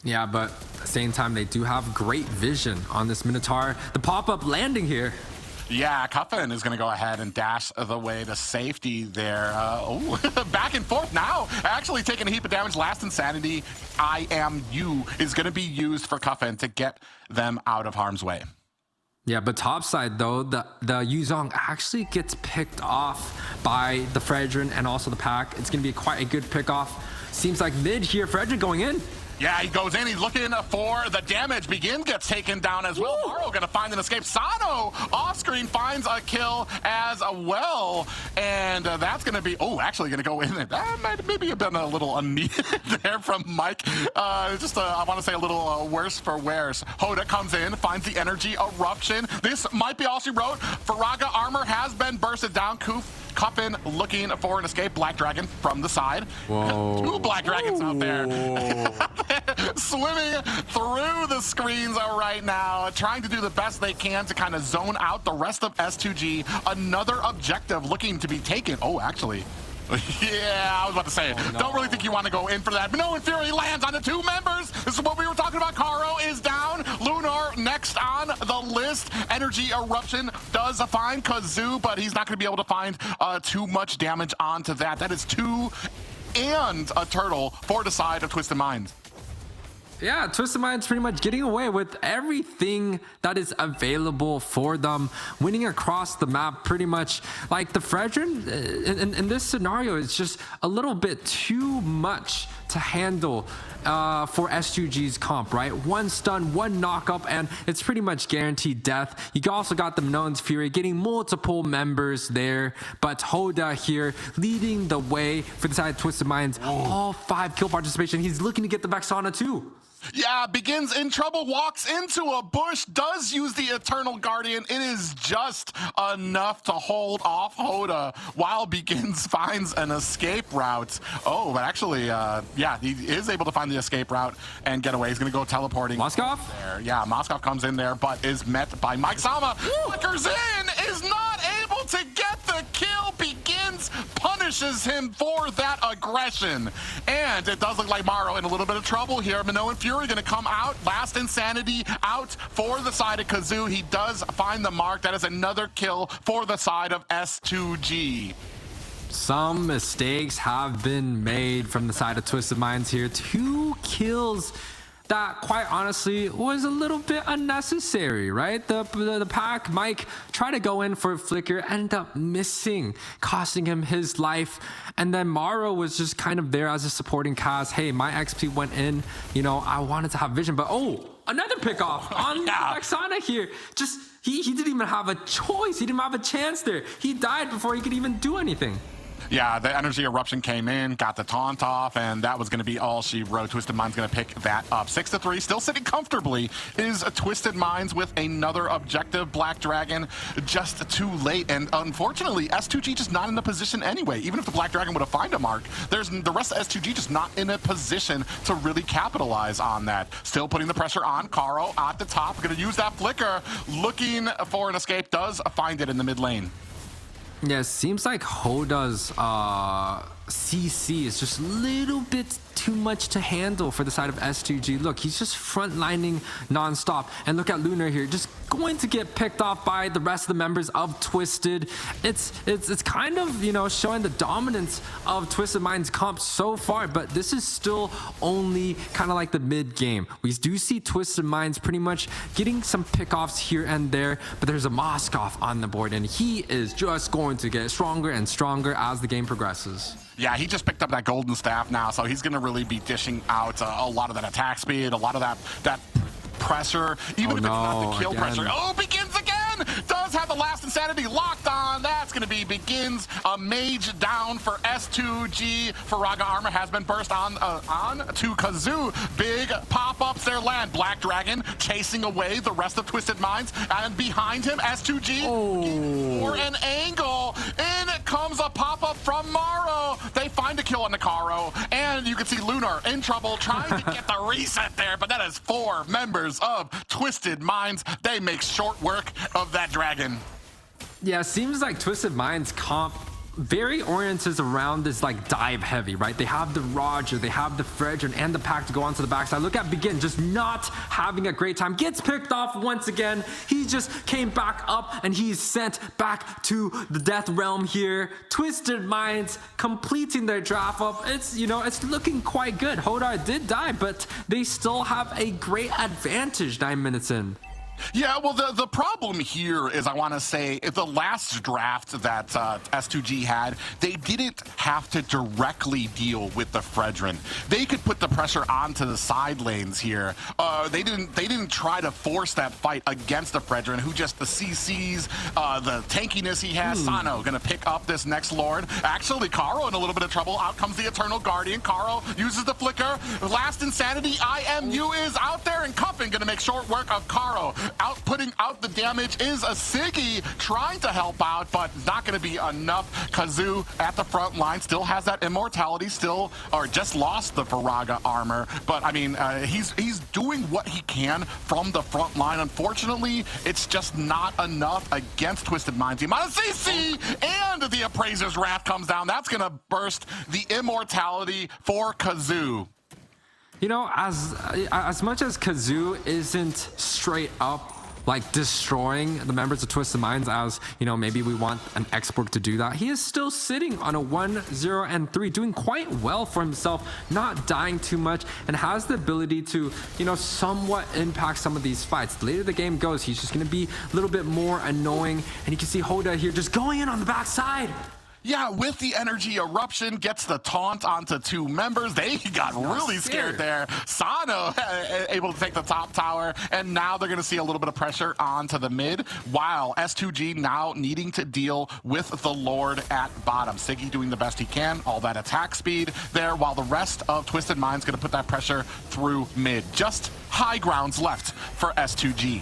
Yeah, but at the same time, they do have great vision on this Minotaur. The pop-up landing here. Yeah, Cuffin is going to go ahead and dash the way to safety there. Back and forth now. Actually taking a heap of damage. Last Insanity, IMU, is going to be used for Cuffin to get them out of harm's way. Yeah, but topside though, the Yuzong actually gets picked off by the Fredrin and also the Pack. It's going to be quite a good pick off. Seems like mid here, Fredrin going in. Yeah, he goes in. He's looking for the damage. Begin gets taken down as well. Maro going to find an escape. Sano off-screen finds a kill as well. And that's going to be, actually going to go in. That might maybe have been a little unneeded there from Mike. I want to say a little worse for wears. Hoda comes in, finds the energy eruption. This might be all she wrote. Faraga armor has been bursted down. Cuppin looking for an escape. Black Dragon from the side. Whoa. 2 Black Dragons out there. Swimming through the screens right now, trying to do the best they can to kind of zone out the rest of S2G. Another objective looking to be taken. Oh, actually. Yeah, I was about to say it. Oh, no. Don't really think you want to go in for that. But no, in Fury lands on the 2 members. This is what we were talking about. Caro is down. Lunar next on the list. Energy Eruption does find Kazoo, but he's not going to be able to find too much damage onto that. That is 2 and a turtle for the side of Twisted Minds. Yeah, Twisted Mind's pretty much getting away with everything that is available for them, winning across the map pretty much. Like the Fredrin, in this scenario, it's just a little bit too much to handle for S2G's comp, right? 1 stun, 1 knock up, and it's pretty much guaranteed death. You also got the Minoan's Fury getting multiple members there, but Hoda here leading the way for the side of Twisted Minds. All 5 kill participation. He's looking to get the Vexana too. Yeah, Begins in trouble, walks into a bush, does use the Eternal Guardian. It is just enough to hold off Hoda while Begins finds an escape route. Oh, but actually, yeah, he is able to find the escape route and get away. He's going to go teleporting. Moskov? There. Yeah, Moskov comes in there, but is met by Mike Sama. Flickers in, is not able to get the kill. Begins punishes him for that aggression. And it does look like Maro in a little bit of trouble here. Minoan Fury going to come out. Last Insanity out for the side of Kazoo. He does find the mark. That is another kill for the side of S2G. Some mistakes have been made from the side of Twisted Minds here. 2 kills that quite honestly was a little bit unnecessary, right? The pack Mike tried to go in for a flicker, ended up missing, costing him his life. And then Maro was just kind of there as a supporting cast. Hey, my XP went in, you know, I wanted to have vision, but oh, another pick off on Vexana here. Just he didn't even have a choice. He didn't have a chance there. He died before he could even do anything. Yeah, the Energy Eruption came in, got the taunt off, and that was going to be all she wrote. Twisted Minds going to pick that up. 6-3, still sitting comfortably is Twisted Minds with another objective. Black Dragon just too late, and unfortunately, S2G just not in a position anyway. Even if the Black Dragon would have found a mark, there's the rest of S2G just not in a position to really capitalize on that. Still putting the pressure on. Caro at the top, going to use that flicker, looking for an escape, does find it in the mid lane. Yeah, it seems like Hoda's CC is just a little bit too much to handle for the side of S2G. Look, he's just frontlining nonstop. And look at Lunar here, just going to get picked off by the rest of the members of Twisted. It's kind of, you know, showing the dominance of Twisted Minds comp so far, but this is still only kind of like the mid game. We do see Twisted Minds pretty much getting some pickoffs here and there, but there's a Moskov on the board, and he is just going to get stronger and stronger as the game progresses. Yeah, he just picked up that golden staff now, so he's going to really be dishing out a lot of that attack speed, a lot of that pressure, even if it's not the kill pressure. Oh, Begins again! Does have the last Insanity locked on. That's going to be Begins. A mage down for S2G. Faraga armor has been burst on to Kazoo. Big pop-ups there land. Black Dragon chasing away the rest of Twisted Minds. And behind him, S2G for an angle. In comes a pop-up from Maro. They find a kill on the Caro. And you can see Lunar in trouble trying to get the reset there. But that is 4 members of Twisted Minds. They make short work of that dragon. Yeah, seems like Twisted Minds comp very oriented around this like dive heavy, right? They have the Roger, they have the Fredrin and the pack to go onto the backside. Look at Begin just not having a great time. Gets picked off once again. He just came back up and he's sent back to the death realm here. Twisted Minds completing their draft up. It's, you know, it's looking quite good. Hodar did die, but they still have a great advantage 9 minutes in. Yeah, well, the problem here is, I want to say, the last draft that S2G had, they didn't have to directly deal with the Fredrin. They could put the pressure onto the side lanes here. They didn't try to force that fight against the Fredrin, who just the CCs, the tankiness he has. Sano gonna pick up this next Lord. Actually, Caro in a little bit of trouble. Out comes the Eternal Guardian. Caro uses the flicker. Last Insanity, IMU is out there, and Cuffin gonna make short work of Caro. putting out the damage is a Siggy trying to help out, but not going to be enough. Kazoo at the front line still has that immortality, just lost the Faraga armor, but I mean, he's doing what he can from the front line. Unfortunately, it's just not enough against Twisted Minds. The amount of CC and the Appraiser's Wrath comes down. That's going to burst the immortality for Kazoo. You know, as much as Kazoo isn't straight up like destroying the members of Twisted Minds, as you know, maybe we want an export to do that, he is still sitting on a 1-0-3, doing quite well for himself, not dying too much, and has the ability to, you know, somewhat impact some of these fights. The later the game goes, he's just going to be a little bit more annoying, and you can see Hoda here just going in on the backside. Yeah, with the energy eruption, gets the taunt onto two members. They got really scared there. Sano able to take the top tower, and now they're going to see a little bit of pressure onto the mid, while S2G now needing to deal with the Lord at bottom. Siggy doing the best he can, all that attack speed there, while the rest of Twisted Mind's going to put that pressure through mid. Just high grounds left for S2G.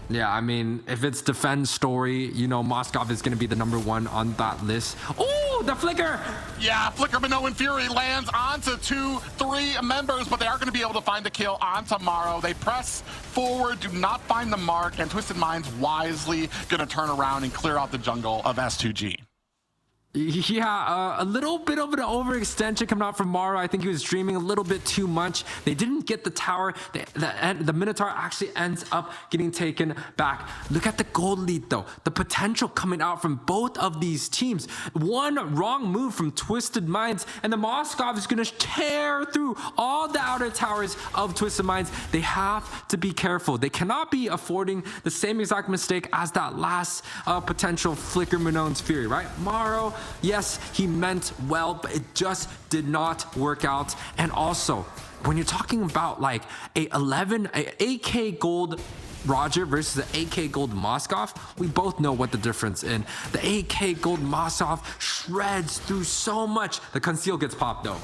Yeah, I mean, if it's defend story, you know, Moskov is going to be the #1 on that list. Oh, the flicker! Yeah, Flicker Minoan Fury lands onto 2-3 members, but they are going to be able to find the kill on tomorrow. They press forward, do not find the mark, and Twisted Minds wisely going to turn around and clear out the jungle of S2G. Yeah, a little bit of an overextension coming out from Maro. I think he was dreaming a little bit too much. They didn't get the tower. The Minotaur actually ends up getting taken back. Look at the gold lead, though. The potential coming out from both of these teams. One wrong move from Twisted Minds, and the Moskov is going to tear through all the outer towers of Twisted Minds. They have to be careful. They cannot be affording the same exact mistake as that last potential Flicker Minoan's Fury, right? Maro, yes, he meant well, but it just did not work out. And also, when you're talking about like a 8K gold Roger versus the 8K gold Moskov, we both know what the difference in. The 8K gold Moskov shreds through so much. The conceal gets popped though.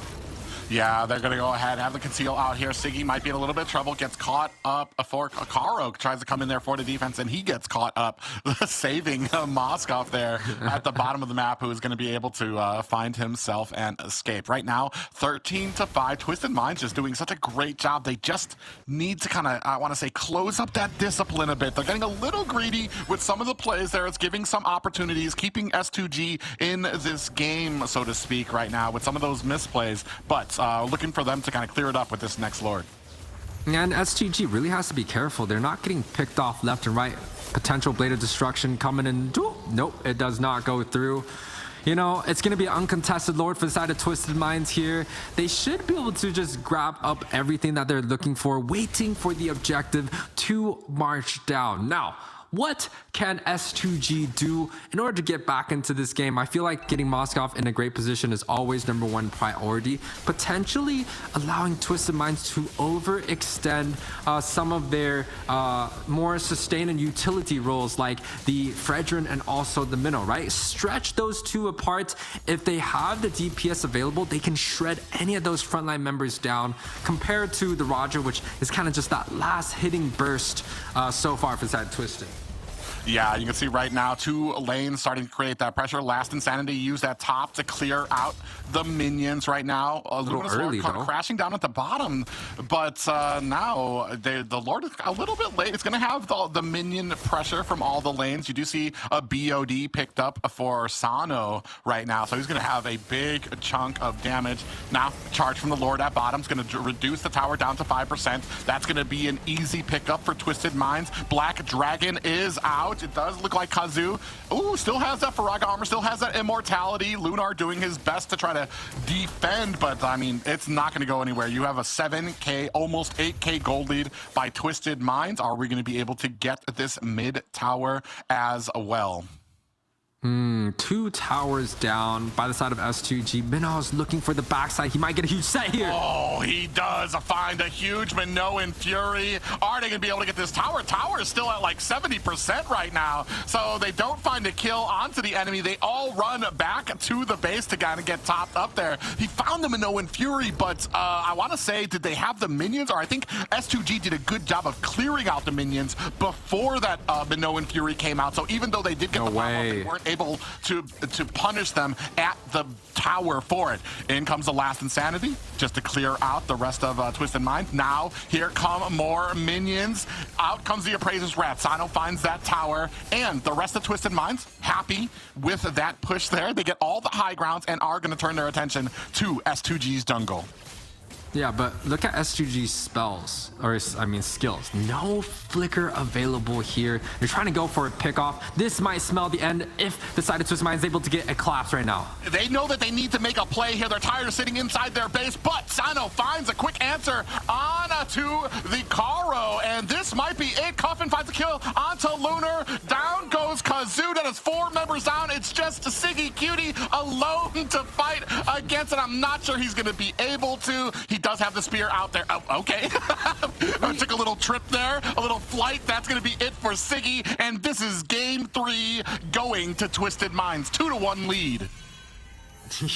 Yeah, they're going to go ahead and have the conceal out here. Siggy might be in a little bit of trouble, gets caught up for Karo, tries to come in there for the defense, and he gets caught up, saving Moskov there at the bottom of the map, who is going to be able to find himself and escape. Right now, 13-5. Twisted Minds just doing such a great job. They just need to kind of, I want to say, close up that discipline a bit. They're getting a little greedy with some of the plays there. It's giving some opportunities, keeping S2G in this game, so to speak, right now with some of those misplays. But looking for them to kind of clear it up with this next Lord. And S2G really has to be careful. They're not getting picked off left and right. Potential Blade of Destruction coming in. Nope, it does not go through. You know, it's going to be an uncontested Lord for the side of Twisted Minds here. They should be able to just grab up everything that they're looking for, waiting for the objective to march down. Now, what can S2G do in order to get back into this game? I feel like getting Moskov in a great position is always #1 priority. Potentially allowing Twisted Minds to overextend some of their more sustain and utility roles, like the Fredrin and also the Minnow, right? Stretch those two apart. If they have the DPS available, they can shred any of those frontline members down, compared to the Roger, which is kind of just that last hitting burst so far for the side of Twisted. Yeah, you can see right now 2 lanes starting to create that pressure. Last Insanity used that top to clear out the minions right now. A little early, though. Crashing down at the bottom. But now the Lord is a little bit late. It's going to have the minion pressure from all the lanes. You do see a BOD picked up for Sano right now. So he's going to have a big chunk of damage. Now, charge from the Lord at bottom is going to reduce the tower down to 5%. That's going to be an easy pickup for Twisted Minds. Black Dragon is out. It does look like Kazoo, still has that Faraga armor, still has that immortality. Lunar doing his best to try to defend, but I mean, it's not going to go anywhere. You have a 7K, almost 8K gold lead by Twisted Minds. Are we going to be able to get this mid tower as well? Two towers down by the side of S2G. Minnow is looking for the backside. He might get a huge set here. Oh, he does find a huge Minnow in Fury. Are they going to be able to get this tower? Tower is still at like 70% right now. So they don't find a kill onto the enemy. They all run back to the base to kind of get topped up there. He found the Minnow in Fury, but I want to say, did they have the minions? Or I think S2G did a good job of clearing out the minions before that Minnow in Fury came out. So even though they did get the pop-up, they weren't able to punish them at the tower for it. In comes the last Insanity, just to clear out the rest of Twisted Mind. Now, here come more minions. Out comes the Appraiser's Rat. Sano finds that tower, and the rest of Twisted Minds happy with that push there. They get all the high grounds and are going to turn their attention to S2G's jungle. Yeah, but look at S2G's spells, or I mean skills. No flicker available here. They're trying to go for a pick off. This might smell the end if the side of Twisted Mind is able to get a collapse right now. They know that they need to make a play here. They're tired of sitting inside their base, but Sano finds a quick answer onto the Karo, and this might be it. Coffin finds a kill onto Lunar. Down goes Kazoo. That is 4 members down. It's just Siggy Cutie alone to fight against it. I'm not sure he's going to be able to. He does have the spear out there. Oh, okay. Took a little trip there, a little flight. That's going to be it for Siggy, and this is game 3 going to Twisted Minds. 2-1 lead.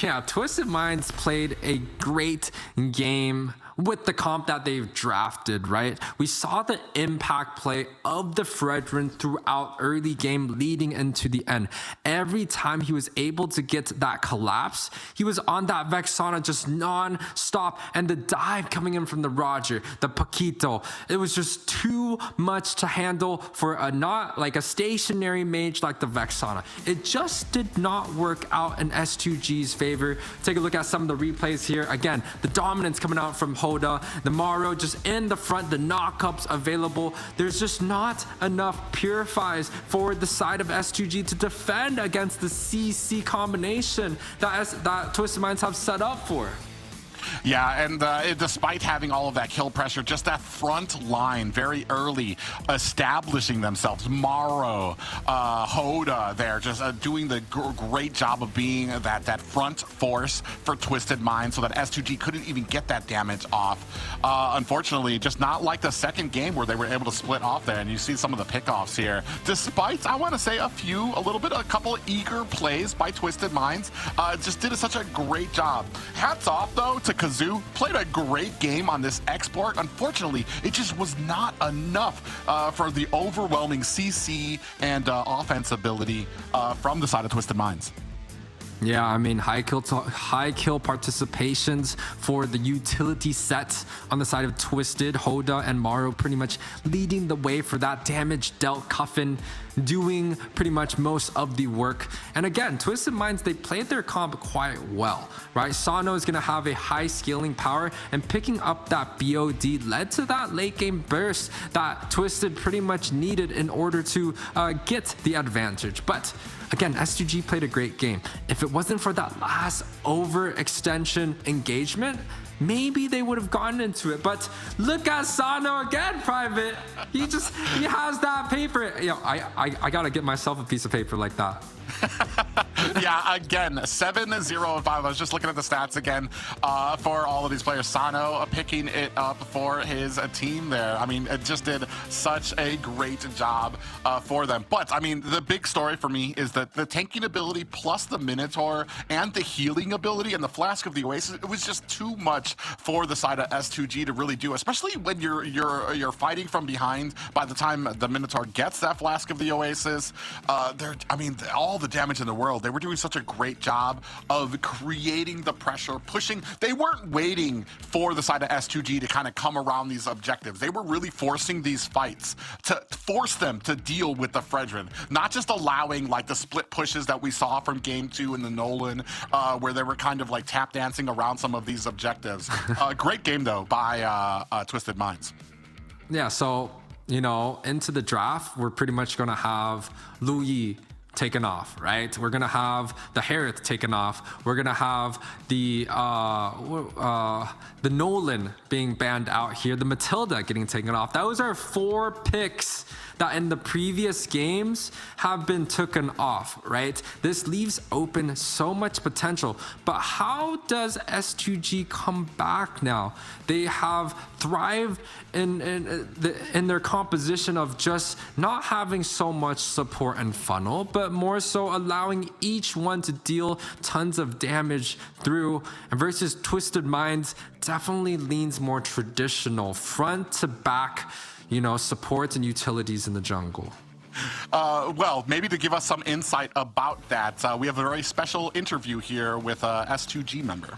Yeah, Twisted Minds played a great game with the comp that they've drafted, right? We saw the impact play of the Fredrin throughout early game leading into the end. Every time he was able to get that collapse, he was on that Vexana just non-stop, and the dive coming in from the Roger, the Paquito, it was just too much to handle for a not like a stationary mage like the Vexana. It just did not work out in S2G's favor. Take a look at some of the replays here. Again, the dominance coming out from Hoda, the Mario just in the front, the knockups available. There's just not enough purifies for the side of S2G to defend against the CC combination that Twisted Minds have set up for. Yeah, and despite having all of that kill pressure, just that front line very early establishing themselves. Maro, Hoda there just doing the great job of being that front force for Twisted Mind so that S2G couldn't even get that damage off. Unfortunately, just not like the second game where they were able to split off there, and you see some of the pickoffs here. Despite, I want to say, a couple eager plays by Twisted Minds, just did such a great job. Hats off, though, to Kazoo. Played a great game on this export. Unfortunately, it just was not enough for the overwhelming CC and offense ability from the side of Twisted Minds. Yeah, I mean, high kill participations for the utility set on the side of Twisted. Hoda and Maru pretty much leading the way for that damage dealt. Coffin doing pretty much most of the work. And again, Twisted Minds, they played their comp quite well, right? Sano is going to have a high scaling power, and picking up that BOD led to that late game burst that Twisted pretty much needed in order to get the advantage. But again, S2G played a great game. If it wasn't for that last overextension engagement, maybe they would have gotten into it. But look at Sano again, Private. He has that paper. You know, I gotta get myself a piece of paper like that. Yeah, again, 7-0-5. I was just looking at the stats again for all of these players. Sano picking it up for his team there. I mean, it just did such a great job for them. But, I mean, the big story for me is that the tanking ability plus the Minotaur and the healing ability and the Flask of the Oasis, it was just too much for the side of S2G to really do, especially when you're fighting from behind. By the time the Minotaur gets that Flask of the Oasis, all the damage in the world. They were doing such a great job of creating the pressure, pushing. They weren't waiting for the side of S2G to kind of come around these objectives. They were really forcing these fights to force them to deal with the Fredrin, not just allowing like the split pushes that we saw from game 2 in the Nolan, where they were kind of like tap dancing around some of these objectives. Great game though by Twisted Minds. Yeah, so, you know, into the draft, we're pretty much going to have Louis, taken off, right? We're gonna have the Harith taken off. We're gonna have the Nolan being banned out here. The Matilda getting taken off. Those are 4 picks that in the previous games have been taken off, right? This leaves open so much potential. But how does S2G come back now? They have thrived in their composition of just not having so much support and funnel, but more so allowing each one to deal tons of damage through. And versus Twisted Minds definitely leans more traditional, front to back, you know, supports and utilities in the jungle. Well, maybe to give us some insight about that, we have a very special interview here with a S2G member.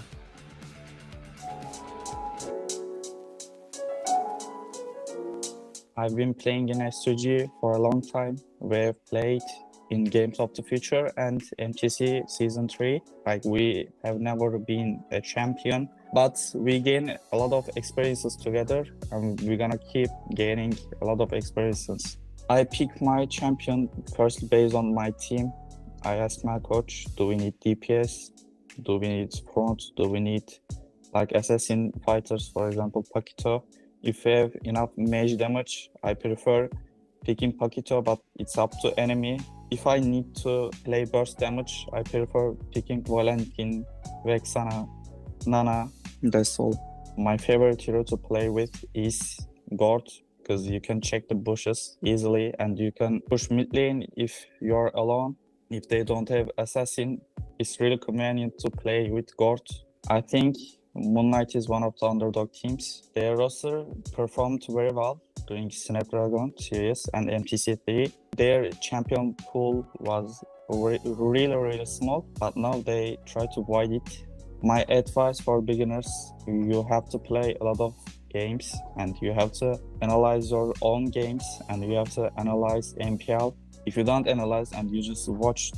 I've been playing in S2G for a long time. We've played in Games of the Future and MTC Season 3. Like, we have never been a champion, but we gain a lot of experiences together, and we're gonna keep gaining a lot of experiences. I pick my champion first based on my team. I asked my coach, do we need DPS? Do we need front? Do we need like assassin fighters, for example, Paquito? If we have enough mage damage, I prefer picking Paquito, but it's up to enemy. If I need to play burst damage, I prefer picking Valentin, Vexana, Nana. That's all. My favorite hero to play with is Gord, because you can check the bushes easily and you can push mid lane if you're alone. If they don't have assassin, it's really convenient to play with Gord. I think Moon Knight is one of the underdog teams. Their roster performed very well during Snapdragon Series and MTC3. Their champion pool was really small, but now they try to widen it. My advice for beginners, you have to play a lot of games and you have to analyze your own games and you have to analyze MPL. If you don't analyze and you just watch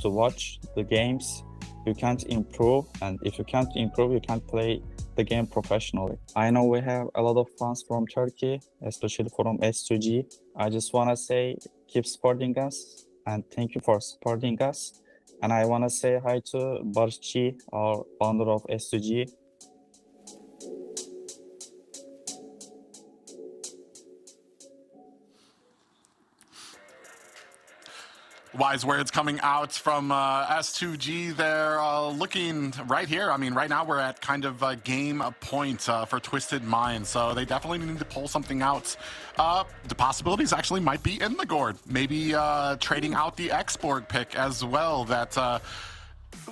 the games, you can't improve, and if you can't improve, you can't play the game professionally. I know we have a lot of fans from Turkey, especially from S2G. I just want to say keep supporting us and thank you for supporting us. And I want to say hi to Barchi, our founder of S2G. Wise words coming out from S2G. They're looking right here. I mean, right now we're at kind of a game point for Twisted Minds, so they definitely need to pull something out. The possibilities actually might be in the Gord. Maybe trading out the Export pick as well. That,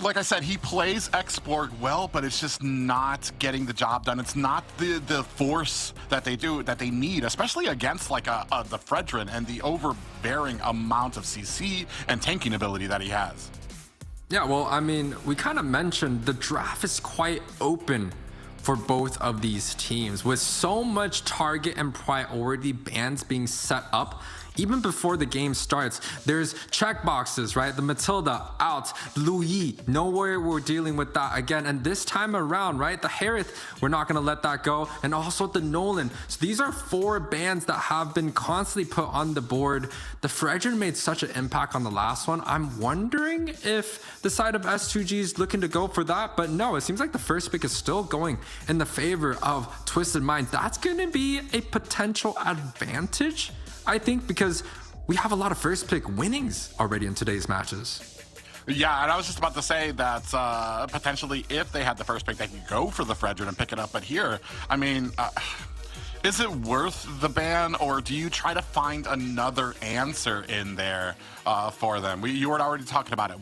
like I said, he plays Export well, but it's just not getting the job done. It's not the force that they need, especially against like the Fredrin and the overbearing amount of CC and tanking ability that he has. Yeah, well, I mean, we kind of mentioned the draft is quite open for both of these teams, with so much target and priority bans being set up. Even before the game starts, there's checkboxes, right? The Matilda out, Louis, nowhere we're dealing with that again. And this time around, right? The Harith, we're not gonna let that go. And also the Nolan. So these are 4 bans that have been constantly put on the board. The Fredrin made such an impact on the last one. I'm wondering if the side of S2G is looking to go for that, but no, it seems like the first pick is still going in the favor of Twisted Minds. That's gonna be a potential advantage, I think, because we have a lot of first pick winnings already in today's matches. Yeah, and I was just about to say that potentially if they had the first pick, they could go for the Fredrin and pick it up. But here, I mean, is it worth the ban, or do you try to find another answer in there for them? You were already talking about it.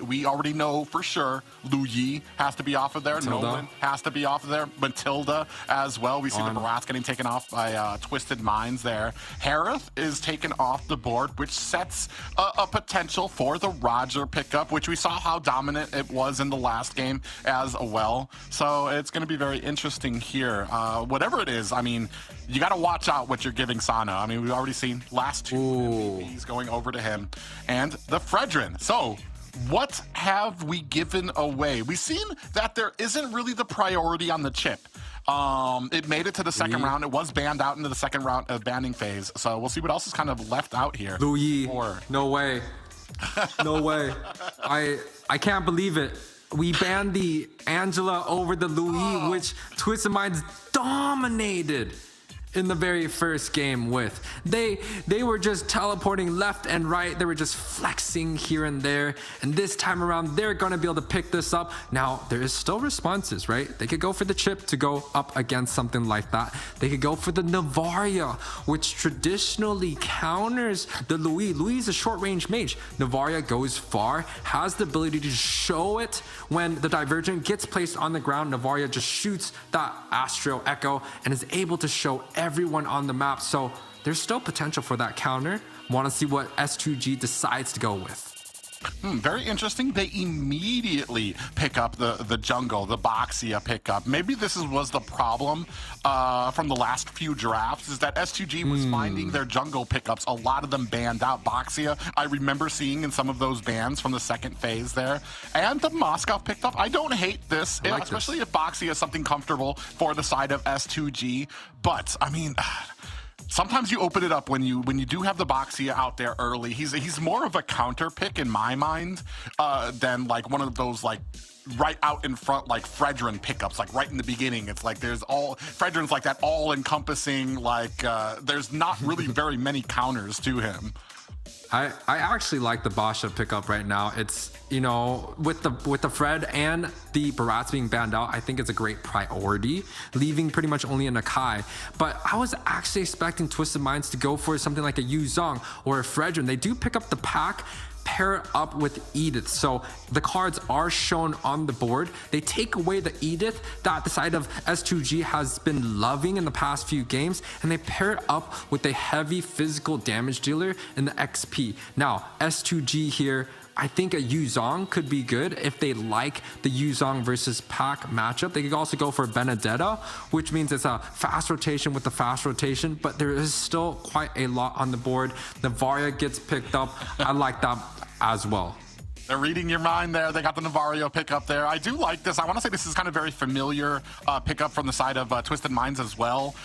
We already know for sure Louis has to be off of there. Matilda. Nolan has to be off of there. Matilda as well. We see the Barat getting taken off by Twisted Minds there. Harith is taken off the board, which sets a potential for the Roger pickup, which we saw how dominant it was in the last game as well. So it's going to be very interesting here. Whatever it is, I mean, you got to watch out what you're giving Sana. I mean, we've already seen last 2 MVPs going over to him and the Fredrin. So what have we given away? We've seen that there isn't really the priority on the chip. It made it to the second round. It was banned out into the second round of banning phase. So we'll see what else is kind of left out here. Louis, no way. No way. I can't believe it. We banned the Angela over the Louis, which Twisted Minds dominated in the very first game with. They were just teleporting left and right. They were just flexing here and there. And this time around, they're going to be able to pick this up. Now, there is still responses, right? They could go for the chip to go up against something like that. They could go for the Navaria, which traditionally counters the Louis. Louis is a short-range mage. Navaria goes far, has the ability to show it when the Divergent gets placed on the ground. Navaria just shoots that Astro Echo and is able to show everyone on the map. So there's still potential for that counter. Want to see what S2G decides to go with. Very interesting. They immediately pick up the jungle, the Boxia pickup. Maybe this was the problem from the last few drafts, is that S2G was finding their jungle pickups, a lot of them banned out. Boxia, I remember seeing in some of those bans from the second phase there. And the Moscow picked up. I don't hate this, especially if Boxia is something comfortable for the side of S2G. But, I mean... sometimes you open it up when you do have the Boxia out there early. He's more of a counter pick in my mind than like one of those like right out in front like Fredrin pickups, like right in the beginning. It's like Fredrin's like that all encompassing, like there's not really very many counters to him. I actually like the Basha pickup right now. It's, you know, with the Fred and the Barats being banned out, I think it's a great priority, leaving pretty much only an Akai. But I was actually expecting Twisted Minds to go for something like a Yu Zhong or a Fredrin. They do pick up the pack, pair it up with Edith. So the cards are shown on the board. They take away the Edith that the side of S2G has been loving in the past few games, and they pair it up with a heavy physical damage dealer in the XP. Now, S2G here, I think a Yu Zhong could be good if they like the Yu Zhong versus Pac matchup. They could also go for Benedetta, which means it's a fast rotation with the fast rotation, but there is still quite a lot on the board. Navaria gets picked up. I like that as well. They're reading your mind there. They got the Navario pickup there. I do like this. I want to say this is kind of very familiar pickup from the side of Twisted Minds as well,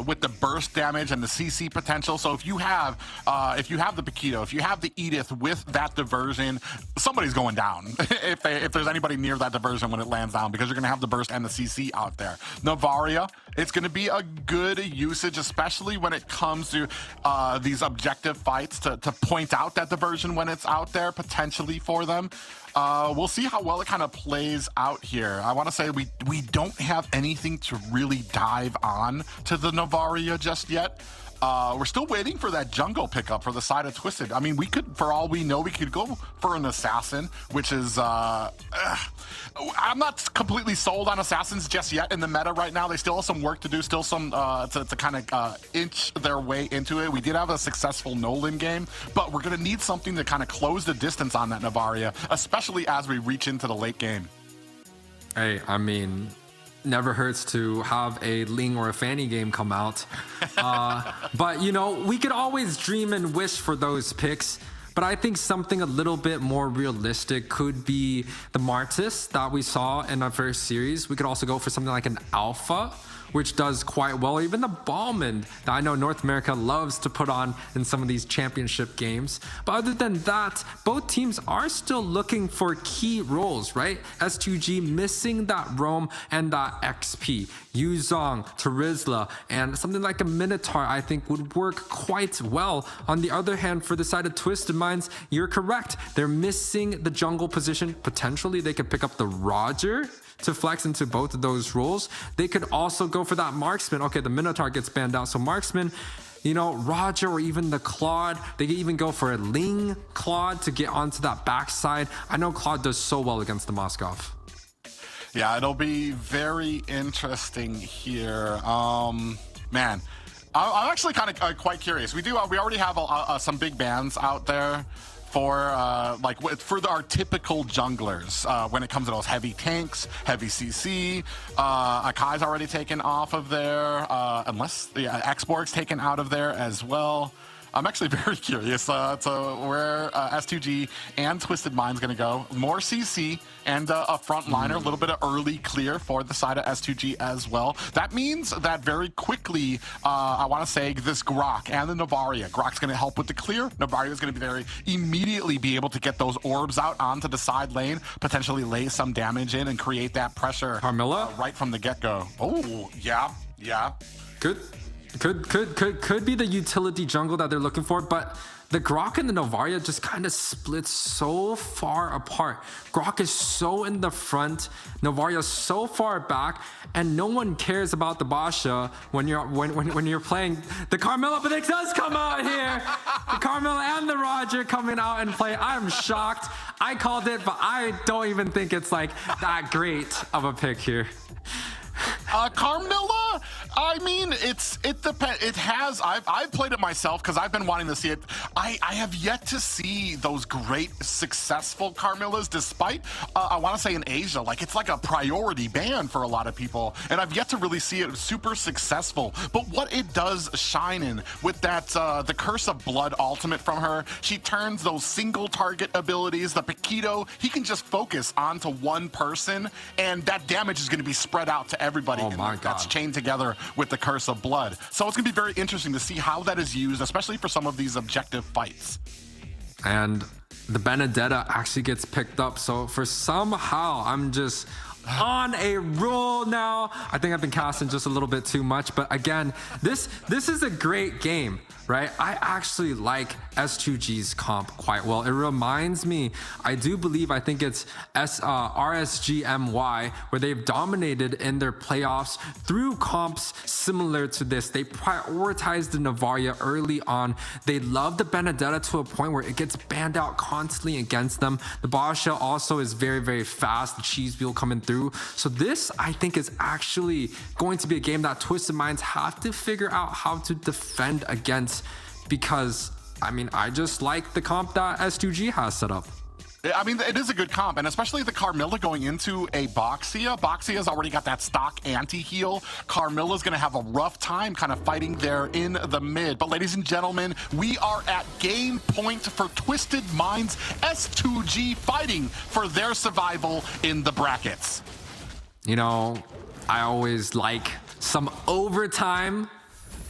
with the burst damage and the CC potential. So if you have the Paquito, if you have the Edith with that diversion, somebody's going down if there's anybody near that diversion when it lands down, because you're going to have the burst and the CC out there. Navaria, it's going to be a good usage, especially when it comes to these objective fights to point out that diversion when it's out there, potentially for them. We'll see how well it kind of plays out here. I want to say we don't have anything to really dive on to the Navaria just yet. We're still waiting for that jungle pickup for the side of Twisted. I mean, we could, for all we know, we could go for an assassin, which is, I'm not completely sold on assassins just yet in the meta right now. They still have some work to do, still some, to kind of inch their way into it. We did have a successful Nolan game, but we're going to need something to kind of close the distance on that Navaria, especially as we reach into the late game. Hey, I mean... never hurts to have a Ling or a Fanny game come out. But, you know, we could always dream and wish for those picks. But I think something a little bit more realistic could be the Martis that we saw in our first series. We could also go for something like an Alpha, which does quite well. Even the Ballman that I know North America loves to put on in some of these championship games. But other than that, both teams are still looking for key roles, right? S2G missing that Roam and that XP. Yu Zhong, Terizla, and something like a Minotaur I think would work quite well. On the other hand, for the side of Twisted Minds, you're correct. They're missing the jungle position. Potentially they could pick up the Roger to flex into both of those roles. They could also go for that Marksman. Okay, the Minotaur gets banned out, so Marksman, you know, Roger or even the Claude. They could even go for a Ling Claude to get onto that backside. I know Claude does so well against the Moskov. Yeah, it'll be very interesting here. Man, I'm actually kind of quite curious. We already have some big bans out there for our typical junglers when it comes to those heavy tanks, heavy CC. Akai's already taken off of there, unless Xborg's taken out of there as well. I'm actually very curious to where S2G and Twisted Mind's going to go. More CC and a frontliner, a little bit of early clear for the side of S2G as well. That means that very quickly, I want to say this Grok and the Novaria. Grok's going to help with the clear. Novaria is going to be there, immediately be able to get those orbs out onto the side lane, potentially lay some damage in and create that pressure. Carmilla? Right from the get-go. Oh, yeah. Could be the utility jungle that they're looking for, but the Grok and the Novaria just kind of split so far apart. Grok is so in the front, Novaria so far back, and no one cares about the Basha when you're playing the Carmilla, but it does come out here. The Carmilla and the Roger coming out and play. I'm shocked. I called it, but I don't even think it's like that great of a pick here. Carmilla, I mean, it depends. It has. I've played it myself because I've been wanting to see it. I have yet to see those great successful Carmillas, despite I want to say in Asia, like it's like a priority ban for a lot of people, and I've yet to really see it super successful. But what it does shine in with that the Curse of Blood ultimate from her, she turns those single target abilities. The Paquito, he can just focus onto one person, and that damage is going to be spread out to everybody. Oh my God. That's chained together with the Curse of Blood. So it's going to be very interesting to see how that is used, especially for some of these objective fights. And the Benedetta actually gets picked up. So for somehow, I'm just on a roll now. I think I've been casting just a little bit too much, but again, this is a great game, right? I actually like S2G's comp quite well. It reminds me, I think it's RSGMY, where they've dominated in their playoffs through comps similar to this. They prioritize the Novaria early on. They love the Benedetta to a point where it gets banned out constantly against them. The Basha also is very, very fast. The cheese wheel coming through. So this, I think, is actually going to be a game that Twisted Minds have to figure out how to defend against, because, I mean, I just like the comp that S2G has set up. I mean, it is a good comp, and especially the Carmilla going into a Boxia. Boxia's already got that stock anti-heal. Carmilla's going to have a rough time kind of fighting there in the mid. But ladies and gentlemen, we are at game point for Twisted Minds. S2G fighting for their survival in the brackets. You know, I always like some overtime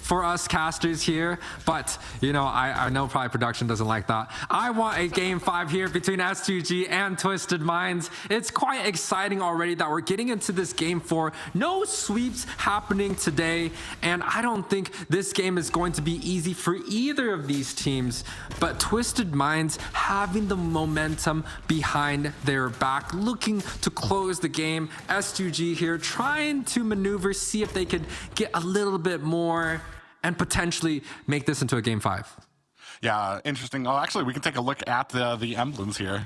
for us casters here, but you know, I know probably production doesn't like that. I want a game 5 here between S2G and Twisted Minds. It's quite exciting already that we're getting into this game 4. No sweeps happening today, and I don't think this game is going to be easy for either of these teams, but Twisted Minds having the momentum behind their back, looking to close the game. S2G here trying to maneuver, see if they could get a little bit more and potentially make this into a game 5. Yeah, interesting. Oh, actually, we can take a look at the emblems here.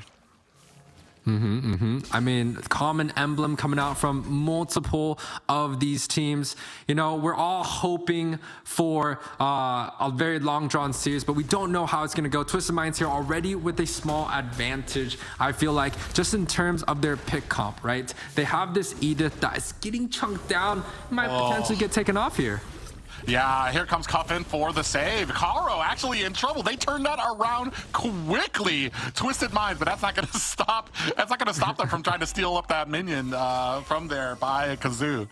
I mean, common emblem coming out from multiple of these teams. You know, we're all hoping for a very long drawn series, but we don't know how it's going to go. Twisted Minds here already with a small advantage, I feel like, just in terms of their pick comp, right? They have this Edith that is getting chunked down, might potentially get taken off here. Yeah, here comes Cuffin for the save. Caro actually in trouble. They turned that around quickly. Twisted Minds, but that's not going to stop. That's not going to stop them from trying to steal up that minion from there by Kazoo.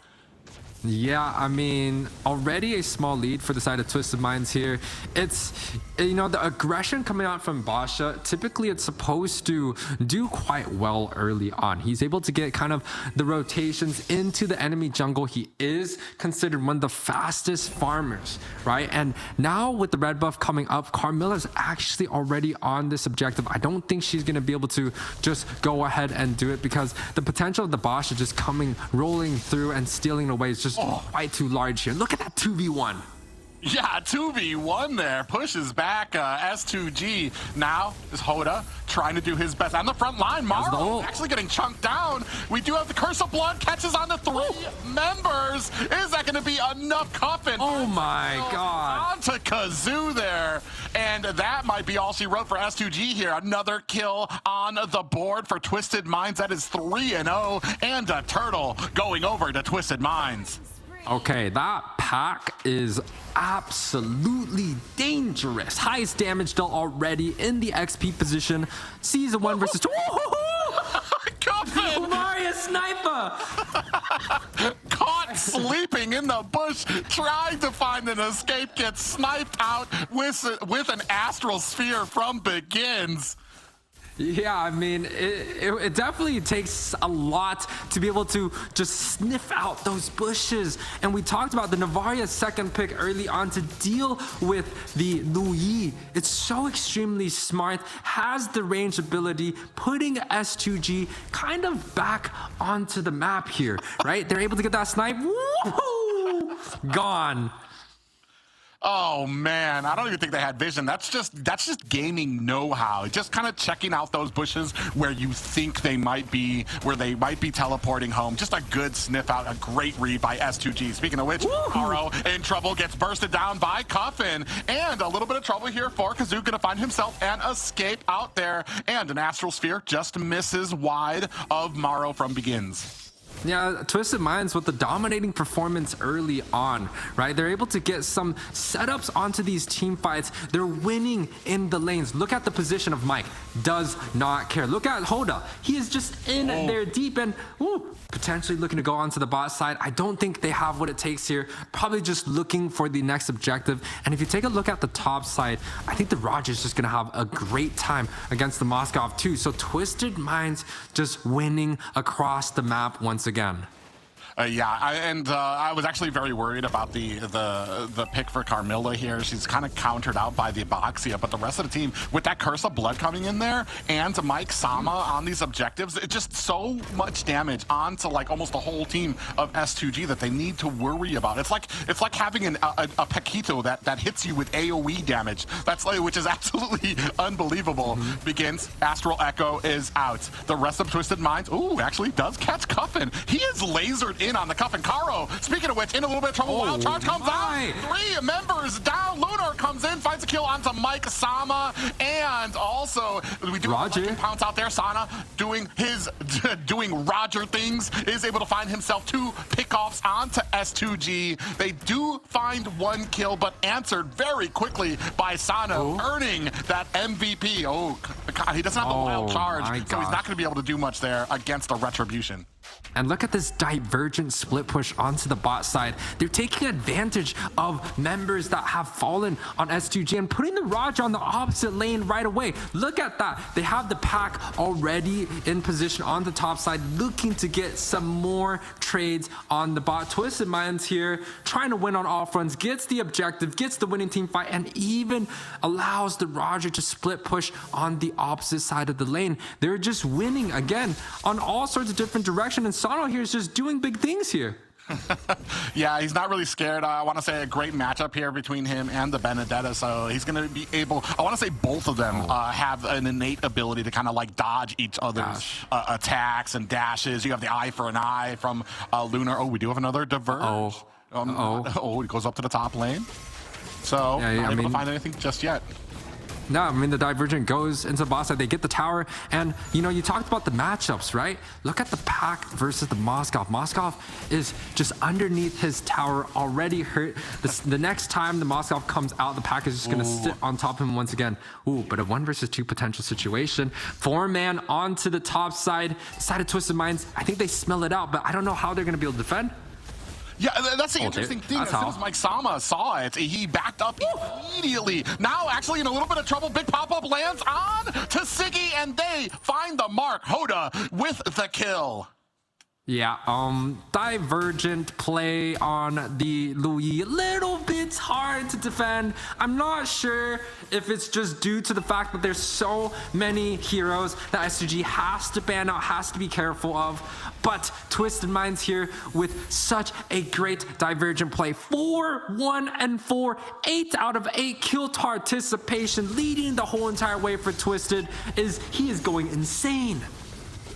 Yeah, I mean, already a small lead for the side of Twisted Minds here. It's, you know, the aggression coming out from Basha, typically it's supposed to do quite well early on. He's able to get kind of the rotations into the enemy jungle. He is considered one of the fastest farmers, right? And now with the red buff coming up, Carmilla's actually already on this objective. I don't think she's going to be able to just go ahead and do it, because the potential of the Basha just coming, rolling through and stealing away is just quite too large here. Look at that 2v1. Yeah, 2v1 there. Pushes back S2G. Now is Hoda trying to do his best. On the front line, Maro actually getting chunked down. We do have the Curse of Blood, catches on the 3 members. Is that going to be enough? Cuffin? Oh my God. Onto Kazoo there. And that might be all she wrote for S2G here. Another kill on the board for Twisted Minds. That is 3-0. And a turtle going over to Twisted Minds. Okay, that pack is absolutely dangerous. Highest damage dealt already in the XP position. Season 1 versus 2. Cuffin! Mario Sniper! Caught sleeping in the bush, trying to find an escape, gets sniped out with an astral sphere from Begins. Yeah, I mean, it definitely takes a lot to be able to just sniff out those bushes. And we talked about the Navaria second pick early on to deal with the Louis. It's so extremely smart, has the range ability, putting S2G kind of back onto the map here, right? They're able to get that snipe. Woo-hoo! Gone. Oh man, I don't even think they had vision. That's just gaming know-how. Just kind of checking out those bushes where you think they might be, where they might be teleporting home. Just a good sniff out, a great read by S2G. Speaking of which, Aro in trouble, gets bursted down by Cuffin, and a little bit of trouble here for Kazoo, gonna find himself an escape out there, and an astral sphere just misses wide of Maro from Begins. Yeah, Twisted Minds with the dominating performance early on, right? They're able to get some setups onto these team fights. They're winning in the lanes. Look at the position of Mike. Does not care. Look at Hoda. He is just in there deep and potentially looking to go onto the bot side. I don't think they have what it takes here. Probably just looking for the next objective. And if you take a look at the top side, I think the Roger is just going to have a great time against the Moskov too. So Twisted Minds just winning across the map once again. I was actually very worried about the pick for Carmilla here. She's kind of countered out by the Boxia, but the rest of the team, with that Curse of Blood coming in there and Mike Sama on these objectives, it's just so much damage onto like almost the whole team of S2G that they need to worry about. It's like having a Paquito that hits you with AoE damage. Which is absolutely unbelievable. Begins. Astral Echo is out. The rest of Twisted Minds, actually does catch Cuffin. He is lasered in on the Cuffin. Caro, speaking of which, in a little bit of trouble. Wild Charge comes out. 3 members down. Lunar comes in, finds a kill onto Mike Sama, and also we do Roger pounce out there. Sana doing Roger things, is able to find himself 2 pickoffs onto S2G. They do find 1 kill, but answered very quickly by Sana, earning that MVP. Oh, God, he doesn't have the Wild Charge, so he's not going to be able to do much there against a Retribution. And look at this divergent split push onto the bot side. They're taking advantage of members that have fallen on S2G and putting the Roger on the opposite lane right away. Look at that. They have the pack already in position on the top side, looking to get some more trades on the bot. Twisted Minds here, trying to win on all fronts, gets the objective, gets the winning team fight, and even allows the Roger to split push on the opposite side of the lane. They're just winning again on all sorts of different directions. And Sano here is just doing big things here. Yeah, he's not really scared. I want to say a great matchup here between him and the Benedetta. So he's going to be able, I want to say both of them have an innate ability to kind of like dodge each other's attacks and dashes. You have the eye for an eye from Lunar. Oh, we do have another Diverge. He goes up to the top lane. So not able to find anything just yet. No, I mean, the Divergent goes into the boss side. They get the tower. And, you know, you talked about the matchups, right? Look at the pack versus the Moskov. Moskov is just underneath his tower, already hurt. The next time the Moskov comes out, the pack is just going to sit on top of him once again. But a 1 versus 2 potential situation. 4-man onto the top side. Side of Twisted Minds. I think they smell it out, but I don't know how they're going to be able to defend. Yeah, that's the interesting thing. As soon as Mike Sama saw it, he backed up immediately. Now, actually, in a little bit of trouble, big pop-up lands on to Siggy, and they find the mark. Hoda with the kill. Yeah, divergent play on the Louis. A little bit hard to defend. I'm not sure if it's just due to the fact that there's so many heroes that SG has to ban out, has to be careful of. But Twisted Minds here with such a great divergent play. 4, 1, and 4. 8 out of 8 kill participation, leading the whole entire way for Twisted. He is going insane.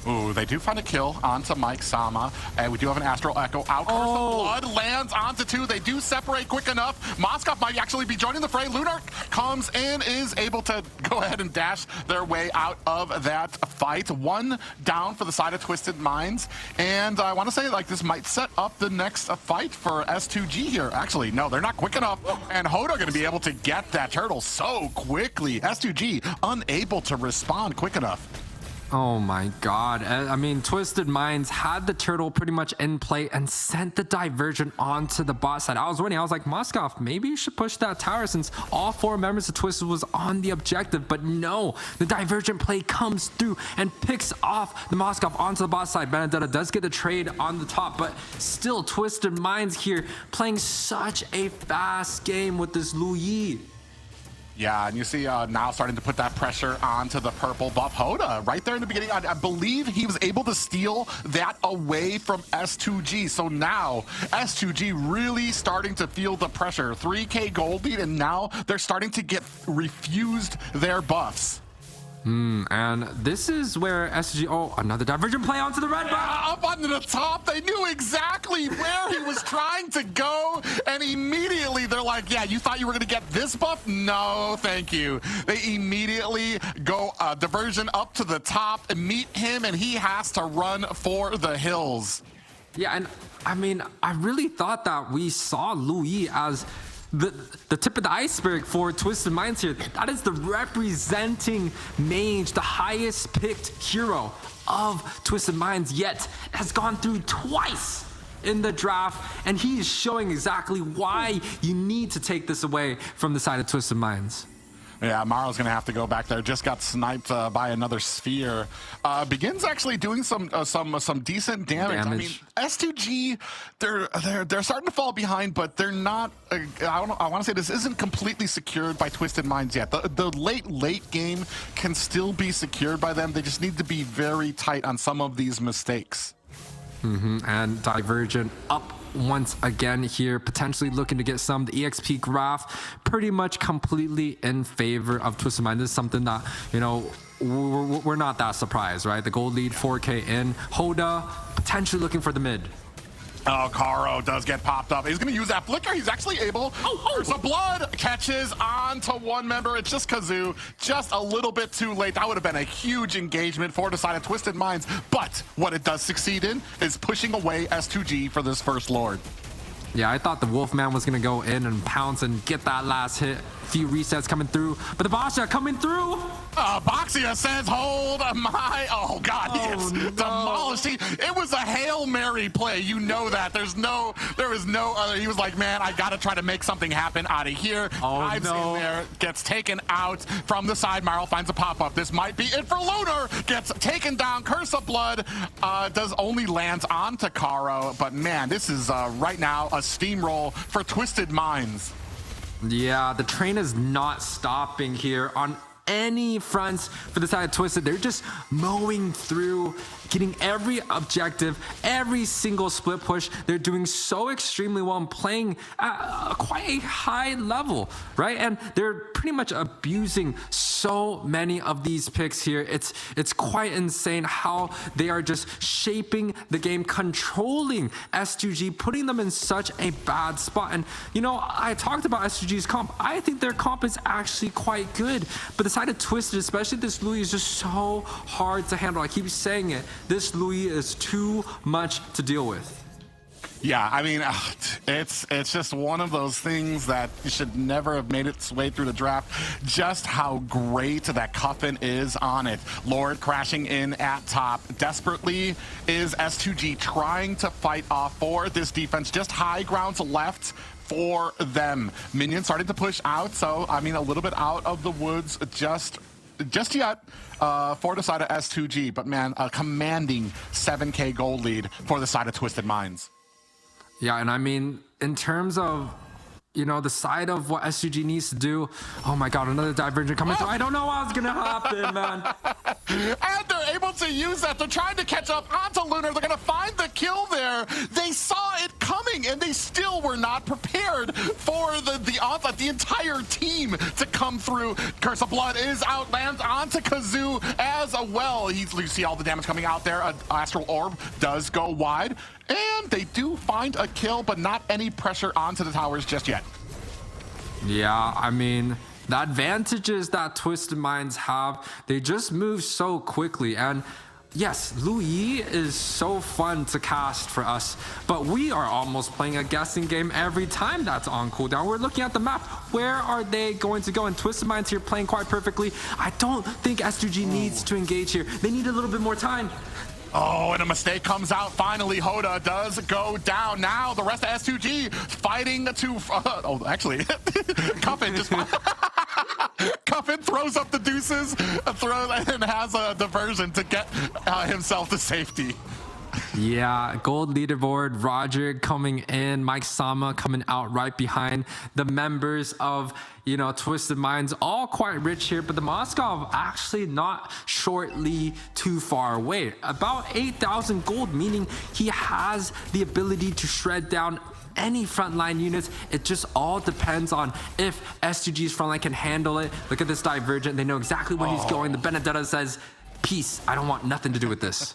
Ooh, they do find a kill onto Mike Sama, and we do have an Astral Echo out. Curse of Blood lands onto 2. They do separate quick enough. Moskov might actually be joining the fray. Lunar comes in, is able to go ahead and dash their way out of that fight. 1 down for the side of Twisted Minds, and I want to say like this might set up the next fight for S2G here. Actually, no, they're not quick enough, and Hoda going to be able to get that turtle so quickly. S2G unable to respond quick enough. Oh my god. I mean, Twisted Minds had the turtle pretty much in play and sent the diversion onto the bot side. I was waiting. I was like, Moskov, maybe you should push that tower since all 4 members of Twisted was on the objective. But no, the divergent play comes through and picks off the Moskov onto the bot side. Benedetta does get the trade on the top, but still Twisted Minds here playing such a fast game with this Lu Yi. Yeah, and you see now starting to put that pressure onto the purple buff. Hoda, right there in the beginning, I believe he was able to steal that away from S2G. So now S2G really starting to feel the pressure. 3K gold lead, and now they're starting to get refused their buffs. And this is where SG, another divergent play onto the red buff. Up onto the top, they knew exactly where he was trying to go, and immediately they're like, yeah, you thought you were gonna get this buff? No, thank you. They immediately go diversion up to the top and meet him, and he has to run for the hills. Yeah, and I mean, I really thought that we saw Lu Yi as the tip of the iceberg for Twisted Minds here. That is the representing mage, the highest picked hero of Twisted Minds, yet has gone through twice in the draft, and he is showing exactly why you need to take this away from the side of Twisted Minds. Yeah, Maro's gonna have to go back there. Just got sniped by another sphere. Begins actually doing some decent damage. I mean, S2G, they're starting to fall behind, but they're not. I want to say this isn't completely secured by Twisted Minds yet. The late game can still be secured by them. They just need to be very tight on some of these mistakes. And Divergent up once again here, potentially looking to get some. The EXP graph pretty much completely in favor of Twisted Mind. This is something that, you know, we're not that surprised, right? The gold lead 4K in. Hoda potentially looking for the mid. Oh, Caro does get popped up. He's going to use that flicker. He's actually able. There's a blood catches onto 1 member. It's just Kazoo. Just a little bit too late. That would have been a huge engagement for the side of Twisted Minds. But what it does succeed in is pushing away S2G for this first Lord. Yeah, I thought the Wolfman was going to go in and pounce and get that last hit. Few resets coming through, but the Basha coming through. Boxia says, hold my, oh God, he is demolished. It was a Hail Mary play. You know that. There was no other. He was like, man, I got to try to make something happen out of here. Dives in there, gets taken out from the side. Marl finds a pop-up. This might be it for Lunar. Gets taken down. Curse of Blood does only lands onto Caro, but man, this is right now a steamroll for Twisted Minds. Yeah, the train is not stopping here on any fronts for the side of Twisted. They're just mowing through, getting every objective, every single split push. They're doing so extremely well and playing at quite a high level, right? And they're pretty much abusing so many of these picks here. It's quite insane how they are just shaping the game, controlling S2G, putting them in such a bad spot. And you know, I talked about S2G's comp. I think their comp is actually quite good, but the side of Twisted, especially this Louis, is just so hard to handle. I keep saying it. This Louis is too much to deal with. Yeah, I mean, it's just one of those things that should never have made its way through the draft. Just how great that Coffin is on it. Lord crashing in at top. Desperately is S2G trying to fight off for this defense. Just high grounds left for them. Minions starting to push out, so I mean a little bit out of the woods just yet for the side of S2G, but man, a commanding 7K gold lead for the side of Twisted Minds. Yeah, and I mean, in terms of, you know, the side of what S2G needs to do, oh my God, another divergent coming through. I don't know what's gonna happen, man. And they're able to use that. They're trying to catch up onto Lunar. They're gonna find the kill there. They saw it coming. coming, and they still were not prepared for the onslaught, the entire team to come through. Curse of Blood is out, lands onto Kazoo as well. You see all the damage coming out there. Astral Orb does go wide, and they do find a kill, but not any pressure onto the towers just yet. Yeah, I mean, the advantages that Twisted Minds have, they just move so quickly. And yes, Louis is so fun to cast for us, but we are almost playing a guessing game every time that's on cooldown. We're looking at the map. Where are they going to go? And Twisted Minds here playing quite perfectly. I don't think S2G needs to engage here. They need a little bit more time. Oh, and a mistake comes out. Finally, Hoda does go down. Now the rest of S2G fighting to... oh, actually, Cuffin just... Cuffin throws up the deuces and has a diversion to get himself to safety. Yeah, gold leaderboard, Roger coming in, Mike Sama coming out right behind the members of, you know, Twisted Minds, all quite rich here, but the Moskov actually not shortly too far away. About 8,000 gold, meaning he has the ability to shred down any frontline units. It just all depends on if S2G's frontline can handle it. Look at this divergent. They know exactly where he's going. The Benedetta says, peace, I don't want nothing to do with this.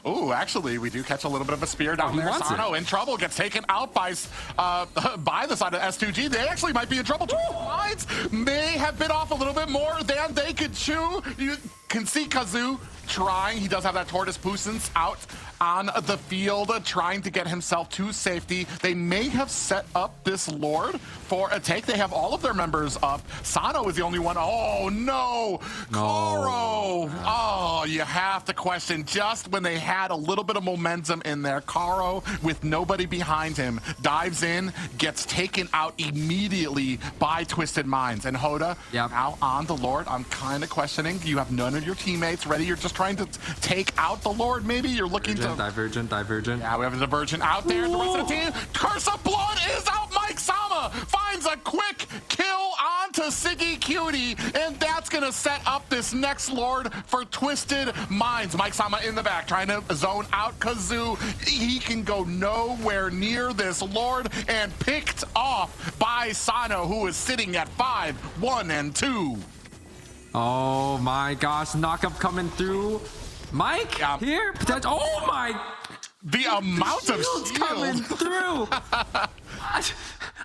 Oh, actually, we do catch a little bit of a spear down there. Sano in trouble, gets taken out by the side of S2G. They actually might be in trouble. Minds may have bit off a little bit more than they could chew. You can see Kazoo trying. He does have that Tortoise Puissance out on the field, trying to get himself to safety. They may have set up this Lord for a take. They have all of their members up. Sano is the only one. Oh, no. Karo. Oh, you have to question just when they had a little bit of momentum in there. Karo, with nobody behind him, dives in, gets taken out immediately by Twisted Minds. And Hoda, now on the Lord, I'm kind of questioning. You have none of your teammates ready. You're just trying to take out the Lord, maybe? You're looking to... Divergent. Yeah, we have a Divergent out there. The rest of the team. Curse of Blood is out. Mike Sama finds a quick kill onto Siggy Cutie, and that's going to set up this next Lord for Twisted Minds. Mike Sama in the back, trying to zone out Kazoo. He can go nowhere near this Lord, and picked off by Sano, who is sitting at 5, 1, and 2. Oh my gosh, knockup coming through. Mike here, oh my, the amount of shields coming through.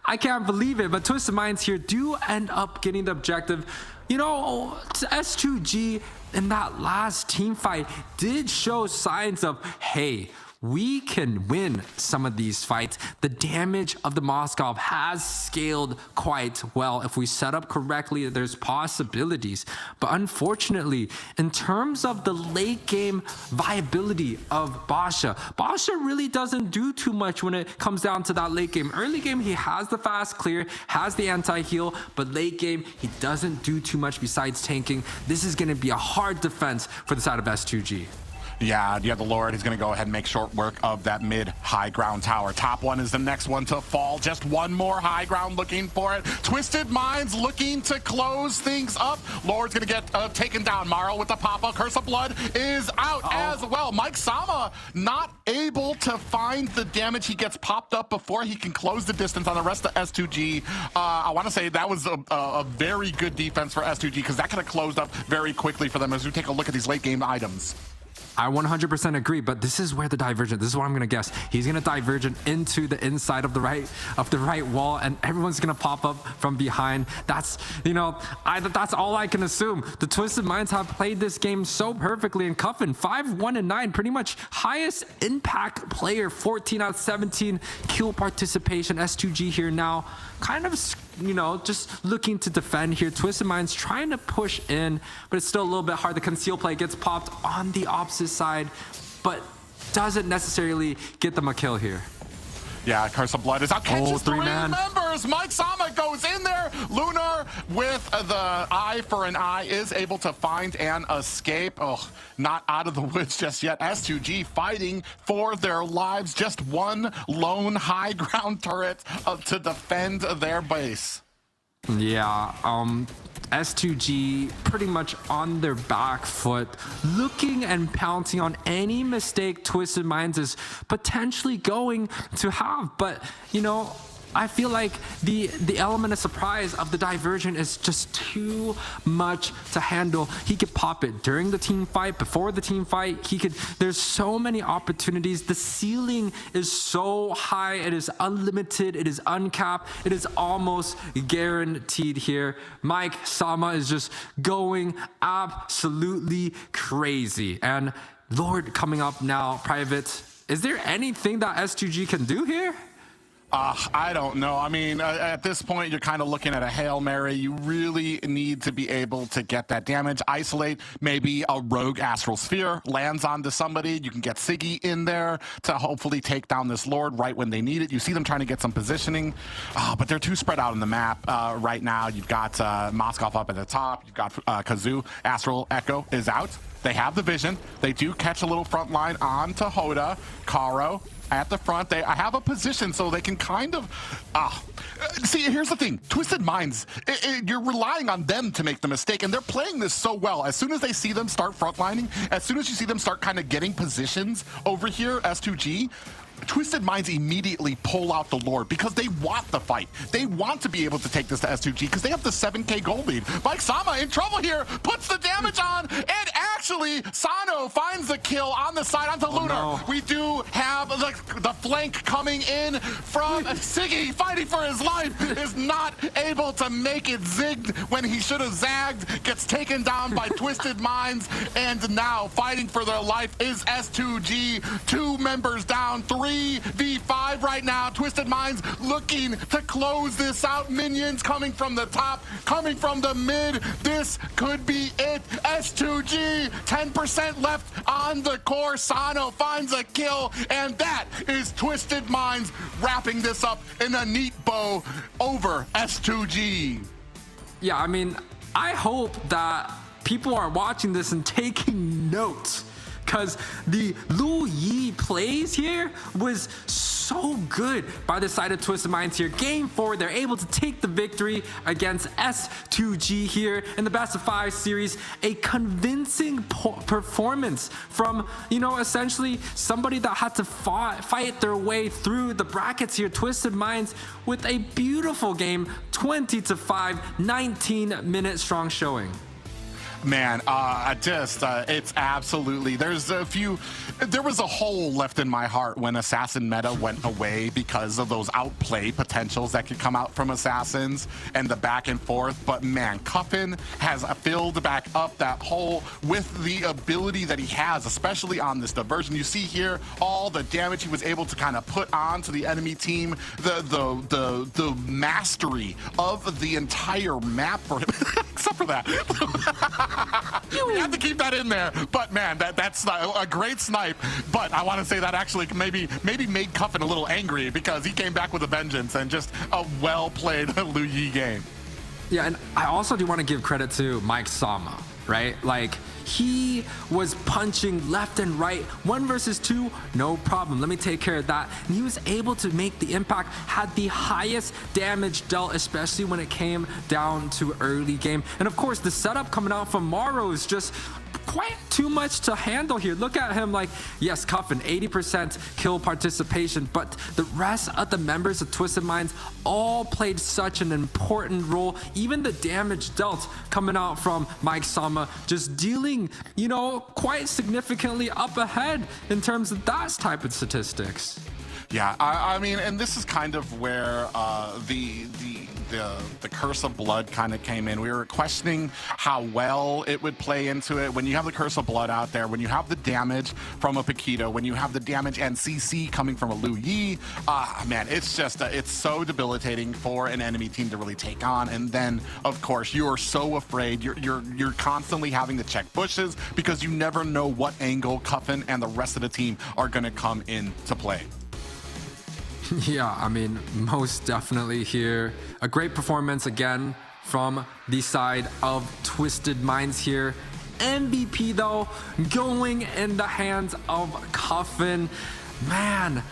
I can't believe it, but Twisted Minds here do end up getting the objective. You know, S2G in that last team fight did show signs of, hey, we can win some of these fights. The damage of the Moskov has scaled quite well. If we set up correctly, there's possibilities. But unfortunately, in terms of the late game viability of Basha, Basha really doesn't do too much when it comes down to that late game. Early game, he has the fast clear, has the anti-heal, but late game, he doesn't do too much besides tanking. This is going to be a hard defense for the side of S2G. Yeah, you have the Lord. He's going to go ahead and make short work of that mid-high ground tower. Top one is the next one to fall. Just one more high ground looking for it. Twisted Minds looking to close things up. Lord's going to get taken down. Maro with the pop-up. Curse of Blood is out as well. Mike Sama not able to find the damage. He gets popped up before he can close the distance on the rest of S2G. I want to say that was a very good defense for S2G, because that could have closed up very quickly for them as we take a look at these late game items. I 100% agree, but this is where the divergent, this is what I'm gonna guess. He's gonna divergent into the inside of the right wall, and everyone's gonna pop up from behind. That's, you know, that's all I can assume. The Twisted Minds have played this game so perfectly, and Cuffin 5, 1, and 9, pretty much highest impact player, 14 out of 17 kill participation. S2G here now, kind of, you know, just looking to defend here. Twisted Minds trying to push in, but it's still a little bit hard. The conceal play gets popped on the opposite side, but doesn't necessarily get them a kill here. Yeah, Curse of Blood is out. Catches three members. Mike Sama goes in there. Lunar with the eye for an eye is able to find an escape. Oh, not out of the woods just yet. S2G fighting for their lives. Just one lone high ground turret to defend their base. Yeah, S2G pretty much on their back foot, looking and pouncing on any mistake Twisted Minds is potentially going to have. But, you know, I feel like the element of surprise of the diversion is just too much to handle. He could pop it during the team fight, before the team fight. There's so many opportunities. The ceiling is so high. It is unlimited. It is uncapped. It is almost guaranteed here. Mike Sama is just going absolutely crazy. And Lord coming up now, Private. Is there anything that S2G can do here? I don't know. I mean, at this point, you're kind of looking at a Hail Mary. You really need to be able to get that damage. Isolate, maybe a rogue Astral Sphere lands onto somebody. You can get Siggy in there to hopefully take down this Lord right when they need it. You see them trying to get some positioning, but they're too spread out on the map right now. You've got Moskov up at the top. You've got Kazoo. Astral Echo is out. They have the vision. They do catch a little front line onto Hoda. Karo at the front. I have a position so they can kind of see, here's the thing. Twisted Minds, you're relying on them to make the mistake, and they're playing this so well. As soon as they see them start frontlining, as soon as you see them start kind of getting positions over here, S2G, Twisted Minds immediately pull out the Lord because they want the fight. They want to be able to take this to S2G because they have the 7K gold lead. Mike Sama in trouble here, puts the damage on, and actually Sano finds the kill on the side onto Lunar. No. We do have the flank coming in from Siggy, fighting for his life, is not able to make it zigged when he should have zagged, gets taken down by Twisted Minds, and now fighting for their life is S2G. 2 members down, 3v5 right now. Twisted Minds looking to close this out. Minions coming from the top, coming from the mid. This could be it. S2G, 10% left on the core. Sano finds a kill, and that is Twisted Minds wrapping this up in a neat bow over S2G. Yeah, I mean, I hope that people are watching this and taking notes, because the Lu Yi plays here was so good by the side of Twisted Minds here. Game 4, they're able to take the victory against S2G here in the best of 5 series. A convincing performance from, you know, essentially somebody that had to fight their way through the brackets here. Twisted Minds with a beautiful game, 20-5, 19-minute strong showing. Man, it's absolutely, there was a hole left in my heart when Assassin meta went away because of those outplay potentials that could come out from Assassins and the back and forth. But man, Cuffin has filled back up that hole with the ability that he has, especially on this diversion. You see here all the damage he was able to kind of put onto the enemy team, the mastery of the entire map for him, except for that. We have to keep that in there, but man, that's a great snipe. But I want to say that actually maybe made Cuffin a little angry because he came back with a vengeance and just a well-played Lu Yi game. Yeah, and I also do want to give credit to Mike Sama, right? Like, he was punching left and right. 1 versus 2, no problem. Let me take care of that. And he was able to make the impact, had the highest damage dealt, especially when it came down to early game. And of course, the setup coming out from Morrow is just quite too much to handle here. Look at him, like, yes, Cuffin, 80% kill participation, but the rest of the members of Twisted Minds all played such an important role. Even the damage dealt coming out from Mike Sama, just dealing, you know, quite significantly up ahead in terms of that type of statistics. Yeah, I mean, and this is kind of where the Curse of Blood kind of came in. We were questioning how well it would play into it. When you have the Curse of Blood out there, when you have the damage from a Paquito, when you have the damage and CC coming from a Lu Yi, man, it's just, it's so debilitating for an enemy team to really take on. And then, of course, you are so afraid. You're constantly having to check bushes because you never know what angle Cuffin and the rest of the team are going to come into play. Yeah, I mean, most definitely here. A great performance again from the side of Twisted Minds here. MVP though, going in the hands of Cuffin. Man,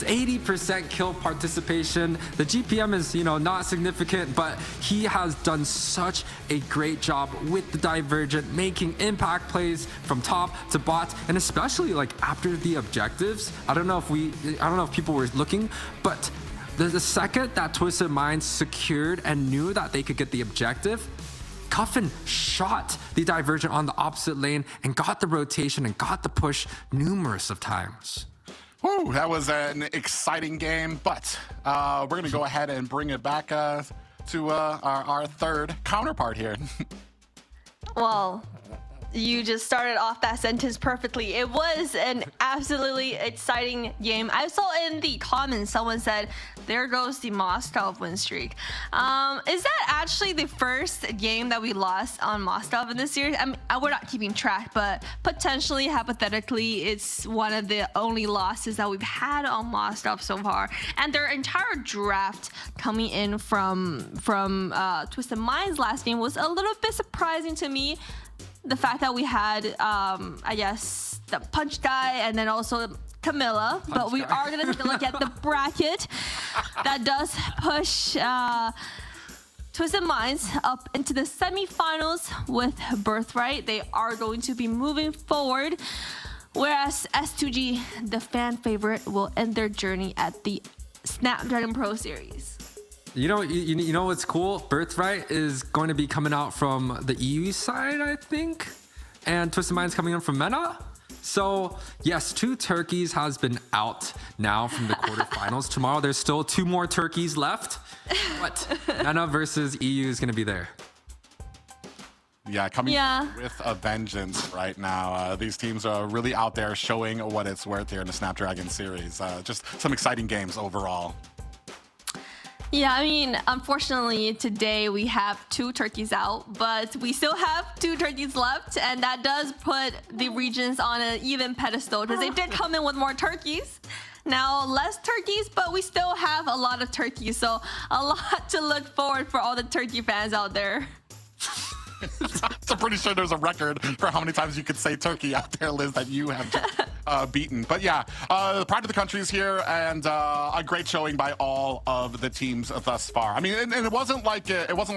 80% kill participation. The GPM is, not significant, but he has done such a great job with the Divergent, making impact plays from top to bot, and especially like after the objectives. I don't know if people were looking, but the second that Twisted Minds secured and knew that they could get the objective, Cuffin shot the Divergent on the opposite lane and got the rotation and got the push numerous of times. Whew, that was an exciting game, but we're going to go ahead and bring it back to our third counterpart here. Well, you just started off that sentence perfectly. It was an absolutely exciting game. I saw in the comments someone said, there goes the Mostov win streak. Is that actually the first game that we lost on Mostov in this series? We're not keeping track, but potentially, hypothetically, it's one of the only losses that we've had on Mostov so far. And their entire draft coming in from Twisted Minds last game was a little bit surprising to me. The fact that we had, I guess, the Punch guy and then also Camilla, but we are going to take a look at the bracket that does push Twisted Minds up into the semifinals with Birthright. They are going to be moving forward, whereas S2G, the fan favorite, will end their journey at the Snapdragon Pro Series. You know what's cool? Birthright is going to be coming out from the EU side, I think, and Twisted Minds coming in from MENA. So yes, 2 turkeys has been out now from the quarterfinals. Tomorrow there's still 2 more turkeys left, but MENA versus EU is going to be there. Yeah, coming with a vengeance right now. These teams are really out there showing what it's worth here in the Snapdragon series. Just some exciting games overall. Yeah, I mean, unfortunately, today we have 2 turkeys out, but we still have 2 turkeys left, and that does put the regions on an even pedestal because they did come in with more turkeys. Now, less turkeys, but we still have a lot of turkeys, so a lot to look forward for all the turkey fans out there. So I'm pretty sure there's a record for how many times you could say turkey out there, Liz, that you have beaten. But yeah, pride of the country is here, and a great showing by all of the teams thus far. I mean, and it wasn't like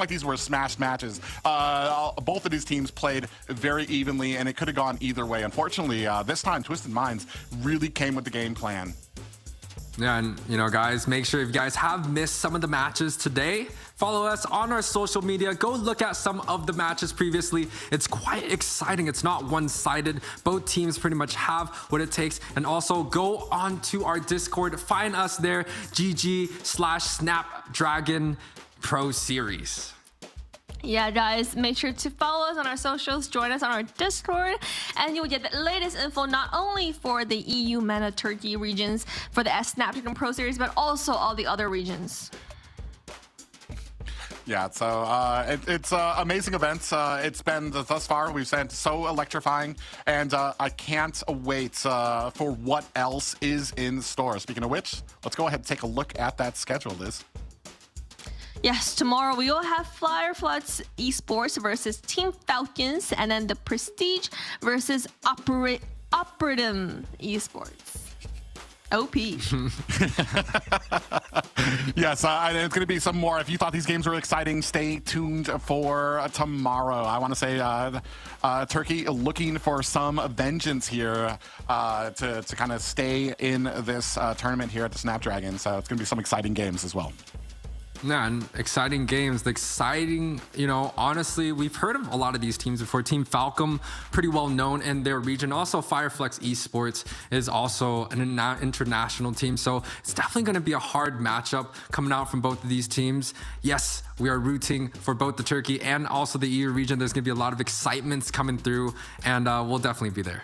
these were smashed matches. Both of these teams played very evenly, and it could have gone either way. Unfortunately, this time Twisted Minds really came with the game plan. Yeah, and guys, make sure if you guys have missed some of the matches today, follow us on our social media. Go look at some of the matches previously. It's quite exciting. It's not one-sided. Both teams pretty much have what it takes. And also go on to our Discord. Find us there, GG/Snapdragon Pro Series. Yeah, guys, make sure to follow us on our socials, join us on our Discord, and you will get the latest info not only for the EU, MENA, Turkey regions for the Snapdragon Pro Series, but also all the other regions. Yeah, so it's amazing events. It's been thus far. We've been so electrifying, and I can't wait for what else is in store. Speaking of which, let's go ahead and take a look at that schedule, Liz. Yes, tomorrow we will have Fireflies Esports versus Team Falcons, and then the Prestige versus Operatum Esports. OP. Yes, and it's going to be some more. If you thought these games were exciting, stay tuned for tomorrow. I want to say Turkey looking for some vengeance here to kind of stay in this tournament here at the Snapdragon. So it's going to be some exciting games as well. Yeah, and exciting games. The exciting, honestly, we've heard of a lot of these teams before. Team Falcom, pretty well known in their region. Also, Fireflex Esports is also an international team. So it's definitely going to be a hard matchup coming out from both of these teams. Yes, we are rooting for both the Turkey and also the EU region. There's going to be a lot of excitements coming through, and we'll definitely be there.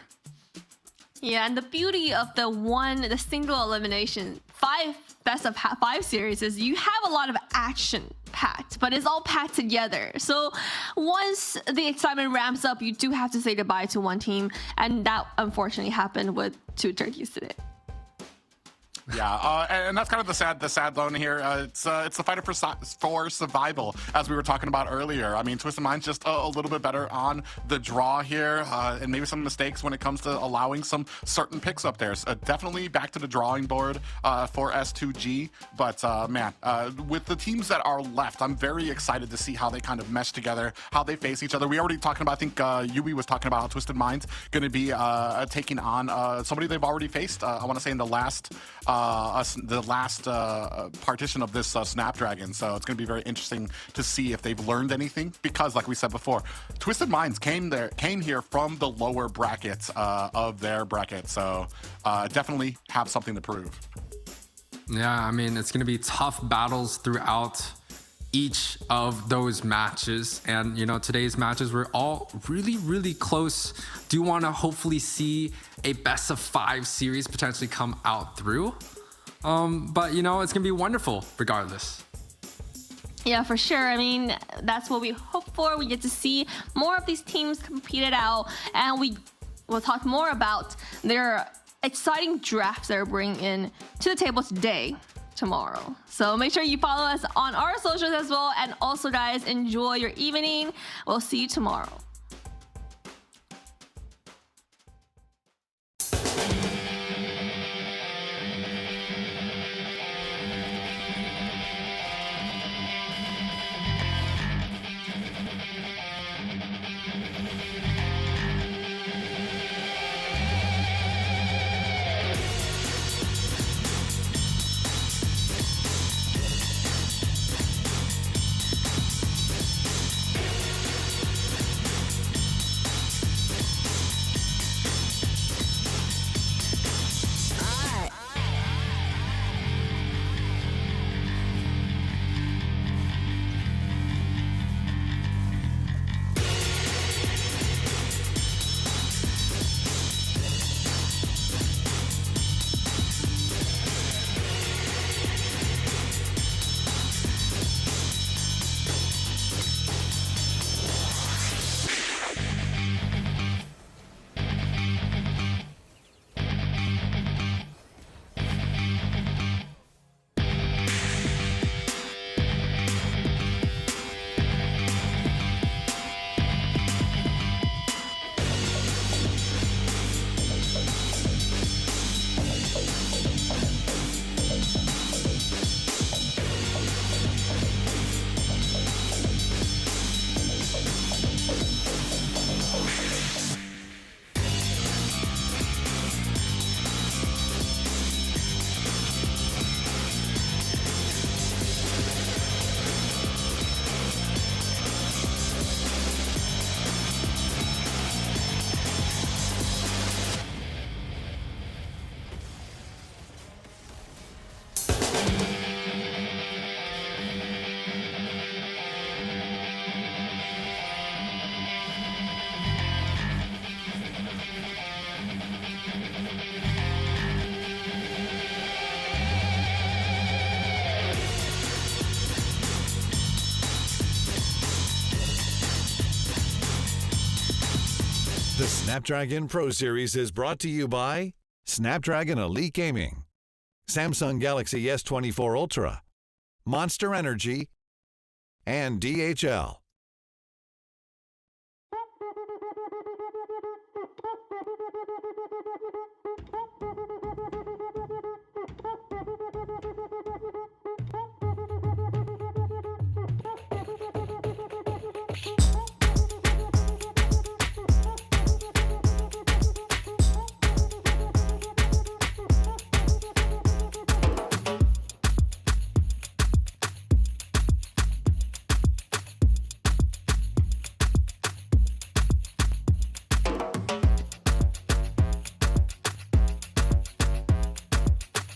Yeah, and the beauty of the single elimination, 5 best of 5 series is you have a lot of action packed, but it's all packed together. So once the excitement ramps up, you do have to say goodbye to one team, and that unfortunately happened with 2 turkeys today. Yeah, and that's kind of the sad loan here. It's the fight for survival, as we were talking about earlier. I mean, Twisted Mind's just a little bit better on the draw here, and maybe some mistakes when it comes to allowing some certain picks up there. So definitely back to the drawing board for S2G. But man, with the teams that are left, I'm very excited to see how they kind of mesh together, how they face each other. We already talking about, I think Yubi was talking about how Twisted Mind's going to be taking on somebody they've already faced. I want to say in the last partition of this Snapdragon. So it's going to be very interesting to see if they've learned anything, because like we said before, Twisted Minds came here from the lower brackets of their bracket. So definitely have something to prove. Yeah, I mean, it's going to be tough battles throughout each of those matches, and you know, today's matches were all really close. Do want to hopefully see a best of 5 series potentially come out through, but you know, it's gonna be wonderful regardless. Yeah, for sure. I mean, that's what we hope for. We get to see more of these teams compete it out, and we will talk more about their exciting drafts they're bringing in to the table tomorrow. So make sure you follow us on our socials as well. And also, guys, enjoy your evening. We'll see you tomorrow. The Snapdragon Pro Series is brought to you by Snapdragon Elite Gaming, Samsung Galaxy S24 Ultra, Monster Energy, and DHL.